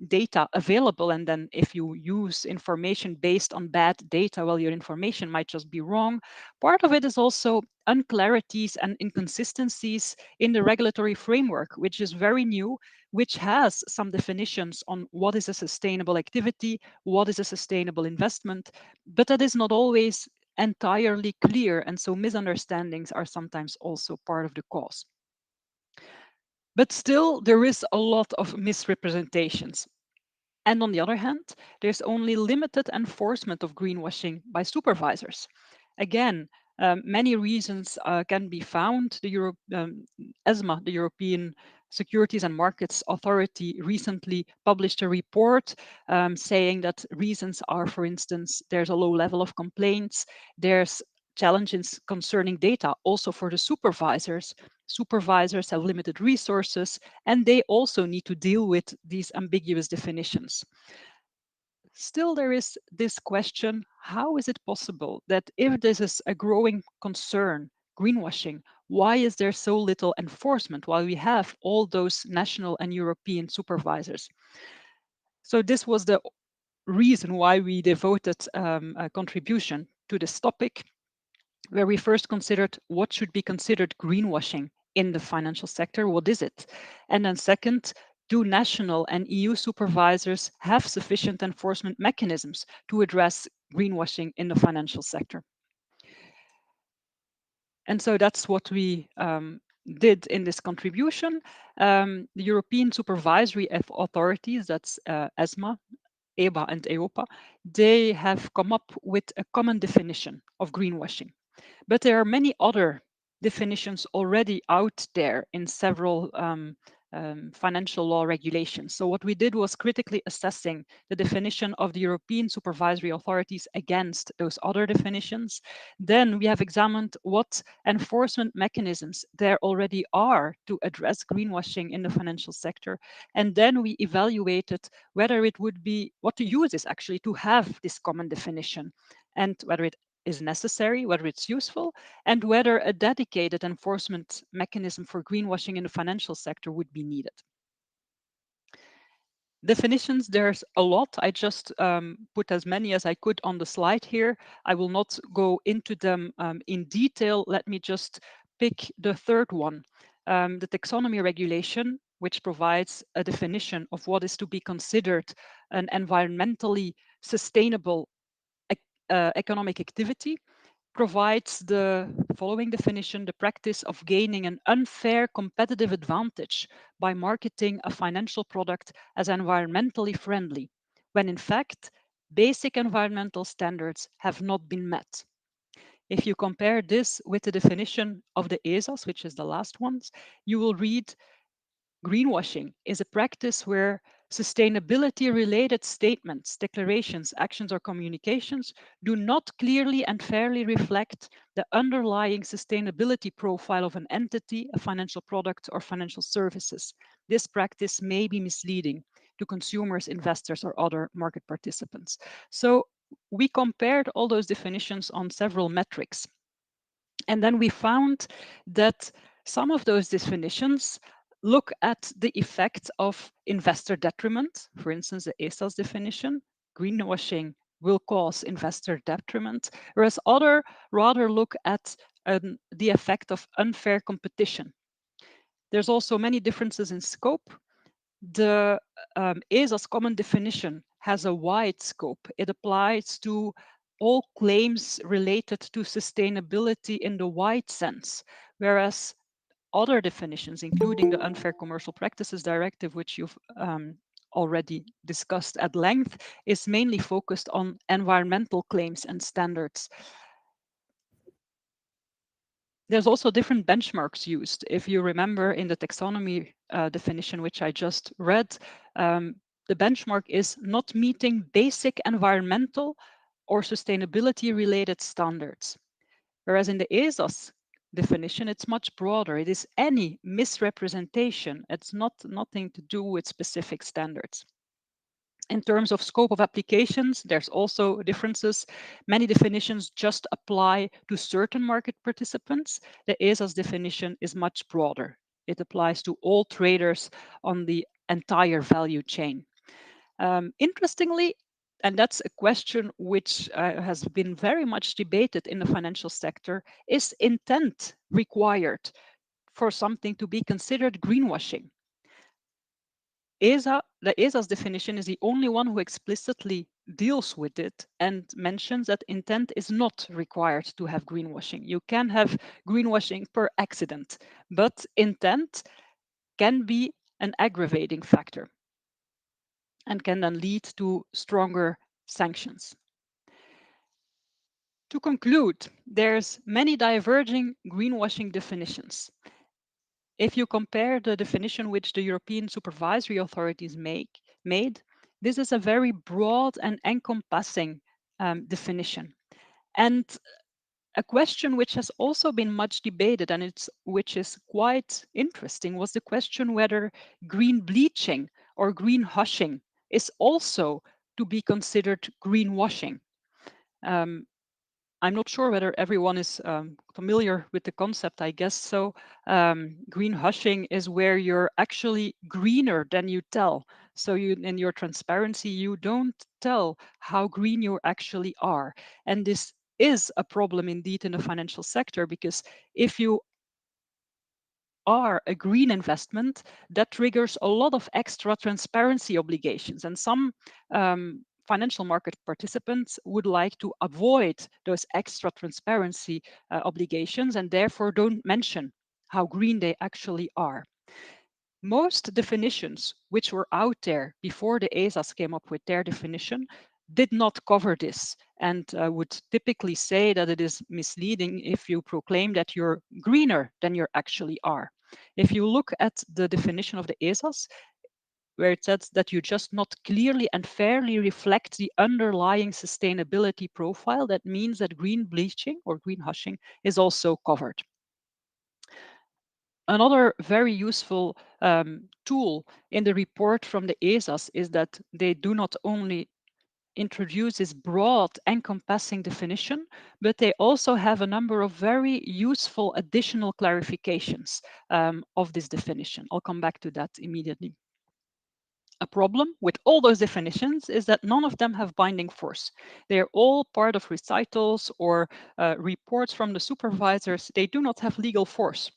data available, and then if you use information based on bad data, well, your information might just be wrong. Part of it is also unclarities and inconsistencies in the regulatory framework, which is very new, which has some definitions on what is a sustainable activity, what is a sustainable investment, but that is not always entirely clear, and so misunderstandings are sometimes also part of the cause. But still, there is a lot of misrepresentations. And on the other hand, there's only limited enforcement of greenwashing by supervisors. Again, many reasons can be found. The ESMA, the European Securities and Markets Authority, recently published a report saying that reasons are, for instance, there's a low level of complaints, there's challenges concerning data also for the supervisors. Supervisors have limited resources, and they also need to deal with these ambiguous definitions. Still, there is this question, how is it possible that if this is a growing concern, greenwashing, why is there so little enforcement while we have all those national and European supervisors? So this was the reason why we devoted a contribution to this topic, where we first considered what should be considered greenwashing in the financial sector, what is it? And then second, do national and EU supervisors have sufficient enforcement mechanisms to address greenwashing in the financial sector? And so that's what we did in this contribution. The European supervisory authorities, that's ESMA, EBA and EIOPA, they have come up with a common definition of greenwashing. But there are many other definitions already out there in several financial law regulations. So what we did was critically assessing the definition of the European supervisory authorities against those other definitions. Then we have examined what enforcement mechanisms there already are to address greenwashing in the financial sector. And then we evaluated whether it would be, what the use is actually to have this common definition, and whether it is necessary, whether it's useful, and whether a dedicated enforcement mechanism for greenwashing in the financial sector would be needed. Definitions, there's a lot. I just put as many as I could on the slide here. I will not go into them in detail. Let me just pick the third one, the taxonomy regulation, which provides a definition of what is to be considered an environmentally sustainable economic activity, provides the following definition: the practice of gaining an unfair competitive advantage by marketing a financial product as environmentally friendly, when in fact, basic environmental standards have not been met. If you compare this with the definition of the ESAs, which is the last ones, you will read greenwashing is a practice where sustainability-related statements, declarations, actions, or communications do not clearly and fairly reflect the underlying sustainability profile of an entity, a financial product, or financial services. This practice may be misleading to consumers, investors, or other market participants. So we compared all those definitions on several metrics. And then we found that some of those definitions look at the effect of investor detriment. For instance, the ESA's definition, greenwashing will cause investor detriment, whereas other rather look at the effect of unfair competition. There's also many differences in scope. The ESA's common definition has a wide scope. It applies to all claims related to sustainability in the wide sense, whereas other definitions, including the Unfair Commercial Practices Directive, which you've already discussed at length, is mainly focused on environmental claims and standards. There's also different benchmarks used. If you remember in the taxonomy definition, which I just read, the benchmark is not meeting basic environmental or sustainability related standards. Whereas in the ESA's definition, it's much broader. It is any misrepresentation. It's nothing to do with specific standards. In terms of scope of applications, there's also differences. Many definitions just apply to certain market participants. The ESA's definition is much broader. It applies to all traders on the entire value chain. Interestingly, and that's a question which has been very much debated in the financial sector, is intent required for something to be considered greenwashing? The ESA's definition is the only one who explicitly deals with it and mentions that intent is not required to have greenwashing. You can have greenwashing per accident, but intent can be an aggravating factor and can then lead to stronger sanctions. To conclude, there's many diverging greenwashing definitions. If you compare the definition which the European supervisory authorities made, this is a very broad and encompassing definition. And a question which has also been much debated and which is quite interesting was the question whether green bleaching or green hushing is also to be considered greenwashing. I'm not sure whether everyone is familiar with the concept, I guess so. Green hushing is where you're actually greener than you tell. So in your transparency, you don't tell how green you actually are. And this is a problem indeed in the financial sector, because if you are a green investment, that triggers a lot of extra transparency obligations. And some financial market participants would like to avoid those extra transparency obligations and therefore don't mention how green they actually are. Most definitions which were out there before the ESAs came up with their definition did not cover this and would typically say that it is misleading if you proclaim that you're greener than you actually are. If you look at the definition of the ESAs, where it says that you just not clearly and fairly reflect the underlying sustainability profile, that means that green bleaching or green hushing is also covered. Another very useful tool in the report from the ESAs is that they do not only introduce this broad encompassing definition, but they also have a number of very useful additional clarifications of this definition. I'll come back to that immediately. A problem with all those definitions is that none of them have binding force. They're all part of recitals or reports from the supervisors. They do not have legal force.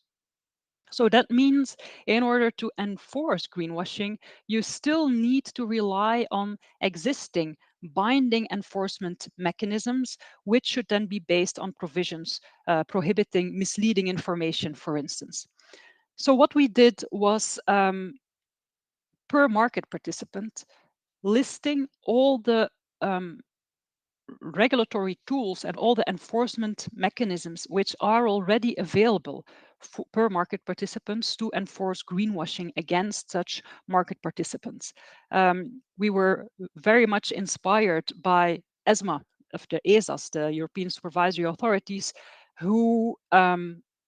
So that means in order to enforce greenwashing, you still need to rely on existing binding enforcement mechanisms, which should then be based on provisions prohibiting misleading information, for instance. So what we did was per market participant, listing all the regulatory tools and all the enforcement mechanisms which are already available per market participants to enforce greenwashing against such market participants. We were very much inspired by ESMA of the ESAs, the European Supervisory Authorities, who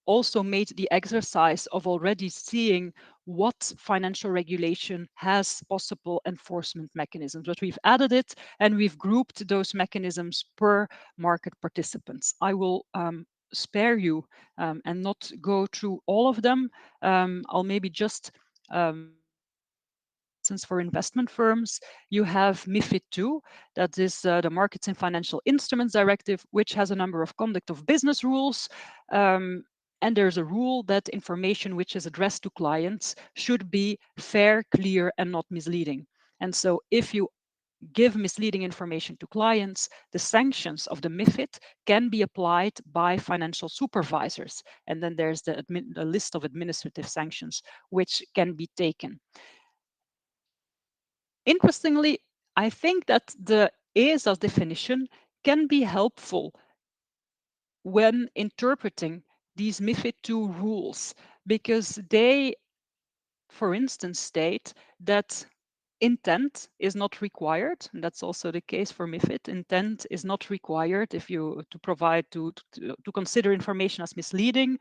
also made the exercise of already seeing what financial regulation has possible enforcement mechanisms. But we've added it and we've grouped those mechanisms per market participants. I will spare you and not go through all of them. I'll maybe just since for investment firms, you have MiFID II, that is the Markets in Financial Instruments Directive, which has a number of conduct of business rules. And there's a rule that information which is addressed to clients should be fair, clear, and not misleading. And so if you give misleading information to clients, the sanctions of the MiFID can be applied by financial supervisors. And then there's the list of administrative sanctions which can be taken. Interestingly, I think that the ESA's definition can be helpful when interpreting these MiFID II rules, because they, for instance, state that intent is not required, and that's also the case for MiFID. Intent is not required if you to consider information as misleading.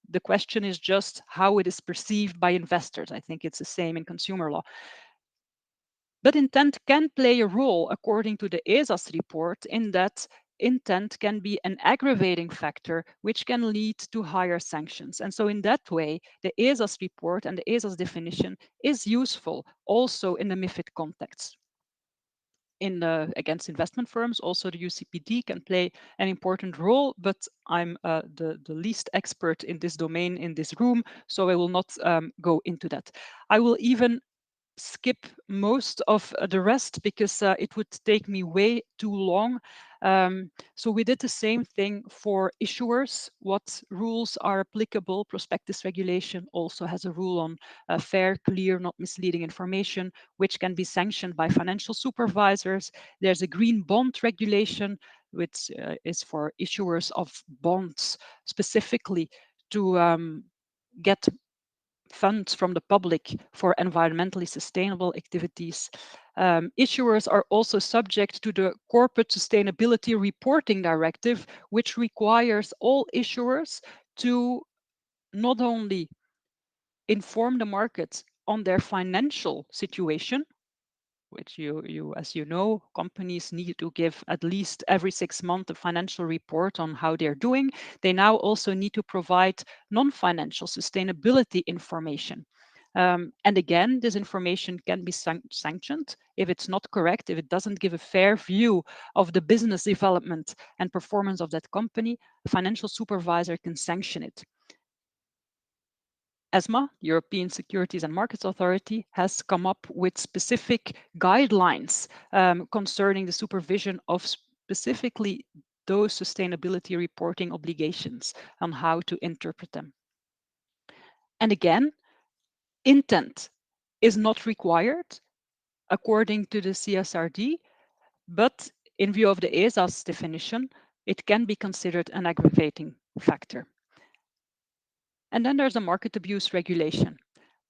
The question is just how it is perceived by investors. I think it's the same in consumer law. But intent can play a role, according to the ESA's report, in that intent can be an aggravating factor, which can lead to higher sanctions. And so in that way, the ESA's report and the ESA's definition is useful also in the MiFID context. Against investment firms, also the UCPD can play an important role, but I'm the least expert in this domain in this room, so I will not go into that. I will even skip most of the rest because it would take me way too long. So we did the same thing for issuers. What rules are applicable? Prospectus regulation also has a rule on fair, clear, not misleading information, which can be sanctioned by financial supervisors. There's a green bond regulation, which is for issuers of bonds specifically to get funds from the public for environmentally sustainable activities. Issuers are also subject to the Corporate Sustainability Reporting Directive, which requires all issuers to not only inform the market on their financial situation, which as you know, companies need to give at least every 6 months a financial report on how they're doing. They now also need to provide non-financial sustainability information. And again, this information can be sanctioned if it's not correct, if it doesn't give a fair view of the business development and performance of that company, a financial supervisor can sanction it. ESMA, European Securities and Markets Authority, has come up with specific guidelines concerning the supervision of specifically those sustainability reporting obligations and how to interpret them. And again, intent is not required according to the CSRD, but in view of the ESA's definition, it can be considered an aggravating factor. And then there's a market abuse regulation.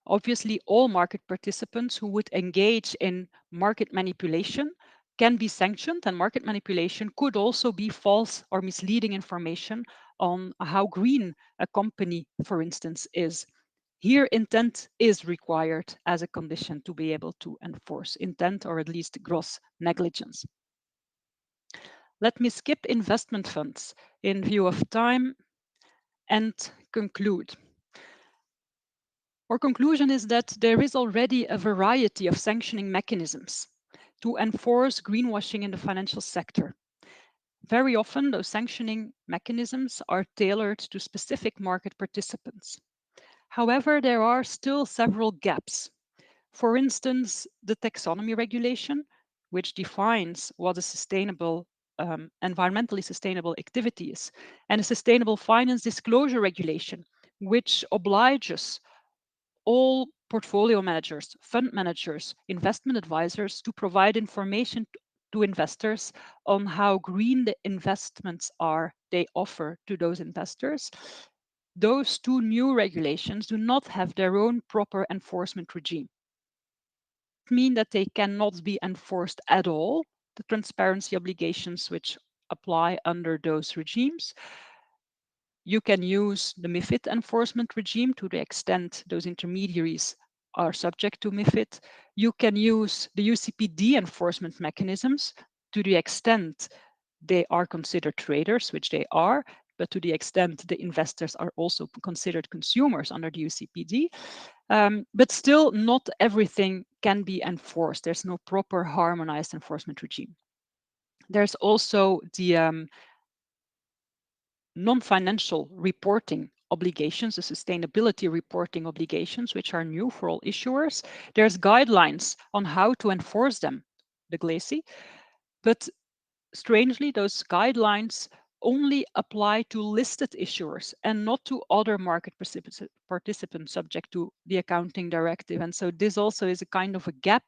Obviously, all market participants who would engage in market manipulation can be sanctioned, and market manipulation could also be false or misleading information on how green a company, for instance, is. Here, intent is required as a condition to be able to enforce intent, or at least gross negligence. Let me skip investment funds in view of time and conclude. Our conclusion is that there is already a variety of sanctioning mechanisms to enforce greenwashing in the financial sector. Very often, those sanctioning mechanisms are tailored to specific market participants. However, there are still several gaps. For instance, the taxonomy regulation, which defines what a sustainable, environmentally sustainable activity is, and a sustainable finance disclosure regulation, which obliges all portfolio managers, fund managers, investment advisors to provide information to investors on how green the investments are they offer to those investors. Those two new regulations do not have their own proper enforcement regime. It means that they cannot be enforced at all, the transparency obligations which apply under those regimes. You can use the MiFID enforcement regime to the extent those intermediaries are subject to MiFID. You can use the UCPD enforcement mechanisms to the extent they are considered traders, which they are, but to the extent the investors are also considered consumers under the UCPD. But still, not everything can be enforced. There's no proper harmonized enforcement regime. There's also the non-financial reporting obligations, the sustainability reporting obligations, which are new for all issuers. There's guidelines on how to enforce them, the GLACI, but strangely, those guidelines only apply to listed issuers and not to other market participants subject to the accounting directive. And so this also is a kind of a gap.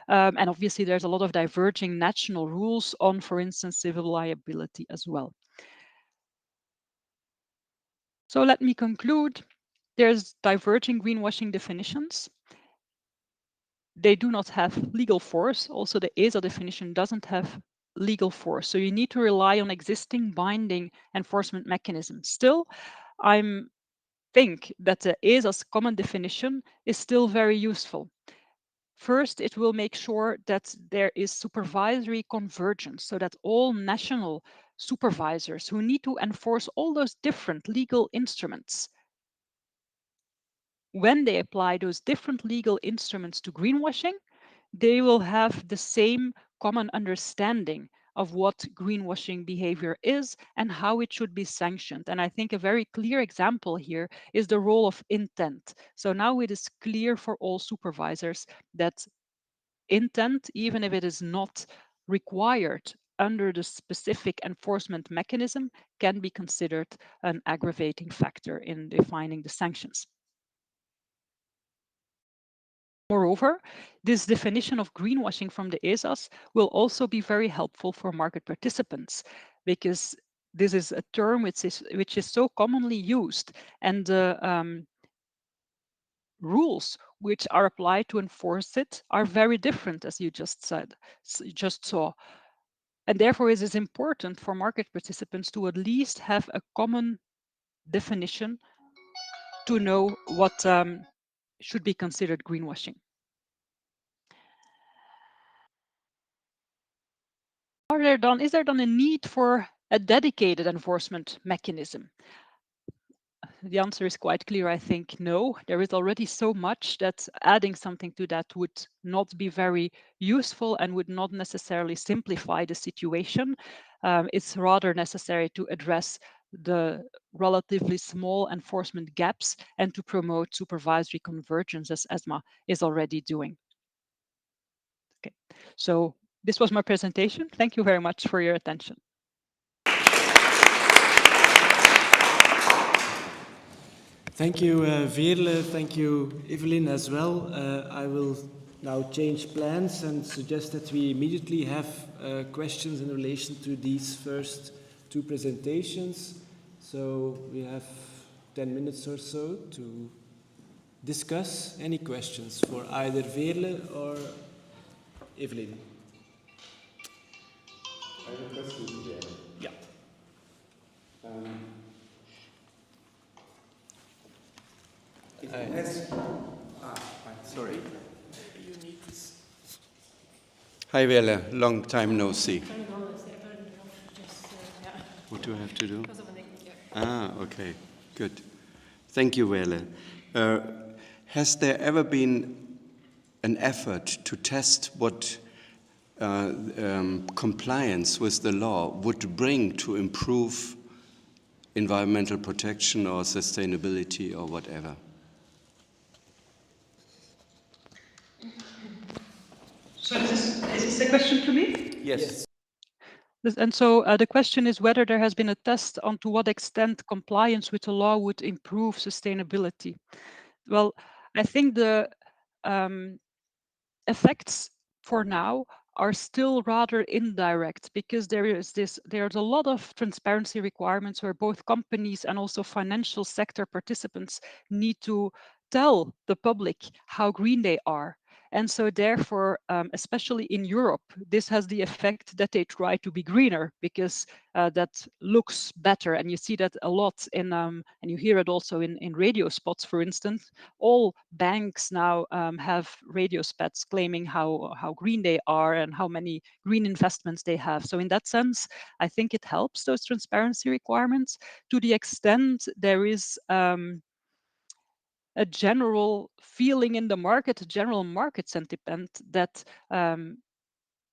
And obviously, there's a lot of diverging national rules on, for instance, civil liability as well. So let me conclude. There's diverging greenwashing definitions. They do not have legal force. Also, the ESA definition doesn't have legal force. So you need to rely on existing binding enforcement mechanisms. Still, I think that the ESA's common definition is still very useful. First, it will make sure that there is supervisory convergence, so that all national supervisors who need to enforce all those different legal instruments, when they apply those different legal instruments to greenwashing, they will have the same common understanding of what greenwashing behavior is and how it should be sanctioned. And I think a very clear example here is the role of intent. So now it is clear for all supervisors that intent, even if it is not required under the specific enforcement mechanism, can be considered an aggravating factor in defining the sanctions. Moreover, this definition of greenwashing from the ESAs will also be very helpful for market participants, because this is a term which is so commonly used, and the rules which are applied to enforce it are very different, as you just saw. And therefore, it is important for market participants to at least have a common definition to know what should be considered greenwashing. Is there then a need for a dedicated enforcement mechanism? The answer is quite clear, I think. No, there is already so much that adding something to that would not be very useful and would not necessarily simplify the situation. It's rather necessary to address the relatively small enforcement gaps and to promote supervisory convergence, as ESMA is already doing. Okay, so this was my presentation. Thank you very much for your attention.
Thank you, Veerle. Thank you, Evelyne, as well. I will now change plans and suggest that we immediately have questions in relation to these first two presentations. So we have 10 minutes or so to discuss any questions for either Veerle or Evelyne.
I have a question here.
Yeah.
Sorry.
You need this.
Hi, Vele. Long time no see. What do I have to do? Ah, okay. Good. Thank you, Vele. Has there ever been an effort to test what compliance with the law would bring to improve environmental protection or sustainability or whatever?
So is this a question to me?
Yes.
And so the question is whether there has been a test on to what extent compliance with the law would improve sustainability. Well, I think the effects for now are still rather indirect, because there's a lot of transparency requirements where both companies and also financial sector participants need to tell the public how green they are. And so therefore, especially in Europe, this has the effect that they try to be greener, because that looks better. And you see that a lot in, and you hear it also in radio spots, for instance. All banks now have radio spots claiming how green they are and how many green investments they have. So in that sense, I think it helps those transparency requirements to the extent there is a general feeling in the market, a general market sentiment that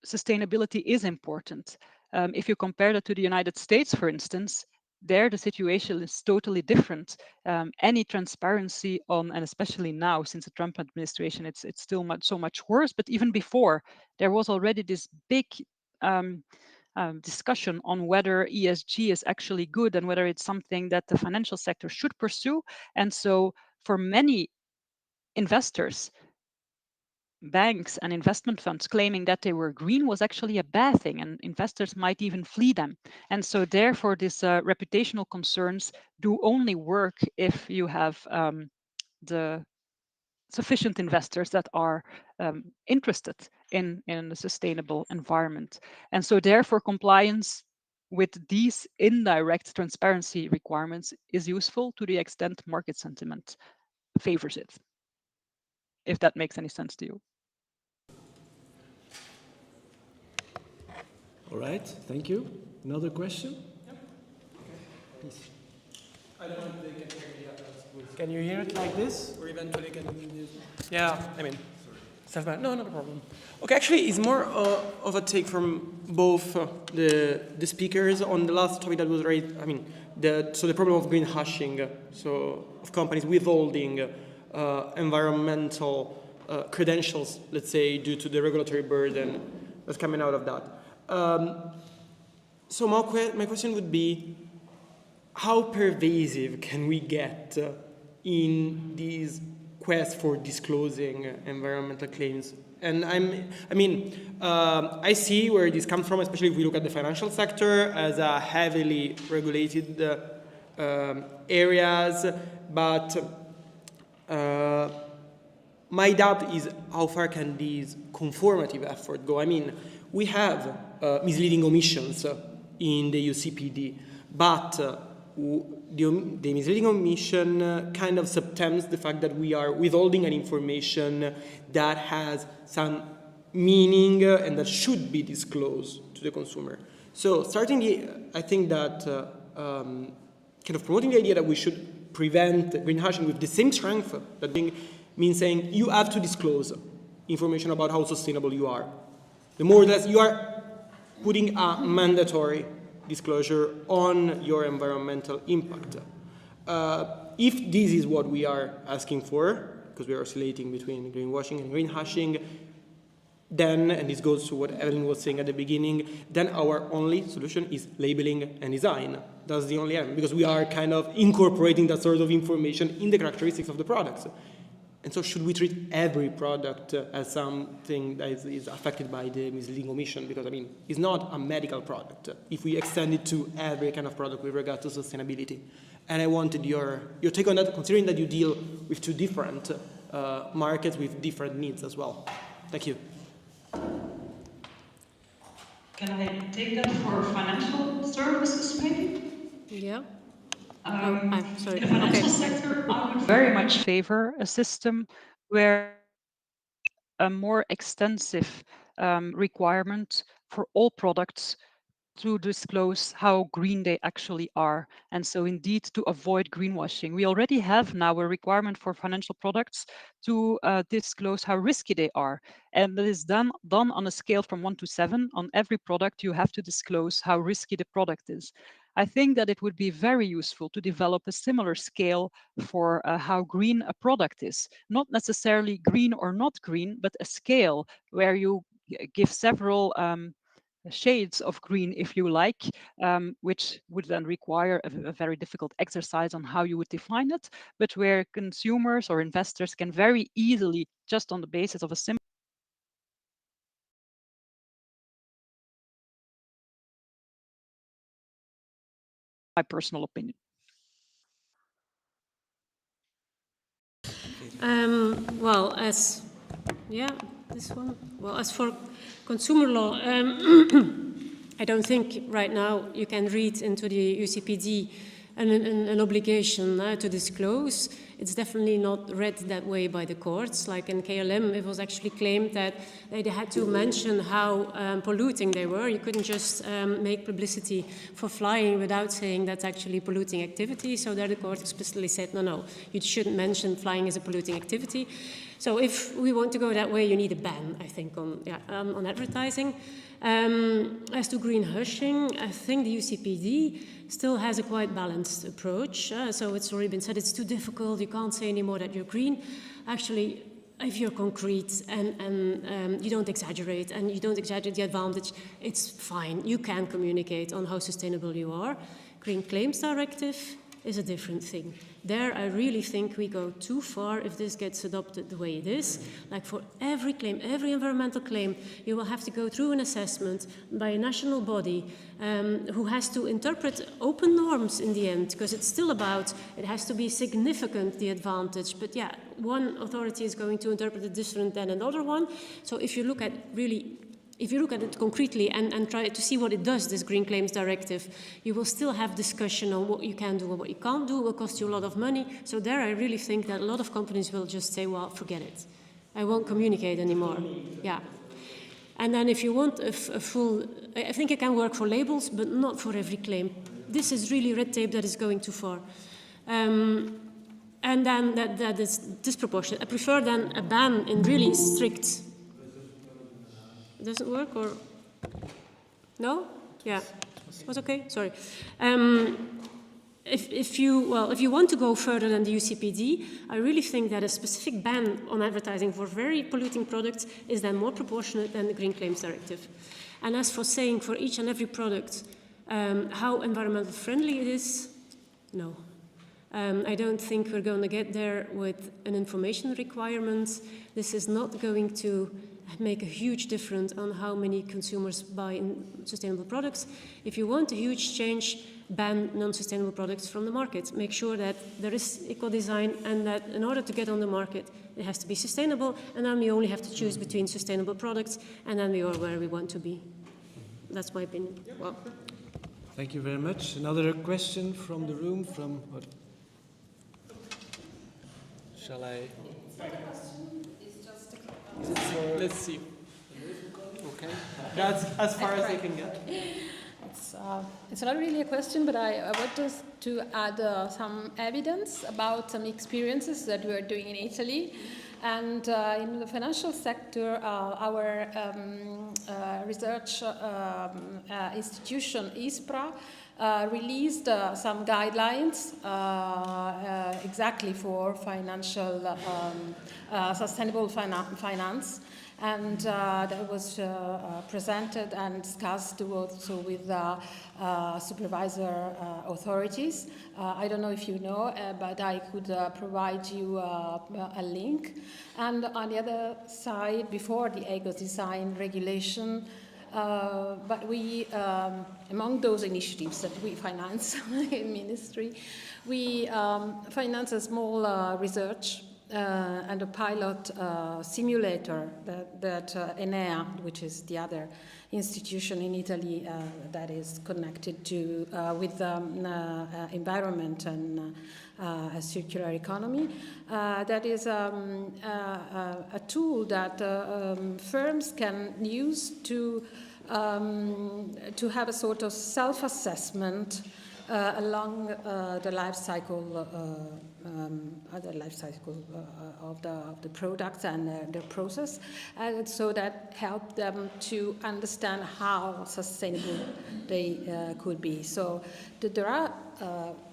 sustainability is important. If you compare that to the United States, for instance, there the situation is totally different. Any transparency on, and especially now since the Trump administration, it's still so much worse. But even before, there was already this big discussion on whether ESG is actually good and whether it's something that the financial sector should pursue. And so for many investors, banks and investment funds claiming that they were green was actually a bad thing, and investors might even flee them. And so therefore, these reputational concerns do only work if you have the sufficient investors that are interested in a sustainable environment. And so therefore, compliance with these indirect transparency requirements is useful to the extent market sentiment favors it, if that makes any sense to you.
All right, thank you. Another question?
Yep. Okay. Please. I don't know if they can hear me yet.
Can you hear it like this?
Or eventually can you... Yeah, I mean, no, not a problem. Okay, actually, it's more of a take from both the speakers on the last topic that was raised. I mean, the problem of greenwashing, so of companies withholding environmental credentials, let's say, due to the regulatory burden that's coming out of that. So my question would be, how pervasive can we get in these quests for disclosing environmental claims? And I see where this comes from, especially if we look at the financial sector as a heavily regulated areas, but my doubt is how far can these conformative efforts go? I mean, we have misleading omissions in the UCPD, but the misleading omission kind of subtems the fact that we are withholding an information that has some meaning and that should be disclosed to the consumer. So I think that kind of promoting the idea that we should prevent greenwashing with the same strength that means saying you have to disclose information about how sustainable you are. The more or less you are putting a mandatory disclosure on your environmental impact. If this is what we are asking for, because we are oscillating between greenwashing and greenwashing, then, and this goes to what Evelyne was saying at the beginning, then our only solution is labeling and design. That's the only end, because we are kind of incorporating that sort of information in the characteristics of the products. And so should we treat every product as something that is affected by the misleading omission? Because, I mean, it's not a medical product if we extend it to every kind of product with regard to sustainability. And I wanted your take on that, considering that you deal with two different markets with different needs as well. Thank you.
Can I take that for financial services, maybe?
Yeah.
Sorry. In the financial sector, I would
very much favor a system where a more extensive requirement for all products to disclose how green they actually are, and so indeed to avoid greenwashing. We already have now a requirement for financial products to disclose how risky they are, and that is done on a scale from 1 to 7. On every product you have to disclose how risky the product is. I think that it would be very useful to develop a similar scale for how green a product is. Not necessarily green or not green, but a scale where you give several shades of green, if you like, which would then require a very difficult exercise on how you would define it, but where consumers or investors can very easily, just on the basis of a simple my personal opinion.
Well, as for consumer law, I don't think right now you can read into the UCPD an obligation to disclose. It's definitely not read that way by the courts. Like in KLM, it was actually claimed that they had to mention how polluting they were. You couldn't just make publicity for flying without saying that's actually polluting activity. So there the court explicitly said, no, you shouldn't mention flying as a polluting activity. So if we want to go that way, you need a ban, I think, on advertising. As to greenwashing, I think the UCPD still has a quite balanced approach. So it's already been said it's too difficult, you can't say anymore that you're green. Actually, if you're concrete and you don't exaggerate, and you don't exaggerate the advantage, it's fine. You can communicate on how sustainable you are. Green Claims Directive is a different thing. There, I really think we go too far if this gets adopted the way it is. Like for every claim, every environmental claim, you will have to go through an assessment by a national body who has to interpret open norms in the end, because it's still about, it has to be significant, the advantage. But yeah, one authority is going to interpret it different than another one. So if you look at it concretely and try to see what it does, this Green Claims Directive, you will still have discussion on what you can do and what you can't do. It will cost you a lot of money. So there I really think that a lot of companies will just say, well, forget it. I won't communicate anymore. Yeah. And then if you want a full, I think it can work for labels, but not for every claim. This is really red tape that is going too far. And then that is disproportionate. I prefer then a ban in really strict. It doesn't work, or? No? Yeah. Was okay? Sorry. If you want to go further than the UCPD, I really think that a specific ban on advertising for very polluting products is then more proportionate than the Green Claims Directive. And as for saying for each and every product how environmental friendly it is, no. I don't think we're going to get there with an information requirement. This is not going to make a huge difference on how many consumers buy sustainable products. If you want a huge change, ban non-sustainable products from the market. Make sure that there is eco-design and that in order to get on the market, it has to be sustainable, and then we only have to choose between sustainable products, and then we are where we want to be. That's my opinion. Well.
Thank you very much. Another question from the room, from what? Shall I?
Let's see. Okay. That's as far as I can get.
It's not really a question, but I want to add some evidence about some experiences that we are doing in Italy. And in the financial sector, our research institution, ISPRA, released some guidelines exactly for financial sustainable finance. And that was presented and discussed also with supervisor authorities. I don't know if you know, but I could provide you a link. And on the other side, before the eco-design regulation, but we, among those initiatives that we finance in ministry, we finance a small research and a pilot simulator that Enea, which is the other institution in Italy that is connected to with environment and a circular economy. That is a tool that firms can use to have a sort of self-assessment along the life cycle, of the products and the process, and so that help them to understand how sustainable they could be. So there are,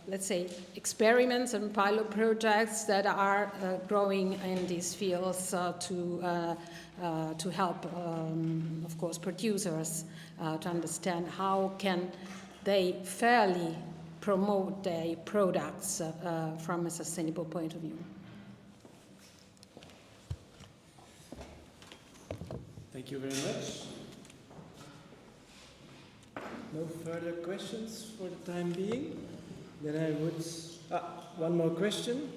let's say, experiments and pilot projects that are growing in these fields to help, of course, producers to understand how can they fairly promote their products from a sustainable point of view.
Thank you very much. No further questions for the time being? Then I would... one more question.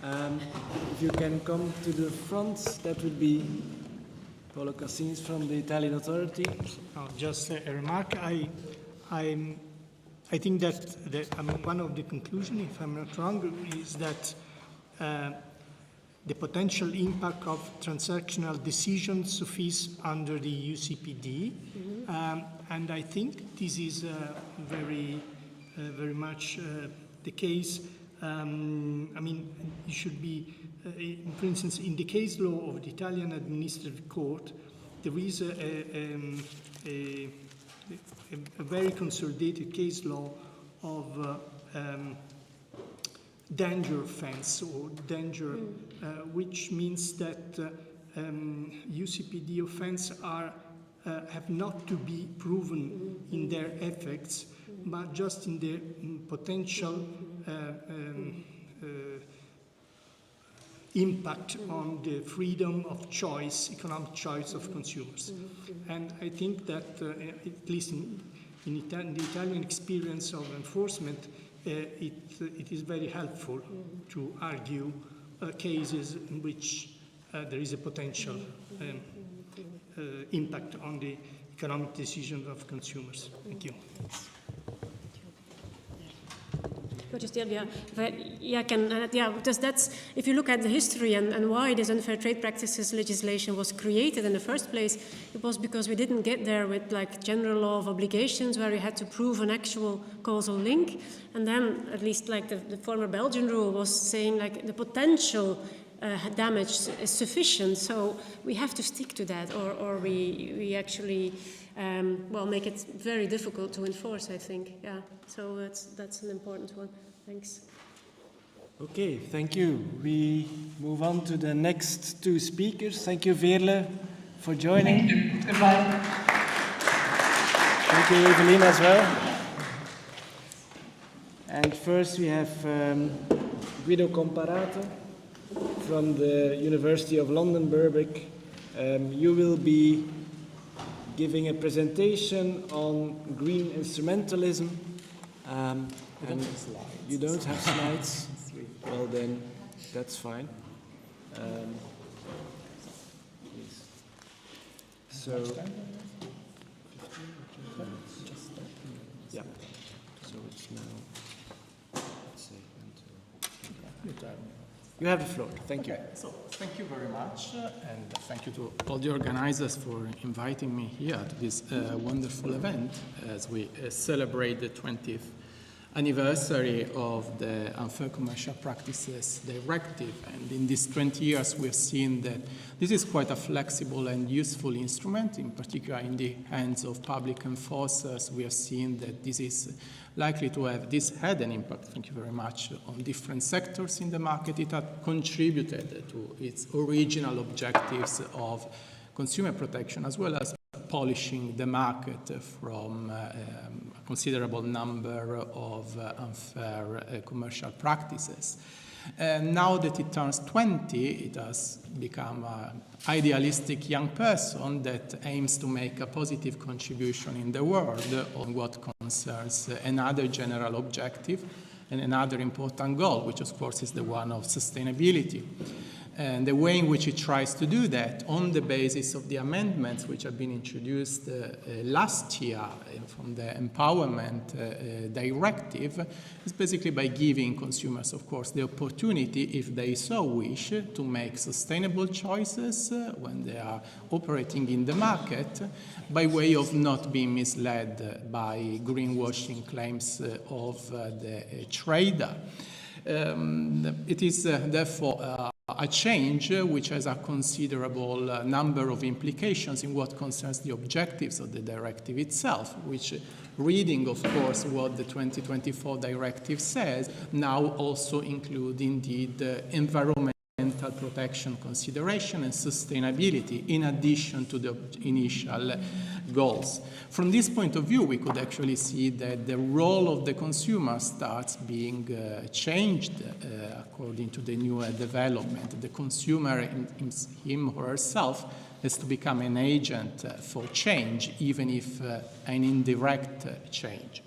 If you can come to the front, that would be Paolo Cassinis from the Italian authority.
Just a remark. I think that one of the conclusions, if I'm not wrong, is that the potential impact of transactional decisions suffice under the UCPD, and I think this is very much the case. I mean, it should be, for instance, in the case law of the Italian Administrative Court, there is a very consolidated case law of danger offense or danger, which means that UCPD offense have not to be proven in their effects, but just in their potential impact on the freedom of choice, economic choice of consumers. And I think that, at least in the Italian experience of enforcement, it is very helpful to argue cases in which there is a potential impact on the economic decisions of consumers. Thank you.
because that's, if you look at the history and why this unfair trade practices legislation was created in the first place, it was because we didn't get there with like general law of obligations where we had to prove an actual causal link. And then at least like the former Belgian rule was saying like the potential damage is sufficient, so we have to stick to that, or we actually make it very difficult to enforce, I think. Yeah, so that's an important one. Thanks.
Okay, thank you. We move on to the next two speakers. Thank you, Veerle, for joining.
Thank you. Goodbye.
Thank you, Evelyne, as well. And first we have Guido Comparato from the University of London, Birkbeck. You will be giving a presentation on green instrumentalism. And you don't have slides? Well then, that's fine. So, yeah. So it's now, let's say, until... You have the floor. Thank you.
Okay, so thank you very much, and thank you to all the organizers for inviting me here to this wonderful event as we celebrate the 20th anniversary of the Unfair Commercial Practices Directive. And in these 20 years, we've seen that this is quite a flexible and useful instrument, in particular in the hands of public enforcers. We have seen that this is likely to have, this had an impact, thank you very much, on different sectors in the market. It had contributed to its original objectives of consumer protection, as well as polishing the market from a considerable number of unfair commercial practices. Now that it turns 20, it has become an idealistic young person that aims to make a positive contribution in the world on what concerns another general objective and another important goal, which of course is the one of sustainability. And the way in which it tries to do that on the basis of the amendments which have been introduced last year from the Empowerment Directive is basically by giving consumers, of course, the opportunity, if they so wish, to make sustainable choices when they are operating in the market by way of not being misled by greenwashing claims of the trader. It is therefore a change which has a considerable number of implications in what concerns the objectives of the directive itself, which, reading, of course, what the 2024 directive says, now also include indeed environmental protection consideration and sustainability in addition to the initial goals. From this point of view, we could actually see that the role of the consumer starts being changed according to the new development. The consumer, him or herself, has to become an agent for change, even if an indirect change.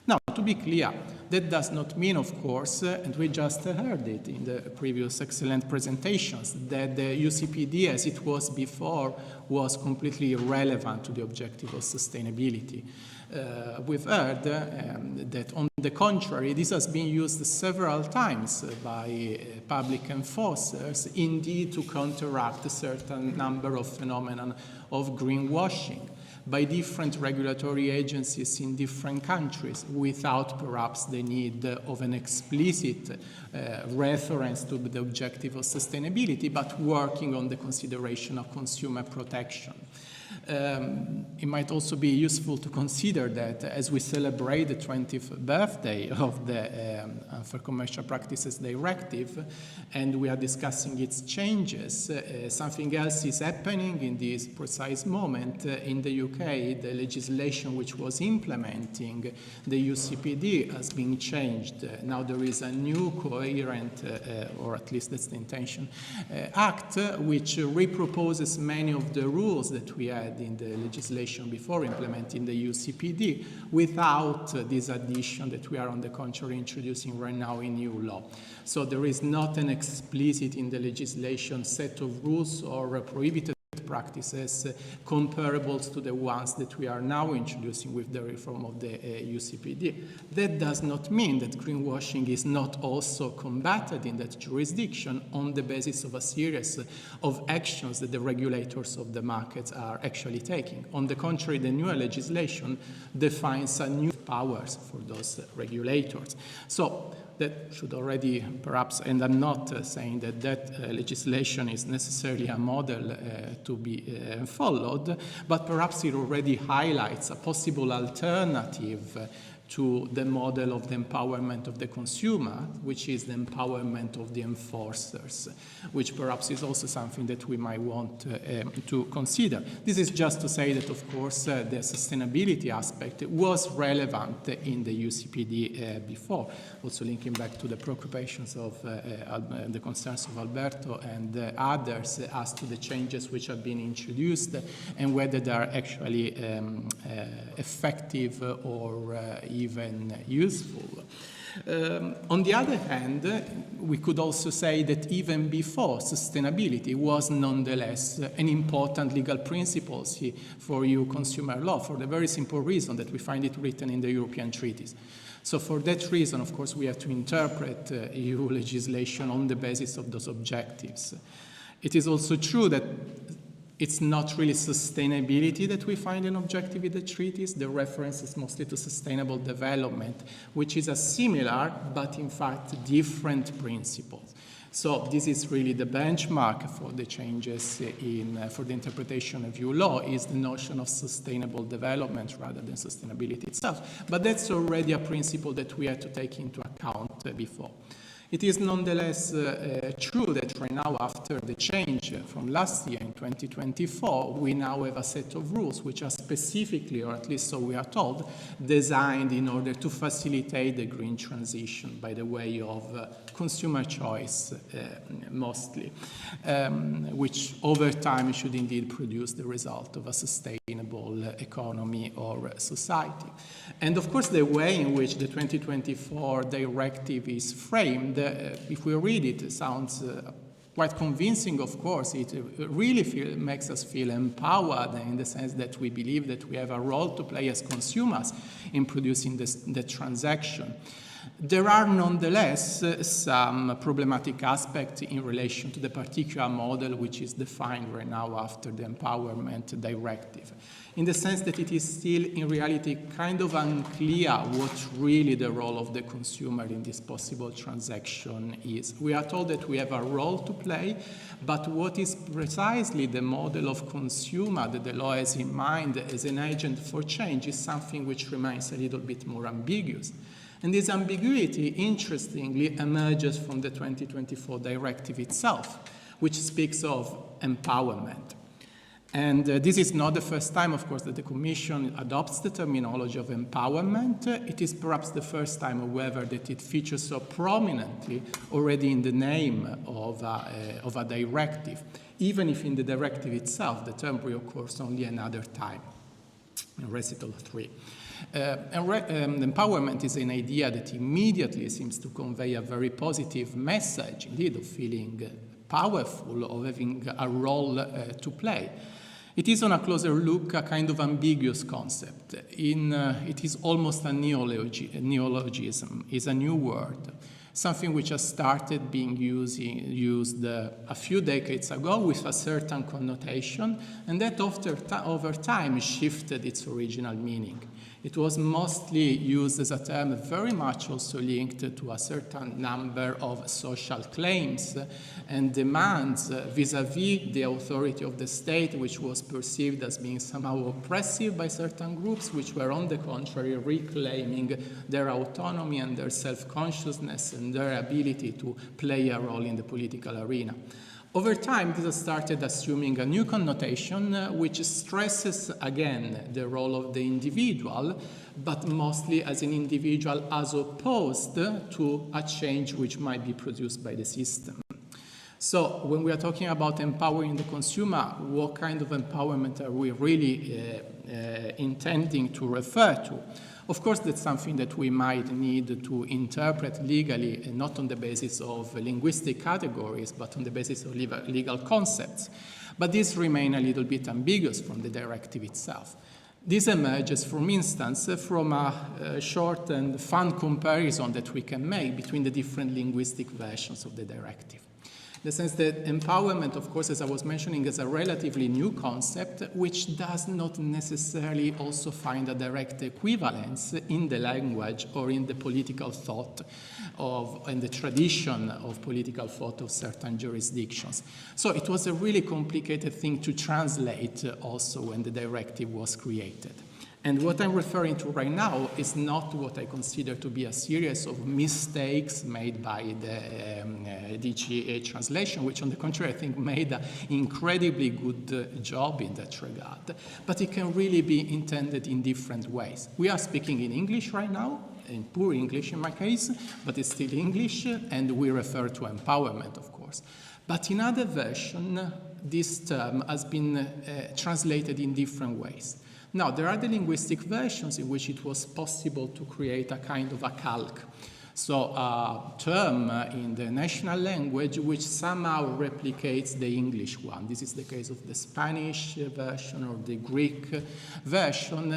Now, to be clear, that does not mean, of course, and we just heard it in the previous excellent presentations, that the UCPD, as it was before, was completely irrelevant to the objective of sustainability. We've heard that, on the contrary, this has been used several times by public enforcers, indeed to counteract a certain number of phenomena of greenwashing by different regulatory agencies in different countries without perhaps the need of an explicit reference to the objective of sustainability, but working on the consideration of consumer protection. It might also be useful to consider that as we celebrate the 20th birthday of the Unfair Commercial Practices Directive, and we are discussing its changes, something else is happening in this precise moment. In the UK, the legislation which was implementing the UCPD has been changed. Now there is a new coherent, or at least that's the intention, act which reproposes many of the rules that we had in the legislation before implementing the UCPD without this addition that we are on the contrary introducing right now in new law. So there is not an explicit in the legislation set of rules or prohibited practices comparables to the ones that we are now introducing with the reform of the UCPD. That does not mean that greenwashing is not also combated in that jurisdiction on the basis of a series of actions that the regulators of the markets are actually taking. On the contrary, the new legislation defines a new powers for those regulators. So that should already perhaps, and I'm not saying that legislation is necessarily a model to be followed, but perhaps it already highlights a possible alternative to the model of the empowerment of the consumer, which is the empowerment of the enforcers, which perhaps is also something that we might want to consider. This is just to say that, of course, the sustainability aspect was relevant in the UCPD before, also linking back to the preoccupations of the concerns of Alberto and others as to the changes which have been introduced and whether they are actually effective or even useful. On the other hand, we could also say that even before, sustainability was nonetheless an important legal principle for EU consumer law, for the very simple reason that we find it written in the European treaties. So for that reason, of course, we have to interpret EU legislation on the basis of those objectives. It is also true that it's not really sustainability that we find an objective in the treaties. The reference is mostly to sustainable development, which is a similar, but in fact different principle. So this is really the benchmark for the changes for the interpretation of EU law, is the notion of sustainable development rather than sustainability itself. But that's already a principle that we had to take into account before. It is nonetheless true that right now, after the change from last year in 2024, we now have a set of rules which are specifically, or at least so we are told, designed in order to facilitate the green transition by the way of consumer choice mostly, which over time should indeed produce the result of a sustainable economy or society. And of course, the way in which the 2024 directive is framed, if we read it, it sounds quite convincing, of course. It really makes us feel empowered in the sense that we believe that we have a role to play as consumers in producing the transaction. There are nonetheless some problematic aspects in relation to the particular model which is defined right now after the Empowerment Directive, in the sense that it is still in reality kind of unclear what really the role of the consumer in this possible transaction is. We are told that we have a role to play, but what is precisely the model of consumer that the law has in mind as an agent for change is something which remains a little bit more ambiguous. And this ambiguity, interestingly, emerges from the 2024 directive itself, which speaks of empowerment. And this is not the first time, of course, that the Commission adopts the terminology of empowerment. It is perhaps the first time, however, that it features so prominently already in the name of a directive, even if in the directive itself the term reoccurs only another time, in Recital 3. Empowerment is an idea that immediately seems to convey a very positive message, indeed, of feeling powerful, of having a role to play. It is, on a closer look, a kind of ambiguous concept. It is almost a neologism, is a new word, something which has started being used a few decades ago with a certain connotation, and that over time shifted its original meaning. It was mostly used as a term very much also linked to a certain number of social claims and demands vis-à-vis the authority of the state, which was perceived as being somehow oppressive by certain groups, which were on the contrary reclaiming their autonomy and their self-consciousness and their ability to play a role in the political arena. Over time, this has started assuming a new connotation which stresses again the role of the individual, but mostly as an individual as opposed to a change which might be produced by the system. So when we are talking about empowering the consumer, what kind of empowerment are we really intending to refer to? Of course, that's something that we might need to interpret legally, and not on the basis of linguistic categories, but on the basis of legal concepts. But these remain a little bit ambiguous from the directive itself. This emerges, for instance, from a short and fun comparison that we can make between the different linguistic versions of the directive. In the sense that empowerment, of course, as I was mentioning, is a relatively new concept, which does not necessarily also find a direct equivalence in the language or in the political thought and the tradition of political thought of certain jurisdictions. So it was a really complicated thing to translate also when the directive was created. And what I'm referring to right now is not what I consider to be a series of mistakes made by the DGA translation, which on the contrary I think made an incredibly good job in that regard. But it can really be intended in different ways. We are speaking in English right now, in poor English in my case, but it's still English, and we refer to empowerment, of course. But in other versions, this term has been translated in different ways. Now, there are the linguistic versions in which it was possible to create a kind of a calque. So a term in the national language which somehow replicates the English one. This is the case of the Spanish version or the Greek version,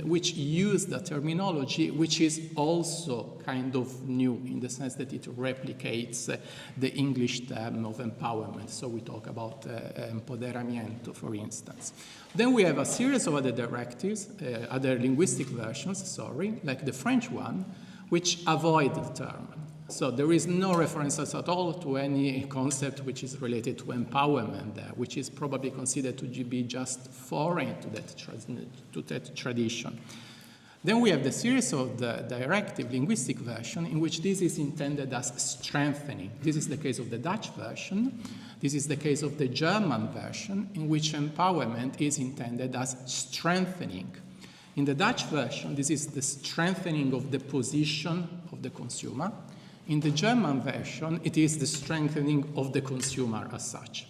which use the terminology which is also kind of new in the sense that it replicates the English term of empowerment. So we talk about empoderamiento, for instance. Then we have a series of other directives, other linguistic versions, like the French one, which avoid the term. So there is no references at all to any concept which is related to empowerment there, which is probably considered to be just foreign to that tradition. Then we have the series of the directive linguistic version in which this is intended as strengthening. This is the case of the Dutch version. This is the case of the German version in which empowerment is intended as strengthening. In the Dutch version, this is the strengthening of the position of the consumer. In the German version, it is the strengthening of the consumer as such.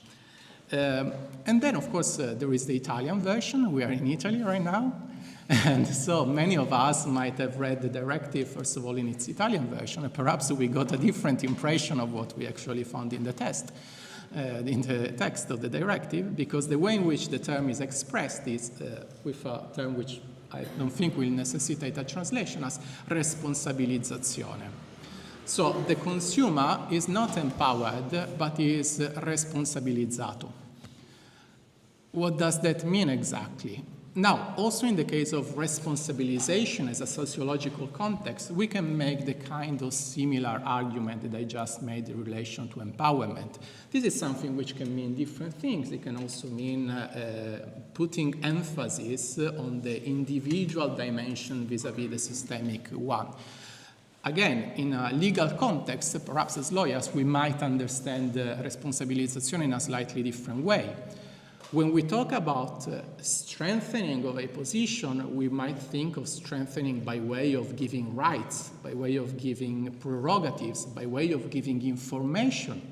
And then, of course, there is the Italian version. We are in Italy right now. And so many of us might have read the directive, first of all, in its Italian version. And perhaps we got a different impression of what we actually found in the text. In the text of the directive, because the way in which the term is expressed is with a term which I don't think will necessitate a translation as responsabilizzazione. So the consumer is not empowered, but is responsabilizzato. What does that mean exactly? Now, also in the case of responsabilization as a sociological context, we can make the kind of similar argument that I just made in relation to empowerment. This is something which can mean different things. It can also mean putting emphasis on the individual dimension vis-à-vis the systemic one. Again, in a legal context, perhaps as lawyers, we might understand responsabilization in a slightly different way. When we talk about strengthening of a position, we might think of strengthening by way of giving rights, by way of giving prerogatives, by way of giving information.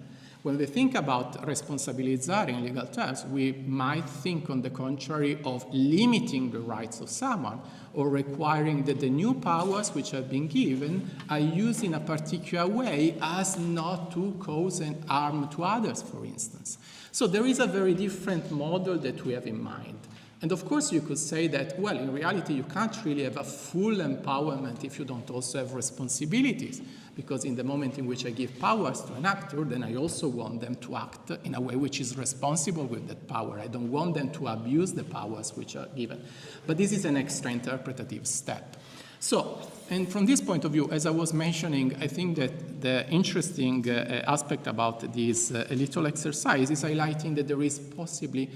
When we think about responsabilizzare in legal terms, we might think, on the contrary, of limiting the rights of someone or requiring that the new powers which have been given are used in a particular way as not to cause an harm to others, for instance. So there is a very different model that we have in mind. And of course you could say that, well, in reality you can't really have a full empowerment if you don't also have responsibilities, because in the moment in which I give powers to an actor, then I also want them to act in a way which is responsible with that power. I don't want them to abuse the powers which are given. But this is an extra interpretative step. So, and from this point of view, as I was mentioning, I think that the interesting aspect about this little exercise is highlighting that there is possibly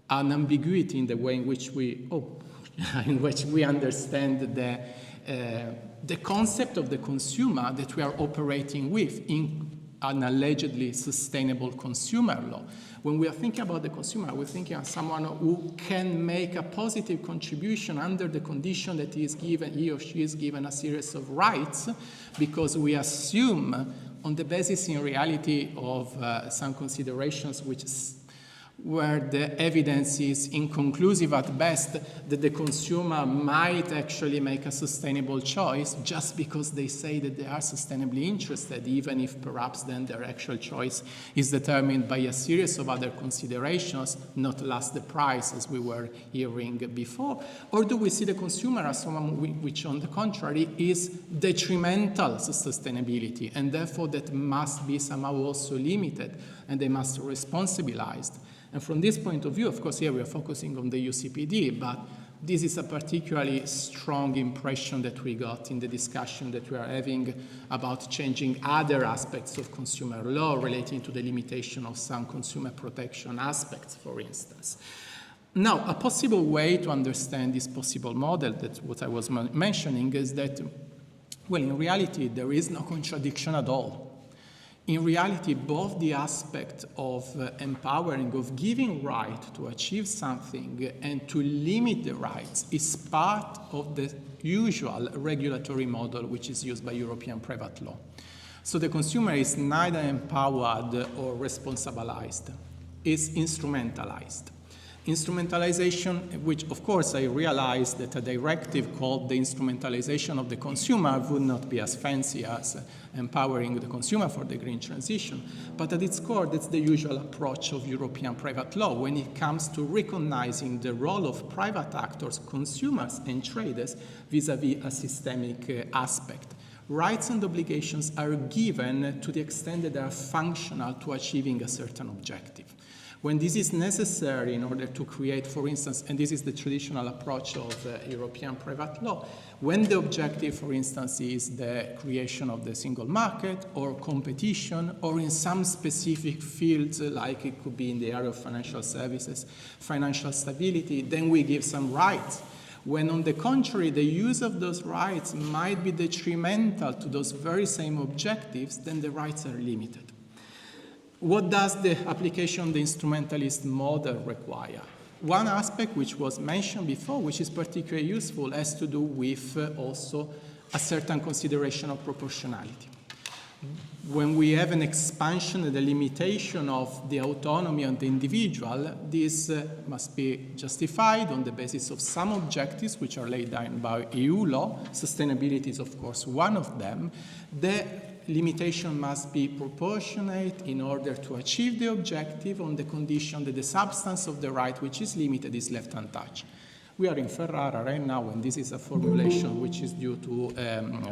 an ambiguity in the way in which we understand the concept of the consumer that we are operating with in an allegedly sustainable consumer law. When we are thinking about the consumer, we're thinking of someone who can make a positive contribution under the condition that he or she is given a series of rights, because we assume on the basis in reality of some considerations where the evidence is inconclusive at best, that the consumer might actually make a sustainable choice just because they say that they are sustainably interested, even if perhaps then their actual choice is determined by a series of other considerations, not last the price, as we were hearing before? Or do we see the consumer as someone which, on the contrary, is detrimental to sustainability, and therefore that must be somehow also limited, and they must be responsibilized? And from this point of view, of course, here we are focusing on the UCPD, but this is a particularly strong impression that we got in the discussion that we are having about changing other aspects of consumer law relating to the limitation of some consumer protection aspects, for instance. Now, a possible way to understand this possible model, that's what I was mentioning, is that, well, in reality, there is no contradiction at all. In reality, both the aspect of empowering, of giving right to achieve something and to limit the rights is part of the usual regulatory model which is used by European private law. So the consumer is neither empowered or responsibilized, is instrumentalized. Instrumentalization, which of course I realize that a directive called the instrumentalization of the consumer would not be as fancy as empowering the consumer for the green transition, but at its core that's the usual approach of European private law when it comes to recognizing the role of private actors, consumers and traders vis-à-vis a systemic aspect. Rights and obligations are given to the extent that they are functional to achieving a certain objective. When this is necessary in order to create, for instance, and this is the traditional approach of European private law, when the objective, for instance, is the creation of the single market or competition, or in some specific fields, like it could be in the area of financial services, financial stability, then we give some rights. When, on the contrary, the use of those rights might be detrimental to those very same objectives, then the rights are limited. What does the application of the instrumentalist model require? One aspect which was mentioned before, which is particularly useful, has to do with also a certain consideration of proportionality. When we have an expansion and a limitation of the autonomy of the individual, this must be justified on the basis of some objectives which are laid down by EU law. Sustainability is, of course, one of them. The limitation must be proportionate in order to achieve the objective on the condition that the substance of the right which is limited is left untouched. We are in Ferrara right now, and this is a formulation which is due to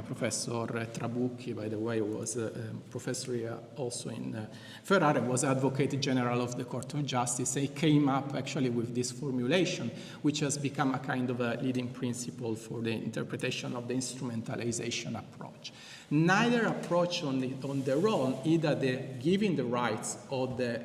Professor Trabucchi, by the way, who was a professor here also in Ferrara, was Advocate General of the Court of Justice. He came up actually with this formulation, which has become a kind of a leading principle for the interpretation of the instrumentalization approach. Neither approach on their own, either the giving the rights or the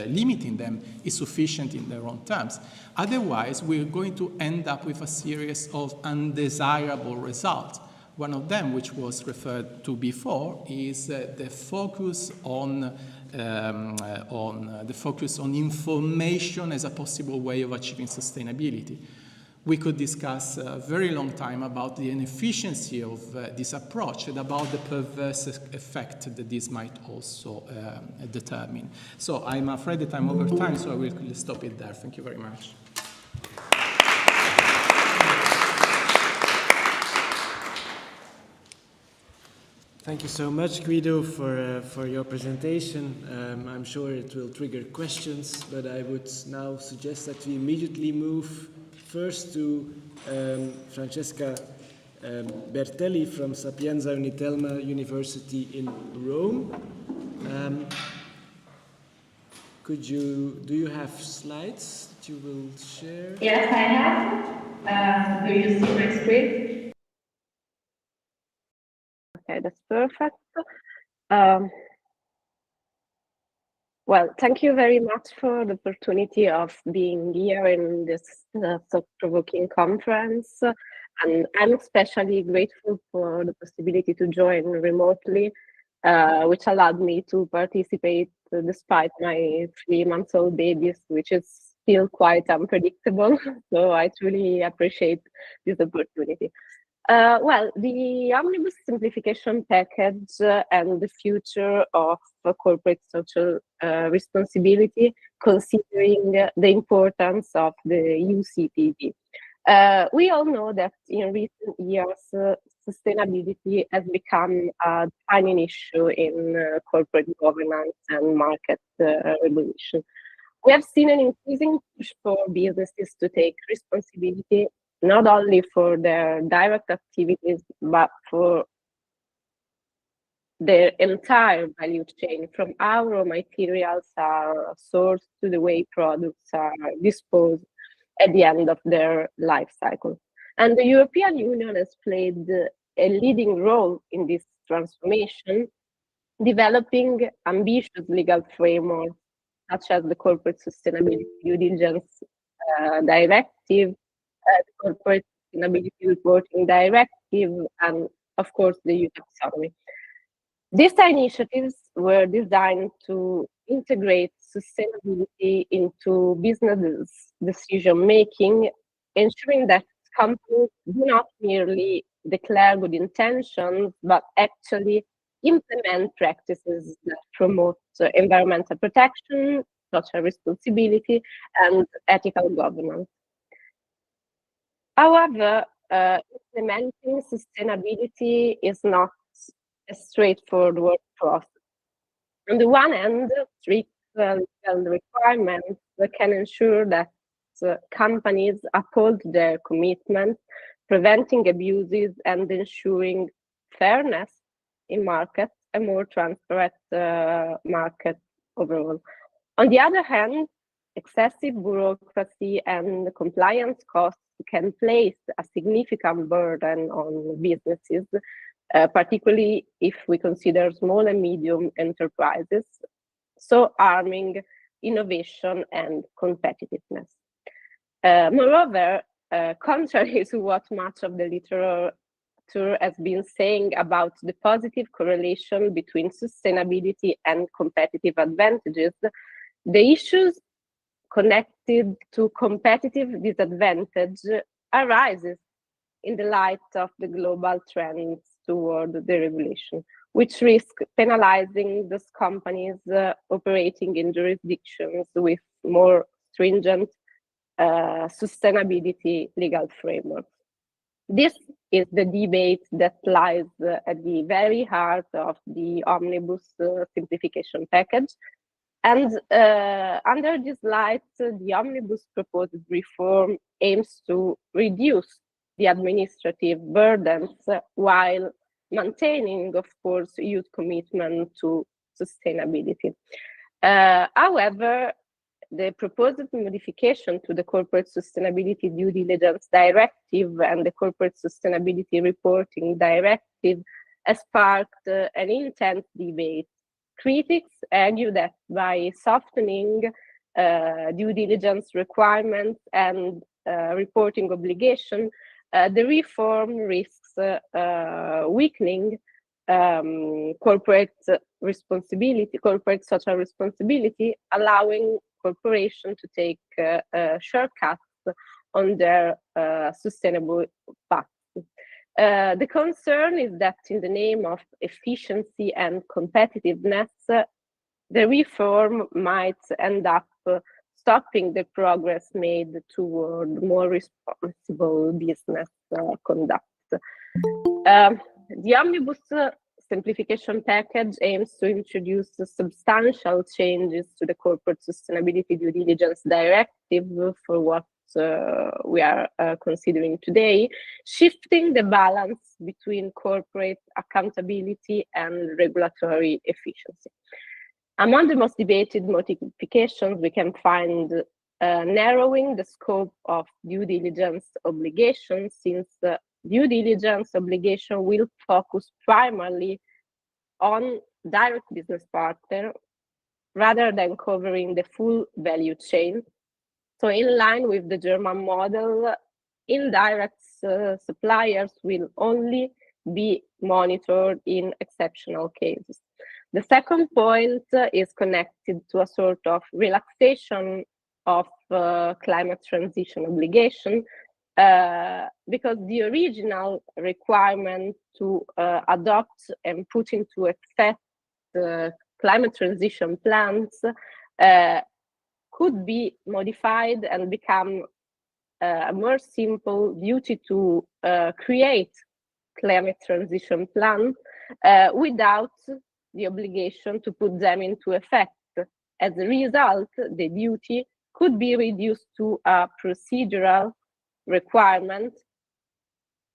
limiting them, is sufficient in their own terms. Otherwise, we're going to end up with a series of undesirable results. One of them, which was referred to before, is the focus on information as a possible way of achieving sustainability. We could discuss a very long time about the inefficiency of this approach and about the perverse effect that this might also determine. So I'm afraid that I'm over time, so I will stop it there. Thank you very much.
Thank you so much, Guido, for your presentation. I'm sure it will trigger questions, but I would now suggest that we immediately move first to Francesca Bertelli from Sapienza Unitelma University in Rome. Do you have slides that you will share?
Yes, I have. Do you see my screen? Okay, that's perfect. Well, thank you very much for the opportunity of being here in this thought-provoking conference. And I'm especially grateful for the possibility to join remotely, which allowed me to participate despite my 3-month-old babies, which is still quite unpredictable. So I truly appreciate this opportunity. Well, the omnibus simplification package and the future of corporate social responsibility, considering the importance of the UCPD. We all know that in recent years, sustainability has become a defining issue in corporate governance and market regulation. We have seen an increasing push for businesses to take responsibility not only for their direct activities, but for their entire value chain, from how raw materials are sourced to the way products are disposed at the end of their life cycle. And the European Union has played a leading role in this transformation, developing ambitious legal frameworks such as the Corporate Sustainability Due Diligence Directive, the Corporate Sustainability Reporting Directive, and of course the EU Taxonomy. These initiatives were designed to integrate sustainability into business decision-making, ensuring that companies do not merely declare good intentions, but actually implement practices that promote environmental protection, social responsibility, and ethical governance. However, implementing sustainability is not a straightforward process. On the one hand, strict legal requirements can ensure that companies uphold their commitments, preventing abuses and ensuring fairness in markets, a more transparent market overall. On the other hand, excessive bureaucracy and compliance costs can place a significant burden on businesses, particularly if we consider small and medium enterprises, so harming innovation and competitiveness. Moreover, contrary to what much of the literature has been saying about the positive correlation between sustainability and competitive advantages, the issues connected to competitive disadvantage arises in the light of the global trends toward deregulation, which risk penalizing those companies operating in jurisdictions with more stringent sustainability legal frameworks. This is the debate that lies at the very heart of the omnibus simplification package. And under this light, the omnibus proposed reform aims to reduce the administrative burdens while maintaining, of course, youth commitment to sustainability. However, the proposed modification to the Corporate Sustainability Due Diligence Directive and the Corporate Sustainability Reporting Directive has sparked an intense debate. Critics argue that by softening due diligence requirements and reporting obligation, the reform risks weakening corporate responsibility, corporate social responsibility, allowing corporations to take shortcuts on their sustainable path. The concern is that in the name of efficiency and competitiveness, the reform might end up stopping the progress made toward more responsible business conduct. The omnibus simplification package aims to introduce substantial changes to the Corporate Sustainability Due Diligence Directive for what we are considering today, shifting the balance between corporate accountability and regulatory efficiency. Among the most debated modifications, we can find narrowing the scope of due diligence obligations, since due diligence obligation will focus primarily on direct business partner rather than covering the full value chain. So in line with the German model, indirect suppliers will only be monitored in exceptional cases. The second point is connected to a sort of relaxation of climate transition obligation, because the original requirement to adopt and put into effect climate transition plans could be modified and become a more simple duty to create climate transition plan without the obligation to put them into effect. As a result, the duty could be reduced to a procedural requirement.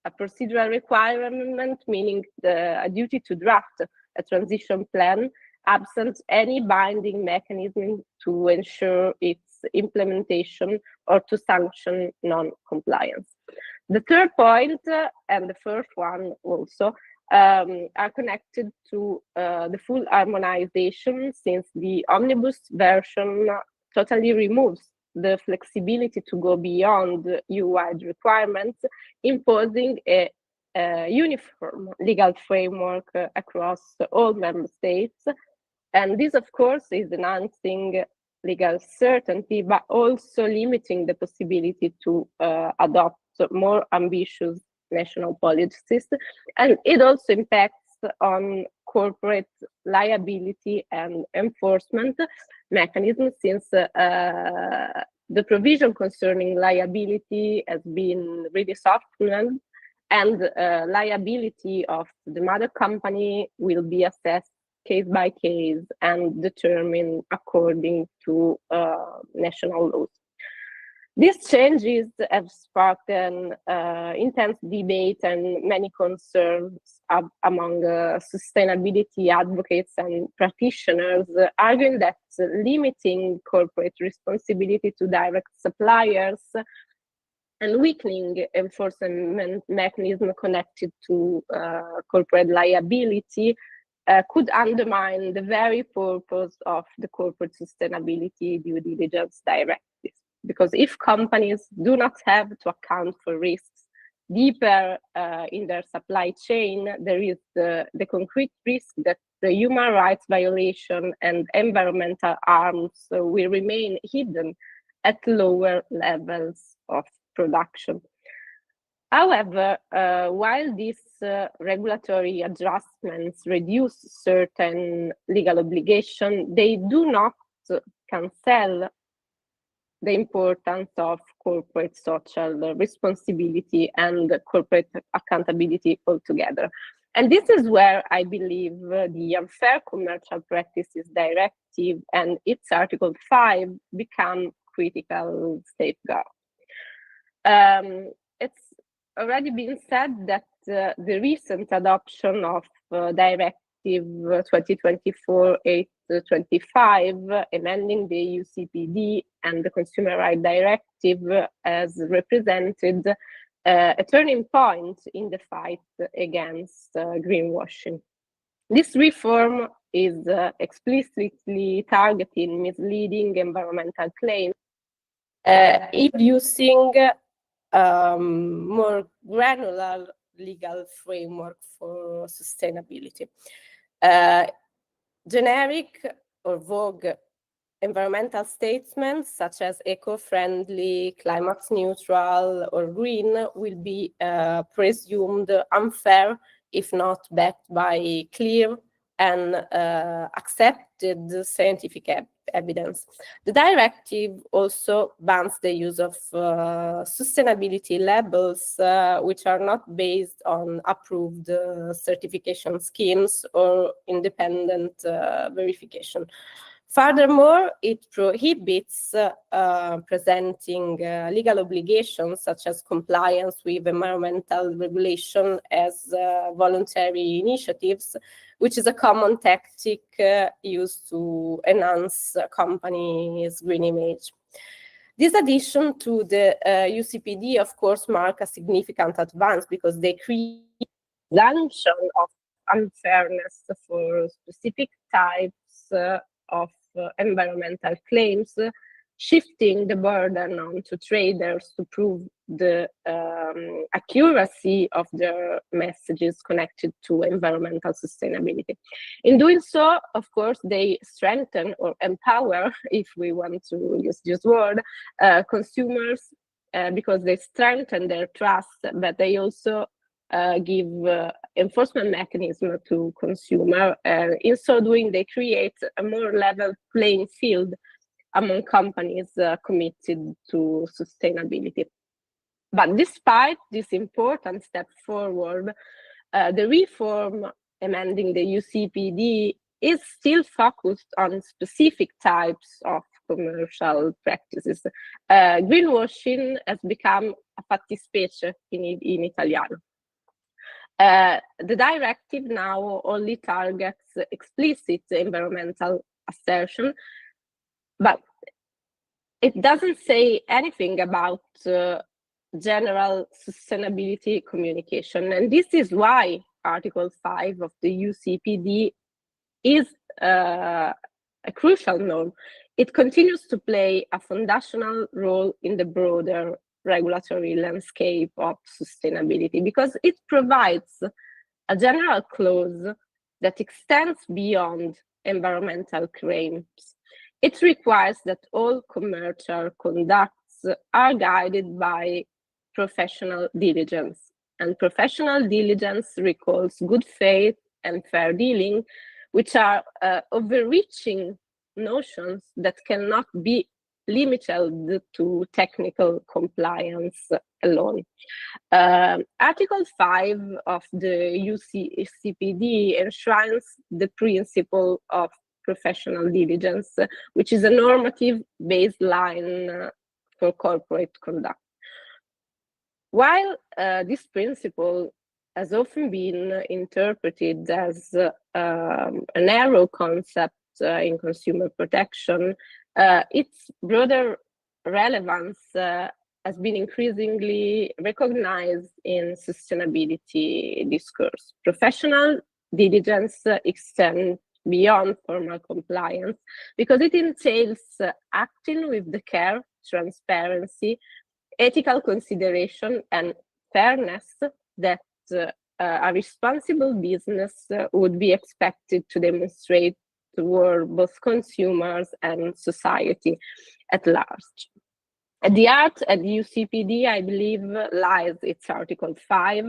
A procedural requirement meaning a duty to draft a transition plan absent any binding mechanism to ensure its implementation or to sanction non-compliance. The third point, and the first one also, are connected to the full harmonization, since the omnibus version totally removes the flexibility to go beyond EU-wide requirements, imposing a uniform legal framework across all member states. And this, of course, is enhancing legal certainty, but also limiting the possibility to adopt more ambitious national policies. And it also impacts on corporate liability and enforcement mechanisms, since the provision concerning liability has been really softened, and liability of the mother company will be assessed case by case and determined according to national laws. These changes have sparked an intense debate and many concerns among sustainability advocates and practitioners, arguing that limiting corporate responsibility to direct suppliers and weakening enforcement mechanism connected to corporate liability could undermine the very purpose of the corporate sustainability due diligence directives. Because if companies do not have to account for risks deeper in their supply chain, there is the concrete risk that the human rights violation and environmental harms will remain hidden at lower levels of production. However, while these regulatory adjustments reduce certain legal obligations, they do not cancel the importance of corporate social responsibility and corporate accountability altogether. And this is where I believe the Unfair Commercial Practices Directive and its Article 5 become critical safeguards. It's already been said that the recent adoption of Directive 2024/825, amending the UCPD and the Consumer Rights Directive, has represented a turning point in the fight against greenwashing. This reform is explicitly targeting misleading environmental claims, introducing more granular legal framework for sustainability. Generic or vague environmental statements such as eco-friendly, climate neutral, or green will be presumed unfair if not backed by clear and accepted scientific evidence. The directive also bans the use of sustainability labels which are not based on approved certification schemes or independent verification. Furthermore, it prohibits presenting legal obligations such as compliance with environmental regulation as voluntary initiatives, which is a common tactic used to enhance a company's green image. This addition to the UCPD, of course, marks a significant advance because they create a presumption of unfairness for specific types of environmental claims, shifting the burden onto traders to prove the accuracy of their messages connected to environmental sustainability. In doing so, of course, they strengthen or empower, if we want to use this word, consumers because they strengthen their trust, but they also give enforcement mechanism to consumer. In so doing, they create a more level playing field among companies committed to sustainability. But despite this important step forward, the reform amending the UCPD is still focused on specific types of commercial practices. Greenwashing has become a fattispecie in Italiano. The directive now only targets explicit environmental assertion, but it doesn't say anything about general sustainability communication. And this is why Article 5 of the UCPD is a crucial norm. It continues to play a foundational role in the broader regulatory landscape of sustainability because it provides a general clause that extends beyond environmental claims. It requires that all commercial conducts are guided by professional diligence, and professional diligence recalls good faith and fair dealing, which are overreaching notions that cannot be limited to technical compliance alone. Article 5 of the UCPD enshrines the principle of professional diligence, which is a normative baseline for corporate conduct. While this principle has often been interpreted as a narrow concept in consumer protection, its broader relevance has been increasingly recognized in sustainability discourse. Professional diligence extends beyond formal compliance because it entails acting with the care, transparency, ethical consideration, and fairness that a responsible business would be expected to demonstrate toward both consumers and society at large. At the heart of the UCPD, I believe, lies its Article 5,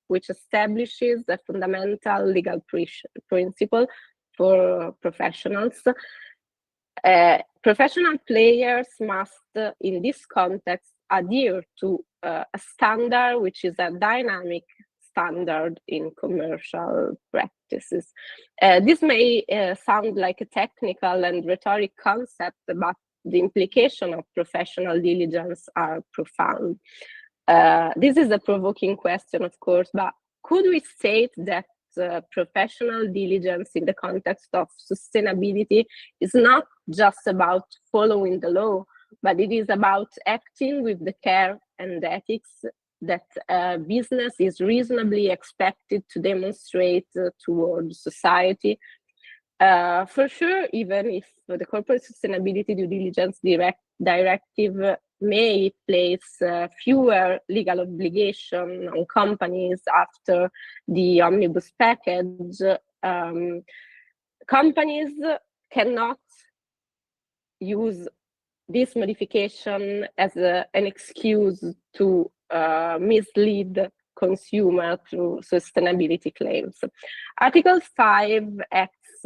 which establishes a fundamental legal principle for professionals. Professional players must, in this context, adhere to a standard which is a dynamic standard in commercial practices. This may sound like a technical and rhetoric concept, but the implications of professional diligence are profound. This is a provoking question, of course, but could we state that professional diligence in the context of sustainability is not just about following the law, but it is about acting with the care and ethics that business is reasonably expected to demonstrate towards society? For sure, even if the Corporate Sustainability Due Diligence Directive may place fewer legal obligations on companies after the omnibus package, companies cannot use this modification as an excuse to mislead consumer through sustainability claims. Article 5 acts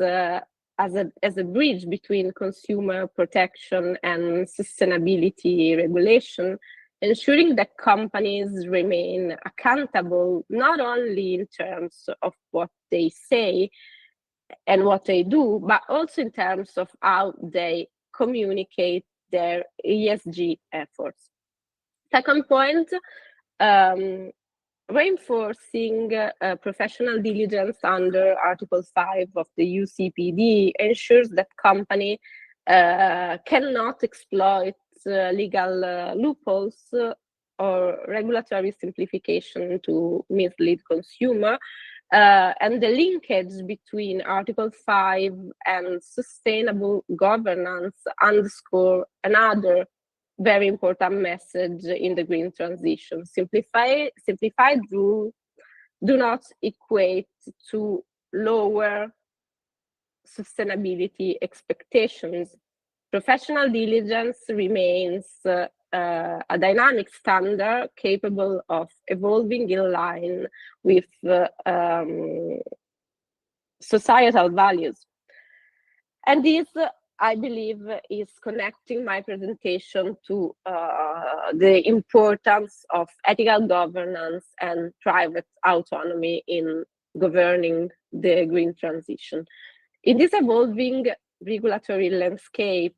as a bridge between consumer protection and sustainability regulation, ensuring that companies remain accountable not only in terms of what they say and what they do, but also in terms of how they communicate their ESG efforts. Second point, reinforcing professional diligence under Article 5 of the UCPD ensures that company cannot exploit legal loopholes or regulatory simplification to mislead consumer. And the linkage between Article 5 and sustainable governance underscore another very important message in the green transition. Simplified rules do not equate to lower sustainability expectations. Professional diligence remains a dynamic standard capable of evolving in line with societal values. And this, I believe, is connecting my presentation to the importance of ethical governance and private autonomy in governing the green transition. In this evolving regulatory landscape,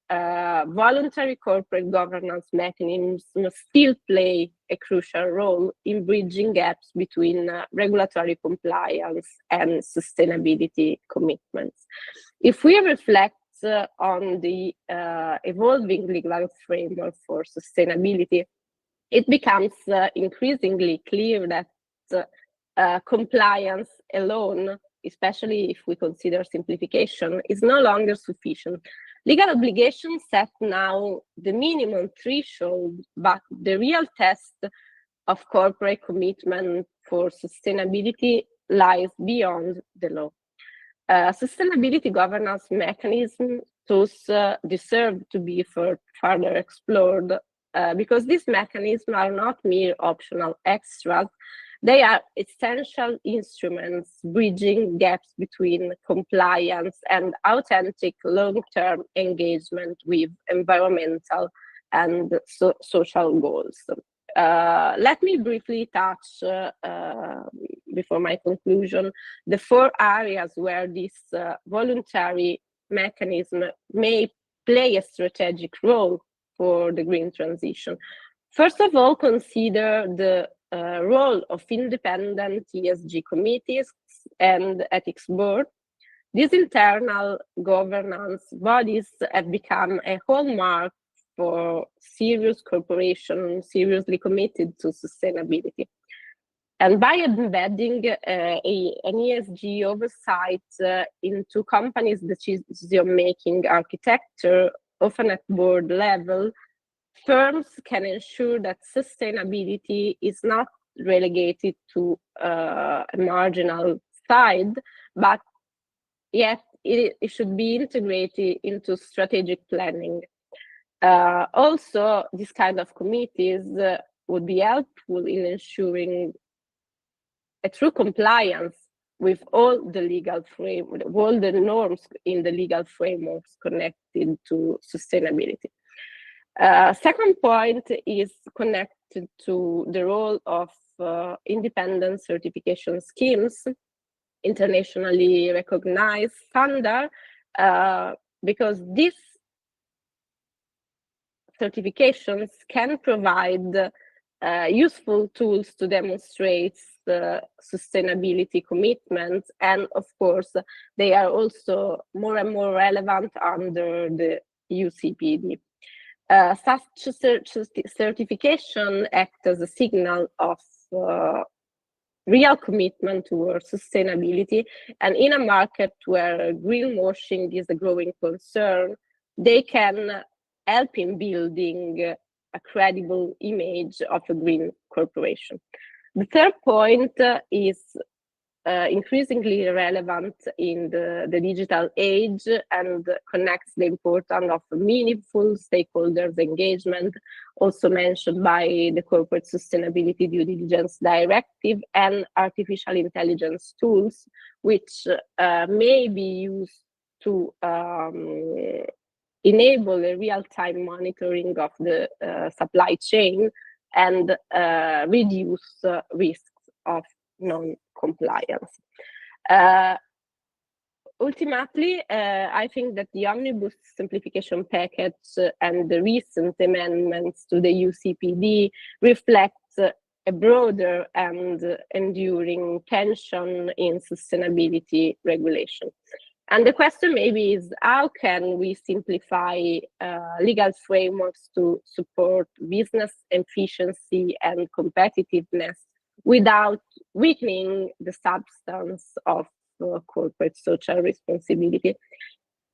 voluntary corporate governance mechanisms still play a crucial role in bridging gaps between regulatory compliance and sustainability commitments. If we reflect on the evolving legal framework for sustainability, it becomes increasingly clear that compliance alone, especially if we consider simplification, is no longer sufficient. Legal obligations set now the minimum threshold, but the real test of corporate commitment for sustainability lies beyond the law. Sustainability governance mechanisms thus deserve to be further explored because these mechanisms are not mere optional extras. They are essential instruments bridging gaps between compliance and authentic long-term engagement with environmental and social goals. Let me briefly touch, before my conclusion, the 4 areas where this voluntary mechanism may play a strategic role for the green transition. First of all, consider the role of independent ESG committees and ethics board. These internal governance bodies have become a hallmark for serious corporations seriously committed to sustainability. And by embedding an ESG oversight into companies' decision-making architecture, often at board level, firms can ensure that sustainability is not relegated to a marginal side, but yet it should be integrated into strategic planning. Also, this kind of committees would be helpful in ensuring a true compliance with all the legal framework, all the norms in the legal frameworks connected to sustainability. Second point is connected to the role of independent certification schemes, internationally recognized standard, because these certifications can provide useful tools to demonstrate the sustainability commitments, and of course they are also more and more relevant under the UCPD. Such certification acts as a signal of real commitment towards sustainability, and in a market where greenwashing is a growing concern, they can help in building a credible image of a green corporation. The third point is increasingly relevant in the digital age and connects the importance of meaningful stakeholders engagement, also mentioned by the Corporate Sustainability Due Diligence Directive, and artificial intelligence tools, which may be used to enable a real-time monitoring of the supply chain and reduce risks of non-compliance. Ultimately, I think that the Omnibus Simplification Package and the recent amendments to the UCPD reflect a broader and enduring tension in sustainability regulation. And the question maybe is, how can we simplify legal frameworks to support business efficiency and competitiveness without weakening the substance of corporate social responsibility?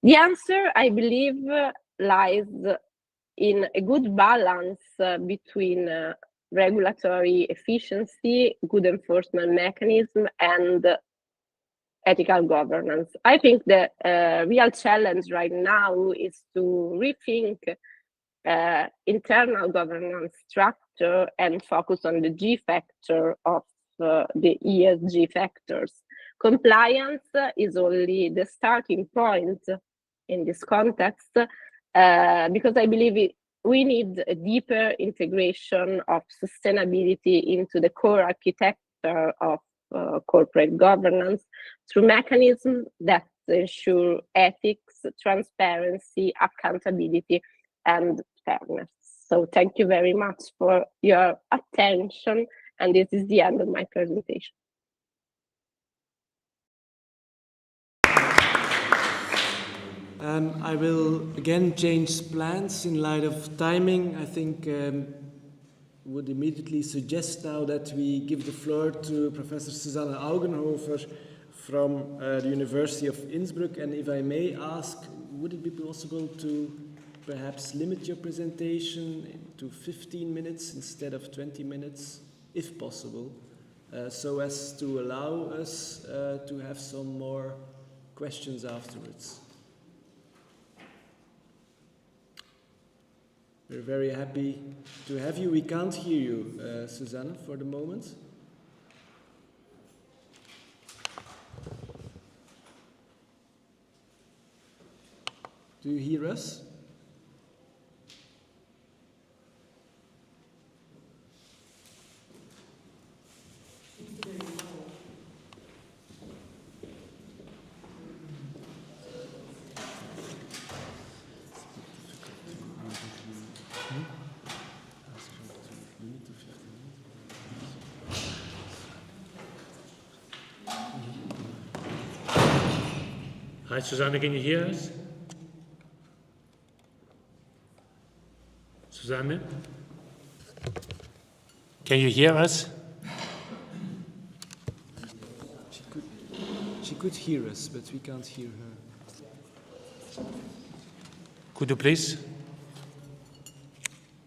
The answer, I believe, lies in a good balance between regulatory efficiency, good enforcement mechanism, and ethical governance. I think the real challenge right now is to rethink internal governance structure and focus on the G factor of the ESG factors. Compliance is only the starting point in this context, because I believe we need a deeper integration of sustainability into the core architecture of corporate governance through mechanisms that ensure ethics, transparency, accountability, and fairness. So thank you very much for your attention, and this is the end of my presentation.
I will again change plans in light of timing. I think would immediately suggest now that we give the floor to Professor Susanne Augenhofer from the University of Innsbruck. And if I may ask, would it be possible to perhaps limit your presentation to 15 minutes instead of 20 minutes, if possible, so as to allow us to have some more questions afterwards. We're very happy to have you. We can't hear you, Susanne, for the moment. Do you hear us?
Hi, Susanne, can you hear us? Susanne? Can you hear us?
She could hear us, but we can't hear her.
Could you please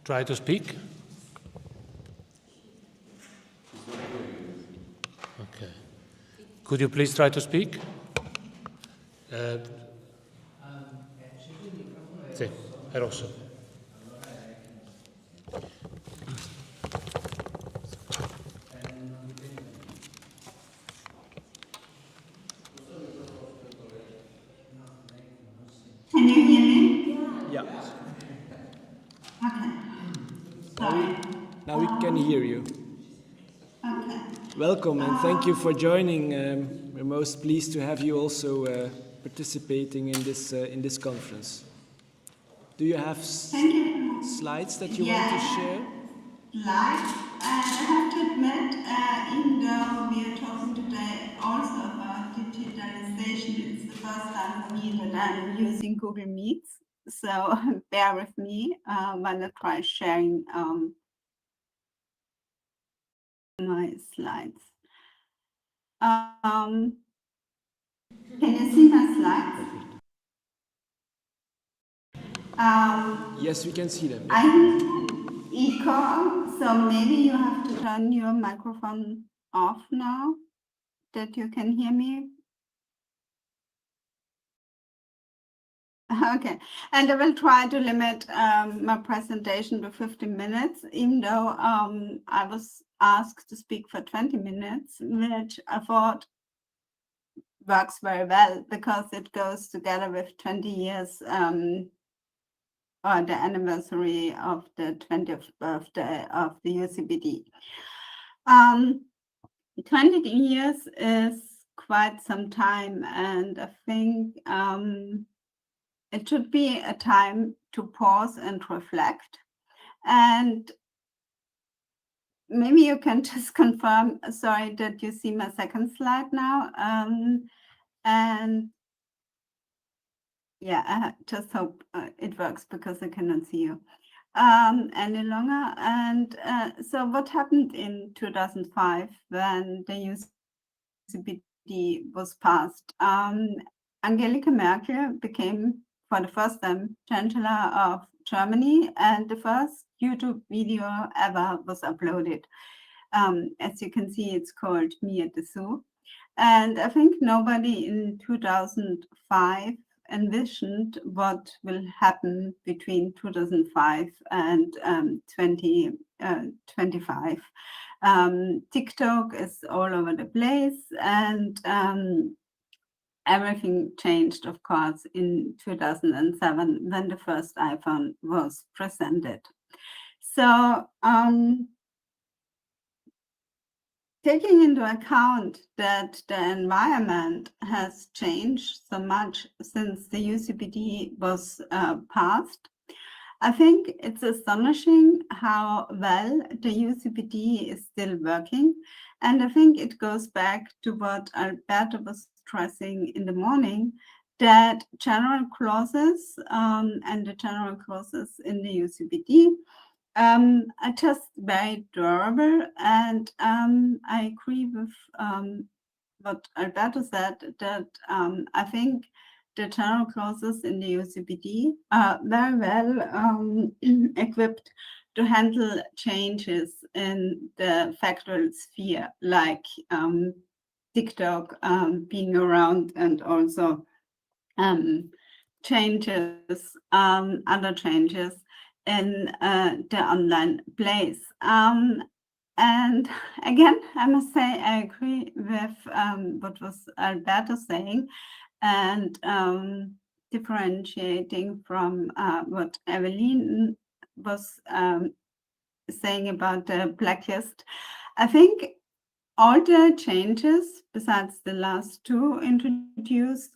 try to speak? Okay. Could you please try to speak? Sì, è rosso.
Can you hear me?
Yeah.
Okay. Sorry.
Now we can hear you.
Okay.
Welcome and thank you for joining. We're most pleased to have you also participating in this conference. Do you have slides that you want to share?
Slides. I have to admit, even though we are talking today also about digitalization, it's the first time for me that I'm using Google Meets. So bear with me when I try sharing my slides. Can you see my slides?
Yes, we can see them.
I'm echo, so maybe you have to turn your microphone off now that you can hear me. Okay, and I will try to limit my presentation to 15 minutes, even though I was asked to speak for 20 minutes, which I thought works very well because it goes together with 20 years or the anniversary of the 20th birthday of the UCPD. 20 years is quite some time, and I think it should be a time to pause and reflect. And maybe you can just confirm, sorry, that you see my second slide now. And yeah, I just hope it works because I cannot see you any longer. And so what happened in 2005 when the UCPD was passed? Angela Merkel became, for the first time, Chancellor of Germany, and the first YouTube video ever was uploaded. As you can see, it's called Me at the Zoo. And I think nobody in 2005 envisioned what will happen between 2005 and 2025. TikTok is all over the place, and everything changed, of course, in 2007 when the first iPhone was presented. So taking into account that the environment has changed so much since the UCPD was passed, I think it's astonishing how well the UCPD is still working. And I think it goes back to what Alberto was stressing in the morning, that general clauses and the general clauses in the UCPD are just very durable. And I agree with what Alberto said, that I think the general clauses in the UCPD are very well equipped to handle changes in the factual sphere, like TikTok being around, and also changes, other changes in the online place. And again, I must say I agree with what was Alberto saying, and differentiating from what Evelyne was saying about the blacklist. I think all the changes, besides the last two introduced,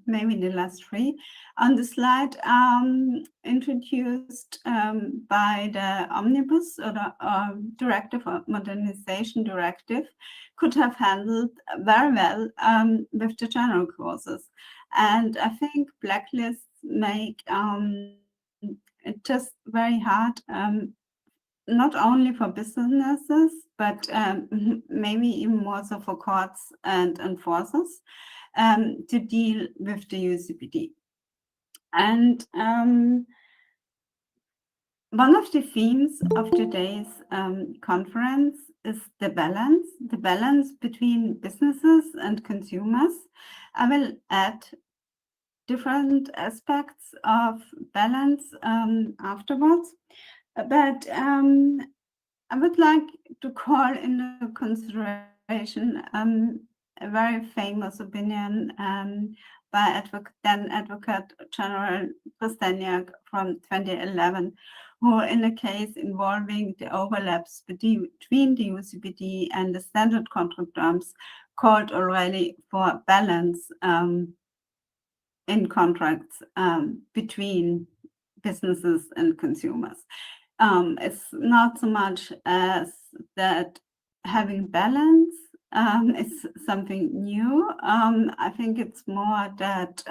maybe the last three on the slide, introduced by the Omnibus or the Directive or Modernization Directive, could have handled very well with the general clauses. And I think blacklists make it just very hard, not only for businesses, but maybe even more so for courts and enforcers to deal with the UCPD. And one of the themes of today's conference is the balance between businesses and consumers. I will add different aspects of balance afterwards. But I would like to call into consideration a very famous opinion by then Advocate General Kristeniak from 2011, who in a case involving the overlaps between the UCPD and the standard contract terms called already for balance in contracts between businesses and consumers. It's not so much as that having balance is something new. I think it's more that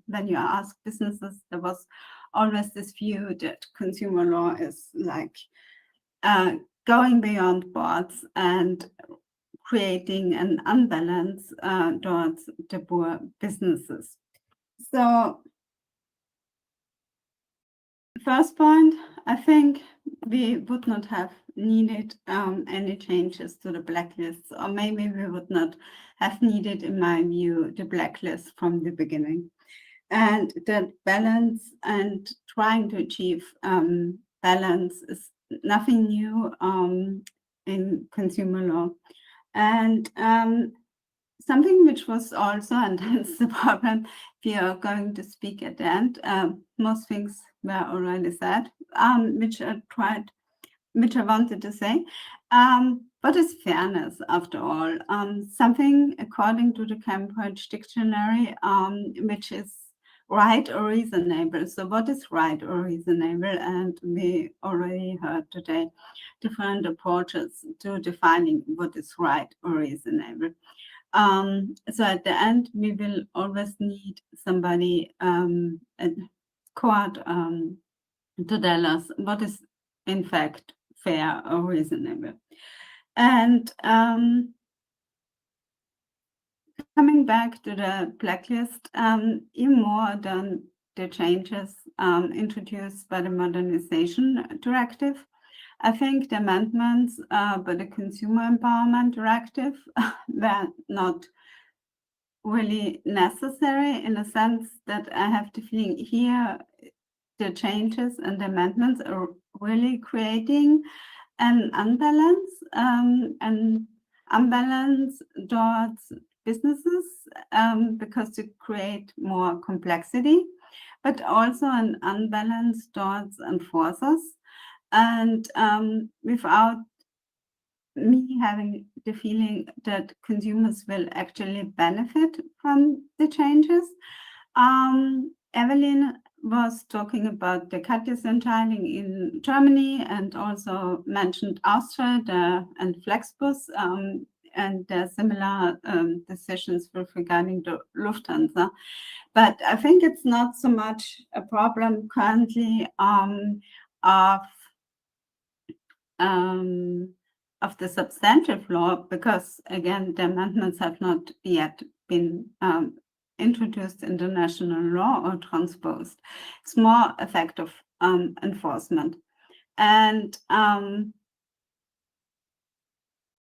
when you ask businesses, there was always this view that consumer law is like going beyond boards and creating an unbalance towards the poor businesses. So first point, I think we would not have needed any changes to the blacklists, or maybe we would not have needed, in my view, the blacklist from the beginning. And that balance and trying to achieve balance is nothing new in consumer law. And something which was also, and that's the problem, we are going to speak at the end, most things were already said, which I wanted to say. What is fairness, after all? Something according to the Cambridge Dictionary, which is right or reasonable. So what is right or reasonable? And we already heard today different approaches to defining what is right or reasonable. So at the end, we will always need somebody, a court, to tell us what is in fact fair or reasonable. And coming back to the blacklist, even more than the changes introduced by the Modernization Directive, I think the amendments by the Consumer Empowerment Directive were not really necessary in a sense that I have the feeling here the changes and amendments are really creating an unbalance towards businesses because to create more complexity, but also an unbalance towards enforcers. And without me having the feeling that consumers will actually benefit from the changes. Evelyne was talking about the Katja-Entscheidung in Germany and also mentioned Austria and Flexbus and the similar decisions with regarding the Lufthansa. But I think it's not so much a problem currently of the substantive law, because again, the amendments have not yet been introduced in the national law or transposed. It's more effective enforcement. And to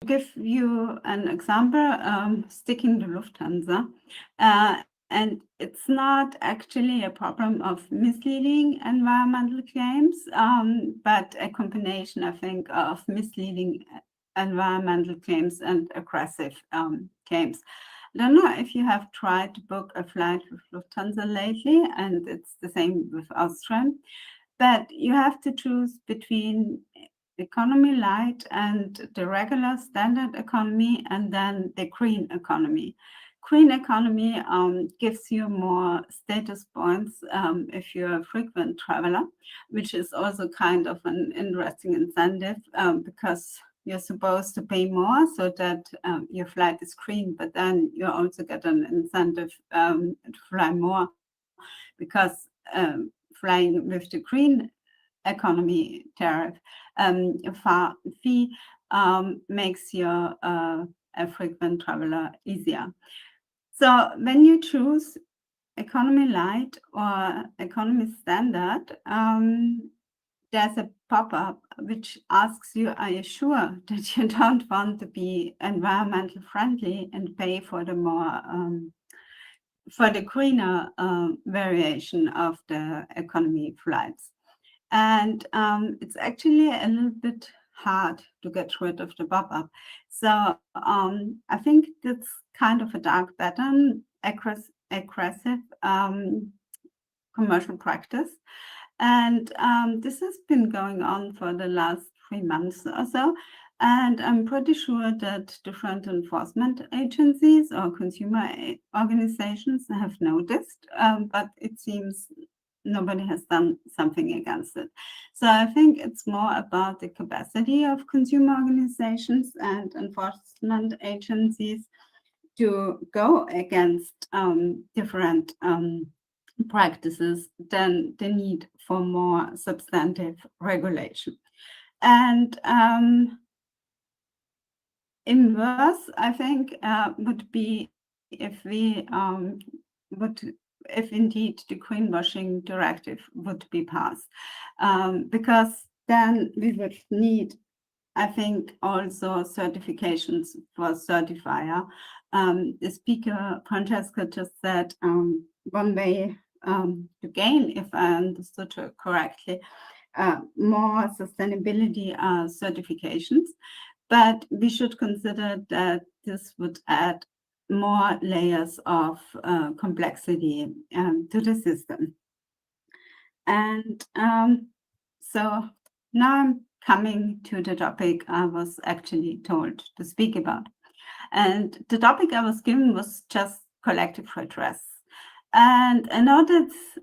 give you an example, sticking to Lufthansa, and it's not actually a problem of misleading environmental claims, but a combination, I think, of misleading environmental claims and aggressive claims. I don't know if you have tried to book a flight with Lufthansa lately, and it's the same with Austrian, but you have to choose between economy light and the regular standard economy, and then the green economy. Green economy gives you more status points if you're a frequent traveler, which is also kind of an interesting incentive because you're supposed to pay more so that your flight is green, but then you also get an incentive to fly more because flying with the green economy tariff fee makes you a frequent traveler easier. So when you choose economy light or economy standard, there's a pop-up which asks you, are you sure that you don't want to be environmental friendly and pay for the more for the greener variation of the economy flights? And it's actually a little bit hard to get rid of the pop-up. So I think that's kind of a dark pattern, aggressive commercial practice. And this has been going on for the last 3 months or so. And I'm pretty sure that different enforcement agencies or consumer organizations have noticed, but it seems nobody has done something against it. So I think it's more about the capacity of consumer organizations and enforcement agencies to go against different practices than the need for more substantive regulation. And inverse, I think, would be if we if indeed the greenwashing directive would be passed, because then we would need, I think, also certifications for certifier. The speaker, Franceschi, just said one way to gain, if I understood her correctly, more sustainability certifications, but we should consider that this would add more layers of complexity to the system. And so now I'm coming to the topic I was actually told to speak about. And the topic I was given was just collective redress. And I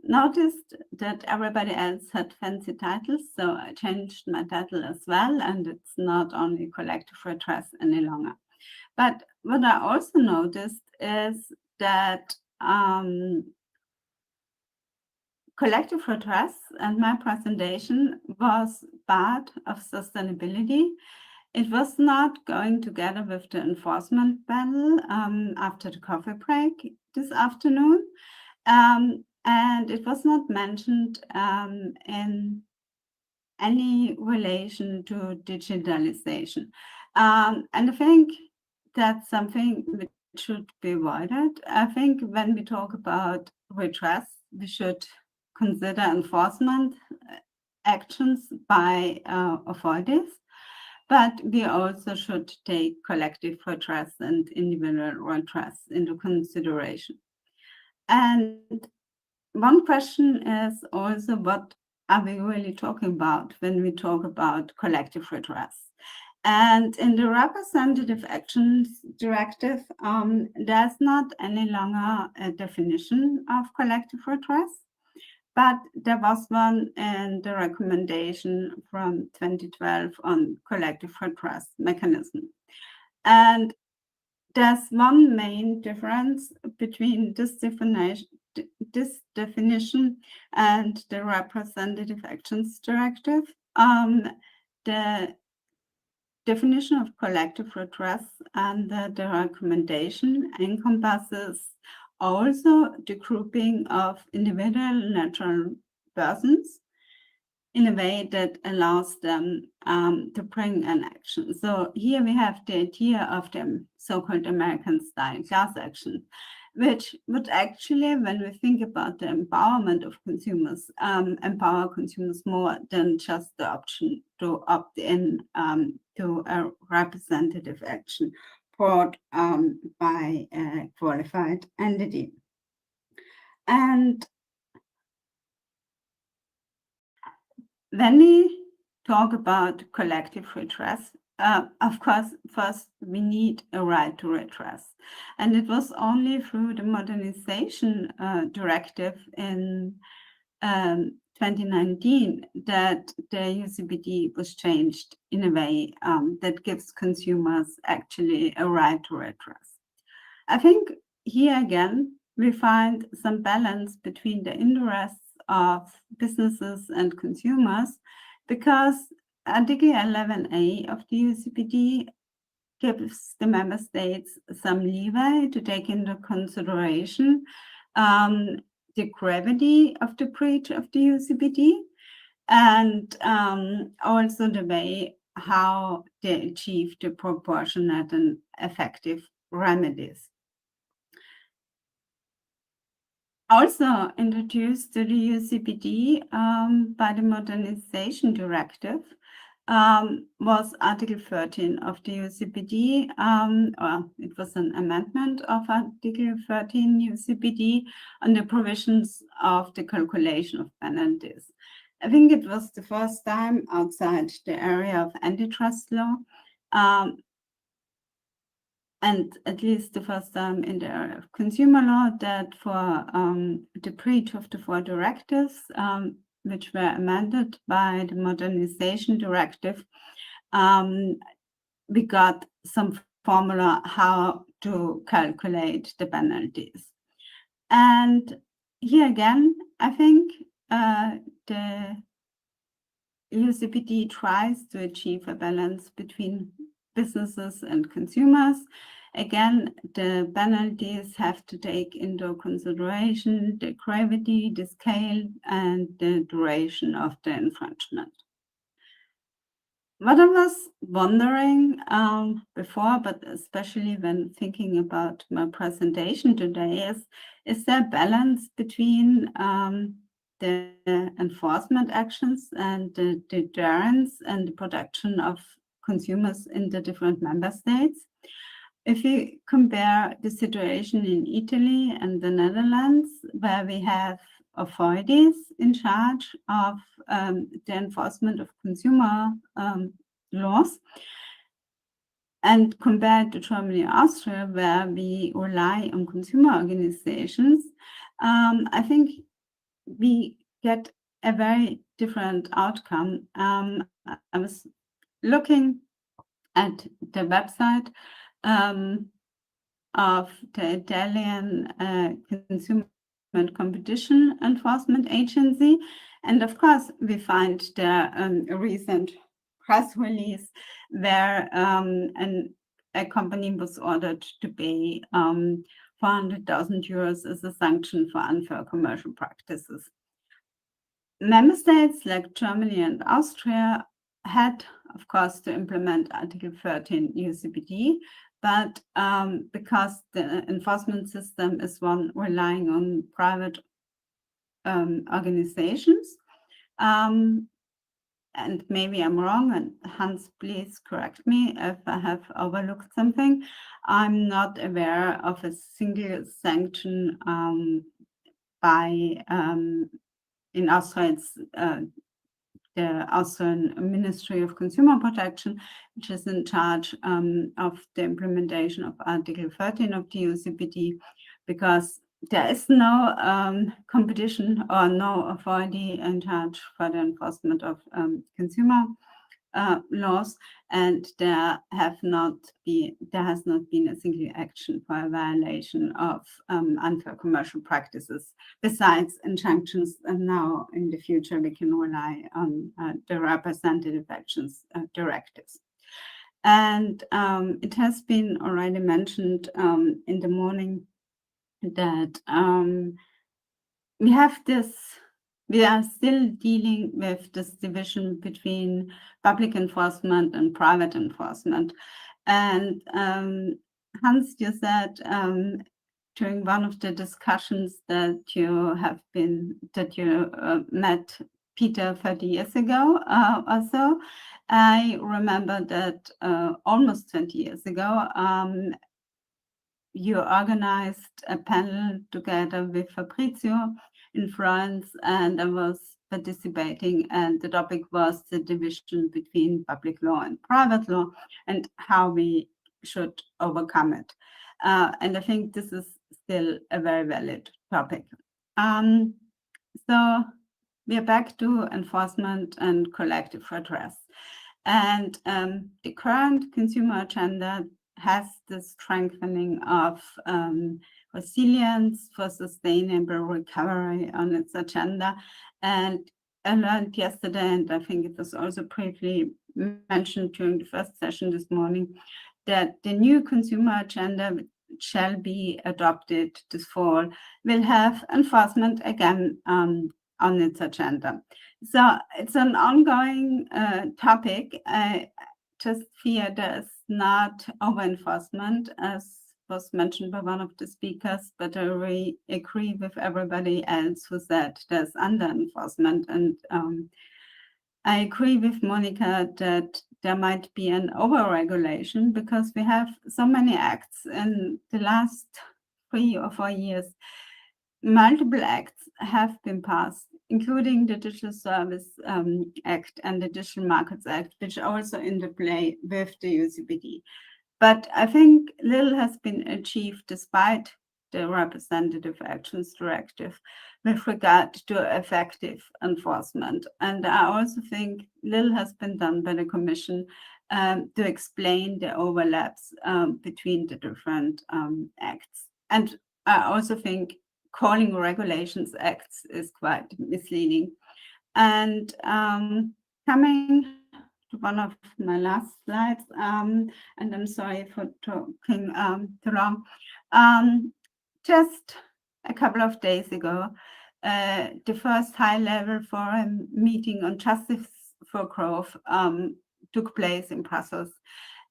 noticed that everybody else had fancy titles, so I changed my title as well, and it's not only collective redress any longer. But what I also noticed is that collective redress and my presentation was part of sustainability. It was not going together with the enforcement panel after the coffee break this afternoon. And it was not mentioned in any relation to digitalization. And I think that's something which should be avoided. I think when we talk about redress, we should consider enforcement actions by authorities, but we also should take collective redress and individual redress into consideration. And one question is also, what are we really talking about when we talk about collective redress? And in the Representative Actions Directive, there's not any longer a definition of collective redress, but there was one in the recommendation from 2012 on collective redress mechanism. And there's one main difference between this definition and the Representative Actions Directive. The definition of collective redress under the recommendation encompasses also the grouping of individual natural persons in a way that allows them to bring an action. So here we have the idea of the so-called American-style class action, which would actually, when we think about the empowerment of consumers, empower consumers more than just the option to opt in to a representative action brought by a qualified entity. And when we talk about collective redress, of course, first we need a right to redress. And it was only through the modernization directive in 2019 that the UCPD was changed in a way that gives consumers actually a right to redress. I think here again, we find some balance between the interests of businesses and consumers, because Article 11A of the UCPD gives the member states some leeway to take into consideration the gravity of the breach of the UCPD and also the way how they achieve the proportionate and effective remedies. Also introduced to the UCPD by the Modernization Directive was Article 13 of the UCPD. It was an amendment of Article 13 UCPD on the provisions of the calculation of penalties. I think it was the first time outside the area of antitrust law, and at least the first time in the area of consumer law, that for the breach of the 4 directives, which were amended by the Modernization Directive, we got some formula how to calculate the penalties. And here again, I think the UCPD tries to achieve a balance between businesses and consumers. Again, the penalties have to take into consideration the gravity, the scale, and the duration of the infringement. What I was wondering before, but especially when thinking about my presentation today, is there a balance between the enforcement actions and the deterrence and the protection of consumers in the different member states? If we compare the situation in Italy and the Netherlands, where we have authorities in charge of the enforcement of consumer laws, and compared to Germany and Austria, where we rely on consumer organizations, I think we get a very different outcome. I was looking at the website of the Italian Consumer and Competition Enforcement Agency, and of course we find there a recent press release where a company was ordered to pay 400,000 euros as a sanction for unfair commercial practices. Member states like Germany and Austria had, of course, to implement Article 13 UCPD, but because the enforcement system is one relying on private organizations. And maybe I'm wrong, and Hans, please correct me if I have overlooked something. I'm not aware of a single sanction by, in Austria, it's the Austrian Ministry of Consumer Protection, which is in charge of the implementation of Article 13 of the UCPD, because there is no competition or no authority in charge for the enforcement of consumer laws, and there has not been a single action for a violation of unfair commercial practices besides injunctions. And now in the future we can rely on the representative actions directives. And it has been already mentioned in the morning that we are still dealing with this division between public enforcement and private enforcement. And Hans, you said during one of the discussions that you met Peter 30 years ago or so. I remember that almost 20 years ago, you organized a panel together with Fabrizio in France, and I was participating, and the topic was the division between public law and private law and how we should overcome it. And I think this is still a very valid topic. So we are back to enforcement and collective redress. And the current consumer agenda has the strengthening of resilience for sustainable recovery on its agenda. And I learned yesterday, and I think it was also briefly mentioned during the first session this morning, that the new consumer agenda, which shall be adopted this fall, will have enforcement again on its agenda. So it's an ongoing topic. I just fear there's not over-enforcement, as was mentioned by one of the speakers, but I really agree with everybody else who said there's under-enforcement. And I agree with Monica that there might be an over-regulation because we have so many acts in the last 3 or 4 years. Multiple acts have been passed, including the Digital Service Act and the Digital Markets Act, which are also interplay with the UCPD. But I think little has been achieved despite the Representative Actions Directive with regard to effective enforcement. And I also think little has been done by the Commission to explain the overlaps between the different acts. And I also think calling regulations acts is quite misleading. And coming to one of my last slides, and I'm sorry for talking too long. Just a couple of days ago, the first high-level forum meeting on justice for growth took place in Brussels.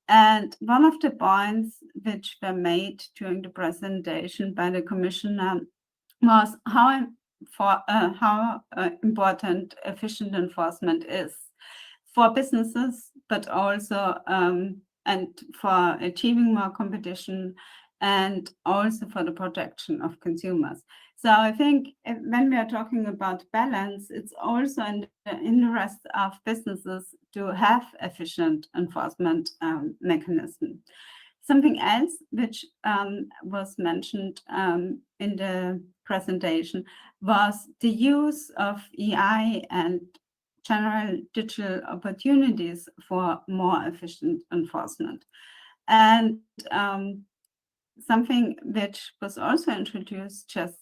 And one of the points which were made during the presentation by the Commissioner was how important efficient enforcement is for businesses, but also and for achieving more competition and also for the protection of consumers. So I think when we are talking about balance, it's also in the interest of businesses to have efficient enforcement mechanism. Something else which was mentioned in the presentation was the use of AI and general digital opportunities for more efficient enforcement. And something which was also introduced just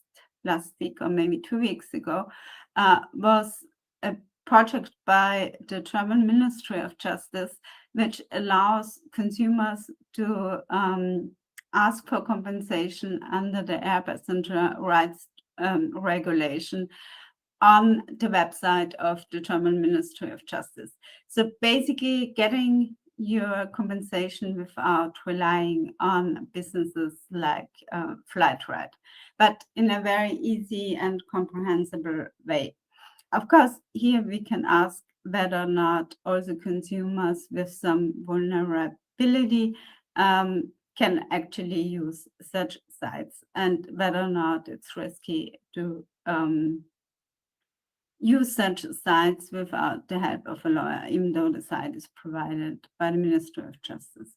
last week or maybe 2 weeks ago was a project by the German Ministry of Justice, which allows consumers to ask for compensation under the air passenger rights regulation on the website of the German Ministry of Justice. So basically getting your compensation without relying on businesses like Flightride, but in a very easy and comprehensible way. Of course, here we can ask whether or not also consumers with some vulnerability can actually use such sites, and whether or not it's risky to use such sites without the help of a lawyer, even though the site is provided by the Ministry of Justice.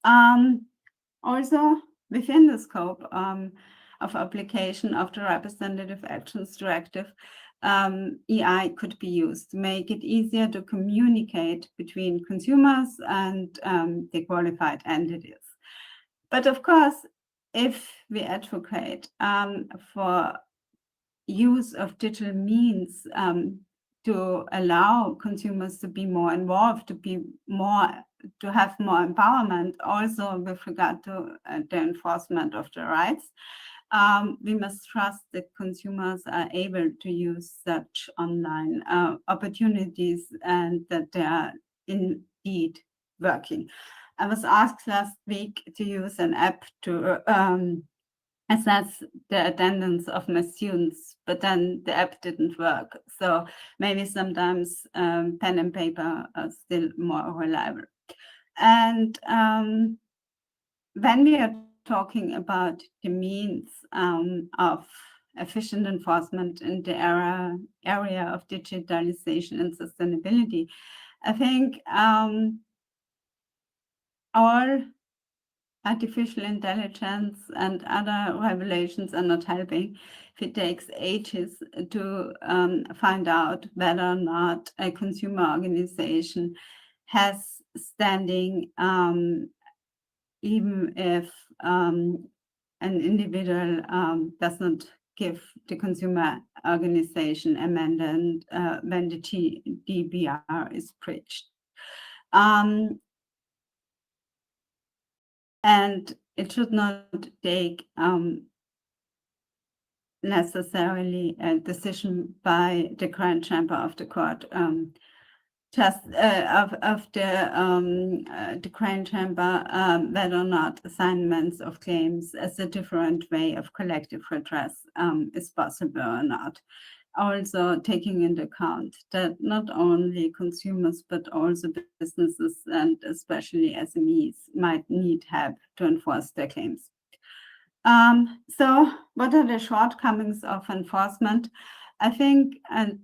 Also, within the scope of application of the Representative Actions Directive, EI could be used to make it easier to communicate between consumers and the qualified entities. But of course, if we advocate for use of digital means to allow consumers to be more involved, to have more empowerment, also with regard to the enforcement of the rights, we must trust that consumers are able to use such online opportunities and that they are indeed working. I was asked last week to use an app to assess the attendance of my students, but then the app didn't work. So maybe sometimes pen and paper are still more reliable. And when we are talking about the means of efficient enforcement in the area of digitalization and sustainability, I think all artificial intelligence and other revelations are not helping. If it takes ages to find out whether or not a consumer organization has standing, even if an individual does not give the consumer organization a mandate when the GDPR is breached. And it should not take necessarily a decision by the Grand Chamber of the Court, just of the Grand Chamber, whether or not assignments of claims as a different way of collective redress is possible or not. Also taking into account that not only consumers, but also businesses and especially SMEs might need help to enforce their claims. So what are the shortcomings of enforcement? I think, and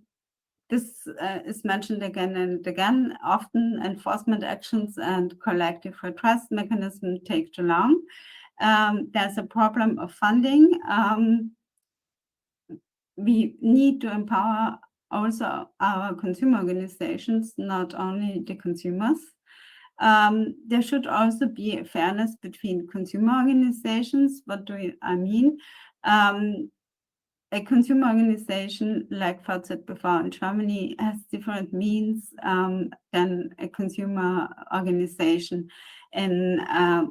this is mentioned again and again, often enforcement actions and collective redress mechanisms take too long. There's a problem of funding. We need to empower also our consumer organizations, not only the consumers. There should also be a fairness between consumer organizations. What do I mean? A consumer organization like VZBV in Germany has different means than a consumer organization in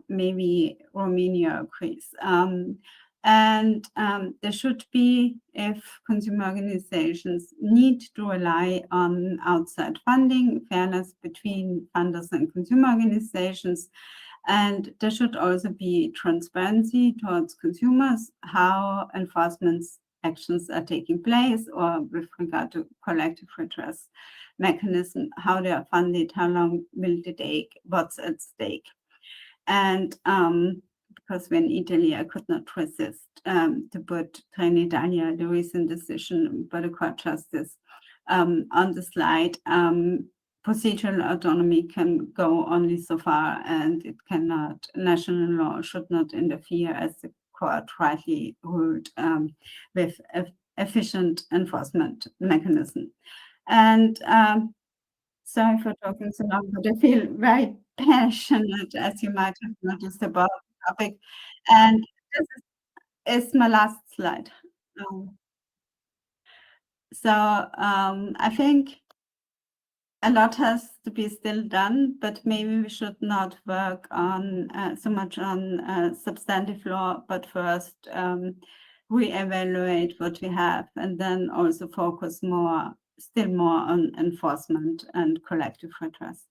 maybe Romania or Greece. And there should be, if consumer organizations need to rely on outside funding, fairness between funders and consumer organizations. And there should also be transparency towards consumers, how enforcement actions are taking place, or with regard to collective redress mechanism, how they are funded, how long will they take, what's at stake. And because when Italy, I could not resist to put Trenitalia, the recent decision by the Court Justice, on the slide. Procedural autonomy can go only so far, and it cannot, national law should not interfere, as the Court rightly ruled, with efficient enforcement mechanism. And sorry for talking so long, but I feel very passionate, as you might have noticed, about the topic. And this is my last slide. I think a lot has to be still done, but maybe we should not work on so much on substantive law, but first reevaluate what we have, and then also focus still more on enforcement and collective redress.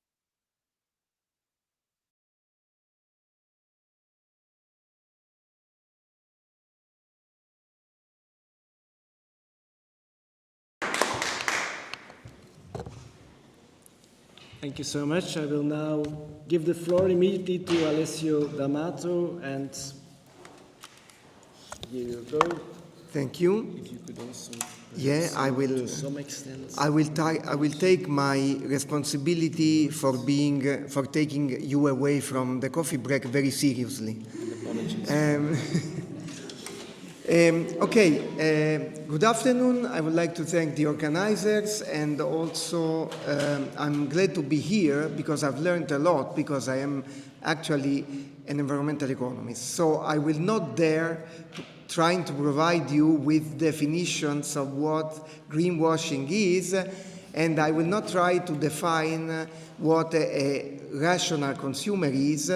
Thank you so much. I will now give the floor immediately to Alessio D'Amato, and here you go.
Thank you.
If you could also,
yeah, I will.
To some extent.
I will take my responsibility for taking you away from the coffee break very seriously. Okay. Good afternoon. I would like to thank the organizers, and also I'm glad to be here because I've learned a lot, because I am actually an environmental economist. So I will not dare trying to provide you with definitions of what greenwashing is, and I will not try to define what a rational consumer is.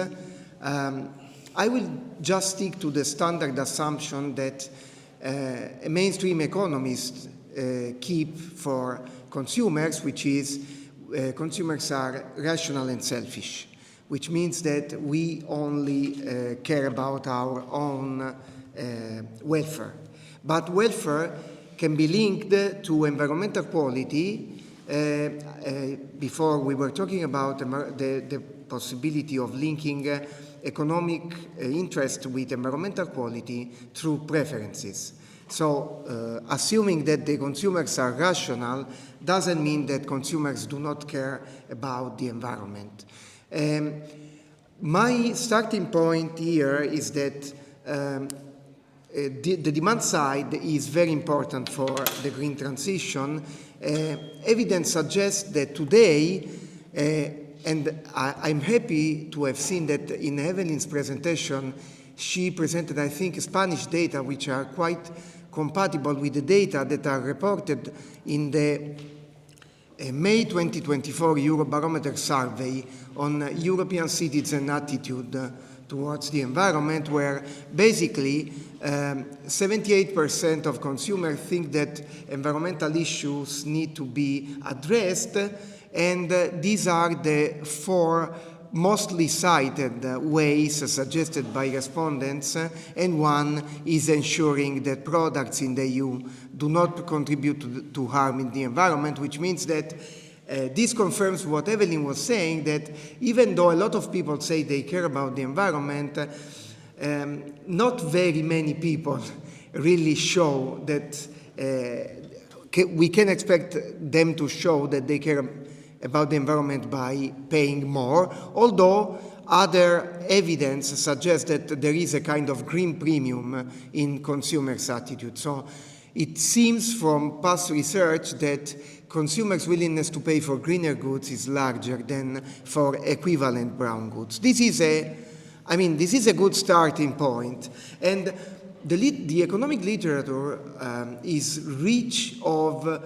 I will just stick to the standard assumption that a mainstream economist keep for consumers, which is consumers are rational and selfish, which means that we only care about our own welfare. But welfare can be linked to environmental quality. Before we were talking about the possibility of linking economic interest with environmental quality through preferences. So assuming that the consumers are rational doesn't mean that consumers do not care about the environment. My starting point here is that the demand side is very important for the green transition. Evidence suggests that today, and I'm happy to have seen that in Evelyne's presentation, she presented, I think, Spanish data which are quite compatible with the data that are reported in the May 2024 Eurobarometer survey on European citizen attitude towards the environment, where basically 78% of consumers think that environmental issues need to be addressed, and these are the four mostly cited ways suggested by respondents, and one is ensuring that products in the EU do not contribute to harming the environment, which means that this confirms what Evelyne was saying, that even though a lot of people say they care about the environment, not very many people really show that we can expect them to show that they care about the environment by paying more, although other evidence suggests that there is a kind of green premium in consumers' attitude. So it seems from past research that consumers' willingness to pay for greener goods is larger than for equivalent brown goods. This is a good starting point. And the economic literature is rich of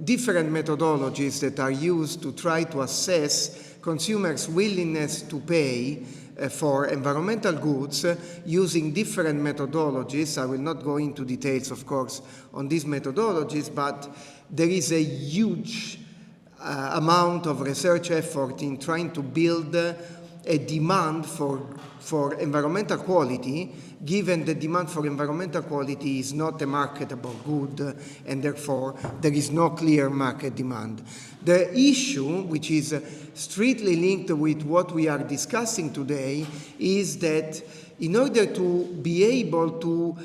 different methodologies that are used to try to assess consumers' willingness to pay for environmental goods using different methodologies. I will not go into details, of course, on these methodologies, but there is a huge amount of research effort in trying to build a demand for environmental quality, given the demand for environmental quality is not a marketable good, and therefore there is no clear market demand. The issue, which is strictly linked with what we are discussing today, is that in order to be able to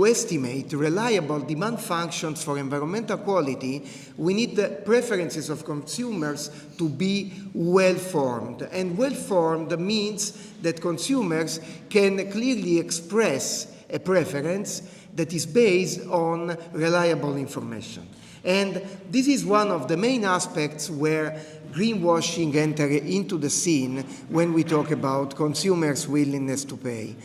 estimate reliable demand functions for environmental quality, we need the preferences of consumers to be well-formed. And well-formed means that consumers can clearly express a preference that is based on reliable information. And this is one of the main aspects where greenwashing enters into the scene when we talk about consumers' willingness to pay.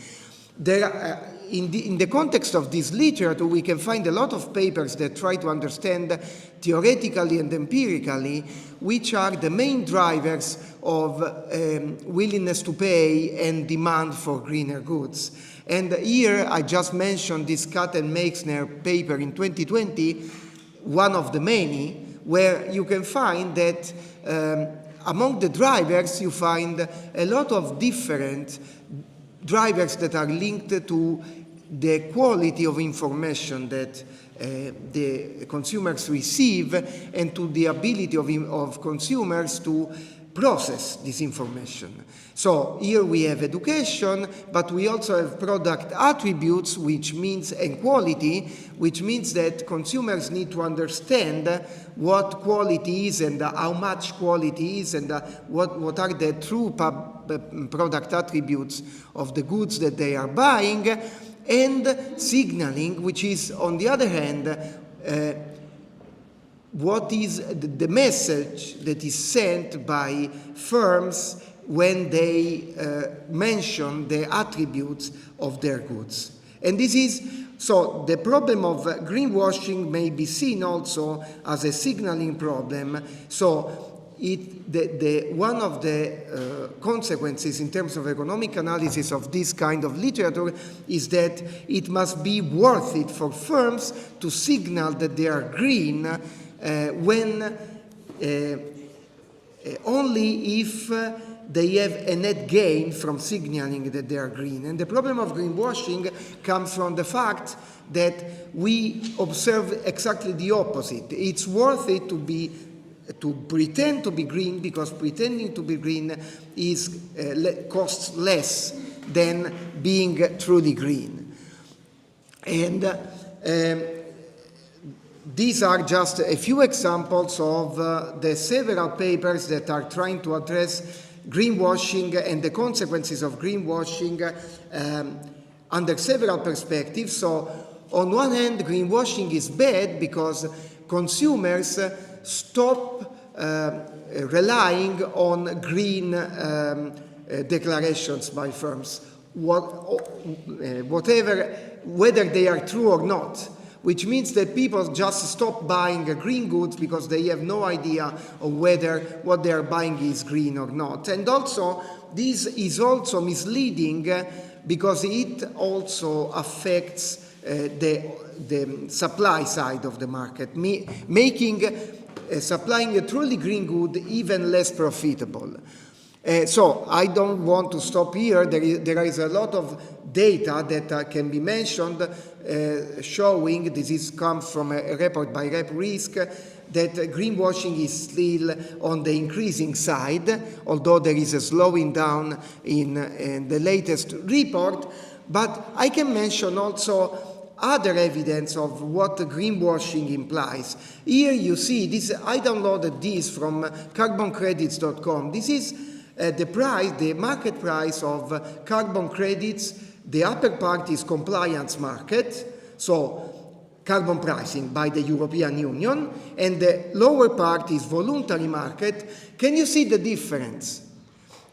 In the context of this literature, we can find a lot of papers that try to understand theoretically and empirically which are the main drivers of willingness to pay and demand for greener goods. And here I just mentioned this Kat and Meixner paper in 2020, one of the many, where you can find that among the drivers you find a lot of different drivers that are linked to the quality of information that the consumers receive and to the ability of consumers to process this information. So here we have education, but we also have product attributes, which means, and quality, which means that consumers need to understand what quality is and how much quality is and what are the true product attributes of the goods that they are buying, and signaling, which is, on the other hand, what is the message that is sent by firms when they mention the attributes of their goods. And this is, so the problem of greenwashing may be seen also as a signaling problem. So one of the consequences in terms of economic analysis of this kind of literature is that it must be worth it for firms to signal that they are green when only if they have a net gain from signaling that they are green. And the problem of greenwashing comes from the fact that we observe exactly the opposite. It's worth it to pretend to be green because pretending to be green is costs less than being truly green. And these are just a few examples of the several papers that are trying to address greenwashing and the consequences of greenwashing under several perspectives. So on one hand, greenwashing is bad because consumers stop relying on green declarations by firms, whether they are true or not, which means that people just stop buying green goods because they have no idea of whether what they are buying is green or not. And also, this is also misleading because it also affects the supply side of the market, making supplying a truly green good even less profitable. So I don't want to stop here. There is a lot of data that can be mentioned showing, comes from a report by RepRisk, that greenwashing is still on the increasing side, although there is a slowing down in the latest report. But I can mention also other evidence of what greenwashing implies. Here you see this. I downloaded this from carboncredits.com. This is the price, the market price of carbon credits. The upper part is compliance market, so carbon pricing by the European Union, and the lower part is voluntary market. Can you see the difference?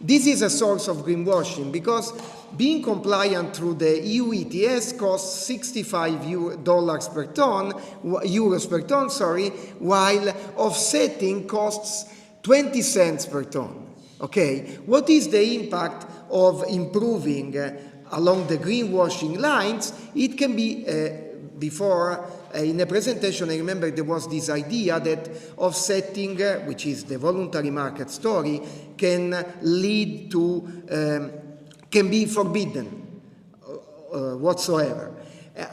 This is a source of greenwashing because being compliant through the EU ETS costs $65 per ton, euros per ton, while offsetting costs 20 cents per ton. Okay, what is the impact of improving along the greenwashing lines? It can be, before in a presentation, I remember there was this idea that offsetting, which is the voluntary market story, can lead to, can be forbidden whatsoever.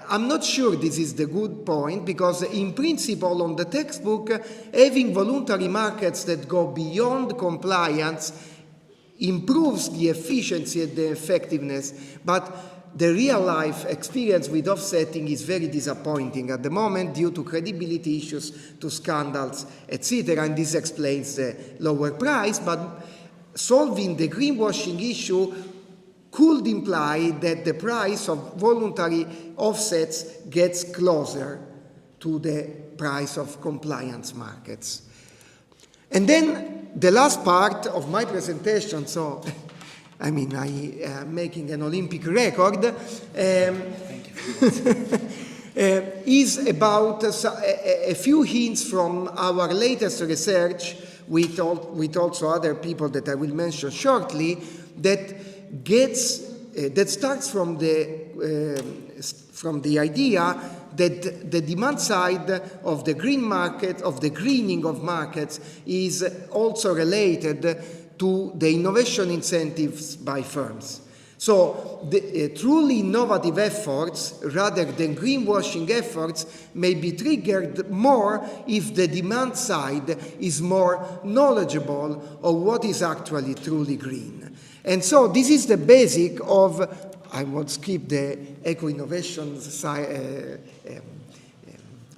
I'm not sure this is the good point because in principle on the textbook, having voluntary markets that go beyond compliance improves the efficiency and the effectiveness, but the real life experience with offsetting is very disappointing at the moment due to credibility issues, to scandals, etc. And this explains the lower price, but solving the greenwashing issue could imply that the price of voluntary offsets gets closer to the price of compliance markets. And then the last part of my presentation, so I mean, I am making an Olympic record, is about a few hints from our latest research with also other people that I will mention shortly, that starts from the idea that the demand side of the green market, of the greening of markets, is also related to the innovation incentives by firms. So the truly innovative efforts, rather than greenwashing efforts, may be triggered more if the demand side is more knowledgeable of what is actually truly green. And so this is the basic of, I won't skip the eco-innovation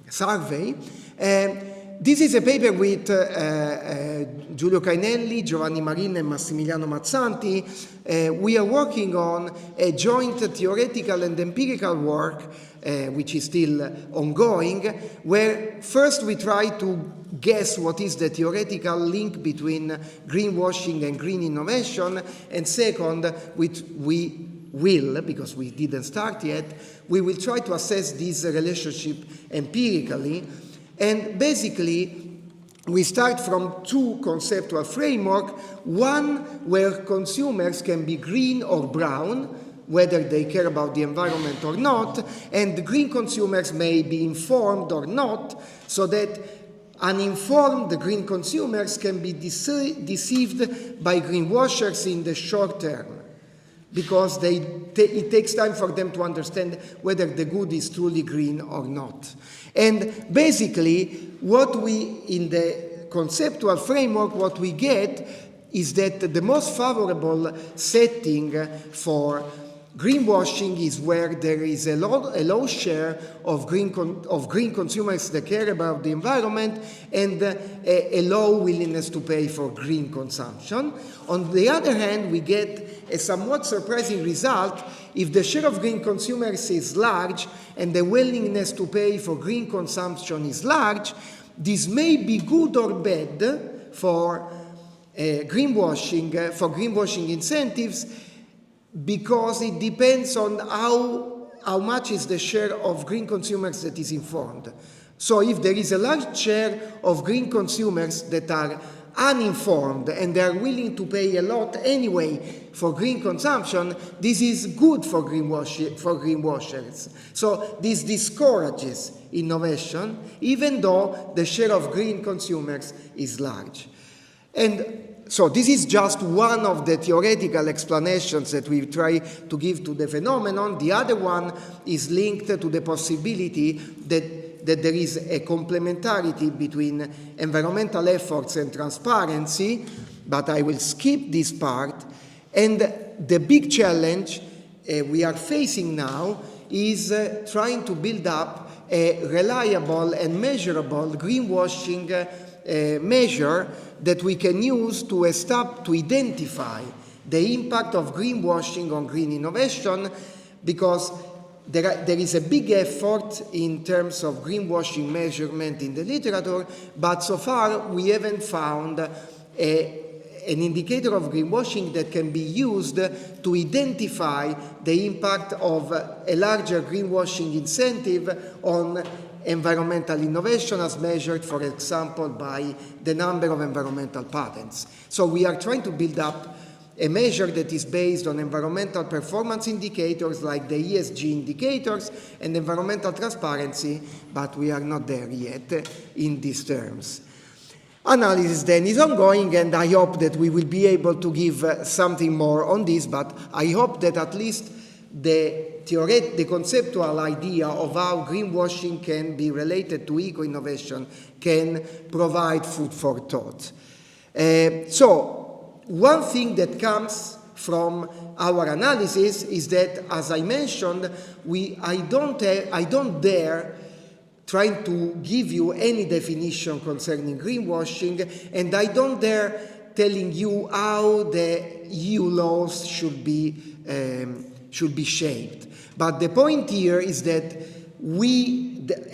survey. This is a paper with Giulio Cainelli, Giovanni Marin, and Massimiliano Mazzanti. We are working on a joint theoretical and empirical work, which is still ongoing, where first we try to guess what is the theoretical link between greenwashing and green innovation, and second, which we will, because we didn't start yet, we will try to assess this relationship empirically. And basically, we start from two conceptual frameworks, one where consumers can be green or brown, whether they care about the environment or not, and the green consumers may be informed or not, so that uninformed green consumers can be deceived by greenwashers in the short term, because it takes time for them to understand whether the good is truly green or not. And basically, what we, in the conceptual framework, what we get is that the most favorable setting for greenwashing is where there is a low share of green consumers that care about the environment and a low willingness to pay for green consumption. On the other hand, we get a somewhat surprising result if the share of green consumers is large and the willingness to pay for green consumption is large. This may be good or bad for greenwashing incentives, because it depends on how much is the share of green consumers that is informed. So if there is a large share of green consumers that are uninformed and they are willing to pay a lot anyway for green consumption, this is good for greenwashers. So this discourages innovation, even though the share of green consumers is large. And so this is just one of the theoretical explanations that we try to give to the phenomenon. The other one is linked to the possibility that there is a complementarity between environmental efforts and transparency, but I will skip this part. And the big challenge we are facing now is trying to build up a reliable and measurable greenwashing measure that we can use to identify the impact of greenwashing on green innovation, because there is a big effort in terms of greenwashing measurement in the literature, but so far we haven't found an indicator of greenwashing that can be used to identify the impact of a larger greenwashing incentive on environmental innovation as measured, for example, by the number of environmental patents. So we are trying to build up a measure that is based on environmental performance indicators like the ESG indicators and environmental transparency, but we are not there yet in these terms. Analysis then is ongoing, and I hope that we will be able to give something more on this, but I hope that at least the conceptual idea of how greenwashing can be related to eco-innovation can provide food for thought. So one thing that comes from our analysis is that, as I mentioned, I don't dare trying to give you any definition concerning greenwashing, and I don't dare telling you how the EU laws should be shaped. But the point here is that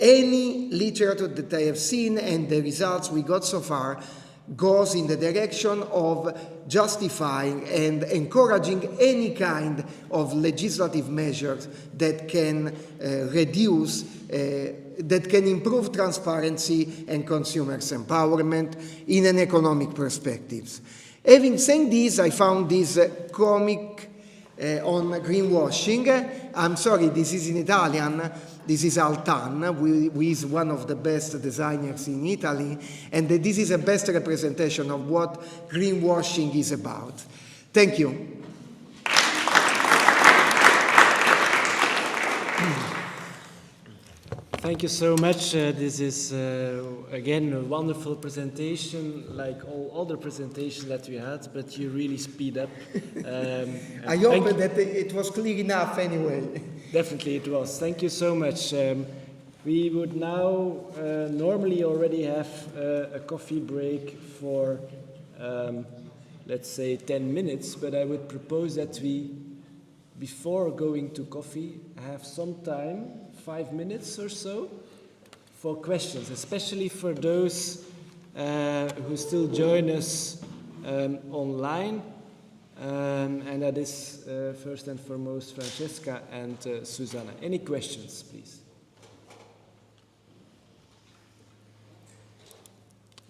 any literature that I have seen and the results we got so far goes in the direction of justifying and encouraging any kind of legislative measures that can that can improve transparency and consumers' empowerment in an economic perspective. Having said this, I found this comic on greenwashing. I'm sorry, this is in Italian. This is Altan, who is one of the best designers in Italy, and this is a best representation of what greenwashing is about. Thank you.
Thank you so much. This is, again, a wonderful presentation, like all other presentations that we had, but you really speed up.
I hope that it was clear enough anyway.
Definitely it was. Thank you so much. We would now normally already have a coffee break for, let's say, 10 minutes, but I would propose that we, before going to coffee, have some time, 5 minutes or so, for questions, especially for those who still join us online. And that is first and foremost Francesca and Susanna. Any questions, please?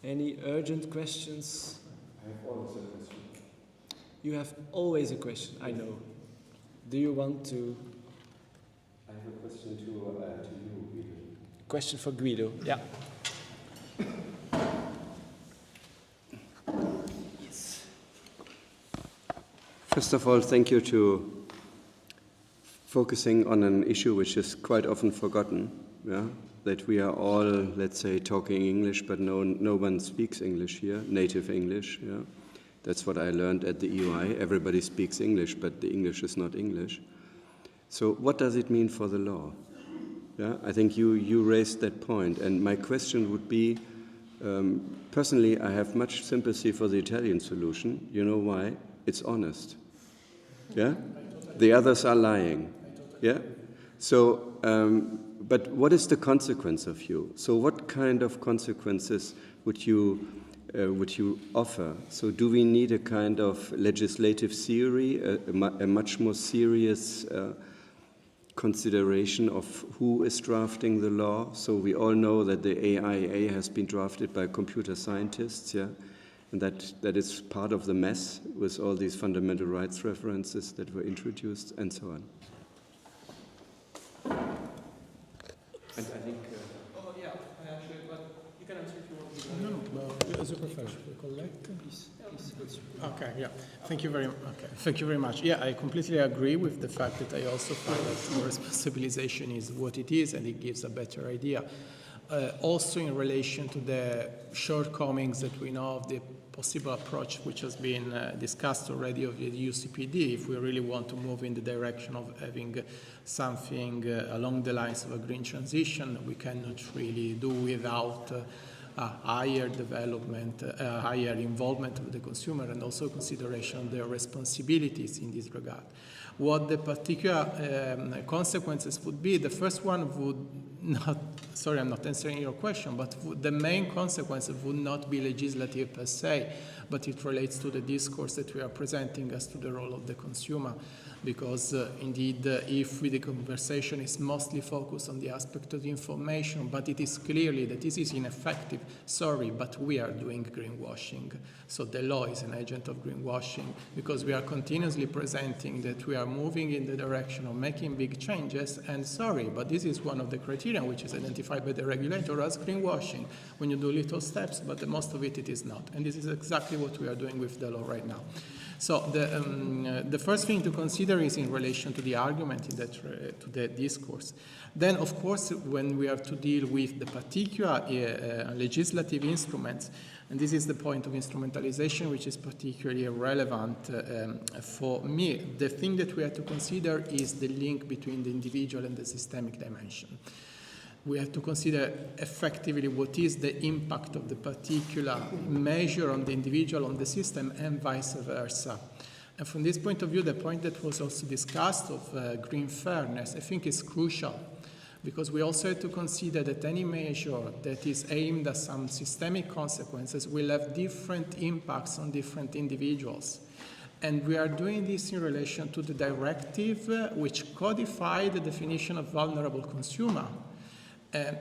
Any urgent questions?
I have always a question.
You have always a question, I know. Do you want to?
I have a question to you, Guido.
Question for Guido, yeah.
Yes. First of all, thank you to focusing on an issue which is quite often forgotten, yeah? That we are all, let's say, talking English, but no one speaks English here, native English, yeah? That's what I learned at the EUI. Everybody speaks English, but the English is not English. So what does it mean for the law? Yeah, I think you raised that point, and my question would be, personally, I have much sympathy for the Italian solution. You know why? It's honest. Yeah? The others are lying. Yeah? So, but what is the consequence of you? So what kind of consequences would you offer? So do we need a kind of legislative theory, a much more serious consideration of who is drafting the law? So we all know that the AIA has been drafted by computer scientists, yeah, and that is part of the mess with all these fundamental rights references that were introduced and so on. And I think.
Oh yeah, actually, but you can answer if you want. No, as a professional, collect. Okay, yeah. Thank you very much. Okay, thank you very much. Yeah, I completely agree with the fact that I also find that responsibilization is what it is, and it gives a better idea. Also, in relation to the shortcomings that we know of the possible approach which has been discussed already of the UCPD, if we really want to move in the direction of having something along the lines of a green transition, we cannot really do without higher development, higher involvement of the consumer, and also consideration of their responsibilities in this regard. What the particular consequences would be, the first one would not, sorry, I'm not answering your question, but the main consequence would not be legislative per se, but it relates to the discourse that we are presenting as to the role of the consumer. Because indeed, if the conversation is mostly focused on the aspect of the information, but it is clearly that this is ineffective, sorry, but we are doing greenwashing. So the law is an agent of greenwashing, because we are continuously presenting that we are moving in the direction of making big changes, and sorry, but this is one of the criteria which is identified by the regulator as greenwashing, when you do little steps, but the most of it is not. And this is exactly what we are doing with the law right now. So the first thing to consider is in relation to the argument in that to the discourse. Then, of course, when we have to deal with the particular legislative instruments, and this is the point of instrumentalization, which is particularly relevant for me, the thing that we have to consider is the link between the individual and the systemic dimension. We have to consider effectively what is the impact of the particular measure on the individual, on the system, and vice versa. And from this point of view, the point that was also discussed of green fairness, I think is crucial, because we also have to consider that any measure that is aimed at some systemic consequences will have different impacts on different individuals. And we are doing this in relation to the directive which codified the definition of vulnerable consumer.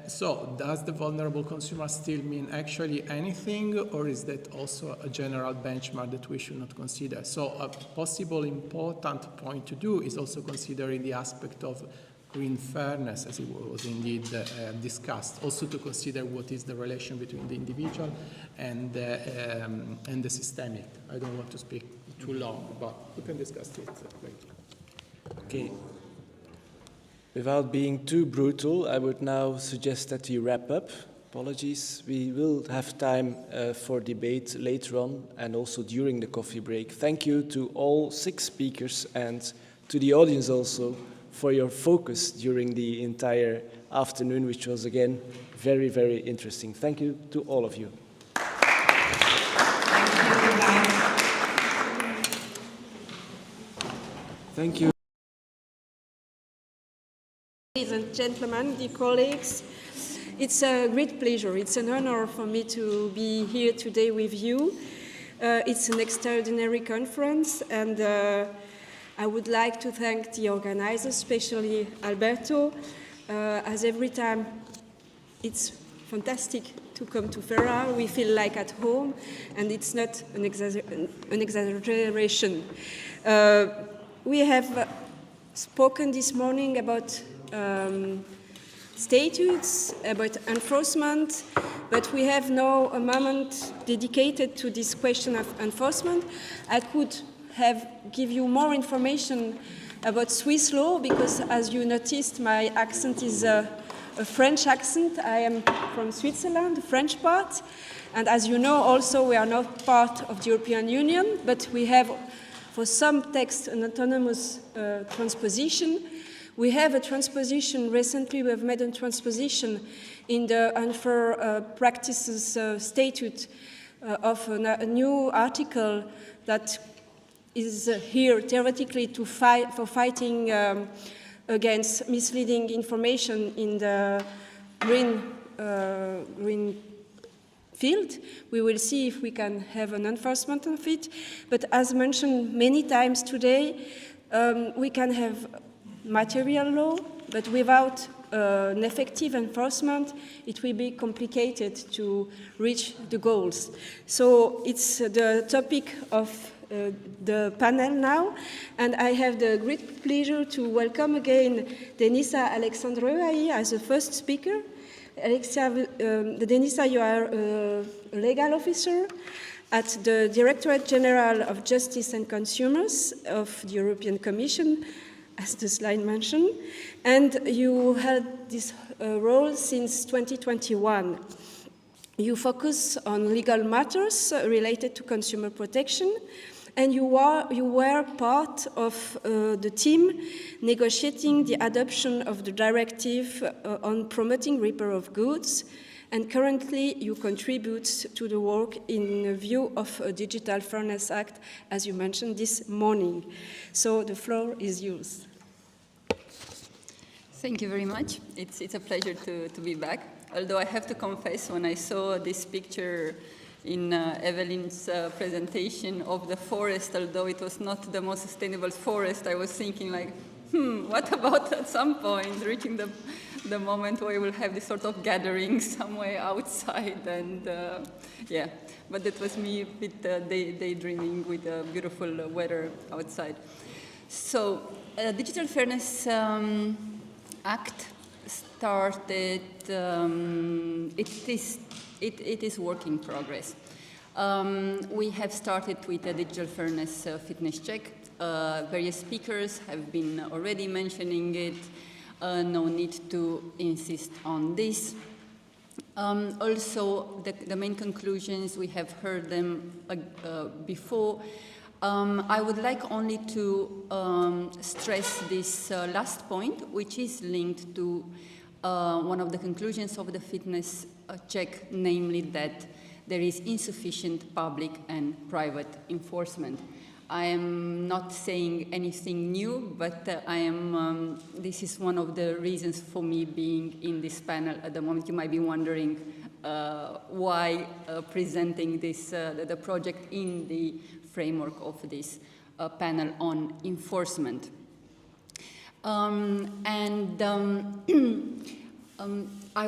So does the vulnerable consumer still mean actually anything, or is that also a general benchmark that we should not consider? So a possible important point to do is also considering the aspect of green fairness, as it was indeed discussed. Also to consider what is the relation between the individual and the systemic. I don't want to speak too long, but we can discuss it later.
Okay.
Without being too brutal, I would now suggest that we wrap up. Apologies. We will have time for debate later on and also during the coffee break. Thank you to all 6 speakers and to the audience also for your focus during the entire afternoon, which was again very, very interesting. Thank you to all of you. Thank you.
Ladies and gentlemen, dear colleagues, it's a great pleasure. It's an honor for me to be here today with you. It's an extraordinary conference, and I would like to thank the organizers, especially Alberto, as every time it's fantastic to come to Ferrara. We feel like at home, and it's not an exaggeration. We have spoken this morning about statutes, about enforcement, but we have now a moment dedicated to this question of enforcement. I could give you more information about Swiss law because, as you noticed, my accent is a French accent. I am from Switzerland, the French part, and as you know, also we are not part of the European Union, but we have, for some texts, an autonomous transposition. We have a transposition, recently we have made a transposition in the Unfair Practices Statute of a new article that is here theoretically for fighting against misleading information in the green field. We will see if we can have an enforcement of it. But as mentioned many times today, we can have material law, but without an effective enforcement, it will be complicated to reach the goals. So it's the topic of the panel now, and I have the great pleasure to welcome again Denisa Alexandrou as the first speaker. Denisa, you are a legal officer at the Directorate General of Justice and Consumers of the European Commission, as the slide mentioned, and you held this role since 2021. You focus on legal matters related to consumer protection, and you were part of the team negotiating the adoption of the directive on promoting repair of goods, and currently you contribute to the work in view of a Digital Fairness Act, as you mentioned this morning. So the floor is yours.
Thank you very much. It's a pleasure to be back. Although I have to confess, when I saw this picture in Evelyne's presentation of the forest, although it was not the most sustainable forest, I was thinking like, what about at some point reaching the moment where we will have this sort of gathering somewhere outside, and yeah, but that was me a bit daydreaming with the beautiful weather outside. So Digital Fairness Act started, it is work in progress. We have started with a digital fairness fitness check. Various speakers have been already mentioning it. No need to insist on this. Also, the main conclusions, we have heard them before. I would like only to stress this last point, which is linked to one of the conclusions of the fitness check, namely that there is insufficient public and private enforcement. I am not saying anything new, but this is one of the reasons for me being in this panel at the moment. You might be wondering why presenting this, the project in the framework of this panel on enforcement. I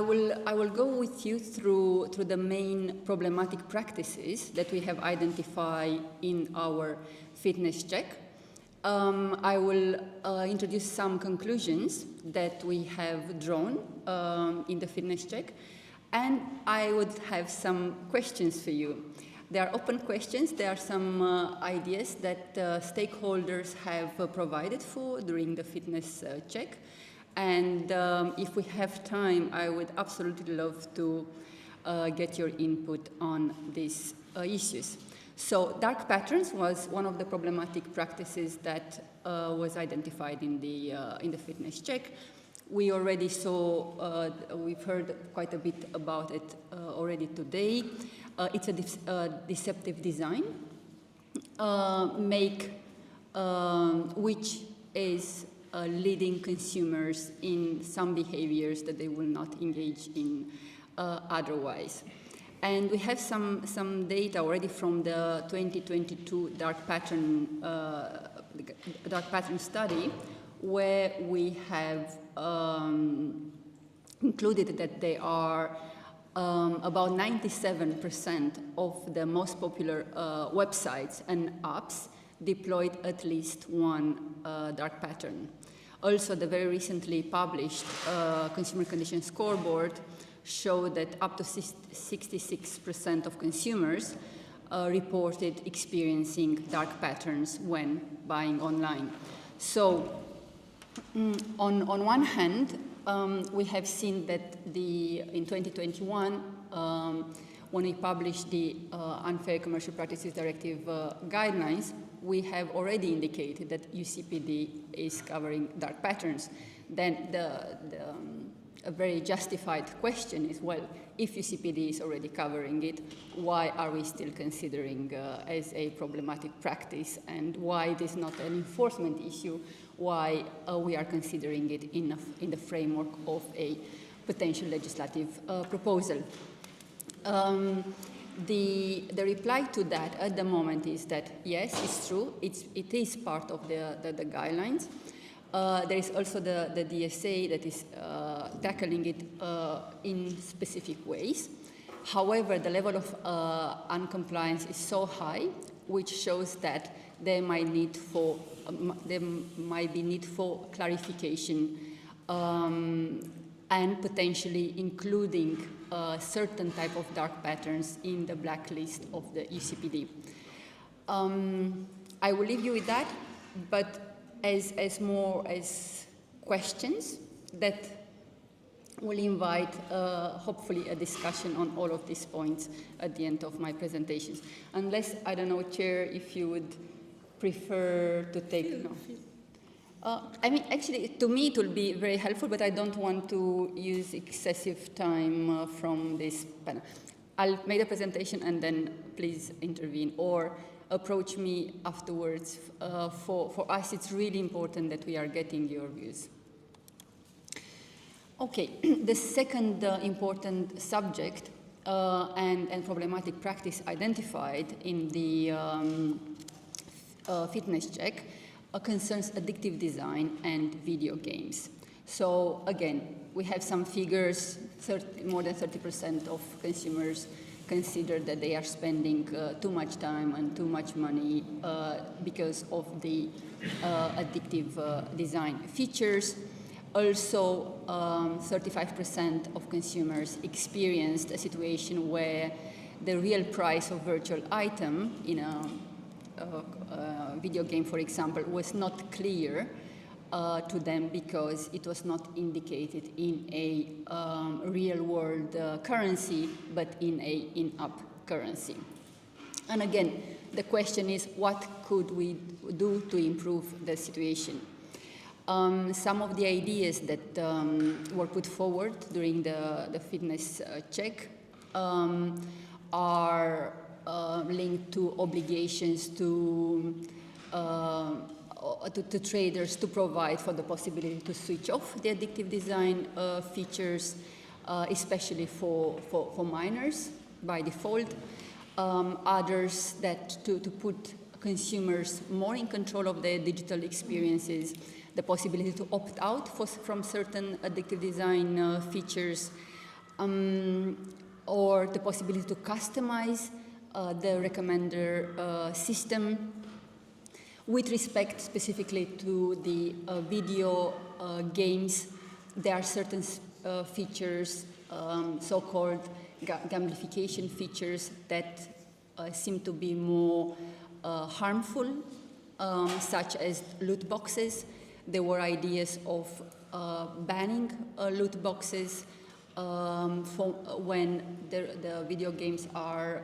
will go with you through the main problematic practices that we have identified in our fitness check. I will introduce some conclusions that we have drawn in the fitness check, and I would have some questions for you. They are open questions. There are some ideas that stakeholders have provided for during the fitness check. And if we have time, I would absolutely love to get your input on these issues. So dark patterns was one of the problematic practices that was identified in the fitness check. We already saw, we've heard quite a bit about it already today. It's a deceptive design, which is leading consumers in some behaviors that they will not engage in otherwise. And we have some data already from the 2022 dark pattern study, where we have included that they are about 97% of the most popular websites and apps deployed at least one dark pattern. Also, the very recently published Consumer Condition Scoreboard showed that up to 66% of consumers reported experiencing dark patterns when buying online. So, on one hand, we have seen that in 2021, when we published the Unfair Commercial Practices Directive guidelines, we have already indicated that UCPD is covering dark patterns. Then a very justified question is, well, if UCPD is already covering it, why are we still considering as a problematic practice, and why it is not an enforcement issue, why we are considering it in the framework of a potential legislative proposal. The reply to that at the moment is that yes, it's true, it is part of the guidelines. There is also the DSA that is tackling it in specific ways. However, the level of uncompliance is so high, which shows that there might be need for clarification and potentially including certain type of dark patterns in the blacklist of the UCPD. I will leave you with that, but as more as questions that will invite hopefully a discussion on all of these points at the end of my presentations. Unless, I don't know, Chair, if you would prefer to take, no. I mean, actually, to me it will be very helpful, but I don't want to use excessive time from this panel. I'll make a presentation and then please intervene or approach me afterwards. For us, it's really important that we are getting your views. Okay, the second important subject and problematic practice identified in the fitness check concerns addictive design and video games. So again, we have some figures, more than 30% of consumers consider that they are spending too much time and too much money because of the addictive design features. Also, 35% of consumers experienced a situation where the real price of virtual item in a video game, for example, was not clear to them because it was not indicated in a real-world currency, but in a in-app currency. And again, the question is, what could we do to improve the situation? Some of the ideas that were put forward during the fitness check are linked to obligations to traders to provide for the possibility to switch off the addictive design features, especially for minors by default. Others that to put consumers more in control of their digital experiences, the possibility to opt out from certain addictive design features, or the possibility to customize the recommender system. With respect specifically to the video games, there are certain features, so-called gamification features that seem to be more harmful, such as loot boxes, there were ideas of banning loot boxes for when the video games are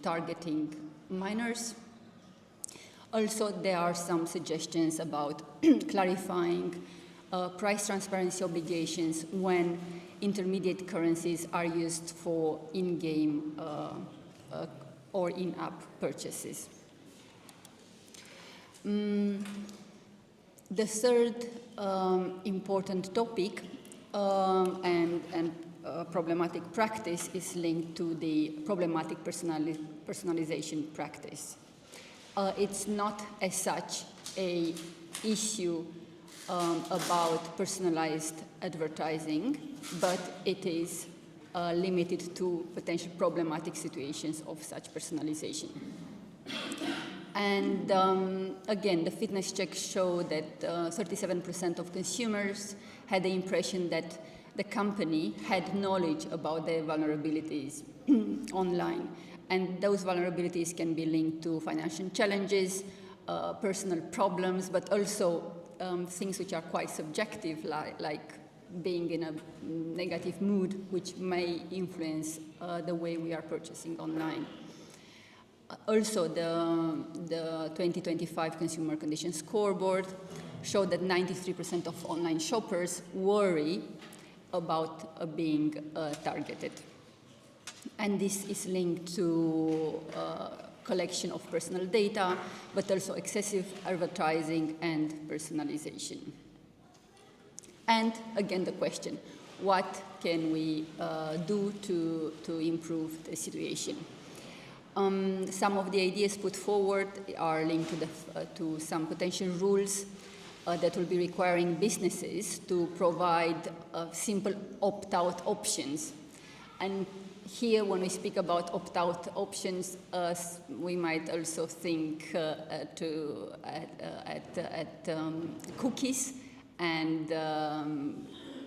targeting minors. Also, there are some suggestions about clarifying price transparency obligations when intermediate currencies are used for in-game or in-app purchases. The third important topic and problematic practice is linked to the problematic personalization practice. It's not as such a issue about personalized advertising, but it is limited to potential problematic situations of such personalization. And again, the fitness checks show that 37% of consumers had the impression that the company had knowledge about their vulnerabilities online. And those vulnerabilities can be linked to financial challenges, personal problems, but also things which are quite subjective, like being in a negative mood, which may influence the way we are purchasing online. Also, the 2025 Consumer Condition Scoreboard showed that 93% of online shoppers worry about being targeted. And this is linked to collection of personal data, but also excessive advertising and personalization. And again, the question, what can we do to improve the situation? Some of the ideas put forward are linked to some potential rules that will be requiring businesses to provide simple opt-out options. And here, when we speak about opt-out options, we might also think at cookies and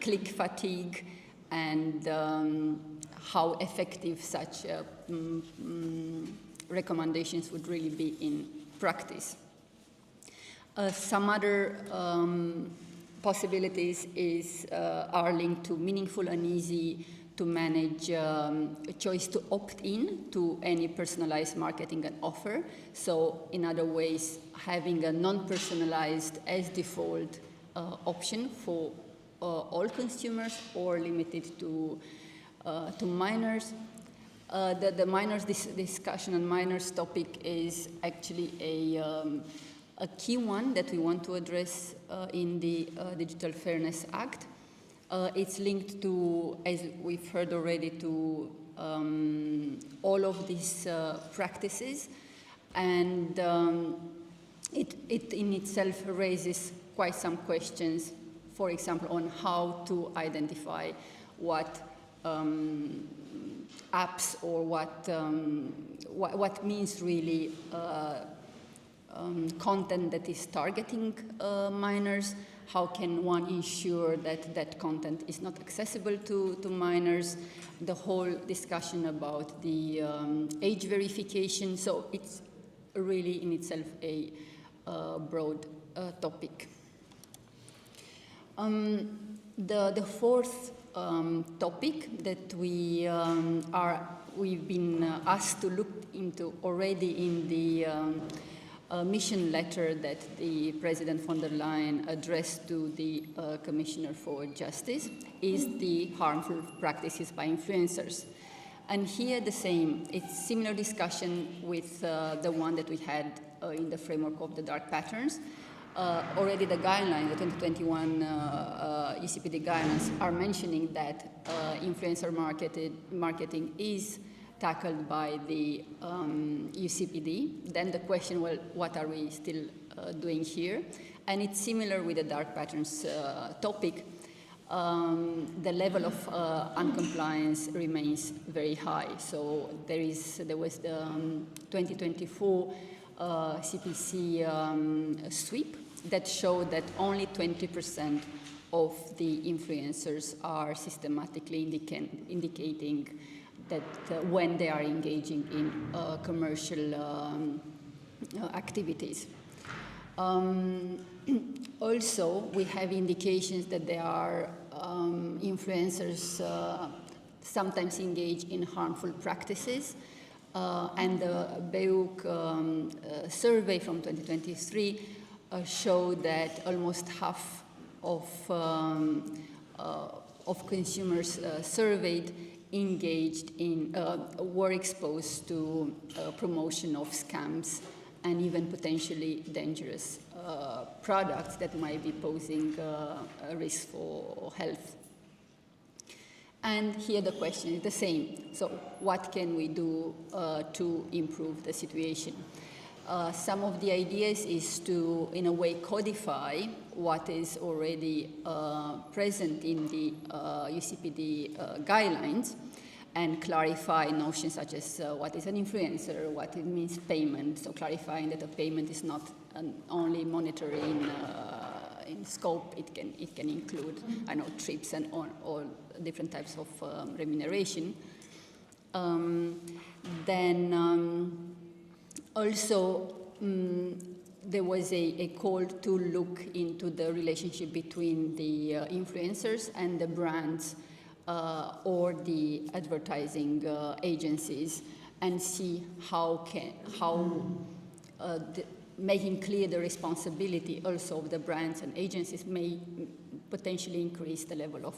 click fatigue and how effective such recommendations would really be in practice. Some other possibilities are linked to meaningful and easy to manage a choice to opt in to any personalized marketing and offer. So in other ways, having a non-personalized as default option for all consumers or limited to minors. The minors discussion and minors topic is actually a key one that we want to address in the Digital Fairness Act. It's linked to, as we've heard already, to all of these practices, and it in itself raises quite some questions, for example, on how to identify what apps or what means really content that is targeting minors. How can one ensure that that content is not accessible to minors? The whole discussion about the age verification. So it's really in itself a broad topic. The fourth topic that we've been asked to look into already in the mission letter that the President von der Leyen addressed to the Commissioner for Justice is the harmful practices by influencers. And here the same, it's similar discussion with the one that we had in the framework of the dark patterns. Already the guidelines, the 2021 UCPD guidelines are mentioning that influencer marketing is tackled by the UCPD. Then the question, well, what are we still doing here? And it's similar with the dark patterns topic. The level of uncompliance remains very high. So there was the 2024 CPC sweep that showed that only 20% of the influencers are systematically indicating that when they are engaging in commercial activities. Also, we have indications that there are influencers sometimes engage in harmful practices. And the BEUC survey from 2023 showed that almost half of consumers surveyed engaged in, were exposed to promotion of scams and even potentially dangerous products that might be posing a risk for health. And here the question is the same. So what can we do to improve the situation? Some of the ideas is to, in a way, codify what is already present in the UCPD guidelines and clarify notions such as what is an influencer, what it means payment, so clarifying that a payment is not only monetary in scope, it can include, I know, trips and all different types of remuneration. Also, there was a call to look into the relationship between the influencers and the brands or the advertising agencies, and see how making clear the responsibility also of the brands and agencies may potentially increase the level of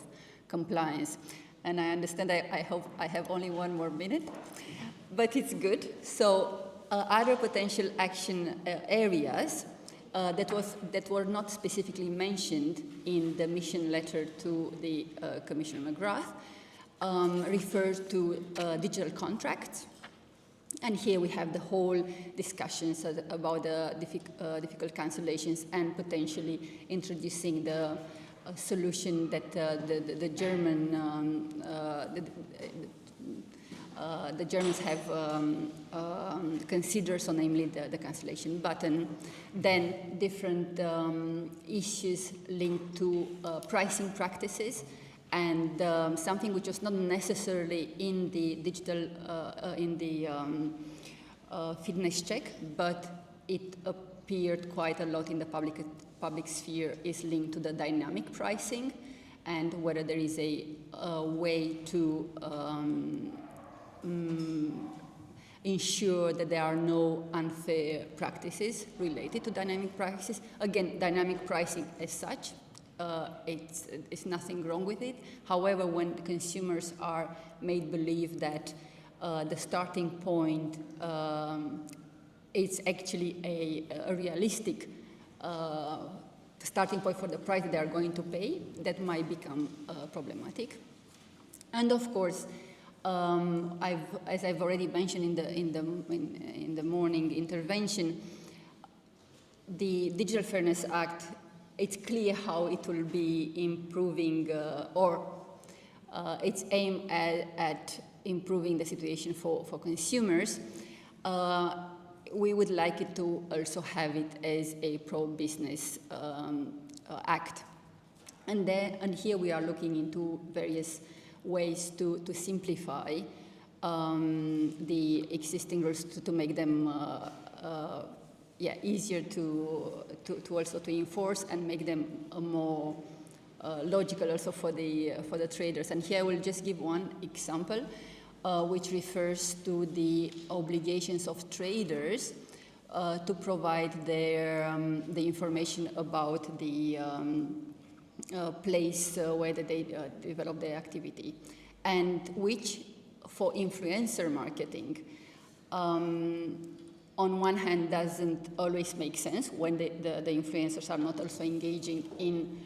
compliance. And I understand I hope I have only one more minute, but it's good. So other potential action areas that were not specifically mentioned in the mission letter to the Commissioner McGrath refers to digital contracts. And here we have the whole discussions about the difficult cancellations and potentially introducing the solution that the Germans have considered, so namely the cancellation button. Then different issues linked to pricing practices, and something which was not necessarily in the digital, in the fitness check, but it appeared quite a lot in the public sphere, is linked to the dynamic pricing, and whether there is a way to ensure that there are no unfair practices related to dynamic prices. Again, dynamic pricing as such, it's nothing wrong with it. However, when consumers are made believe that the starting point is actually a realistic starting point for the price that they are going to pay, that might become problematic. And of course, as I've already mentioned in the morning intervention, the Digital Fairness Act, it's clear how it will be improving its aim at improving the situation for consumers. We would like it to also have it as a pro-business act. And here we are looking into various ways to simplify the existing rules to make them easier to also to enforce, and make them more logical also for the traders. And here I will just give one example, which refers to the obligations of traders to provide the information about the place where they develop their activity, and which for influencer marketing on one hand doesn't always make sense when the influencers are not also engaging in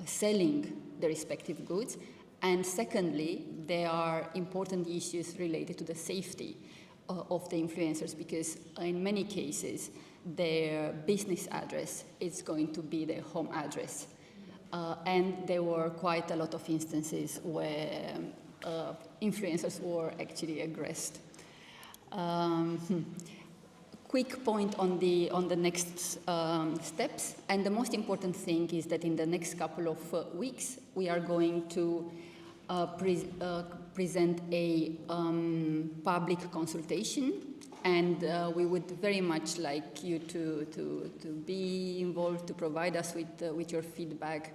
selling the respective goods, and secondly, there are important issues related to the safety of the influencers, because in many cases their business address is going to be their home address, and there were quite a lot of instances where influencers were actually aggressed. Quick point on the next steps, and the most important thing is that in the next couple of weeks we are going to present a public consultation And we would very much like you to be involved, to provide us with your feedback.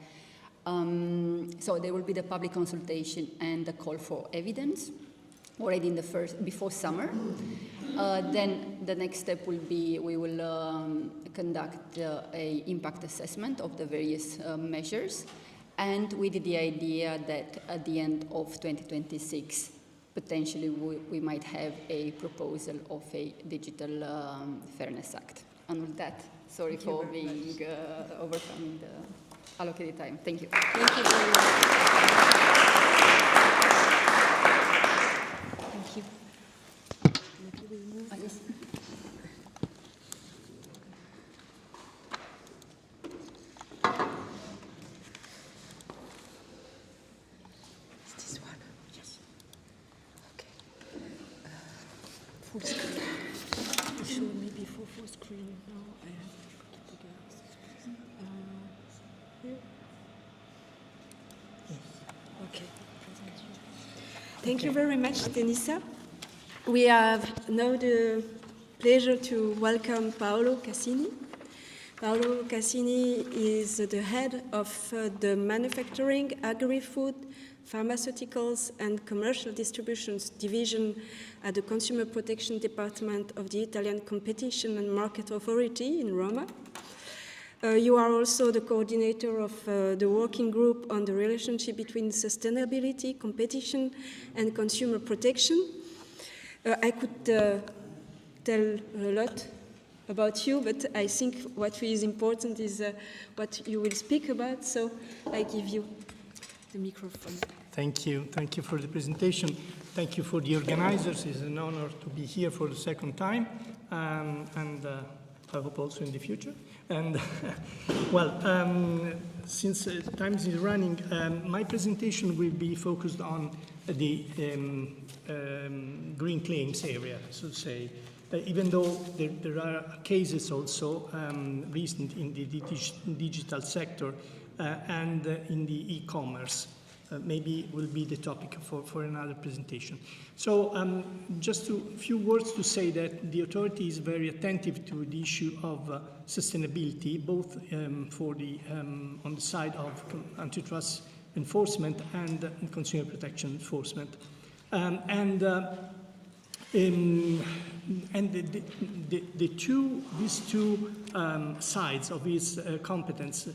So there will be the public consultation and the call for evidence already in before summer. Then the next step will be we will conduct a impact assessment of the various measures, and with the idea that at the end of 2026 potentially we might have a proposal of a digital fairness act. And with that, sorry for being overcoming the allocated time. Thank you.
Thank you very much.
Thank you. Yes.
Is this one? Yes. Okay. Full screen. You showed me before full screen. Now I have to put it together. Here. Yes. Okay.
Thank you very much, Denisa. We have now the pleasure to welcome Paolo Cassini. Paolo Cassini is the head of the Manufacturing, Agri-Food, Pharmaceuticals and Commercial Distributions Division at the Consumer Protection Department of the Italian Competition and Market Authority in Roma. You are also the coordinator of the working group on the relationship between sustainability, competition and consumer protection. I could tell a lot about you, but I think what is important is what you will speak about, so I give you the microphone.
Thank you. Thank you for the presentation. Thank you for the organizers. It's an honor to be here for the second time, and I hope also in the future. And well, since time is running, my presentation will be focused on the green claims area, so to say, even though there are cases also recent in the digital sector and in the e-commerce. Maybe will be the topic for another presentation. So just a few words to say that the authority is very attentive to the issue of sustainability, both for the on the side of antitrust enforcement and consumer protection enforcement. These two sides of his competence,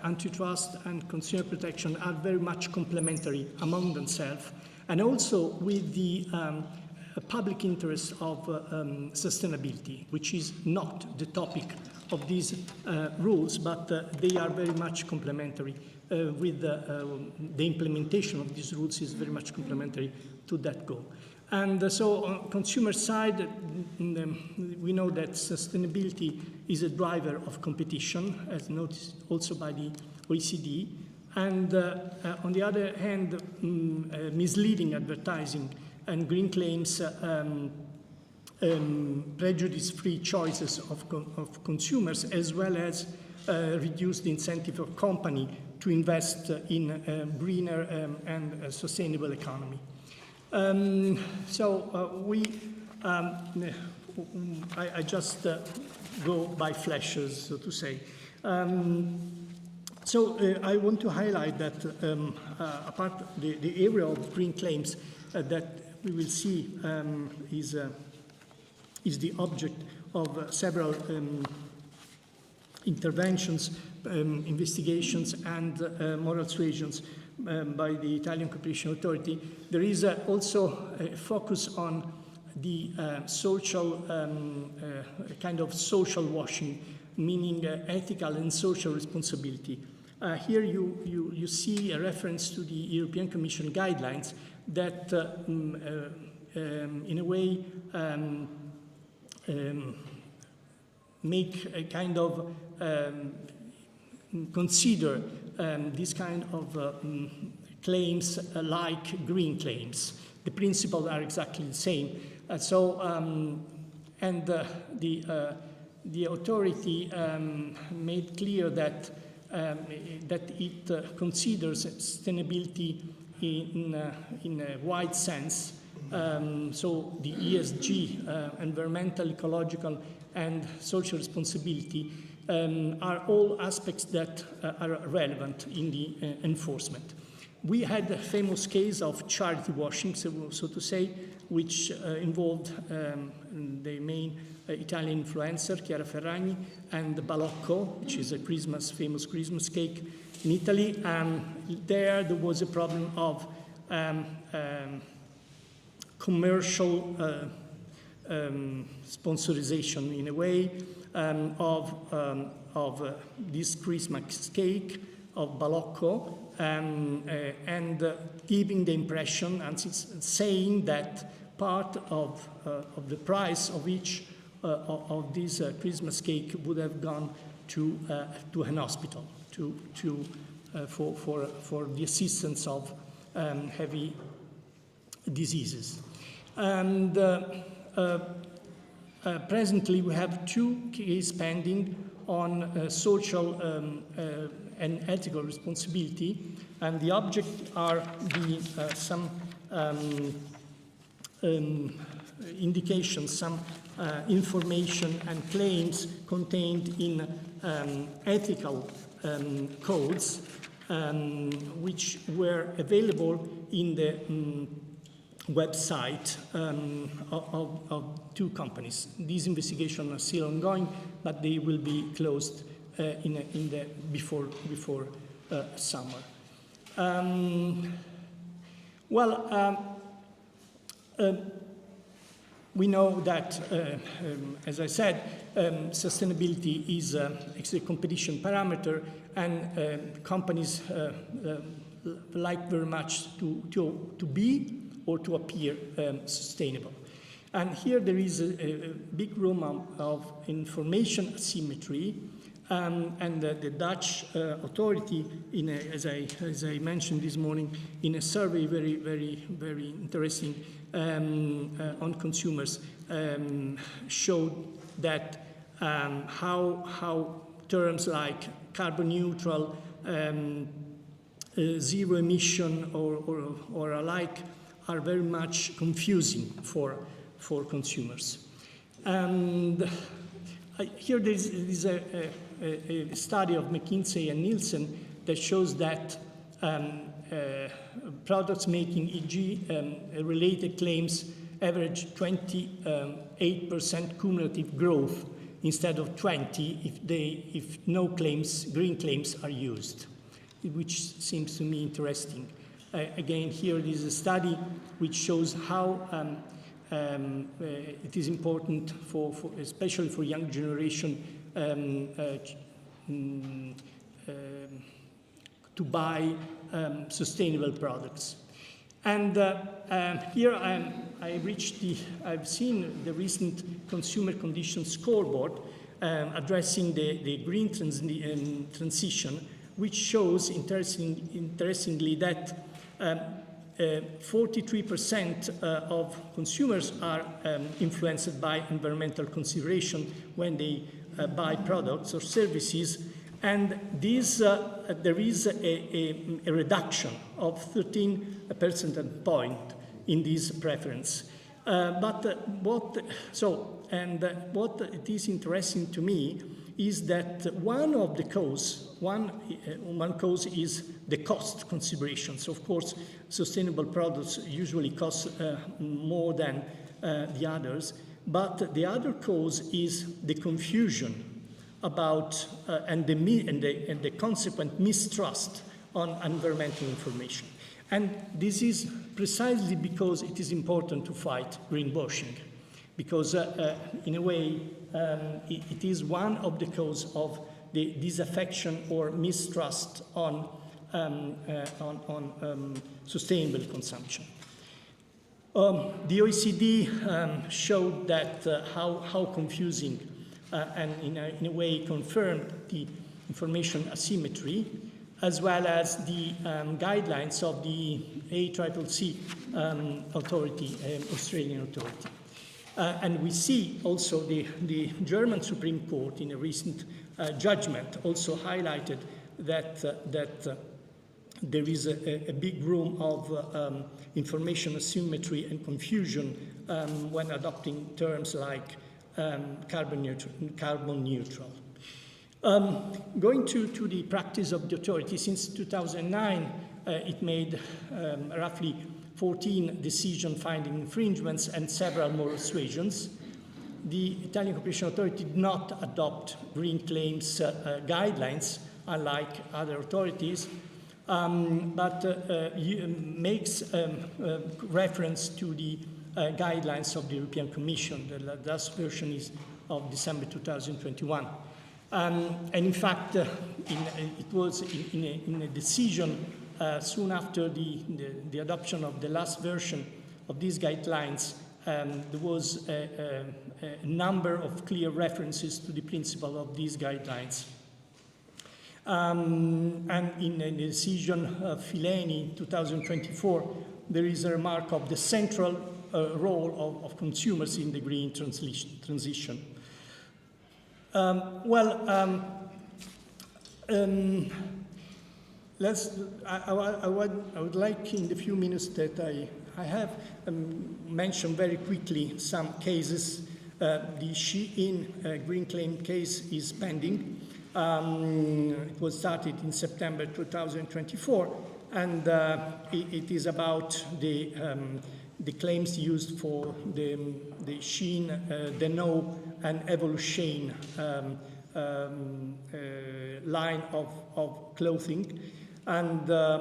antitrust and consumer protection, are very much complementary among themselves, and also with the public interest of sustainability, which is not the topic of these rules, but they are very much complementary. With the implementation of these rules is very much complementary to that goal. And so on consumer side, we know that sustainability is a driver of competition, as noticed also by the OECD. And on the other hand, misleading advertising and green claims prejudice-free choices of consumers, as well as reduce the incentive of company to invest in a greener and sustainable economy. I just go by flashes, so to say. I want to highlight that apart the area of green claims that we will see is the object of several interventions, investigations, and moral suasions by the Italian Competition Authority. There is also a focus on the social, kind of social washing, meaning ethical and social responsibility. Here you see a reference to the European Commission guidelines that in a way make a kind of consider this kind of claims like green claims. The principles are exactly the same. The authority made clear that it considers sustainability in a wide sense, so the ESG, environmental, ecological, and social responsibility, are all aspects that are relevant in the enforcement. We had a famous case of charity washing, so to say, which involved the main Italian influencer, Chiara Ferragni, and Balocco, which is a famous Christmas cake in Italy. There was a problem of commercial sponsorization, in a way, of this Christmas cake of Balocco, and giving the impression and saying that part of the price of each of this Christmas cake would have gone to an hospital for the assistance of heavy diseases. And presently we have 2 cases pending on social and ethical responsibility, and the object are some indications, some information and claims contained in ethical codes, which were available in the website of 2 companies. These investigations are still ongoing, but they will be closed before summer. We know that, as I said, sustainability is a competition parameter, and companies like very much to be or to appear sustainable. And here there is a big room of information asymmetry, and the Dutch authority, as I mentioned this morning, in a survey very interesting on consumers, showed that how terms like carbon neutral, zero emission, or alike are very much confusing for consumers. And here there is a study of McKinsey and Nielsen that shows that products making EG related claims average 28% cumulative growth instead of 20 if no claims, green claims, are used, which seems to me interesting. Again, here is a study which shows how it is important especially for young generation to buy sustainable products. And here I've seen the recent Consumer Conditions Scoreboard addressing the green transition, which shows interestingly that 43% of consumers are influenced by environmental consideration when they buy products or services, and this, there is a reduction of 13 percentage point in this preference. What it is interesting to me is that one cause is the cost considerations. Of course, sustainable products usually cost more than the others, but the other cause is the confusion about and the consequent mistrust on environmental information. And this is precisely because it is important to fight greenwashing, because in a way it is one of the causes of the disaffection or mistrust on sustainable consumption. The OECD showed that how confusing and in a way confirmed the information asymmetry, as well as the guidelines of the ACCC authority, Australian authority. And we see also the German Supreme Court in a recent judgment also highlighted that there is a big room of information asymmetry and confusion when adopting terms like carbon neutral. Going to the practice of the authority, since 2009, it made roughly 14 decisions finding infringements and several more persuasions. The Italian Competition Authority did not adopt green claims guidelines, unlike other authorities, but makes reference to the guidelines of the European Commission. The last version is of December 2021. And in fact, it was in a decision soon after the adoption of the last version of these guidelines, there was a number of clear references to the principle of these guidelines. And in a decision Fileni 2024, there is a remark of the central role of consumers in the green transition. I would like, in the few minutes that I have, mention very quickly some cases. The Shein green claim case is pending. It was started in September 2024, and it is about the claims used for the Shein, Deneau, and Evolutionary line of clothing. And I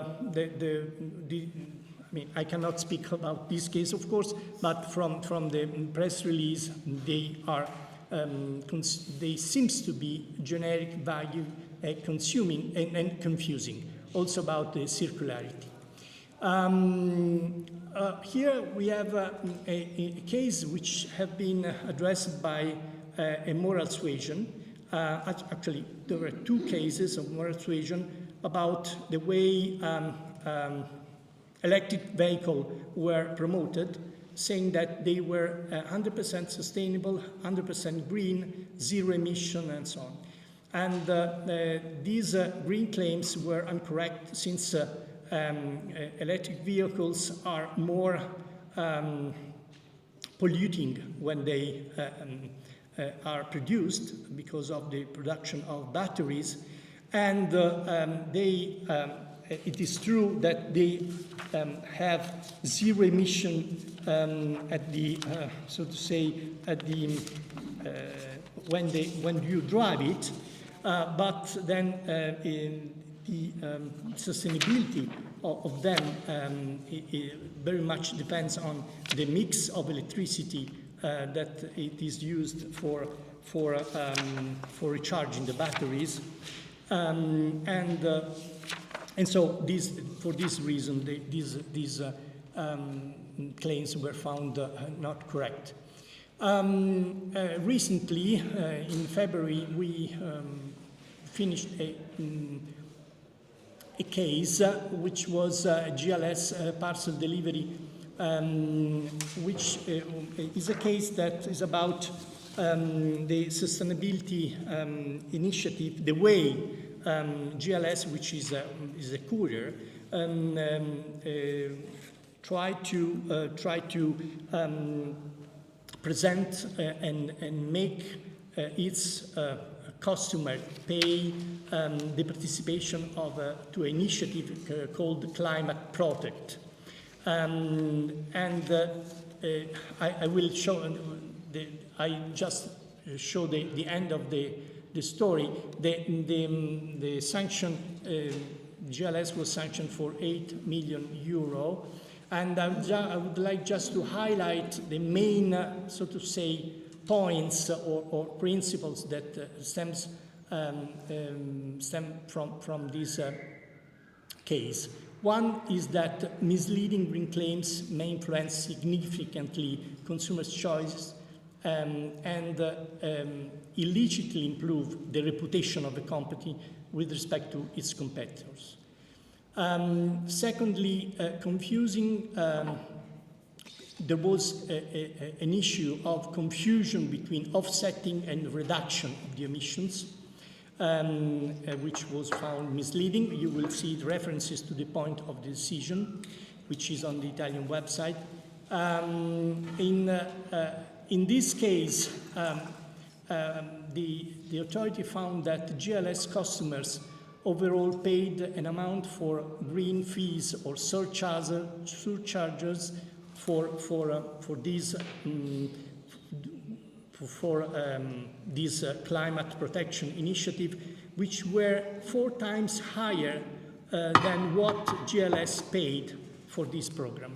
mean, I cannot speak about this case, of course, but from the press release, they seems to be generic value consuming and confusing, also about the circularity. Here we have a case which have been addressed by a moral suasion. Actually, there were two cases of moral suasion about the way electric vehicles were promoted, saying that they were 100% sustainable, 100% green, zero emission, and so on. And these green claims were incorrect, since electric vehicles are more polluting when they are produced because of the production of batteries. And it is true that they have zero emission at the, so to say, at the when you drive it, but then in the sustainability of them it very much depends on the mix of electricity that it is used for recharging the batteries, and so for this reason, these claims were found not correct. Recently, in February, we finished a case which was a GLS parcel delivery, which is a case that is about the sustainability initiative, the way GLS, which is a courier, try to present and make its customer pay the participation to an initiative called Climate Protect. I will show. I just show the end of the story. The sanction, GLS was sanctioned for €8 million, and I would like just to highlight the main, so to say, points or principles that stem from this case. One is that misleading green claims may influence significantly consumers' choices and illegitimately improve the reputation of a company with respect to its competitors. Secondly, confusing, there was an issue of confusion between offsetting and reduction of the emissions. which was found misleading. You will see the references to the point of the decision, which is on the Italian website. In this case, the authority found that GLS customers overall paid an amount for green fees or surcharges for this climate protection initiative, which were 4 times higher than what GLS paid for this program.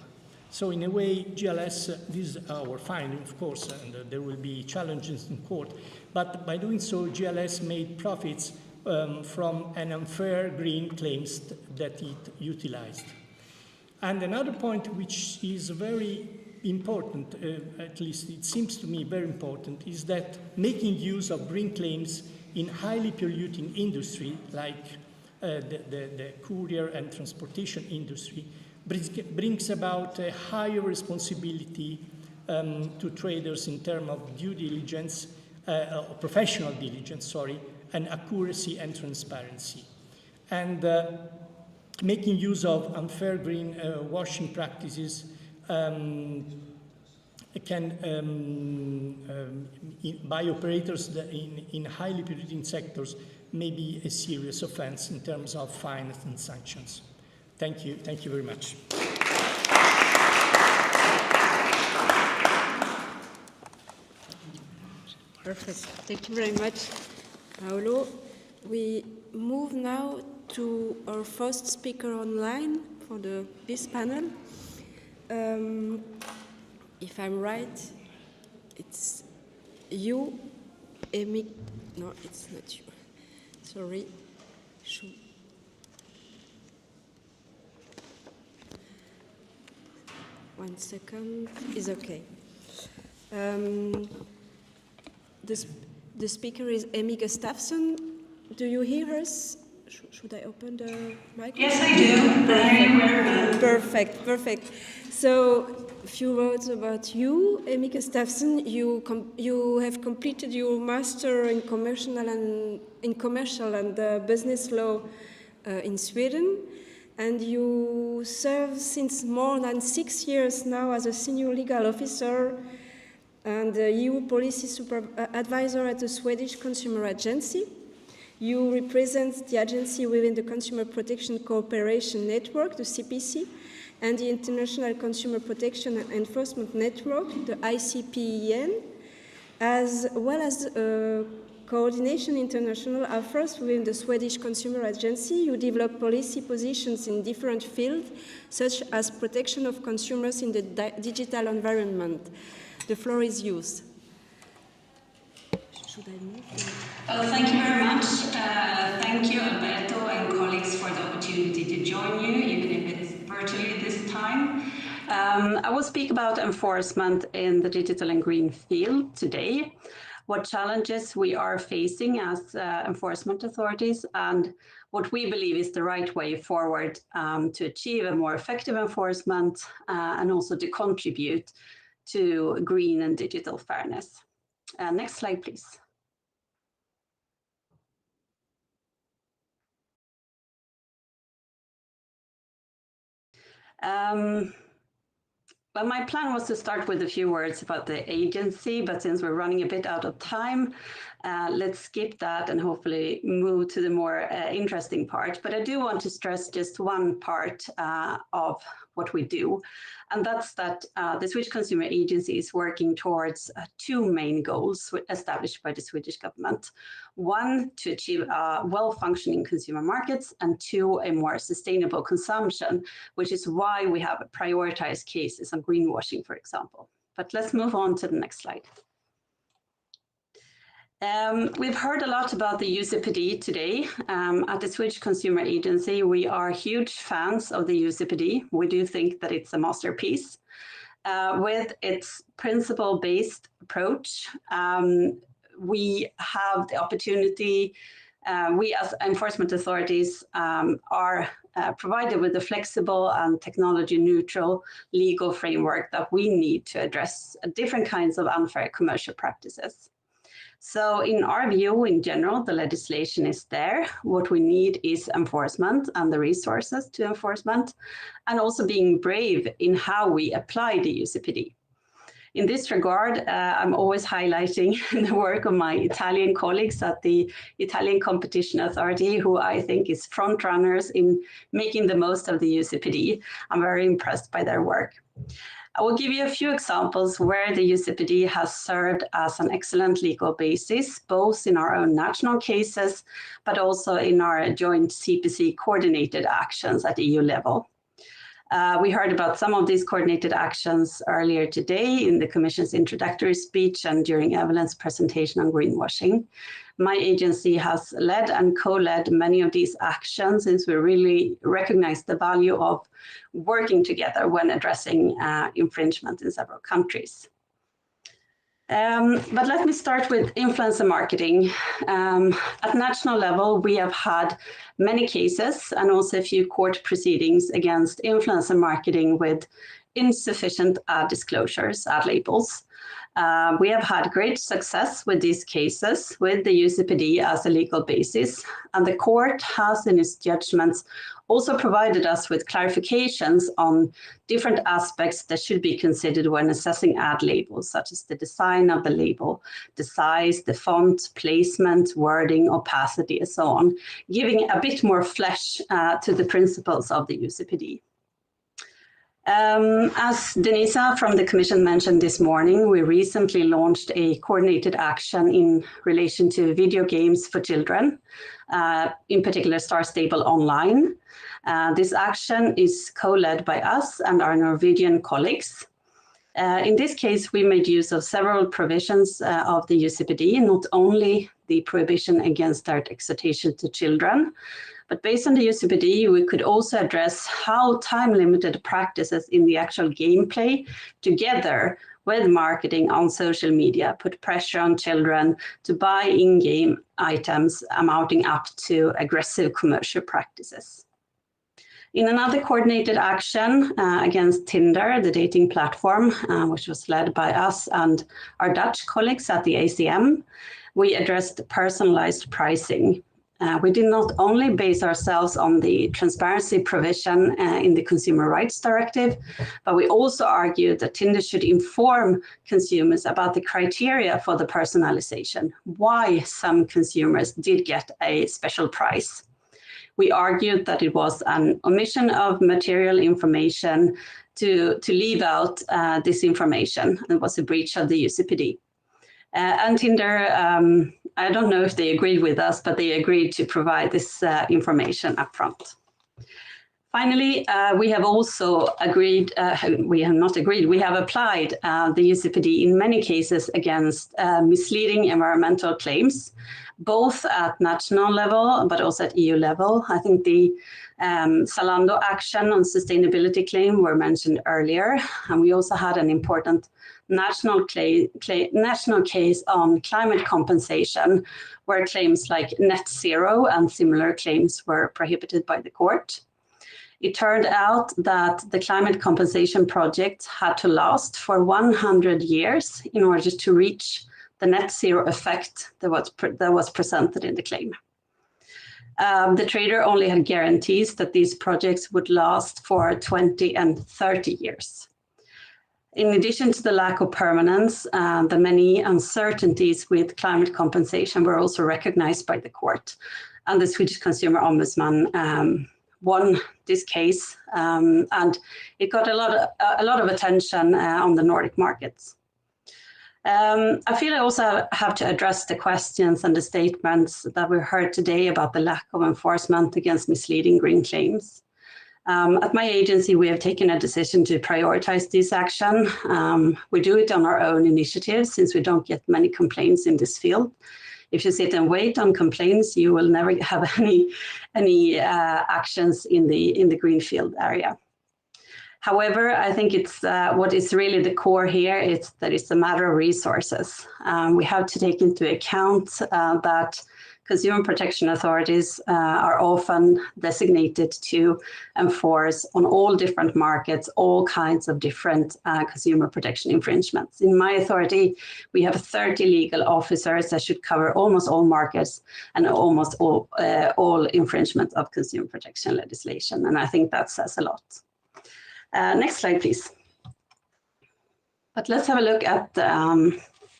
So in a way, GLS, this is our finding, of course, and there will be challenges in court, but by doing so, GLS made profits from an unfair green claims that it utilized. And another point which is very important, at least it seems to me very important, is that making use of green claims in highly polluting industry, like the courier and transportation industry, brings about a higher responsibility to traders in terms of due diligence, professional diligence, sorry, and accuracy and transparency. And making use of unfair greenwashing practices by operators in highly polluting sectors may be a serious offense in terms of fines and sanctions. Thank you very much.
Perfect. Thank you very much, Paolo. We move now to our first speaker online for this panel. If I'm right, it's you, Amy. No, it's not you. Sorry. One second. Is okay. The speaker is Amy Gustafsson. Do you hear us? Should I open the microphone?
Yes, I do. I hear you very well.
Perfect, perfect. So, a few words about you, Amy Gustafsson. You have completed your master in commercial and business law in Sweden, and you serve since more than 6 years now as a senior legal officer and EU policy advisor at the Swedish Consumer Agency. You represent the agency within the Consumer Protection Cooperation Network, the CPC, and the International Consumer Protection and Enforcement Network, the ICPEN, as well as Coordination International efforts within the Swedish Consumer Agency. You develop policy positions in different fields, such as protection of consumers in the digital environment. The floor is yours. Should I move?
Thank you very much. Thank you, Alberto and colleagues, for the opportunity to join you, even if it's virtually this time. I will speak about enforcement in the digital and green field today, what challenges we are facing as enforcement authorities, and what we believe is the right way forward to achieve a more effective enforcement and also to contribute to green and digital fairness. Next slide, please. Well, my plan was to start with a few words about the agency, but since we're running a bit out of time, let's skip that and hopefully move to the more interesting part. But I do want to stress just one part of what we do, and that's that the Swedish Consumer Agency is working towards 2 main goals established by the Swedish government. 1, to achieve well-functioning consumer markets, and 2, a more sustainable consumption, which is why we have prioritized cases on greenwashing, for example. But let's move on to the next slide. We've heard a lot about the UCPD today. At the Swedish Consumer Agency, we are huge fans of the UCPD. We do think that it's a masterpiece. With its principle-based approach, we have the opportunity, we as enforcement authorities are provided with a flexible and technology-neutral legal framework that we need to address different kinds of unfair commercial practices. So in our view, in general, the legislation is there. What we need is enforcement and the resources to enforcement, and also being brave in how we apply the UCPD. In this regard, I'm always highlighting the work of my Italian colleagues at the Italian Competition Authority, who I think is front runners in making the most of the UCPD. I'm very impressed by their work. I will give you a few examples where the UCPD has served as an excellent legal basis, both in our own national cases, but also in our joint CPC coordinated actions at EU level. We heard about some of these coordinated actions earlier today in the Commission's introductory speech and during Evelyne's presentation on greenwashing. My agency has led and co-led many of these actions since we really recognize the value of working together when addressing infringement in several countries. But let me start with influencer marketing. At national level, we have had many cases and also a few court proceedings against influencer marketing with insufficient ad disclosures, ad labels. We have had great success with these cases with the UCPD as a legal basis, and the court has in its judgments also provided us with clarifications on different aspects that should be considered when assessing ad labels, such as the design of the label, the size, the font, placement, wording, opacity, and so on, giving a bit more flesh to the principles of the UCPD. As Denisa from the Commission mentioned this morning, we recently launched a coordinated action in relation to video games for children, in particular Star Stable Online. This action is co-led by us and our Norwegian colleagues. In this case, we made use of several provisions of the UCPD, not only the prohibition against direct exhortation to children, but based on the UCPD, we could also address how time-limited practices in the actual gameplay, together with marketing on social media, put pressure on children to buy in-game items amounting up to aggressive commercial practices. In another coordinated action against Tinder, the dating platform, which was led by us and our Dutch colleagues at the ACM, we addressed personalized pricing. We did not only base ourselves on the transparency provision in the Consumer Rights Directive, but we also argued that Tinder should inform consumers about the criteria for the personalization, why some consumers did get a special price. We argued that it was an omission of material information to leave out this information and was a breach of the UCPD. And Tinder, I don't know if they agreed with us, but they agreed to provide this information upfront. Finally, we have also agreed, we have not agreed, we have applied the UCPD in many cases against misleading environmental claims, both at national level, but also at EU level. I think the Zalando action on sustainability claim were mentioned earlier, and we also had an important national case on climate compensation, where claims like net zero and similar claims were prohibited by the court. It turned out that the climate compensation project had to last for 100 years in order to reach the net zero effect that was presented in the claim. The trader only had guarantees that these projects would last for 20 and 30 years. In addition to the lack of permanence, the many uncertainties with climate compensation were also recognized by the court. And the Swedish Consumer Ombudsman won this case, and it got a lot of attention on the Nordic markets. I feel I also have to address the questions and the statements that we heard today about the lack of enforcement against misleading green claims. At my agency, we have taken a decision to prioritize this action. We do it on our own initiative since we don't get many complaints in this field. If you sit and wait on complaints, you will never have any actions in the greenfield area. However, I think it's what is really the core here is that it's a matter of resources. We have to take into account that consumer protection authorities are often designated to enforce on all different markets all kinds of different consumer protection infringements. In my authority, we have 30 legal officers that should cover almost all markets and almost all infringement of consumer protection legislation. And I think that says a lot. Next slide, please. But let's have a look at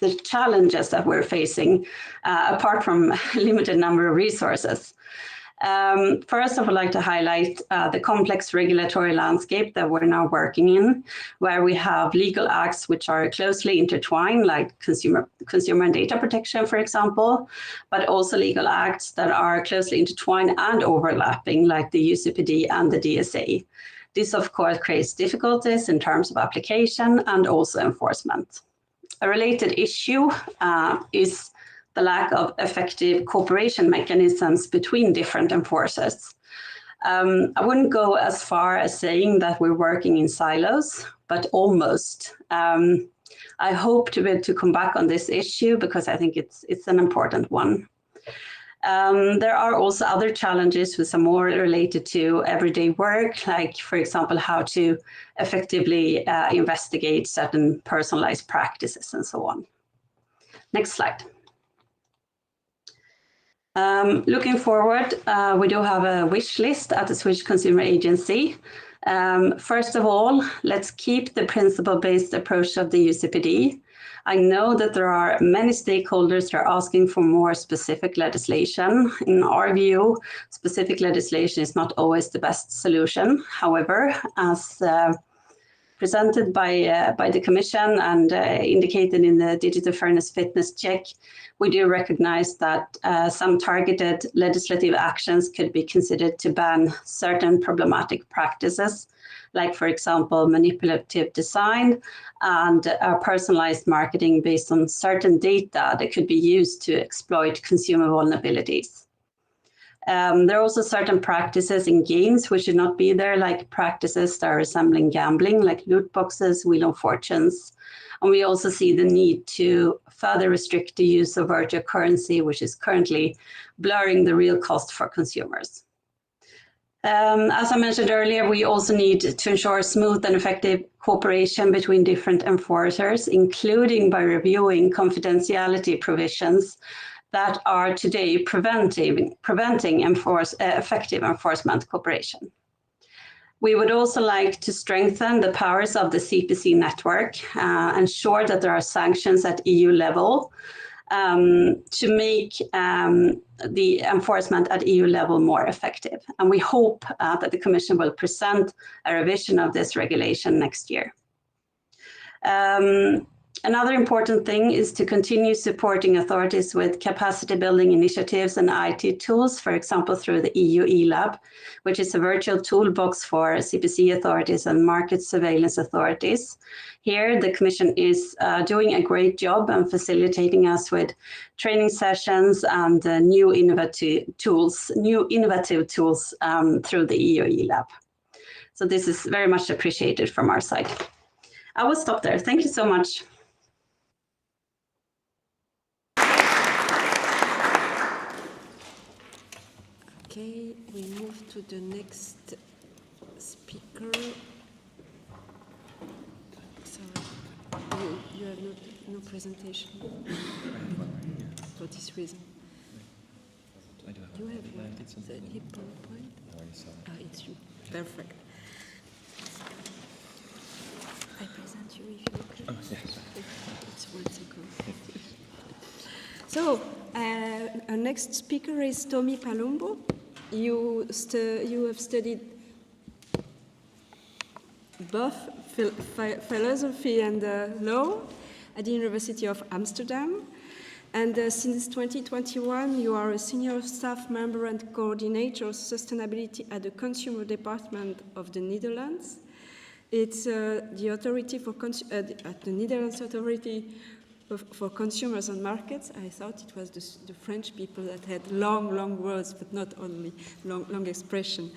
the challenges that we're facing, apart from a limited number of resources. First, I would like to highlight the complex regulatory landscape that we're now working in, where we have legal acts which are closely intertwined, like consumer and data protection, for example, but also legal acts that are closely intertwined and overlapping, like the UCPD and the DSA. This, of course, creates difficulties in terms of application and also enforcement. A related issue is the lack of effective cooperation mechanisms between different enforcers. I wouldn't go as far as saying that we're working in silos, but almost. I hope to be able to come back on this issue because I think it's an important one. There are also other challenges which are more related to everyday work, like, for example, how to effectively investigate certain personalized practices and so on. Next slide. Looking forward, we do have a wish list at the Swedish Consumer Agency. First of all, let's keep the principle-based approach of the UCPD. I know that there are many stakeholders that are asking for more specific legislation. In our view, specific legislation is not always the best solution. However, as presented by the Commission and indicated in the Digital Fairness Fitness Check, we do recognize that some targeted legislative actions could be considered to ban certain problematic practices, like, for example, manipulative design and personalized marketing based on certain data that could be used to exploit consumer vulnerabilities. There are also certain practices in games which should not be there, like practices that are resembling gambling, like loot boxes, Wheel of Fortunes. And we also see the need to further restrict the use of virtual currency, which is currently blurring the real cost for consumers. As I mentioned earlier, we also need to ensure smooth and effective cooperation between different enforcers, including by reviewing confidentiality provisions that are today preventing effective enforcement cooperation. We would also like to strengthen the powers of the CPC network, ensure that there are sanctions at EU level, to make the enforcement at EU level more effective. And we hope that the Commission will present a revision of this regulation next year. Another important thing is to continue supporting authorities with capacity building initiatives and IT tools, for example, through the EU eLab, which is a virtual toolbox for CPC authorities and market surveillance authorities. Here, the Commission is doing a great job and facilitating us with training sessions and new innovative tools through the EU eLab. So this is very much appreciated from our side. I will stop there. Thank you so much.
Okay, we move to the next speaker. Sorry, you have no presentation for this reason. You have one, the PowerPoint? It's you. Perfect. I present you if you okay.
Oh, yes.
It's 1 second. So, our next speaker is Tommy Palumbo. You have studied both philosophy and law at the University of Amsterdam. And since 2021, you are a senior staff member and coordinator of sustainability at the Consumer Department of the Netherlands. It's the authority for at the Netherlands Authority
for consumers and markets. I thought it was the French people that had long words, but not only long expression.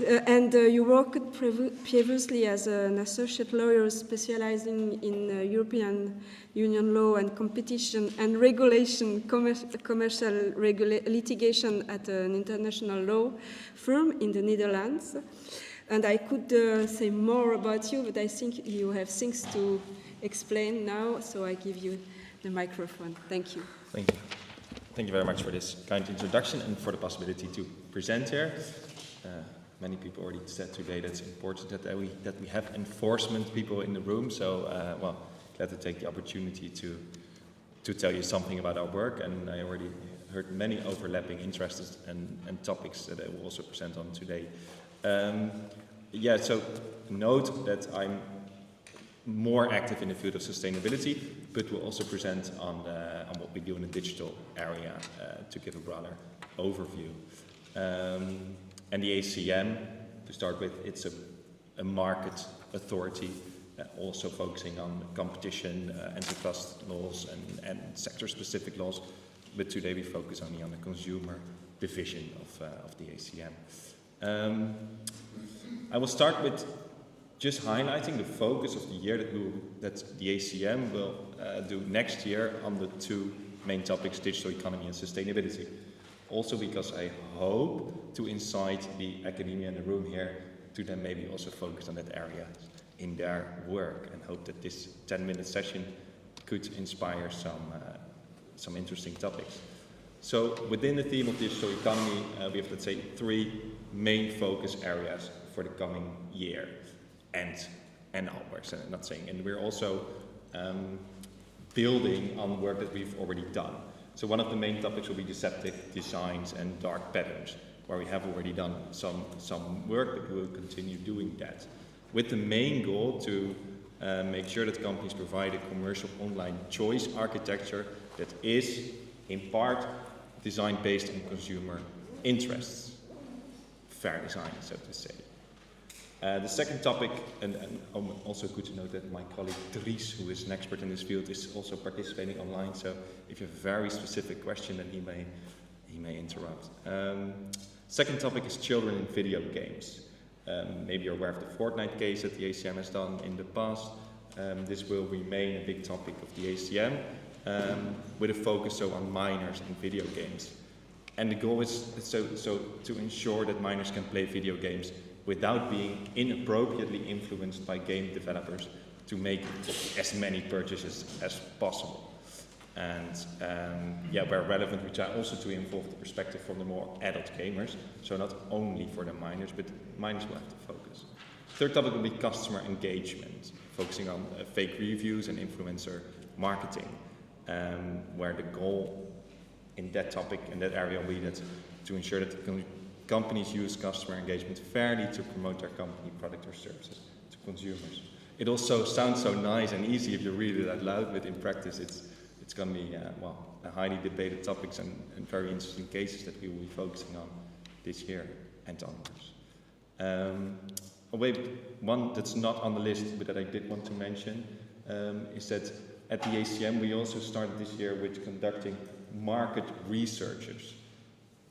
You worked previously as an associate lawyer specializing in European Union law and competition and regulation, commercial litigation at an international law firm in the Netherlands. And I could say more about you, but I think you have things to explain now, so I give you the microphone. Thank you.
Thank you. Thank you very much for this kind introduction and for the possibility to present here. Many people already said today that it's important that we have enforcement people in the room, so well, glad to take the opportunity to tell you something about our work, and I already heard many overlapping interests and topics that I will also present on today. Yeah, so note that I'm more active in the field of sustainability, but we'll also present on what we do in the digital area to give a broader overview. And the ACM, to start with, it's a market authority, also focusing on competition, antitrust laws and sector-specific laws, but today we focus only on the consumer division of the ACM. I will start with just highlighting the focus of the year that the ACM will do next year on the two main topics, digital economy and sustainability. Also because I hope to incite the academia in the room here to then maybe also focus on that area in their work, and hope that this 10-minute session could inspire some interesting topics. So within the theme of digital economy, we have, let's say, three main focus areas for the coming year and onwards, and not saying, and we're also building on work that we've already done. So one of the main topics will be deceptive designs and dark patterns, where we have already done some work, but we will continue doing that, with the main goal to make sure that companies provide a commercial online choice architecture that is, in part, designed based on consumer interests. Fair design, so to say. The second topic, and also good to note that my colleague Dries, who is an expert in this field, is also participating online, so if you have a very specific question, then he may interrupt. Second topic is children in video games. Maybe you're aware of the Fortnite case that the ACM has done in the past. This will remain a big topic of the ACM, with a focus on minors in video games. And the goal is so to ensure that minors can play video games without being inappropriately influenced by game developers to make as many purchases as possible. And yeah, where relevant, we try also to involve the perspective from the more adult gamers, so not only for the minors, but minors will have to focus. Third topic will be customer engagement, focusing on fake reviews and influencer marketing, where the goal in that topic, in that area, will be that to ensure that companies use customer engagement fairly to promote their company product or services to consumers. It also sounds so nice and easy if you read it out loud, but in practice it's going to be well, a highly debated topics and very interesting cases that we will be focusing on this year and onwards. One that's not on the list, but that I did want to mention, is that at the ACM we also started this year with conducting market researches.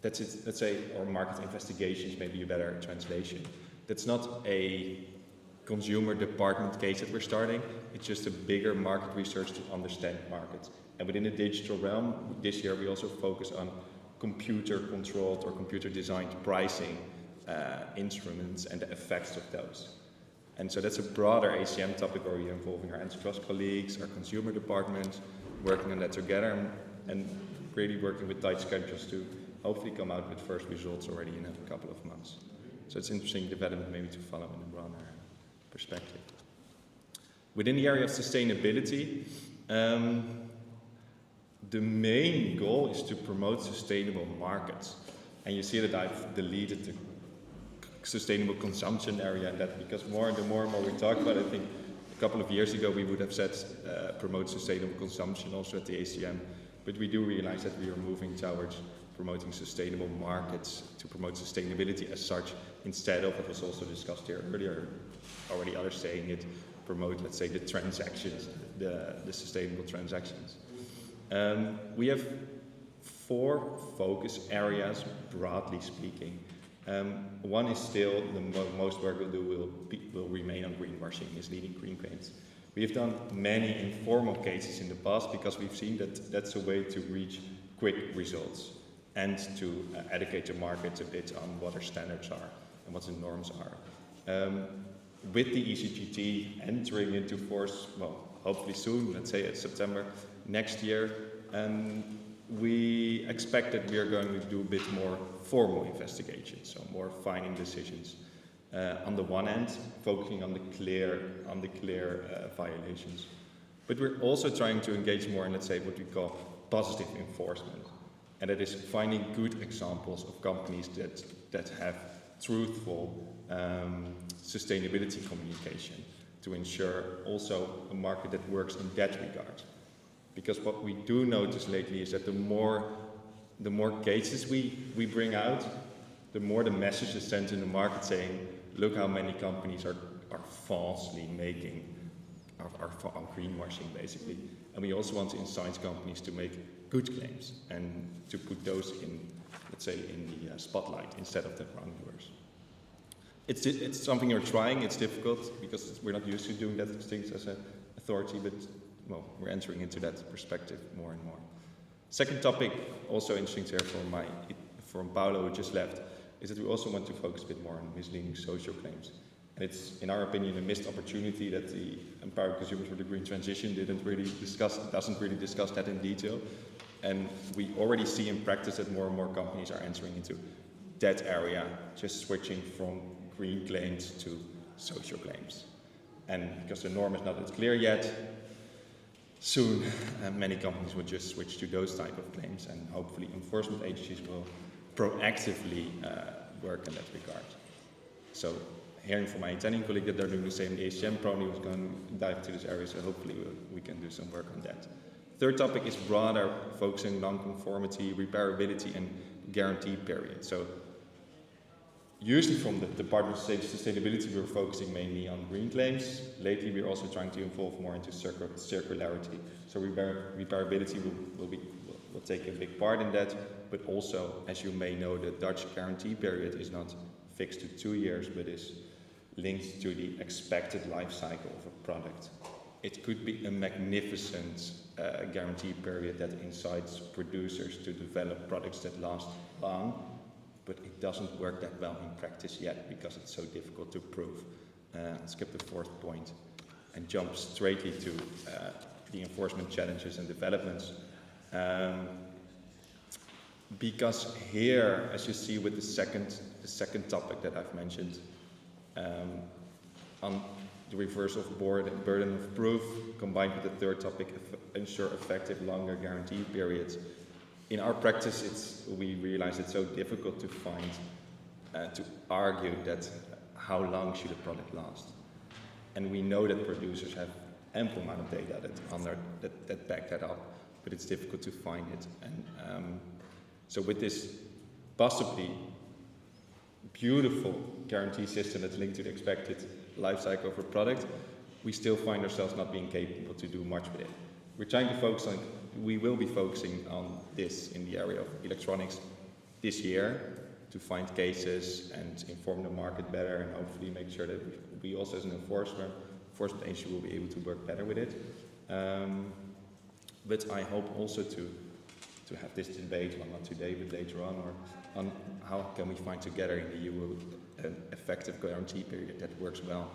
That's it, let's say, or market investigations, maybe a better translation. That's not a consumer department case that we're starting, it's just a bigger market research to understand markets. And within the digital realm, this year we also focus on computer-controlled or computer-designed pricing instruments and the effects of those. And so that's a broader ACM topic where we're involving our antitrust colleagues, our consumer department, working on that together and really working with tight schedules to hopefully come out with first results already in a couple of months. So it's interesting development maybe to follow in a broader perspective. Within the area of sustainability, the main goal is to promote sustainable markets. And you see that I've deleted the sustainable consumption area and that, because the more and more we talk about it, I think a couple of years ago we would have said promote sustainable consumption also at the ACM, but we do realize that we are moving towards promoting sustainable markets to promote sustainability as such, instead of what was also discussed here earlier, already others saying it, promote, let's say, the transactions, the sustainable transactions. We have 4 focus areas, broadly speaking. One is still the most work we'll do will remain on greenwashing, misleading green claims. We have done many informal cases in the past because we've seen that that's a way to reach quick results and to educate the market a bit on what our standards are and what the norms are. With the ECPD entering into force, well, hopefully soon, let's say September next year, we expect that we are going to do a bit more formal investigations, so more finding decisions. On the one end, focusing on the clear violations, but we're also trying to engage more in, let's say, what we call positive enforcement, and that is finding good examples of companies that have truthful sustainability communication to ensure also a market that works in that regard. Because what we do notice lately is that the more cases we bring out, the more the message is sent in the market saying, look how many companies are falsely making, are greenwashing basically. And we also want to incite companies to make good claims and to put those in, let's say, in the spotlight instead of the wrongdoers. It's something you're trying, it's difficult because we're not used to doing that things as an authority, but well, we're entering into that perspective more and more. Second topic, also interesting to hear from Paolo, who just left, is that we also want to focus a bit more on misleading social claims. And it's, in our opinion, a missed opportunity that the Empowering Consumers for the Green Transition doesn't really discuss that in detail. And we already see in practice that more and more companies are entering into that area, just switching from green claims to social claims. And because the norm is not as clear yet, soon many companies will just switch to those type of claims, and hopefully enforcement agencies will proactively work in that regard. So hearing from my Italian colleague that they're doing the same, the ACM probably was going to dive into this area, so hopefully we can do some work on that. Third topic is broader, focusing on non-conformity, repairability, and guarantee period. So usually from the Department of Sustainability, we're focusing mainly on green claims. Lately, we're also trying to evolve more into circularity. So repairability will take a big part in that, but also, as you may know, the Dutch guarantee period is not fixed to 2 years, but is linked to the expected life cycle of a product. It could be a magnificent guarantee period that incites producers to develop products that last long, but it doesn't work that well in practice yet because it's so difficult to prove. Skip the fourth point and jump straightly to the enforcement challenges and developments. Because here, as you see with the second topic that I've mentioned, on the reversal of burden of proof, combined with the third topic, ensure effective longer guarantee periods. In our practice, we realize it's so difficult to find, to argue that how long should a product last. And we know that producers have ample amount of data that back that up, but it's difficult to find it. And so with this possibly beautiful guarantee system that's linked to the expected life cycle of a product, we still find ourselves not being capable to do much with it. We're trying to focus on, we will be focusing on this in the area of electronics this year to find cases and inform the market better and hopefully make sure that we also as an enforcement agency will be able to work better with it. But I hope also to have this debate, well not today but later on how can we find together in the EU an effective guarantee period that works well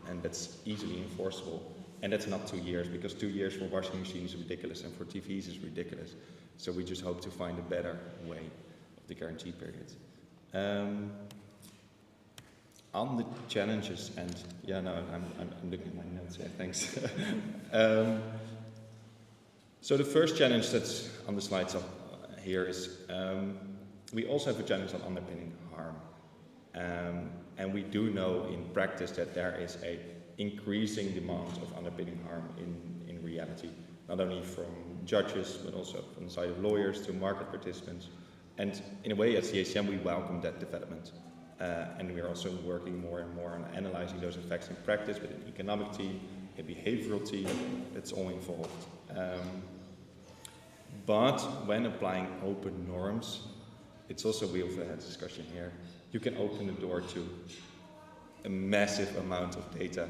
and that's easily enforceable. And that's not 2 years, because 2 years for washing machines is ridiculous and for TVs is ridiculous. So we just hope to find a better way of the guarantee period. On the challenges, and yeah, no, I'm looking at my notes here, thanks. So the first challenge that's on the slides up here is we also have a challenge on underpinning harm. And we do know in practice that there is a increasing demand of underpinning harm in reality, not only from judges, but also from the side of lawyers to market participants. And in a way, at CACM, we welcome that development. And we are also working more and more on analyzing those effects in practice with an economic team, a behavioral team, that's all involved. But when applying open norms, it's also, we also had a discussion here, you can open the door to a massive amount of data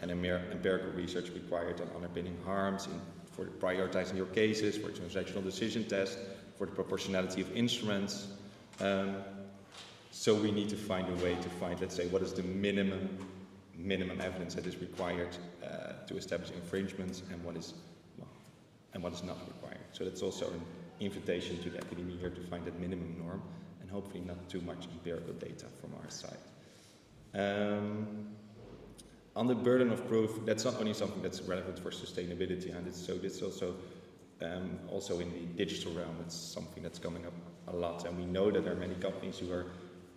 and empirical research required on underpinning harms, for prioritizing your cases, for transactional decision tests, for the proportionality of instruments. So we need to find a way to find, let's say, what is the minimum evidence that is required to establish infringements, and what is not required. So that's also an invitation to the academia here to find that minimum norm, and hopefully not too much empirical data from our side. On the burden of proof, that's not only something that's relevant for sustainability, and it's also in the digital realm. It's something that's coming up a lot, and we know that there are many companies who are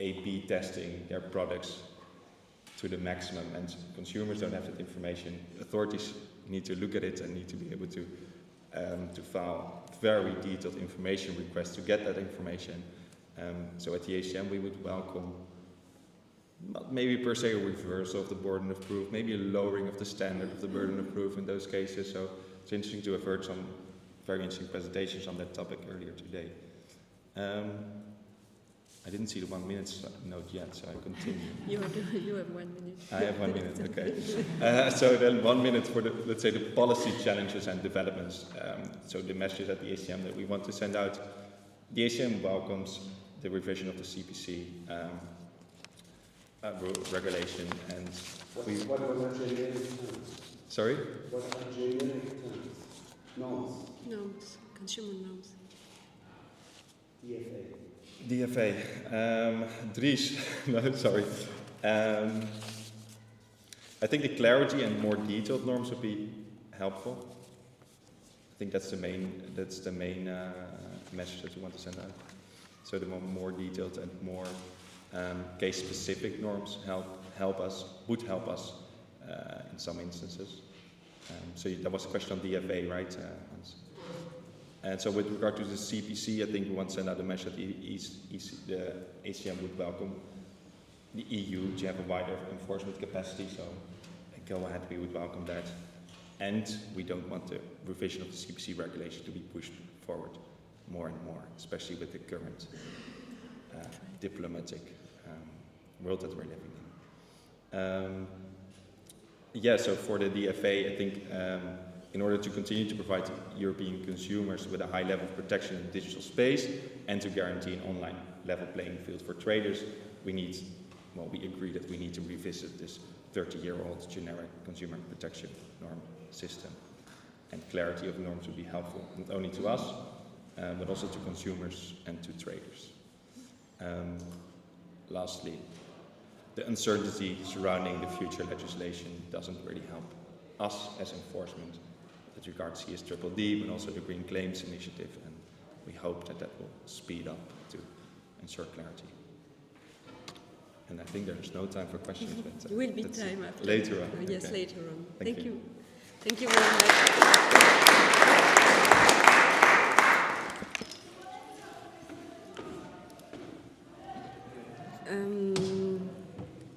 A/B testing their products to the maximum, and consumers don't have that information. Authorities need to look at it and need to be able to file very detailed information requests to get that information. So at the ACM we would welcome, not maybe per se a reversal of the burden of proof, maybe a lowering of the standard of the burden of proof in those cases. So it's interesting to have heard some very interesting presentations on that topic earlier today. I didn't see the 1 minute note yet, so I continue.
You have 1 minute.
I have 1 minute, okay. So then 1 minute for the, let's say, the policy challenges and developments. So the message at the ACM that we want to send out. The ACM welcomes the revision of the CPC regulation, and
what are generic terms?
Sorry?
What are generic terms? Norms.
Norms, consumer norms.
DFA. Dries, no, sorry. I think the clarity and more detailed norms would be helpful. I think that's the main message that we want to send out. So the more detailed and more case-specific norms would help us in some instances. So that was a question on DFA, right? Hans? And so with regard to the CPC, I think we want to send out a message that the ACM would welcome the EU to have a wider enforcement capacity, so go ahead, we would welcome that. And we don't want the revision of the CPC regulation to be pushed forward more and more, especially with the current diplomatic world that we're living in. Yeah, so for the DFA, I think in order to continue to provide European consumers with a high level of protection in the digital space and to guarantee an online level playing field for traders, we agree that we need to revisit this 30-year-old generic consumer protection norm system. And clarity of norms would be helpful, not only to us, but also to consumers and to traders. Lastly, the uncertainty surrounding the future legislation doesn't really help us as enforcement with regards to CSDDD, but also the Green Claims Initiative, and we hope that will speed up to ensure clarity. And I think there's no time for questions. But,
there will be time after.
Later on.
Yes,
okay.
later on.
Thank you.
Thank you very much.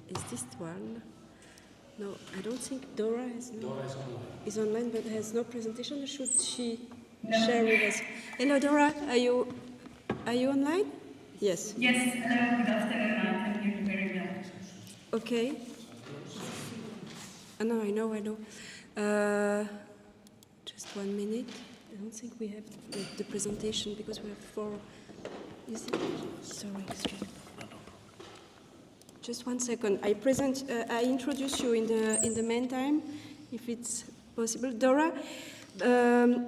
Is this one? No, I don't think Dora is online, but has no presentation. Should she share with us? Hello, Dora. Are you online? Yes.
Yes. Hello. Good afternoon. I'm here very well.
Okay. No, I know. Just 1 minute. I don't think we have the presentation because we have 4. Is it? Sorry, excuse me. Just 1 second. I introduce you in the meantime, if it's possible. Dora,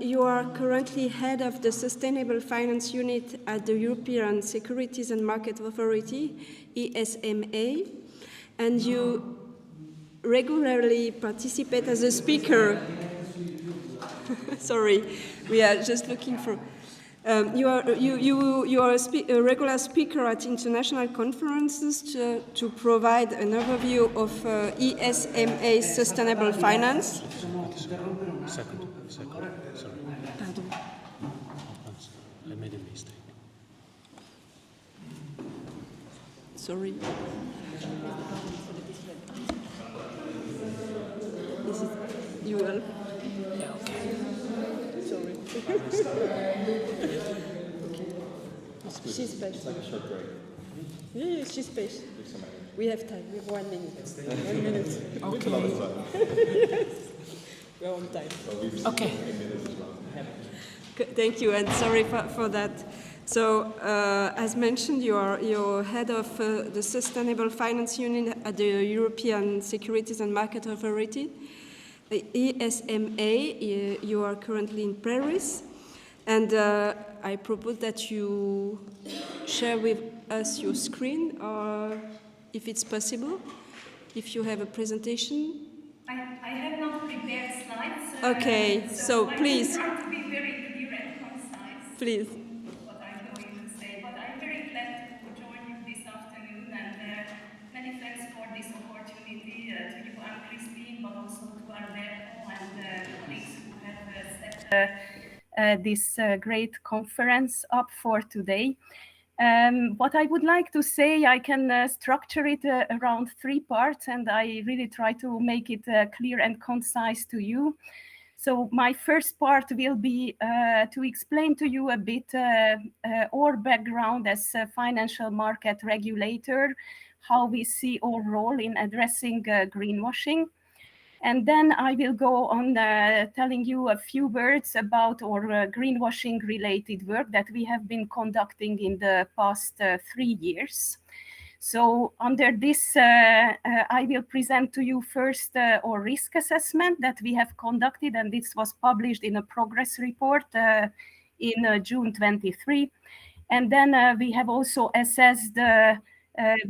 you are currently head of the Sustainable Finance Unit at the European Securities and Market Authority, ESMA, and you regularly participate as a speaker. Sorry, we are just looking for. You are a regular speaker at international conferences to provide an overview of ESMA sustainable finance.
Second, sorry.
Pardon.
I made a mistake.
Sorry. Is it you will?
Sorry. She's patient.
Like a short break.
Yeah, she's patient. We have time. We have 1 minute. 1 minute.
Okay. A lot of time.
Yes. We're on time.
Okay. Thank you, and sorry for that. So, as mentioned, you're head of the Sustainable Finance Union at the European Securities and Market Authority, the ESMA. You are currently in Paris, and I propose that you share with us your screen, or if it's possible, if you have a presentation.
I have not prepared slides.
Okay, so please.
I will try to be very clear and concise.
Please.
What I'm going to say, but I'm very glad to join you this afternoon, and many thanks for this opportunity to you and Christine, but also to Alberto and colleagues who have set this great conference up for today. What I would like to say, I can structure it around 3 parts, and I really try to make it clear and concise to you. So my first part will be to explain to you a bit our background as a financial market regulator, how we see our role in addressing greenwashing. And then I will go on telling you a few words about our greenwashing related work that we have been conducting in the past 3 years. So under this, I will present to you first our risk assessment that we have conducted, and this was published in a progress report in June 23. And then we have also assessed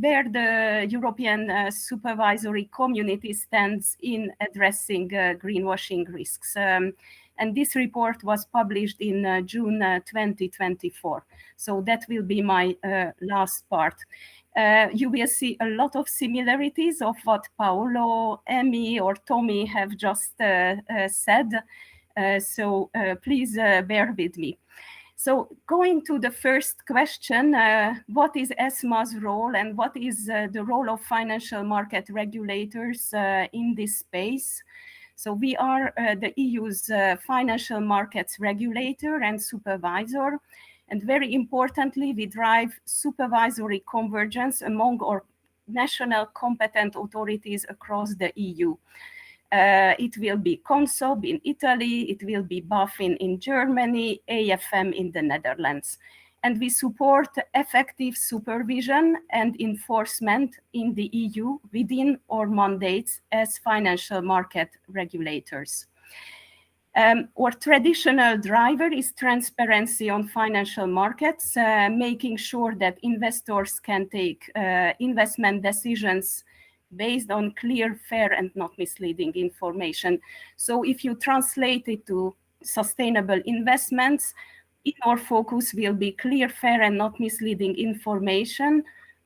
where the European supervisory community stands in addressing greenwashing risks. And this report was published in June 2024. So that will be my last part. You will see a lot of similarities of what Paolo, Emmy, or Tommy have just said. So please bear with me. So going to the first question, what is ESMA's role and what is the role of financial market regulators in this space? So we are the EU's financial markets regulator and supervisor. And very importantly, we drive supervisory convergence among our national competent authorities across the EU. It will be CONSOB in Italy, it will be BaFin in Germany, AFM in the Netherlands. And we support effective supervision and enforcement in the EU within our mandates as financial market regulators. Our traditional driver is transparency on financial markets, making sure that investors can take investment decisions based on clear, fair, and not misleading information. So if you translate it to sustainable investments, our focus will be clear, fair, and not misleading information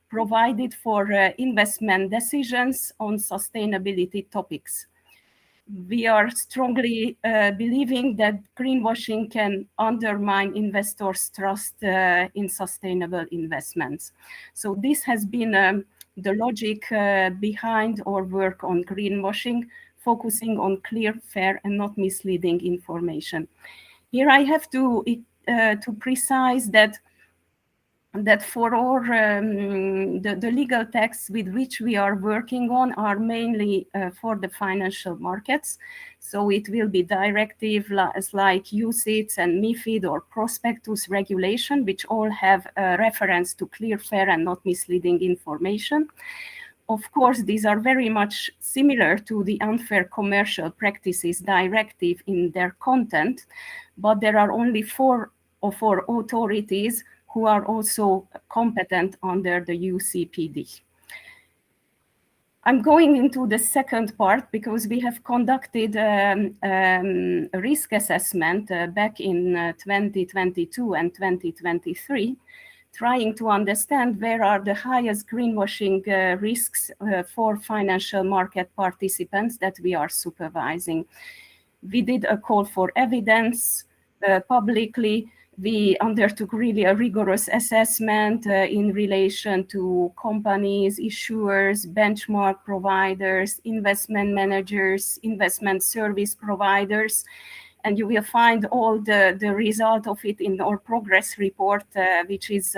provided for investment decisions on sustainability topics. We are strongly believing that greenwashing can undermine investors' trust in sustainable investments. So this has been the logic behind our work on greenwashing, focusing on clear, fair, and not misleading information. Here I have to precise that for our the legal texts with which we are working on are mainly for the financial markets. So it will be directive like UCITS and MiFID or prospectus regulation, which all have a reference to clear, fair, and not misleading information. Of course, these are very much similar to the Unfair Commercial Practices Directive in their content, but there are only 4 of our authorities who are also competent under the UCPD. I'm going into the second part because we have conducted a risk assessment back in 2022 and 2023, trying to understand where are the highest greenwashing risks for financial market participants that we are supervising. We did a call for evidence publicly. We undertook really a rigorous assessment in relation to companies, issuers, benchmark providers, investment managers, investment service providers.
And you will find all the result of it in our progress report, which is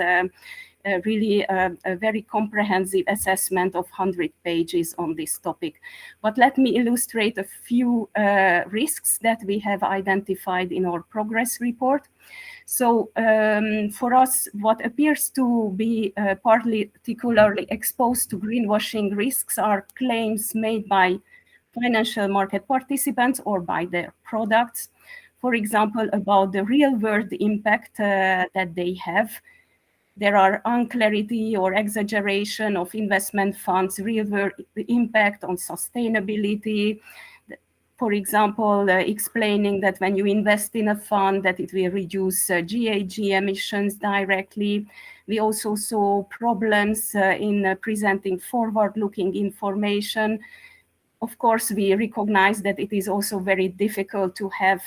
really a very comprehensive assessment of 100 pages on this topic. But let me illustrate a few risks that we have identified in our progress report. So for us, what appears to be particularly exposed to greenwashing risks are claims made by financial market participants or by their products. For example, about the real-world impact that they have. There are unclarity or exaggeration of investment funds' real-world impact on sustainability. For example, explaining that when you invest in a fund that it will reduce GHG emissions directly. We also saw problems in presenting forward-looking information. Of course, we recognize that it is also very difficult to have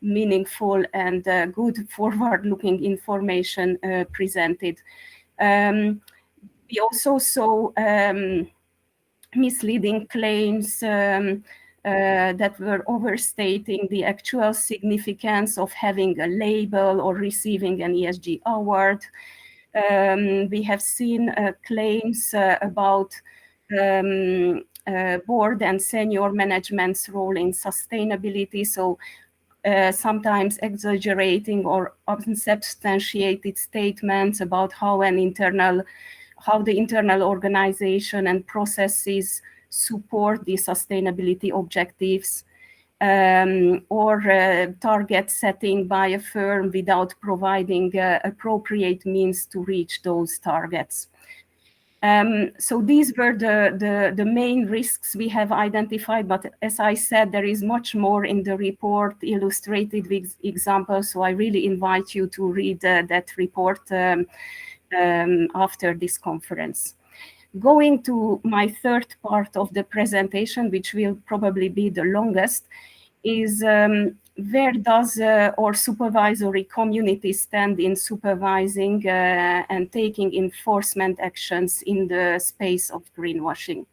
meaningful and good forward-looking information presented. We also saw misleading claims that were overstating the actual significance of having a label or receiving an ESG award. We have seen claims about board and senior management's role in sustainability. So sometimes exaggerating or unsubstantiated statements about how the internal organization and processes support the sustainability objectives, or target setting by a firm without providing appropriate means to reach those targets. So these were the main risks we have identified, but as I said, there is much more in the report illustrated with examples, so I really invite you to read that report after this conference. Going to my third part of the presentation, which will probably be the longest, is where does our supervisory community stand in supervising and taking enforcement actions in the space of greenwashing?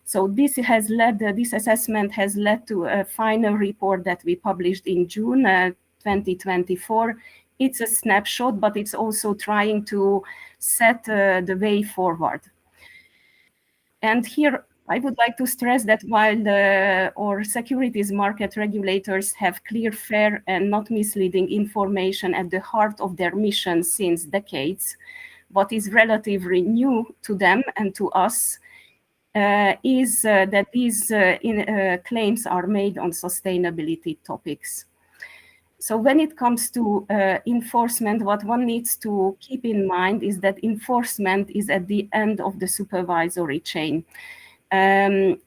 So this assessment has led to a final report that we published in June 2024. It's a snapshot, but it's also trying to set the way forward. And here, I would like to stress that while our securities market regulators have clear, fair, and not misleading information at the heart of their mission since decades, what is relatively new to them and to us is that these claims are made on sustainability topics. So when it comes to enforcement, what one needs to keep in mind is that enforcement is at the end of the supervisory chain. The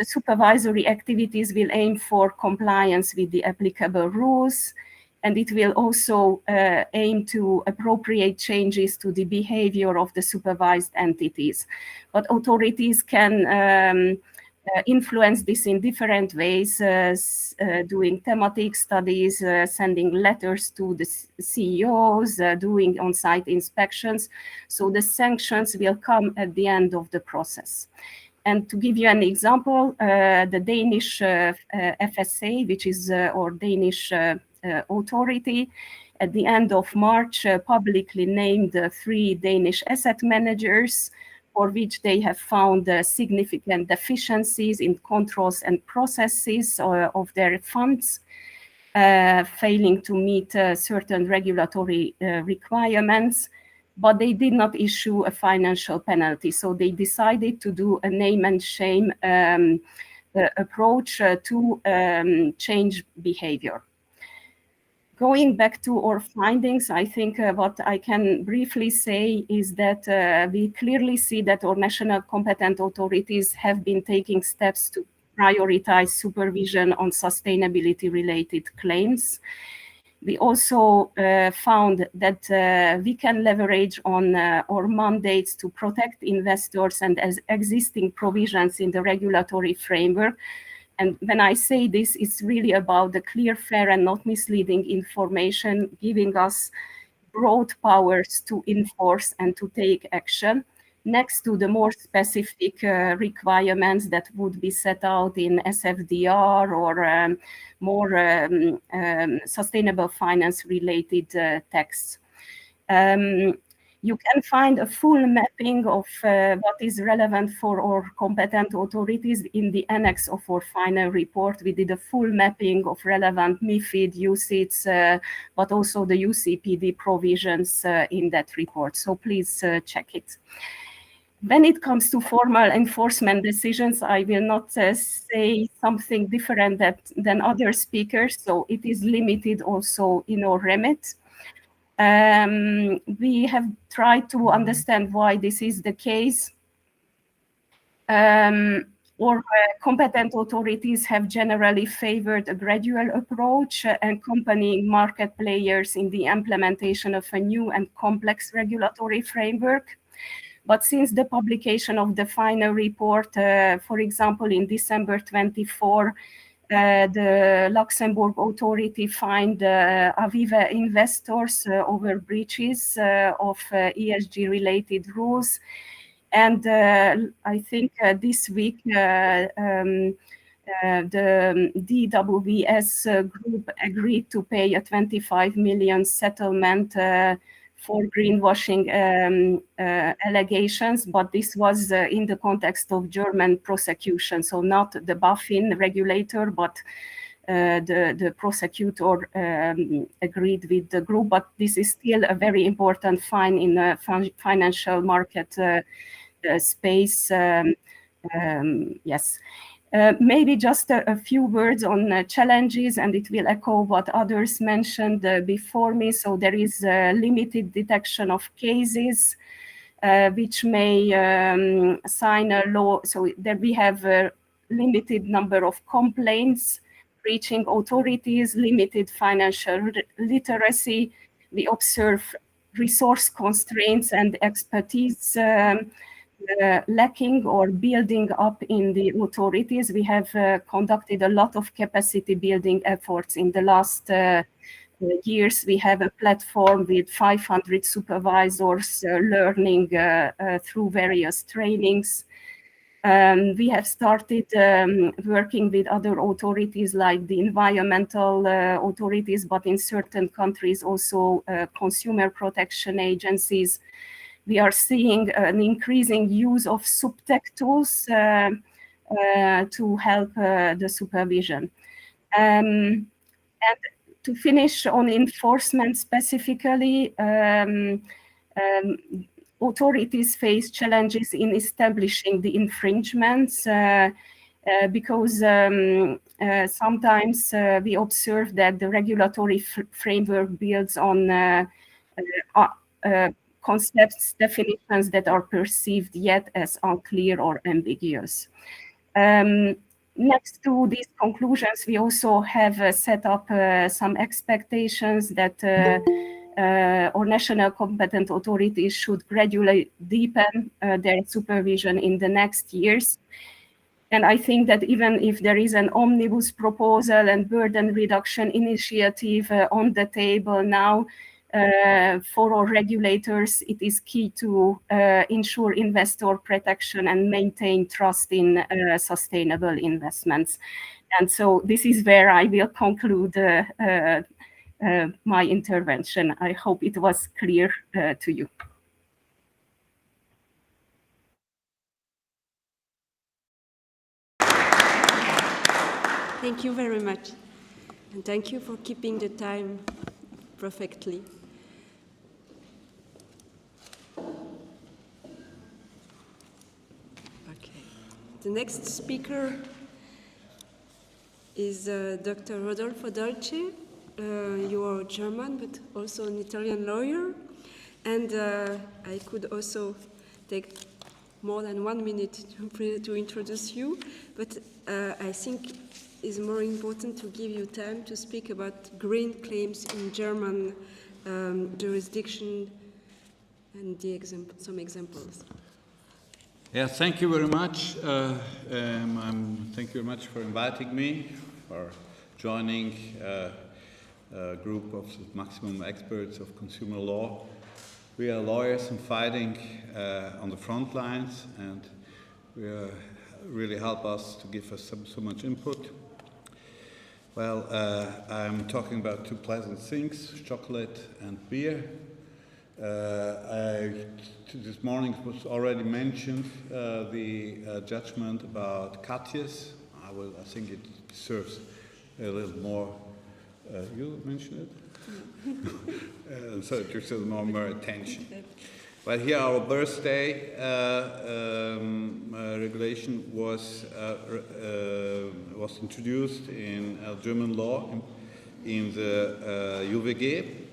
supervisory activities will aim for compliance with the applicable rules, and it will also aim to appropriate changes to the behavior of the supervised entities. But authorities can influence this in different ways, doing thematic studies, sending letters to the CEOs, doing on-site inspections. So the sanctions will come at the end of the process. And to give you an example, the Danish FSA, which is our Danish authority, at the end of March, publicly named 3 Danish asset managers for which they have found significant deficiencies in controls and processes of their funds, failing to meet certain regulatory requirements, but they did not issue a financial penalty. So they decided to do a name and shame approach to change behavior. Going back to our findings, I think what I can briefly say is that we clearly see that our national competent authorities have been taking steps to prioritize supervision on sustainability-related claims. We also found that we can leverage on our mandates to protect investors and as existing provisions in the regulatory framework. And when I say this, it's really about the clear, fair, and not misleading information, giving us broad powers to enforce and to take action. next to the more specific requirements that would be set out in SFDR or more sustainable finance related texts. You can find a full mapping of what is relevant for our competent authorities in the annex of our final report. We did a full mapping of relevant MiFID, UCITS, but also the UCPD provisions in that report. So please check it. When it comes to formal enforcement decisions, I will not say something different than other speakers, so it is limited also in our remit. We have tried to understand why this is the case. Or competent authorities have generally favored a gradual approach, accompanying market players in the implementation of a new and complex regulatory framework. But since the publication of the final report, for example, in December 24, the Luxembourg authority fined Aviva investors over breaches of ESG-related rules. And I think this week the DWS group agreed to pay a 25 million settlement for greenwashing allegations, but this was in the context of German prosecution, so not the BaFin regulator, but the prosecutor agreed with the group. But this is still a very important fine in the financial market space. Yes. Maybe just a few words on challenges, and it will echo what others mentioned before me. So there is limited detection of cases which may sign a law. So there we have a limited number of complaints reaching authorities, limited financial literacy. We observe resource constraints and expertise lacking or building up in the authorities. We have conducted a lot of capacity building efforts in the last years. We have a platform with 500 supervisors learning through various trainings. We have started working with other authorities like the environmental authorities, but in certain countries also consumer protection agencies. We are seeing an increasing use of subtech tools to help the supervision. And to finish on enforcement specifically, authorities face challenges in establishing the infringements because sometimes we observe that the regulatory framework builds on concepts, definitions that are perceived yet as unclear or ambiguous. Next to these conclusions, we also have set up some expectations that our national competent authorities should gradually deepen their supervision in the next years. And I think that even if there is an omnibus proposal and burden reduction initiative on the table now, for our regulators, it is key to ensure investor protection and maintain trust in sustainable investments. And so this is where I will conclude my intervention. I hope it was clear to you.
Thank you very much. And thank you for keeping the time perfectly. Okay. The next speaker is Dr. Rodolfo Dolce. You are German, but also an Italian lawyer. And I could also take more than 1 minute to introduce you, but I think it's more important to give you time to speak about green claims in German jurisdiction and some examples.
Yeah, thank you very much. Thank you very much for inviting me, for joining a group of maximum experts of consumer law. We are lawyers and fighting on the front lines, and we really help us to give us so much input. Well, I'm talking about two pleasant things, chocolate and beer. This morning it was already mentioned the judgment about Acquis. I think it deserves a little more. You mentioned it? So it deserves more attention. But here our birthday regulation was introduced in German law in the UWG.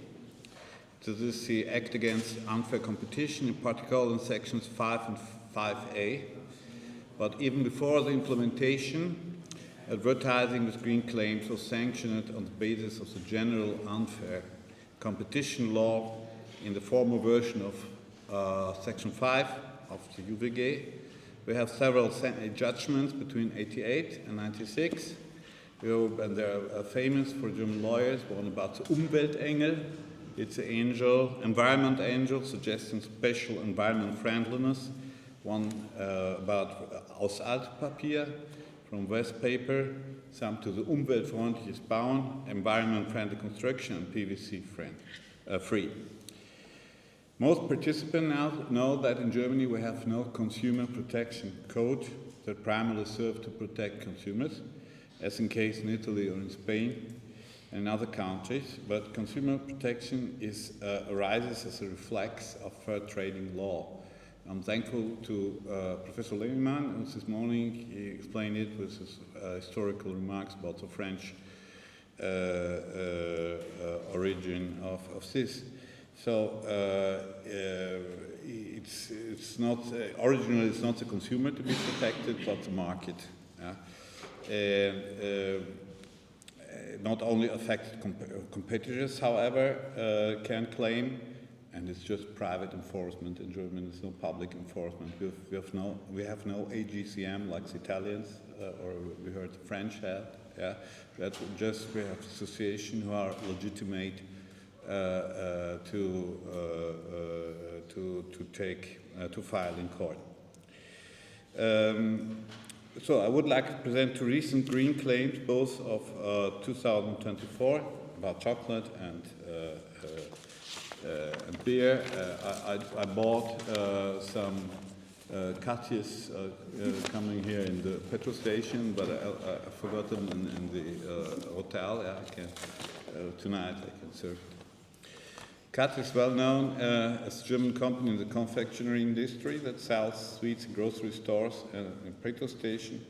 This is the Act Against Unfair Competition, in particular in sections 5 and 5a. But even before the implementation, advertising with green claims was sanctioned on the basis of the general unfair competition law in the former version of Section 5 of the UWG. We have several judgments between 88 and 96. And they're famous for German lawyers. One about the Umweltengel. It's an angel, environment angel, suggesting special environment friendliness. One about aus Altpapier, from waste paper, some to the umweltfreundliches Bauen, environment-friendly construction, and PVC free. Most participants now know that in Germany we have no consumer protection code that primarily serves to protect consumers, as in case in Italy or in Spain and other countries, but consumer protection arises as a reflex of fair trading law. I'm thankful to Professor Evelyne, who this morning he explained it with his historical remarks about the French origin of this. So it's not originally it's not the consumer to be protected, but the market. And not only affected competitors, however, can claim, and it's just private enforcement in Germany. There's no public enforcement. We have no AGCM like the Italians, or we heard the French have. Yeah, that's just we have associations who are legitimate to file in court. So I would like to present two recent green claims, both of 2024 about chocolate and beer. I bought some Acquis coming here in the petrol station, but I forgot them in the hotel. Yeah, I can tonight I can serve it. Acquis is well known as a German company in the confectionery industry that sells sweets in grocery stores and in petrol station.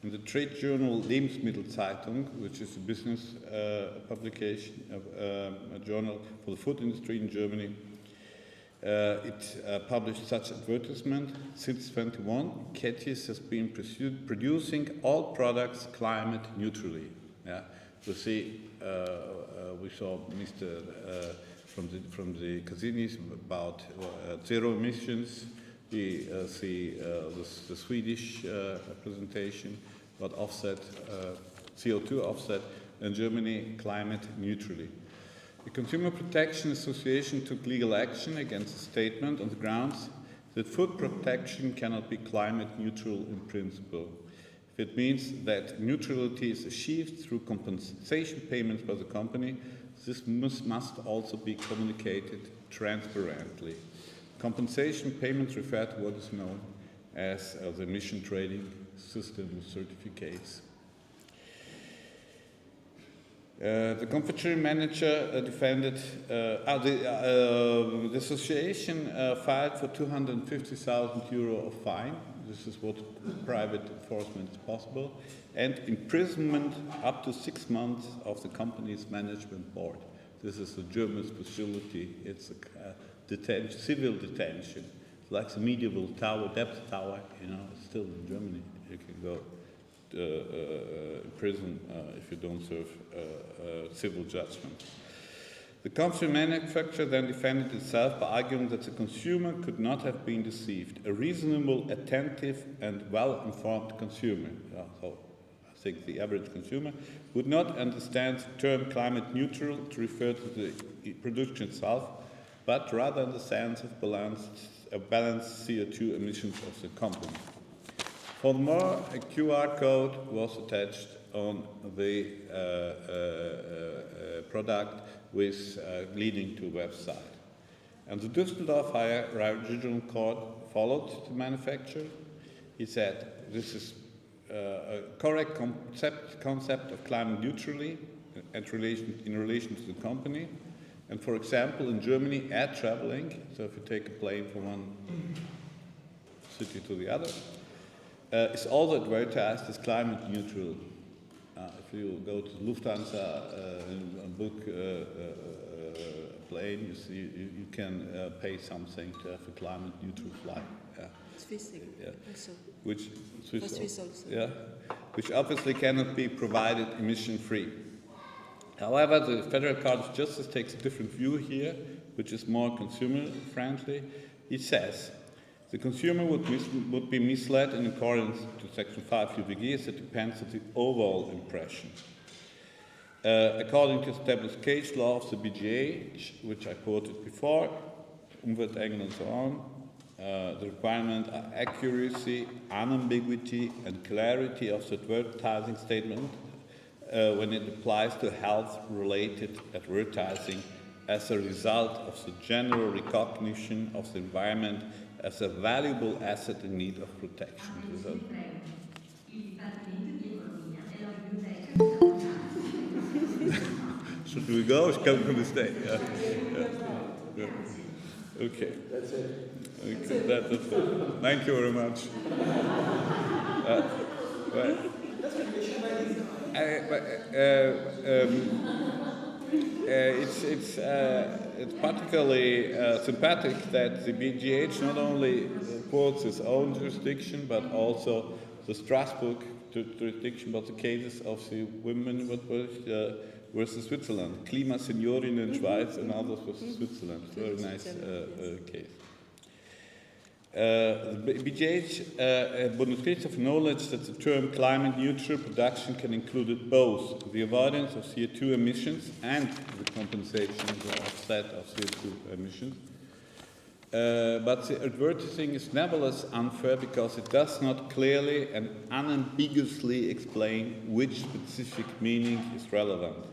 In the trade journal Lebensmittelzeitung, which is a business publication, a journal for the food industry in Germany, it published such advertisement. Since 2021, Acquis has been producing all products climate neutrally. Yeah, we see, we saw Mr. From the Casinis about zero emissions. We see the Swedish presentation about offset, CO2 offset, and Germany climate neutrally. The Consumer Protection Association took legal action against the statement on the grounds that food protection cannot be climate neutral in principle. If it means that neutrality is achieved through compensation payments by the company, this must also be communicated transparently. Compensation payments refer to what is known as the emission trading system certificates. The confectionery manager defended, the association filed for €250,000 of fine. This is what private enforcement is possible, and imprisonment up to 6 months of the company's management board. This is a German specialty. It's a civil detention. It's like the medieval tower, depth tower, you know, it's still in Germany. You can go in prison if you don't serve civil judgment. The confectionery manufacturer then defended itself by arguing that the consumer could not have been deceived. A reasonable, attentive, and well-informed consumer, so I think the average consumer, would not understand the term climate neutral to refer to the production itself, but rather in the sense of balanced CO2 emissions of the company. Furthermore, a QR code was attached on the product with leading to a website. And the Düsseldorf Higher Regional Court followed the manufacturer. He said, this is a correct concept of climate neutrality in relation to the company. And for example, in Germany, air traveling, so if you take a plane from one city to the other, is also advertised as climate neutral. If you go to Lufthansa and book a plane, you see you can pay something to have a climate neutral flight. Yeah.
Swiss
yeah.
also.
Which
Swiss also.
Yeah. Which obviously cannot be provided emission-free. However, the Federal Court of Justice takes a different view here, which is more consumer-friendly. It says, the consumer would be misled in accordance to Section 5 UVG as it depends on the overall impression. According to established case law of the BGH, which I quoted before, Umweltengen and so on, the requirement are accuracy, unambiguity, and clarity of the advertising statement when it applies to health-related advertising as a result of the general recognition of the environment as a valuable asset in need of protection. Should we go? Can we stay? Yeah. Okay. That's it. Okay. That's it. Thank you very much. It's particularly sympathetic that the BGH not only quotes its own jurisdiction, but also the Strasbourg jurisdiction, but the cases of the women versus Switzerland, Klima Seniorin in Schweiz and others versus Switzerland. Very nice case. The BGH Bundesgerichtshof acknowledged that the term climate neutral production can include both the avoidance of CO2 emissions and the compensation or offset of CO2 emissions. But the advertising is nevertheless unfair because it does not clearly and unambiguously explain which specific meaning is relevant.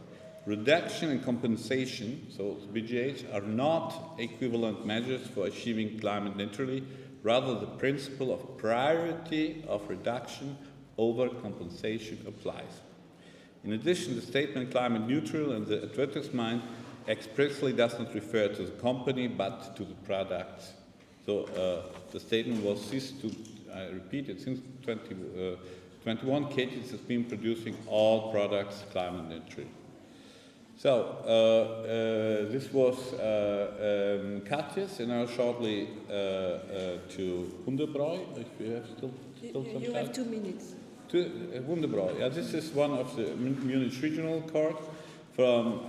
Reduction and compensation, so the BGH, are not equivalent measures for achieving climate neutrality. Rather, the principle of priority of reduction over compensation applies. In addition, the statement climate neutral in the advertisement expressly does not refer to the company but to the products. So the statement was ceased to, I repeat it, since 21 cases has been producing all products climate neutral. So this was Katjes, and now shortly to Wunderbräu, if you have still some
You
time.
have 2 minutes.
Wunderbräu, yeah, this is one of the Munich Regional Court from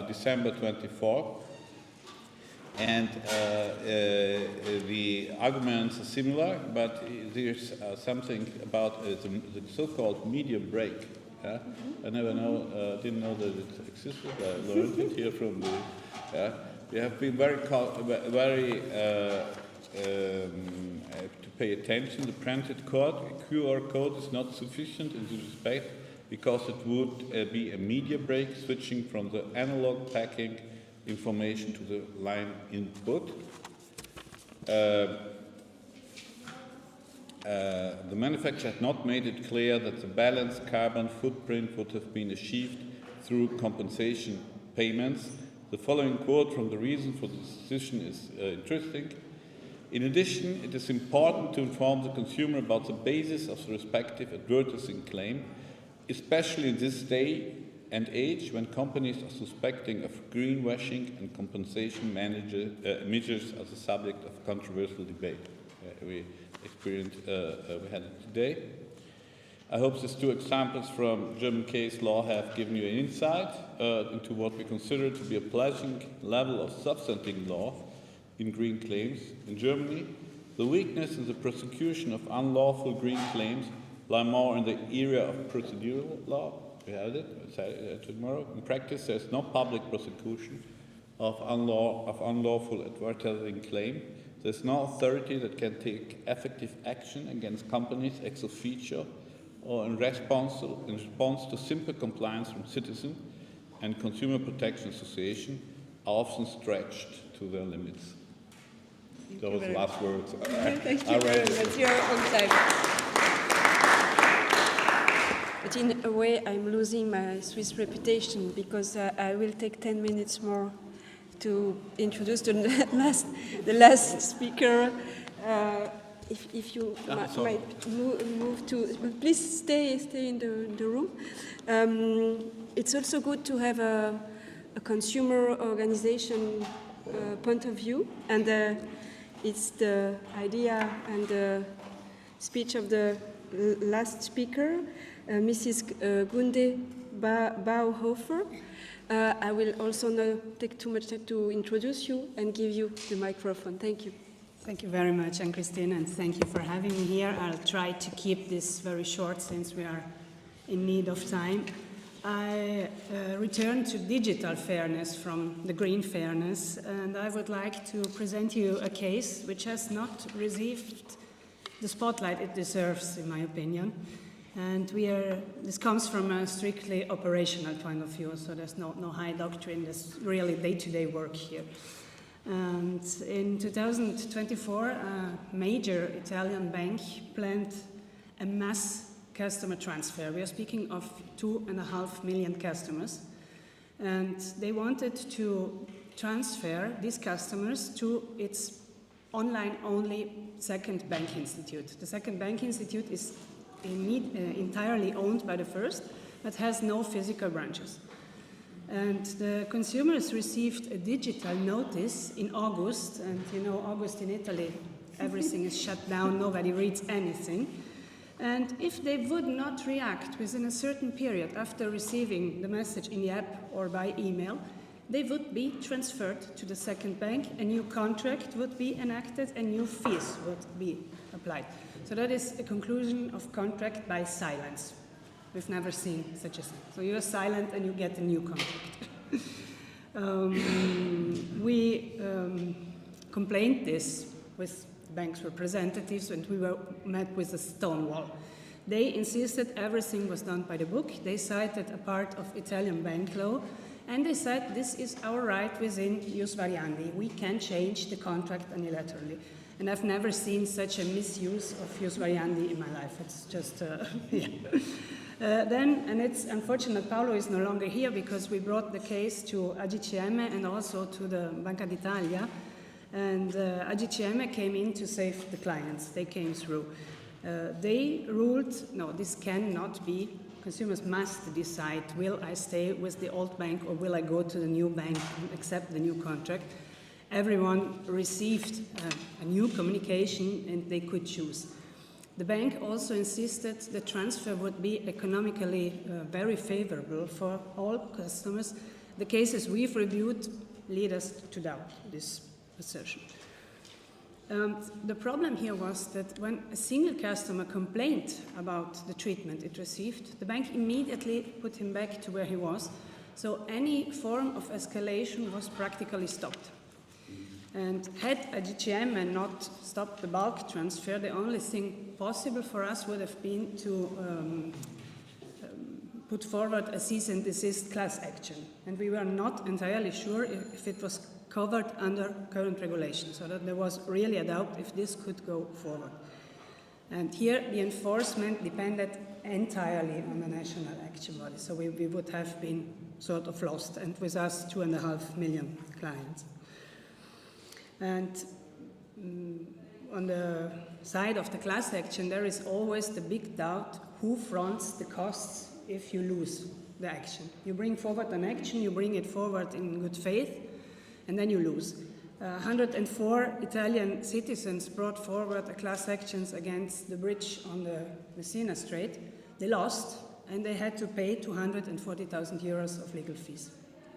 December 24. And the arguments are similar, but there's something about the so-called media break. Yeah? I never didn't know that it existed. I learned it here from the. We have been very to pay attention. The printed QR code is not sufficient in this respect because it would be a media break, switching from the analog packing information to the line input. The manufacturer had not made it clear that the balanced carbon footprint would have been achieved through compensation payments. The following quote from the reason for the decision is interesting. In addition, it is important to inform the consumer about the basis of the respective advertising claim, especially in this day and age when companies are suspecting of greenwashing and compensation measures as a subject of controversial debate. We had it today. I hope these two examples from German case law have given you an insight into what we consider to be a pleasing level of substantive law in green claims. In Germany, the weakness in the prosecution of unlawful green claims lie more in the area of procedural law. We had it tomorrow. In practice, there is no public prosecution of unlawful advertising claim. There's no authority that can take effective action against companies ex officio or in response to simple compliance from citizens, and Consumer Protection Association are often stretched to their limits. Those last words.
Thank you very much. You're on time. But in a way, I'm losing my Swiss reputation because I will take 10 minutes more to introduce the last speaker. If you might move to, please stay in the room. It's also good to have a consumer organization point of view, and it's the idea and the speech of the last speaker, Mrs. Gunde Bauhofer. I will also not take too much time to introduce you and give you the microphone. Thank you.
Thank you very much, Anne-Christine, and thank you for having me here. I'll try to keep this very short since we are in need of time. I return to digital fairness from the green fairness, and I would like to present you a case which has not received the spotlight it deserves, in my opinion. And this comes from a strictly operational point of view, so there's no high doctrine, there's really day-to-day work here. And in 2024, a major Italian bank planned a mass customer transfer. We are speaking of 2.5 million customers. And they wanted to transfer these customers to its online-only second bank institute. The second bank institute is entirely owned by the first, but has no physical branches. And the consumers received a digital notice in August, and you know, August in Italy, everything is shut down, nobody reads anything. And if they would not react within a certain period after receiving the message in the app or by email, they would be transferred to the second bank, a new contract would be enacted, and new fees would be applied. So that is a conclusion of contract by silence. We've never seen such a thing. So you're silent and you get a new contract. We complained this with bank's representatives, and we were met with a stone wall. They insisted everything was done by the book. They cited a part of Italian bank law, and they said this is our right within jus variandi. We can change the contract unilaterally. And I've never seen such a misuse of jus variandi in my life. It's just, yeah. And it's unfortunate Paolo is no longer here because we brought the case to AGCM and also to the Banca d'Italia. And AGCM came in to save the clients. They came through. They ruled, no, this cannot be. Consumers must decide, will I stay with the old bank or will I go to the new bank and accept the new contract? Everyone received a new communication and they could choose. The bank also insisted the transfer would be economically very favorable for all customers. The cases we've reviewed lead us to doubt this assertion. The problem here was that when a single customer complained about the treatment it received, the bank immediately put him back to where he was, so any form of escalation was practically stopped. And had AGCM not stopped the bulk transfer, the only thing possible for us would have been to put forward a cease and desist class action. And we were not entirely sure if it was covered under current regulations, so that there was really a doubt if this could go forward. And here the enforcement depended entirely on the national action body, so we would have been sort of lost, and with us 2.5 million clients. And on the side of the class action, there is always the big doubt who fronts the costs if you lose the action. You bring forward an action, you bring it forward in good faith, and then you lose. 104 Italian citizens brought forward a class actions against the bridge on the Messina Strait. They lost, and they had to pay 240,000 euros of legal fees,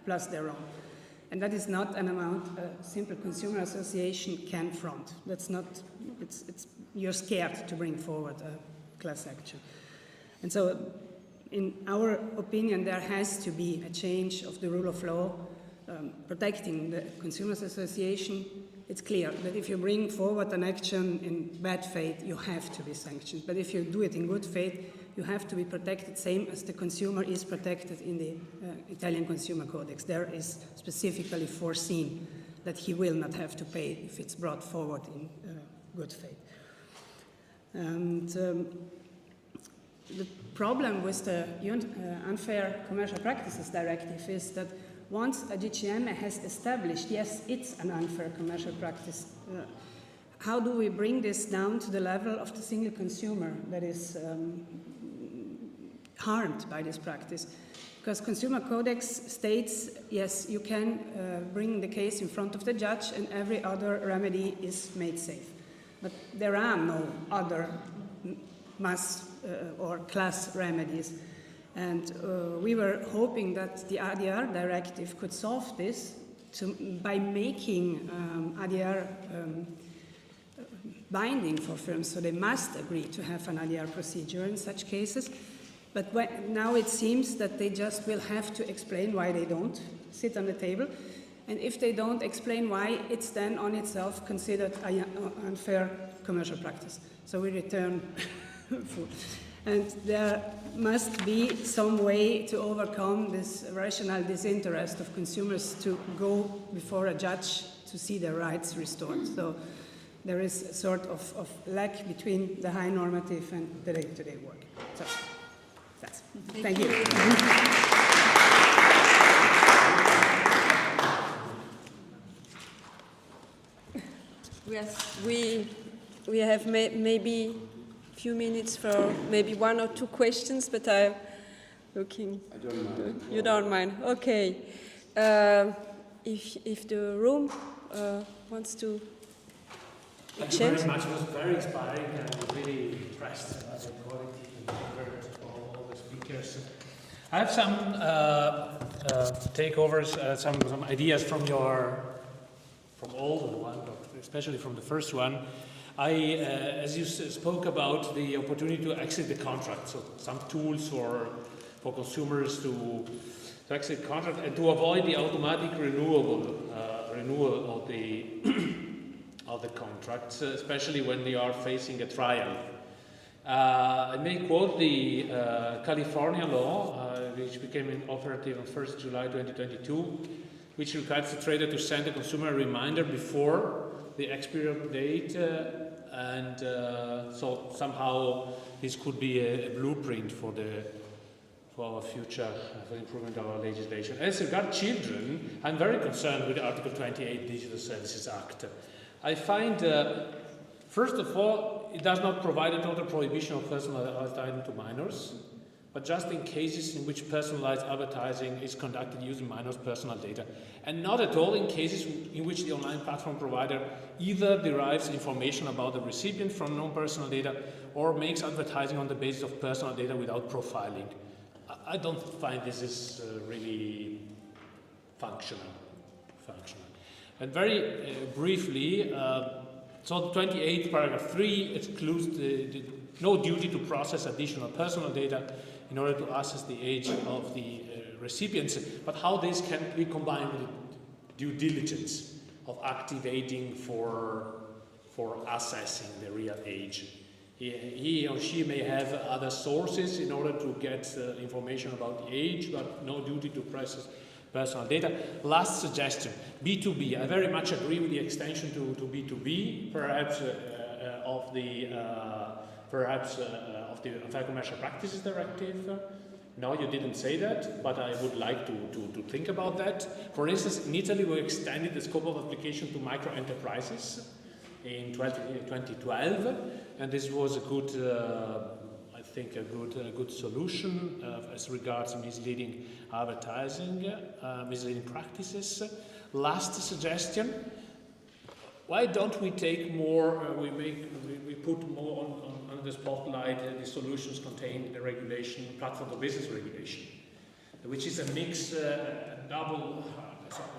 plus their own. And that is not an amount a simple consumer association can front. That's not, you're scared to bring forward a class action. And so, in our opinion, there has to be a change of the rule of law protecting the consumers association, it's clear that if you bring forward an action in bad faith, you have to be sanctioned. But if you do it in good faith, you have to be protected, same as the consumer is protected in the Italian Consumer Codex. There is specifically foreseen that he will not have to pay if it's brought forward in good faith. And the problem with the Unfair Commercial Practices Directive is that once a GCM has established, yes, it's an unfair commercial practice, how do we bring this down to the level of the single consumer that is harmed by this practice? Because Consumer Codex states, yes, you can bring the case in front of the judge and every other remedy is made safe. But there are no other mass or class remedies. And we were hoping that the ADR directive could solve this by making ADR binding for firms, so they must agree to have an ADR procedure in such cases. But now it seems that they just will have to explain why they don't sit on the table. And if they don't explain why, it's then on itself considered an unfair commercial practice. So we return food. And there must be some way to overcome this rational disinterest of consumers to go before a judge to see their rights restored. So there is a sort of lack between the high normative and the day-to-day work. So that's thank you.
Yes, we have maybe few minutes for maybe one or two questions, but I'm looking.
I don't mind.
You don't mind? Okay. If the room wants to
Thank you very much. It was very inspiring and really impressed by the quality and effort of all the speakers. I have some takeovers, some ideas from all of the one, but especially from the first one. As you spoke about the opportunity to exit the contract, so some tools for consumers to exit the contract and to avoid the automatic renewal of the of the contracts, especially when they are facing a trial. I may quote the California law, which became operative on 1st July 2022, which requires the trader to send the consumer a reminder before the expiry date, and so somehow this could be a blueprint for our future for improvement of our legislation. As regards children, I'm very concerned with the Article 28 Digital Services Act. I find, first of all, it does not provide a total prohibition of personalized advertising to minors, but just in cases in which personalized advertising is conducted using minors' personal data, and not at all in cases in which the online platform provider either derives information about the recipient from non-personal data or makes advertising on the basis of personal data without profiling. I don't find this is really functional. And very briefly, so the 28th paragraph 3 excludes no duty to process additional personal data in order to assess the age of the recipients, but how this can be combined with due diligence of activating for assessing the real age. He or she may have other sources in order to get information about the age, but no duty to process personal data. Last suggestion, B2B. I very much agree with the extension to B2B, perhaps of the Unfair Commercial Practices Directive. No, you didn't say that, but I would like to think about that. For instance, in Italy, we extended the scope of application to micro enterprises in 2012, and this was a good, I think, a good solution as regards misleading advertising, misleading practices. Last suggestion: why don't we take more? We put more on the spotlight the solutions contained in the regulation, platform to business regulation, which is a mix,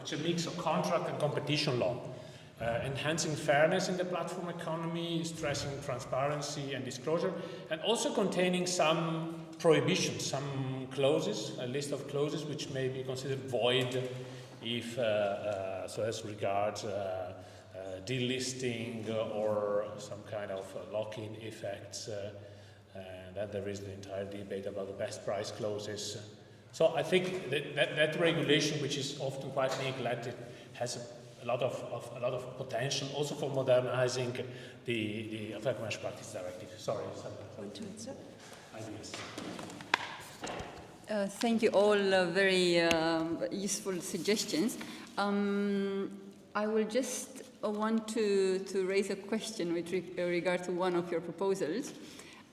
which is a mix of contract and competition law. Enhancing fairness in the platform economy, stressing transparency and disclosure, and also containing some prohibitions, some clauses, a list of clauses which may be considered void if so as regards delisting or some kind of lock-in effects, and then there is the entire debate about the best price clauses. So I think that regulation, which is often quite neglected, has a lot of potential also for modernizing the Fair Commercial Practice Directive. Sorry,
Want to answer?
Ideas.
Thank you all, very useful suggestions. I will just want to raise a question with regard to one of your proposals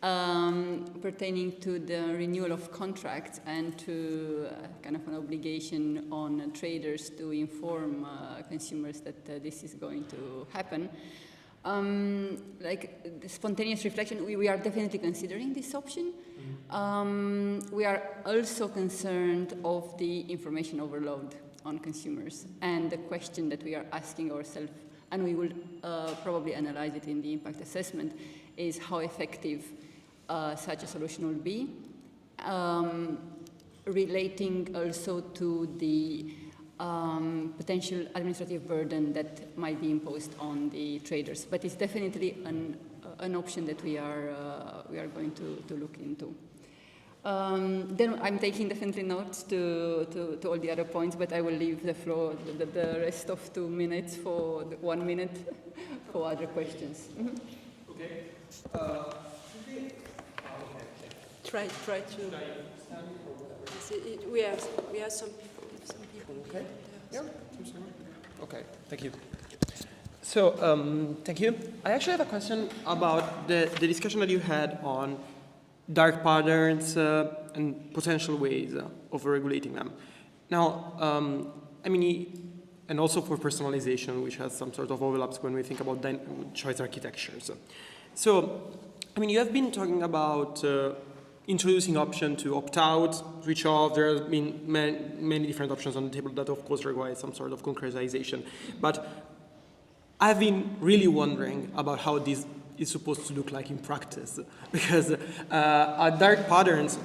pertaining to the renewal of contracts and to kind of an obligation on traders to inform consumers that this is going to happen. Like the spontaneous reflection, we are definitely considering this option. We are also concerned of the information overload on consumers and the question that we are asking ourselves, and we will probably analyze it in the impact assessment, is how effective such a solution will be, relating also to the potential administrative burden that might be imposed on the traders. But it's definitely an option that we are going to look into. Then I'm taking definitely notes to all the other points, but I will leave the floor, the rest of 2 minutes for 1 minute for other questions. Mm-hmm.
Okay.
Try to. We have some people.
Okay. Yeah. Okay. Thank you. So thank you. I actually have a question about the discussion that you had on dark patterns and potential ways of regulating them. Now, I mean, and also for personalization, which has some sort of overlaps when we think about choice architectures. So, I mean, you have been talking about introducing option to opt out, switch off. There have been many different options on the table that, of course, require some sort of concretization. But I've been really wondering about how this is supposed to look like in practice, because dark patterns,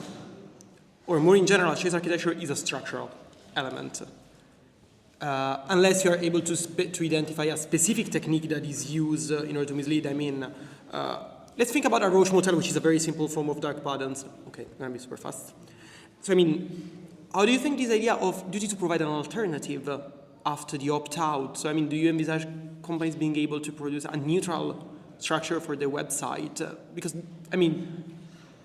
or more in general, choice architecture is a structural element. Unless you are able to identify a specific technique that is used in order to mislead. I mean, let's think about a Roche motel, which is a very simple form of dark patterns. Okay, I'm gonna be super fast. So I mean, how do you think this idea of duty to provide an alternative after the opt-out? So I mean, do you envisage companies being able to produce a neutral structure for their website? Because I mean,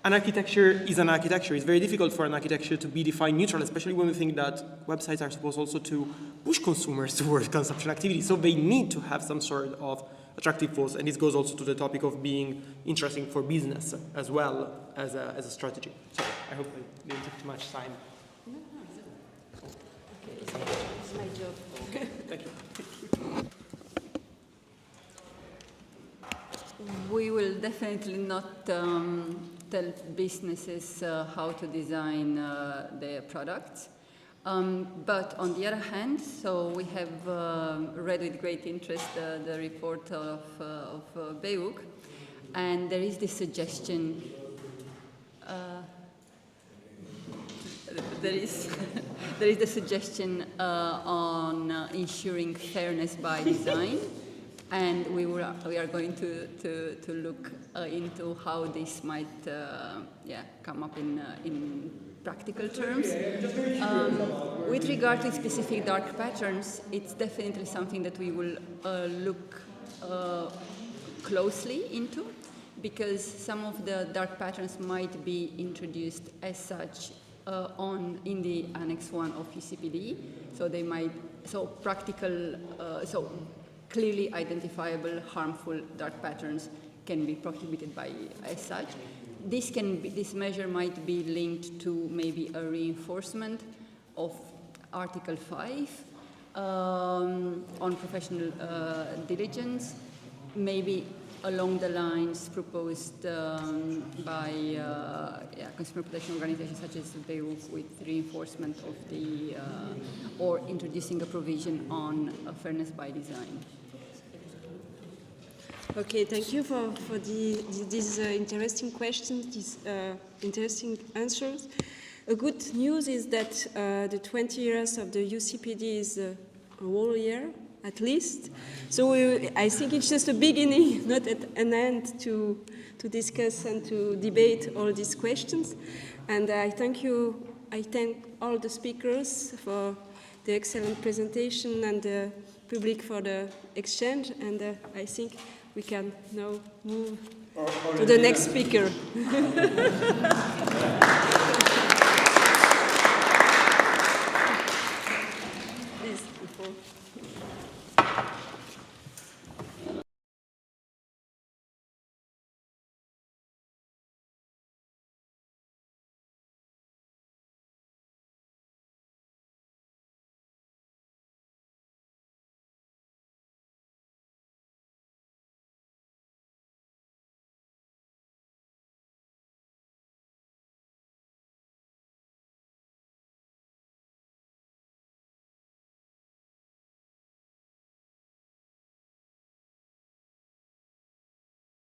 an architecture is an architecture. It's very difficult for an architecture to be defined neutral, especially when we think that websites are supposed also to push consumers towards consumption activity. So they need to have some sort of attractive force, and this goes also to the topic of being interesting for business as well as a strategy. So I hope I didn't take too much time.
No, okay, it's my job.
Okay, thank you.
We will definitely not tell businesses how to design their products. But on the other hand, so we have read with great interest the report of Beuk, and there is this suggestion. There is the suggestion on ensuring fairness by design, and we are going to look into how this might come up in practical terms. With regard to specific dark patterns, it's definitely something that we will look closely into, because some of the dark patterns might be introduced as such in the Annex 1 of UCPD. So they might, so clearly identifiable harmful dark patterns can be prohibited by as such. This measure might be linked to maybe a reinforcement of Article 5 on professional diligence, maybe along the lines proposed by consumer protection organizations such as Beirut, with reinforcement of the, or introducing a provision on fairness by design.
Okay, thank you for these interesting questions, these interesting answers.
A good news is that the 20 years of the UCPD is a whole year, at least. So I think it's just a beginning, not an end, to discuss and to debate all these questions. And I thank all the speakers for the excellent presentation and the public for the exchange. And I think we can now move to the next speaker. Please, before.